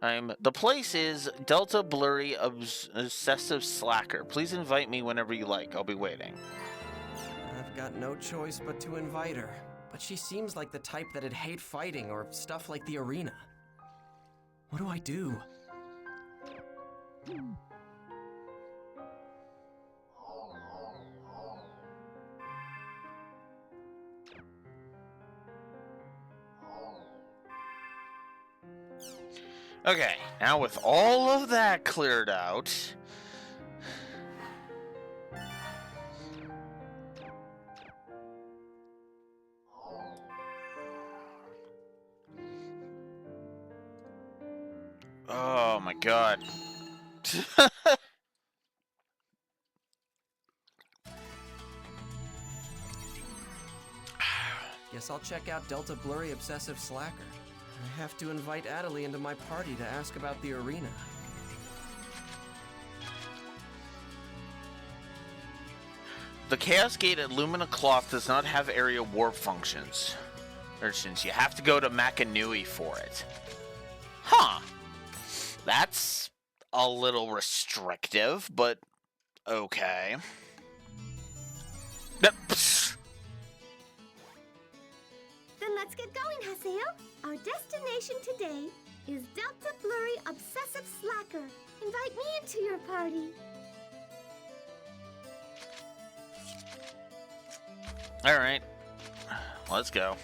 The place is Delta Blurry Obsessive Slacker. Please invite me whenever you like. I'll be waiting. I've got no choice but to invite her. But she seems like the type that'd hate fighting or stuff like the arena. What do I do? Okay, now with all of that cleared out... Oh my god. Guess I'll check out Delta Blurry Obsessive Slacker. I have to invite Adelie into my party to ask about the arena. The Chaos Gate at Lumina Cloth does not have area warp functions. Urchins, you have to go to Makanui for it. Huh. That's a little restrictive, but okay. Then let's get going, Haseo. Our destination today is Delta Blurry Obsessive Slacker. Invite me into your party. Alright. Let's go.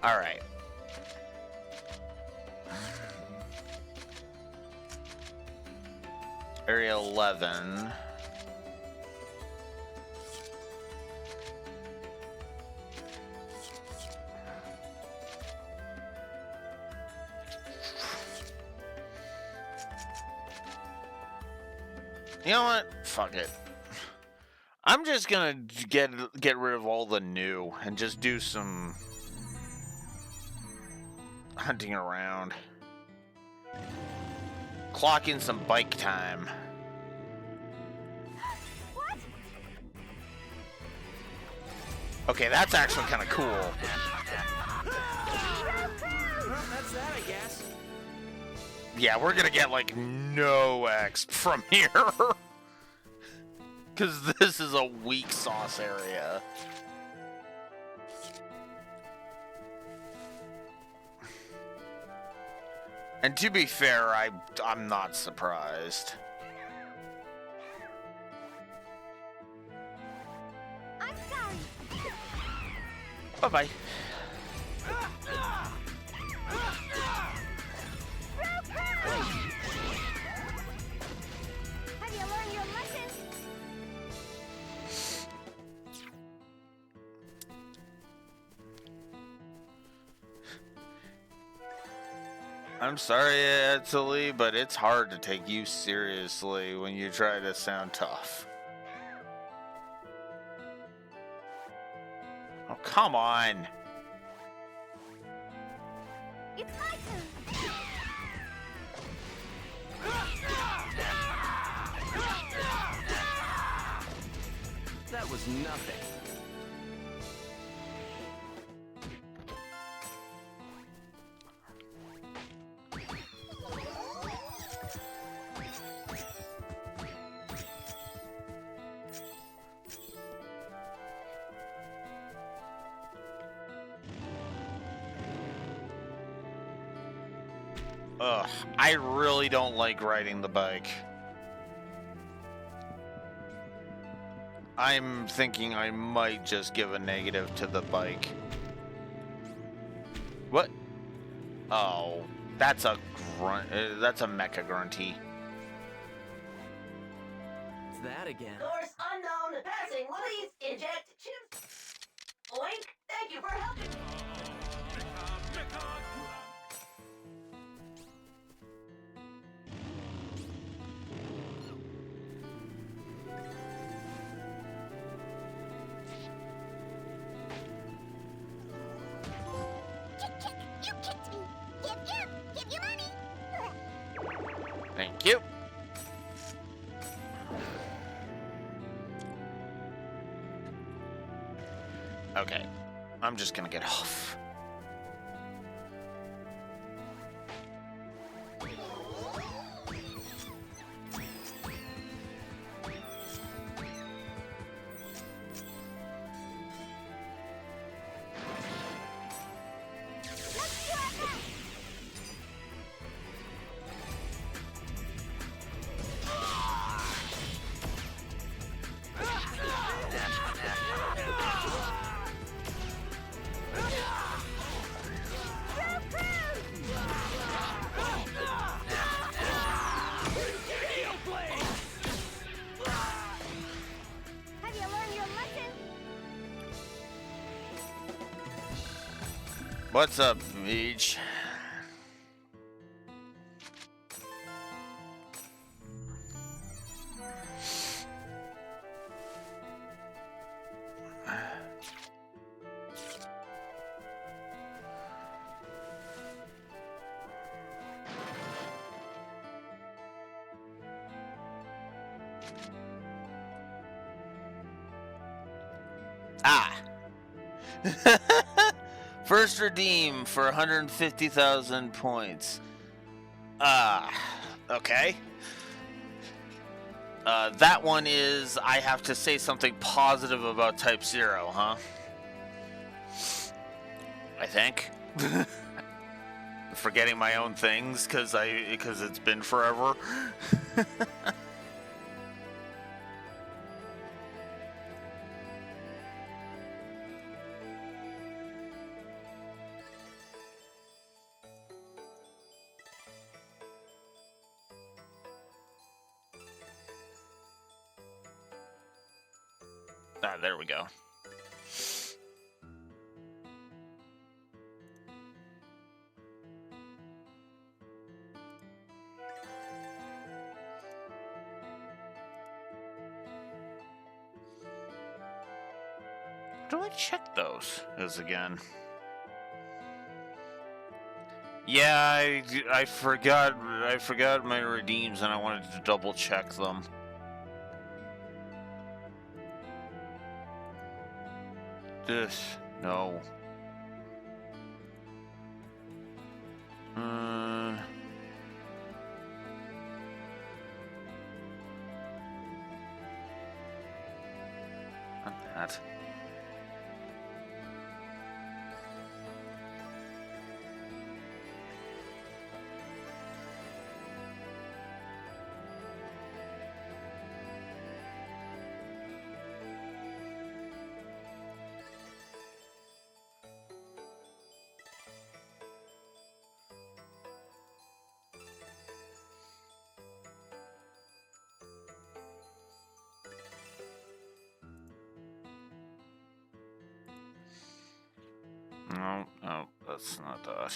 Alright. Area 11. You know what? Fuck it. I'm just gonna get rid of all the new and just do some hunting around. Clock in some bike time. What? Okay, that's actually kind of cool. Well, that's that, I guess. Yeah, we're gonna get like no X from here. Because this is a weak sauce area. And to be fair, I'm not surprised. I'm sorry. Bye-bye. Have you learned your lesson? I'm sorry, Etsily, but it's hard to take you seriously when you try to sound tough. Oh, come on. It's my turn. That was nothing. Ugh, I really don't like riding the bike. I'm thinking I might just give a negative to the bike. What? Oh, that's a grunt. That's a mecha grunty. It's that again. Source unknown. Passing. Release. Inject. Chips. Oink. Thank you for helping. You kicked me. Give you money. Thank you. Okay, I'm just gonna get off. Have you learned your lesson? What's up, Beach? Ah! First redeem for 150,000 points. Okay. That one is I have to say something positive about Type 0, huh? I think. Forgetting my own things because it's been forever. Ah, there we go. Do I check those? Is again. Yeah, I forgot my redeems and I wanted to double check them. This no. Not that. No, that's not that.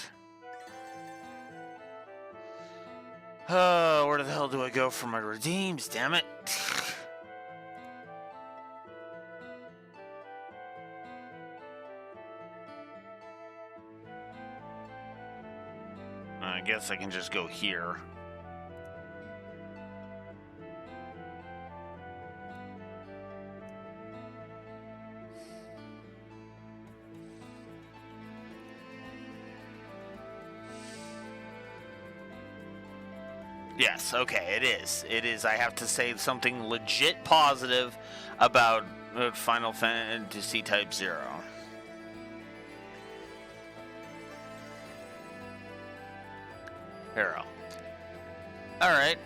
Where the hell do I go for my redeems, damn it? I guess I can just go here. Yes, okay, it is. It is. I have to say something legit positive about Final Fantasy Type 0. Hero. Alright.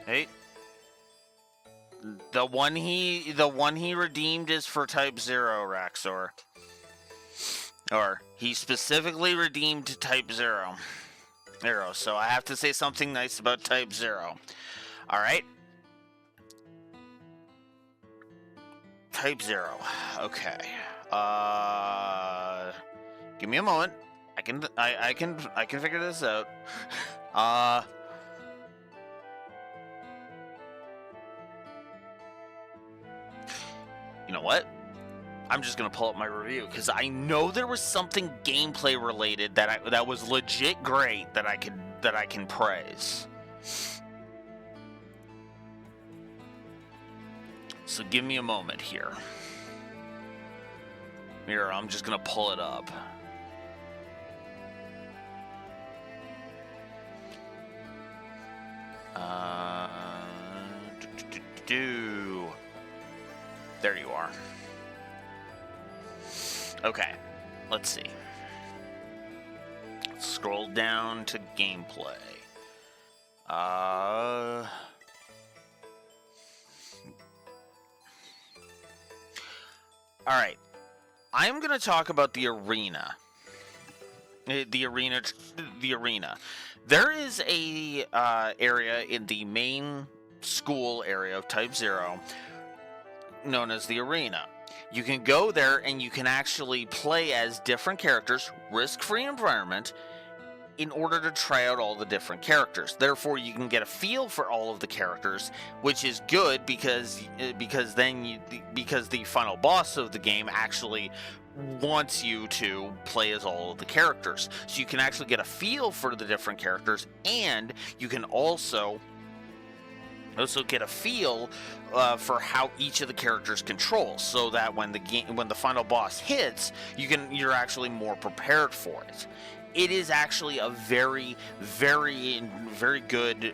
Hey. The one he redeemed is for Type 0, Raxor. Or he specifically redeemed Type 0. So I have to say something nice about Type 0. Alright. Type 0. Okay. Give me a moment. I can figure this out. You know what? I'm just gonna pull up my review because I know there was something gameplay related that was legit great that I can praise. So give me a moment here. Here, I'm just gonna pull it up. There you are. Okay, let's see. Scroll down to gameplay. All right. I'm going to talk about the arena. The arena. There is a area in the main school area of Type 0 known as the arena. You can go there and you can actually play as different characters, risk-free environment, in order to try out all the different characters. Therefore, you can get a feel for all of the characters, which is good because the final boss of the game actually wants you to play as all of the characters. So you can actually get a feel for the different characters, and you can also get a feel for how each of the characters controls, so that when the final boss hits, you're actually more prepared for it. It is actually a very, very, very good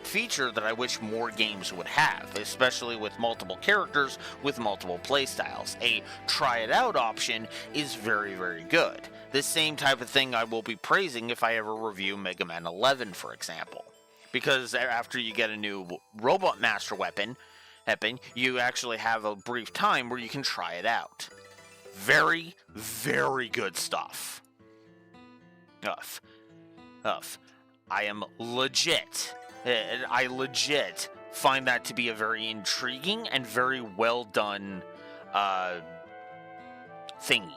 feature that I wish more games would have, especially with multiple characters with multiple playstyles. A try it out option is very, very good. The same type of thing I will be praising if I ever review Mega Man 11, for example. Because after you get a new Robot Master weapon, you actually have a brief time where you can try it out. Very, very good stuff. I am legit. I legit find that to be a very intriguing and very well done thingy.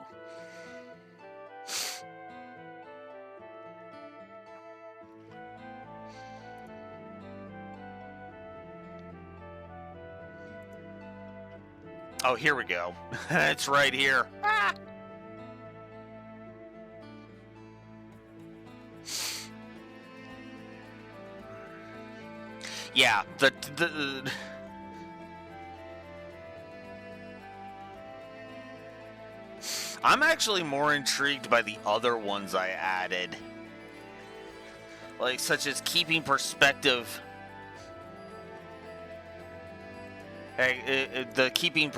Oh, here we go. It's right here. Ah! Yeah, I'm actually more intrigued by the other ones I added. Like, such as keeping perspective. Keeping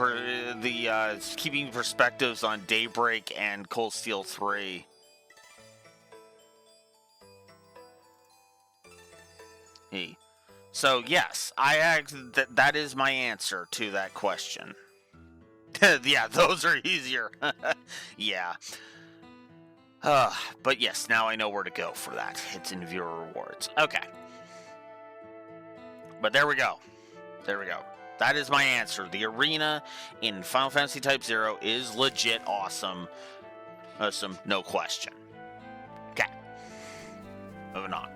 perspectives on Daybreak and Cold Steel 3. So yes, that is my answer to that question. Yeah, those are easier. Yeah. But yes, now I know where to go for that. It's in viewer rewards. Okay. But there we go. That is my answer. The arena in Final Fantasy Type 0 is legit awesome. Awesome, no question. Okay. Moving on.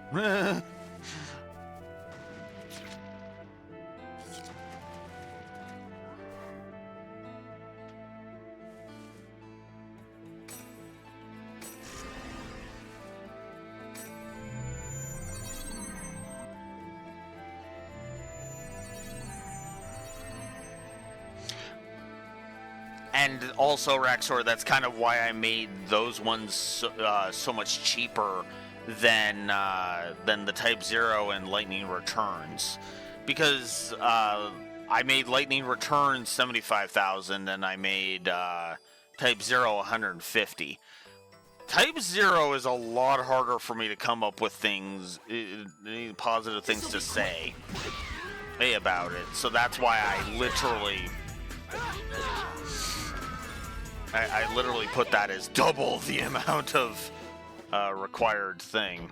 And also, Raxor, that's kind of why I made those ones so much cheaper than the Type 0 and Lightning Returns. Because I made Lightning Returns 75,000 and I made Type 0 150. Type 0 is a lot harder for me to come up with things, positive things to say about it. So that's why I literally... I literally put that as double the amount of required thing.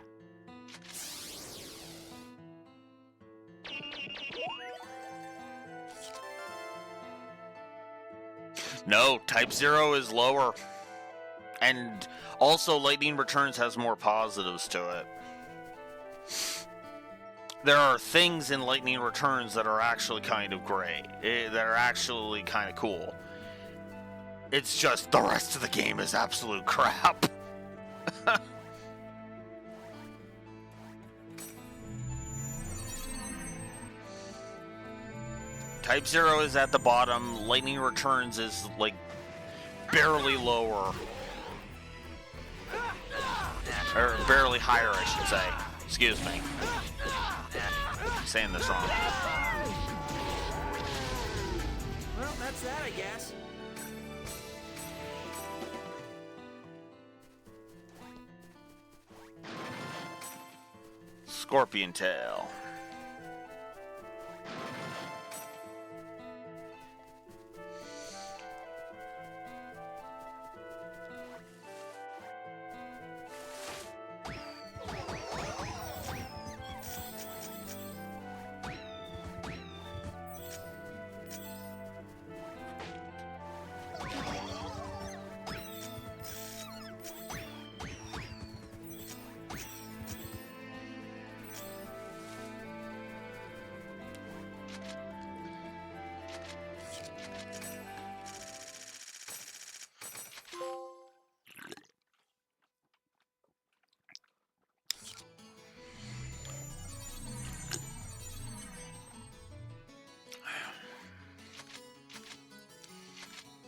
No, Type 0 is lower. And also, Lightning Returns has more positives to it. There are things in Lightning Returns that are actually kind of great, that are actually kind of cool. It's just the rest of the game is absolute crap. Type 0 is at the bottom, Lightning Returns is like barely lower. Or barely higher, I should say. Excuse me. I'm saying this wrong. Well, that's that, I guess. Scorpion Tail.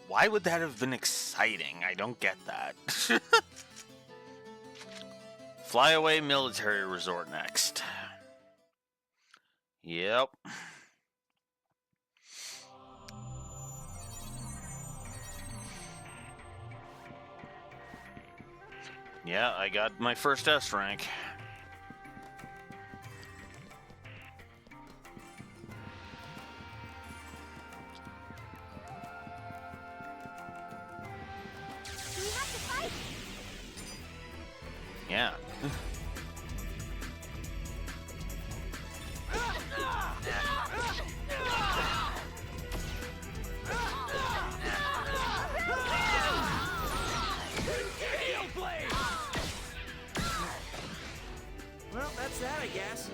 Why would that have been exciting? I don't get that. Flyaway Military Resort next. Yep. Yeah, I got my first S rank. Yeah. Well, that's that, I guess.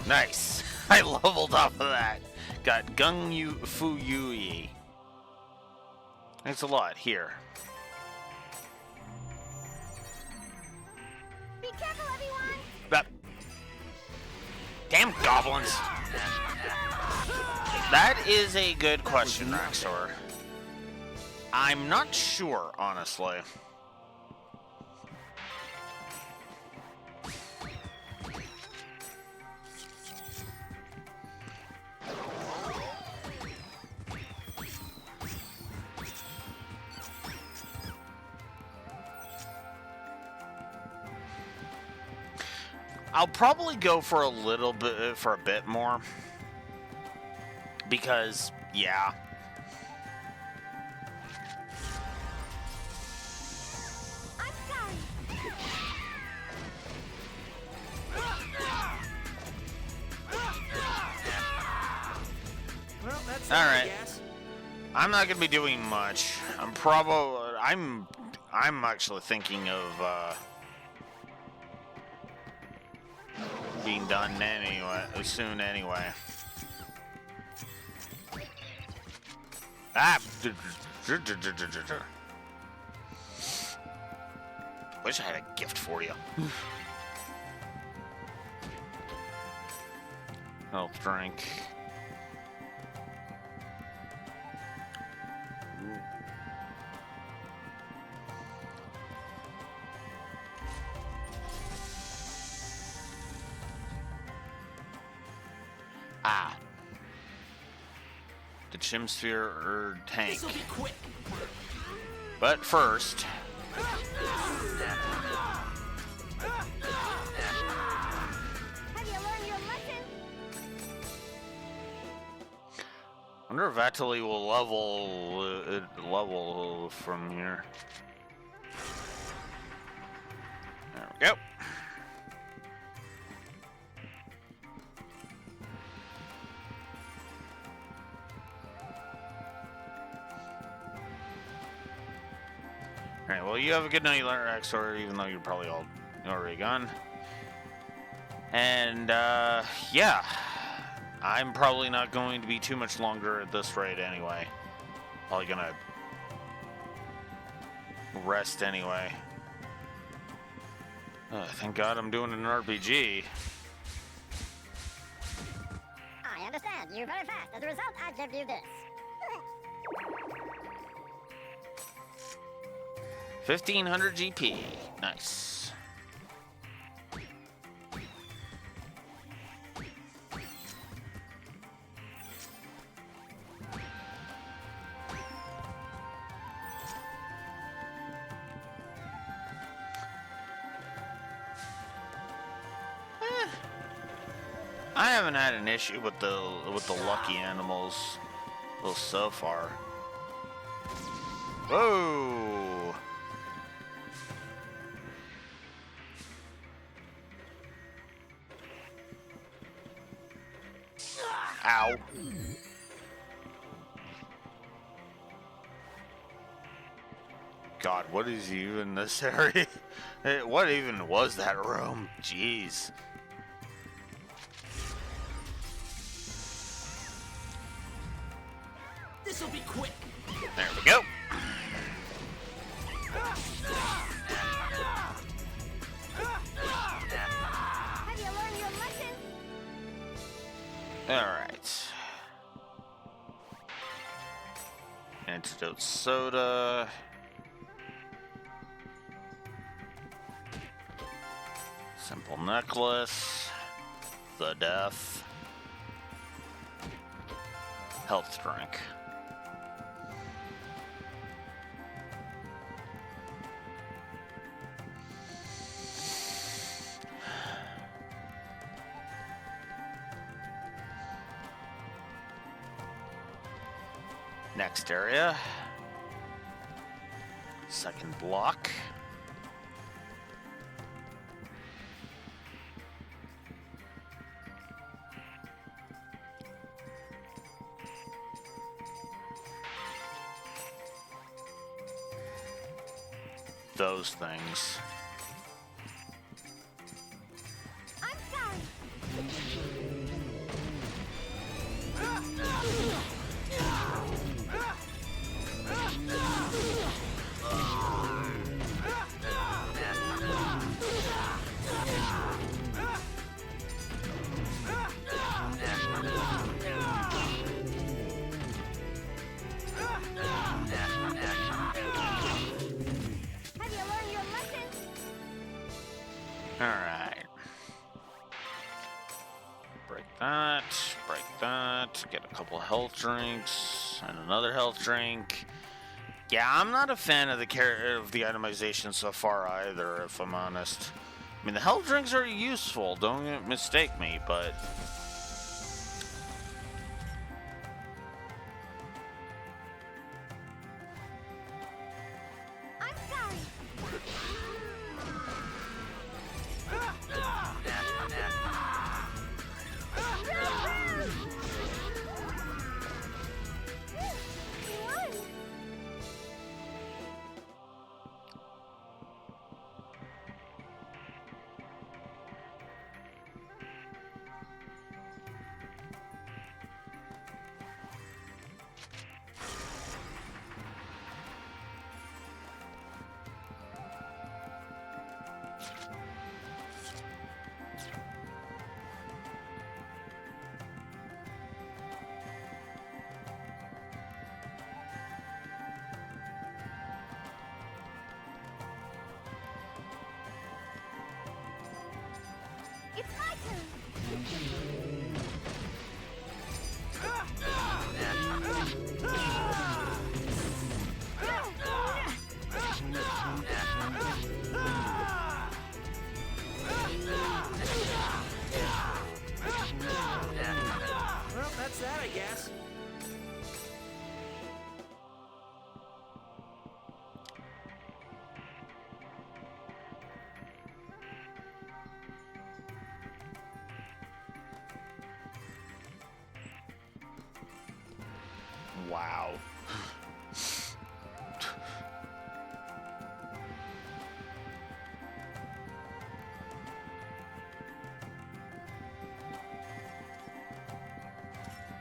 Nice. I leveled off of that. Got Gung Yu Fu Yui. Thanks a lot. Here. Be careful, everyone! Damn goblins. That is a good question, Raxor. I'm not sure, honestly. I'll probably go for a little bit, for a bit more. Because, yeah. I'm sorry. Well, that's All that, right. I guess. I'm not gonna be doing much. I'm actually thinking of being done anyway, soon anyway. Ah! Wish I had a gift for you. Health drink. Ah. The Chimsphere or tank. This'll be quick. But first, Have you learned your lesson? Wonder if Atali will level from here. There we go. Alright, well, you have a good night, Rexor, even though you're probably all already gone. And, yeah. I'm probably not going to be too much longer at this rate anyway. Probably gonna rest anyway. Thank God I'm doing an RPG. I understand. You're very fast. As a result, I give you this. 1500 GP. Nice. I haven't had an issue with the lucky animals, well, so far. Whoa! Ow! God, what is even this area? What even was that room? Jeez. This'll be quick. There we go. Have you learned your lesson? All right. Antidote soda. Simple necklace. The death. Health drink. Next area. Second block. Those things. I'm sorry. Have you learned your lesson? All right. Break that. Break that. Get a couple health drinks and another health drink. Yeah, I'm not a fan of the itemization so far either, if I'm honest. I mean, the health drinks are useful, don't mistake me, but I'm sorry. It's my turn. Well, that's that, I guess. Wow.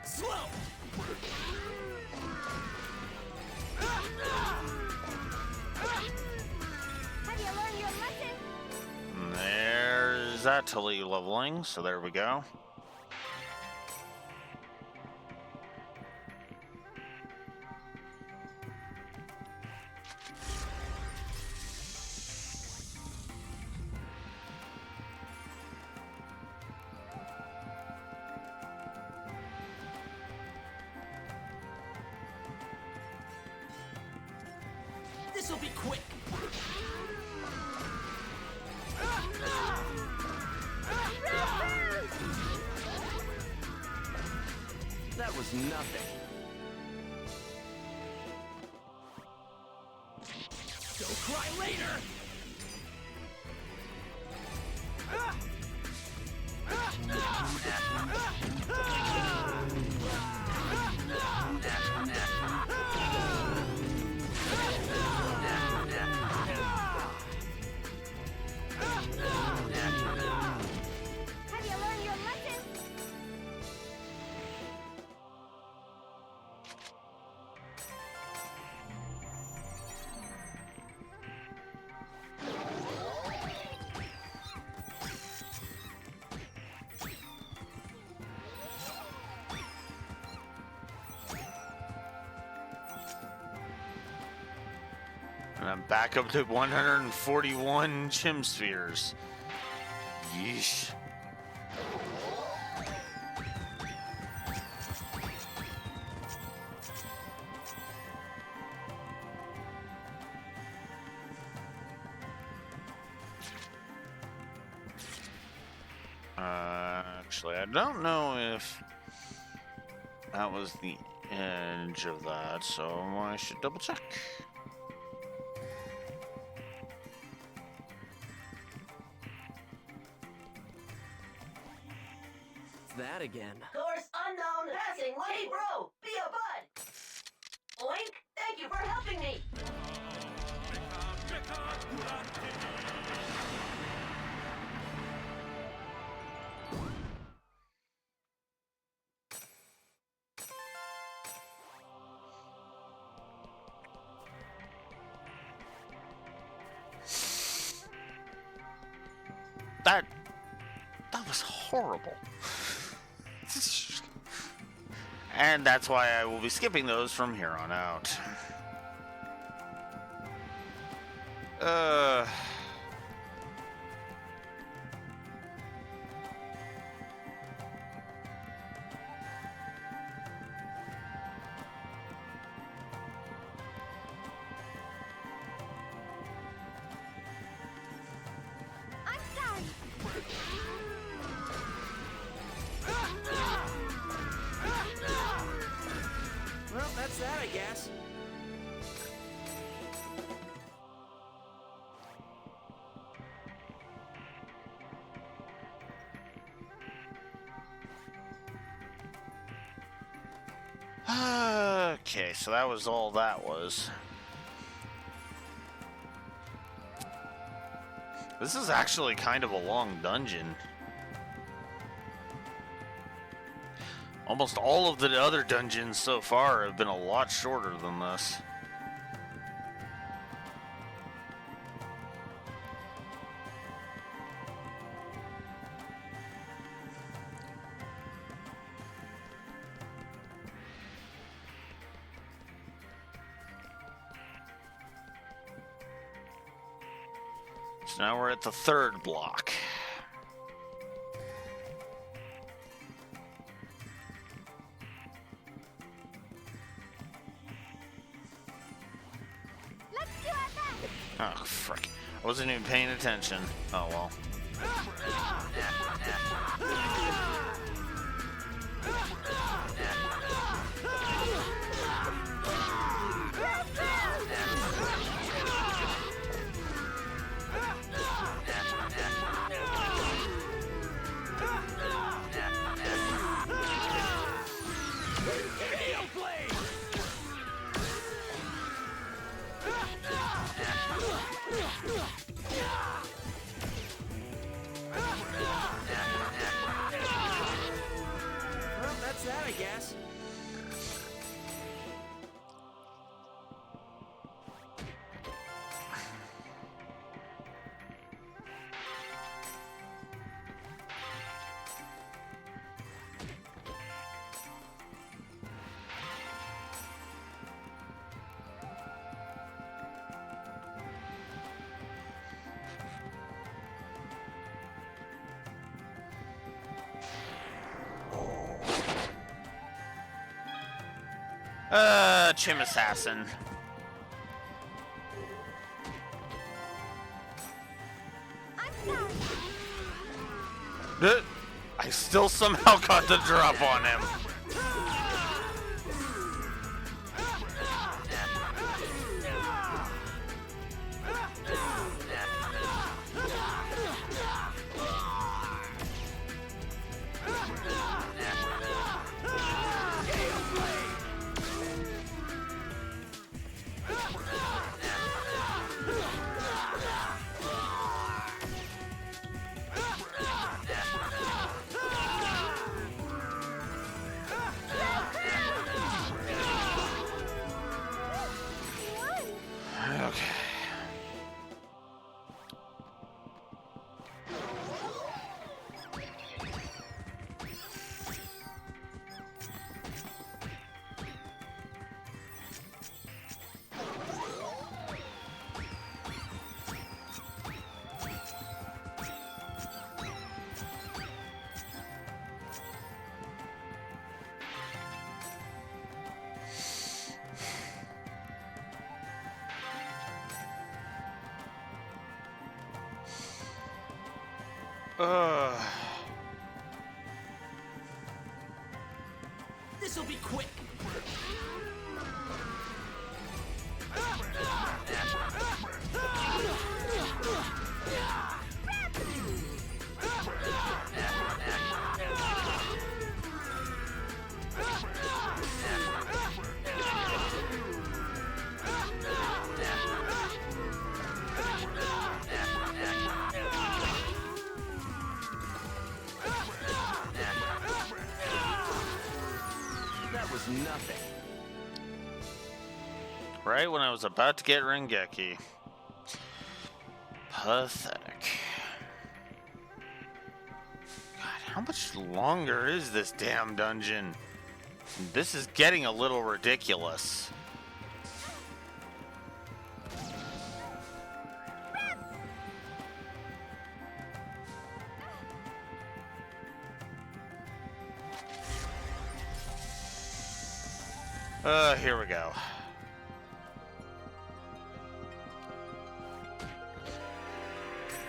Slow! Have you learned your lesson? There's that Tilly leveling, so there we go. This'll be quick. That was nothing. Don't cry later! Have you learned your lesson? And I'm back up to 141 gem spheres. Yeesh. Actually, I don't know if that was the edge of that, so I should double check. It's that again. Course unknown passing. Hey, bro, be a bud. Oink, thank you for helping me. That was horrible. And that's why I will be skipping those from here on out. I'm sorry. Well, that's that, I guess. Okay, so that was all that was. This is actually kind of a long dungeon. Almost all of the other dungeons so far have been a lot shorter than this. So now we're at the third block. Let's do our best. Oh, frick. I wasn't even paying attention. Oh, well. guess. Chim Assassin. I still somehow got the drop on him. This'll be quick. That was nothing. Right when I was about to get Rengeki. Pathetic. God, how much longer is this damn dungeon? This is getting a little ridiculous. Here we go.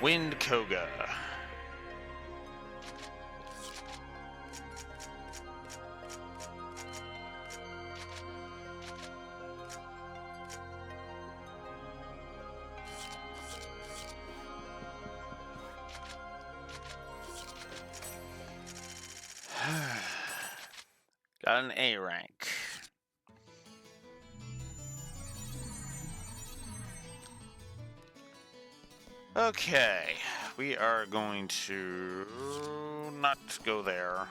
Wind Koga. Got an A rank. Okay, we are going to not go there.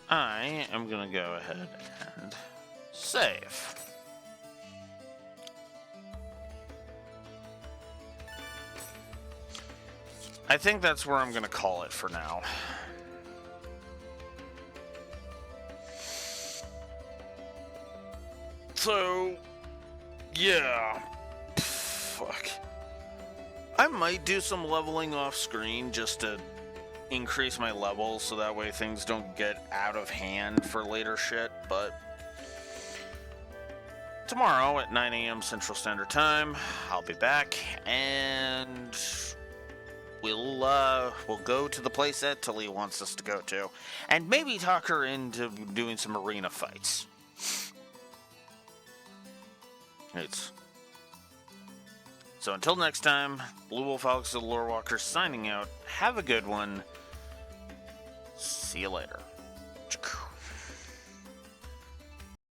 I am going to go ahead and save. I think that's where I'm going to call it for now. So, yeah. Fuck. I might do some leveling off screen just to increase my levels so that way things don't get out of hand for later shit, but tomorrow at 9 a.m. Central Standard Time, I'll be back and we'll go to the place that Tilly wants us to go to and maybe talk her into doing some arena fights. So until next time, Blue Wolf Alex the Lore Walker signing out. Have a good one. See you later.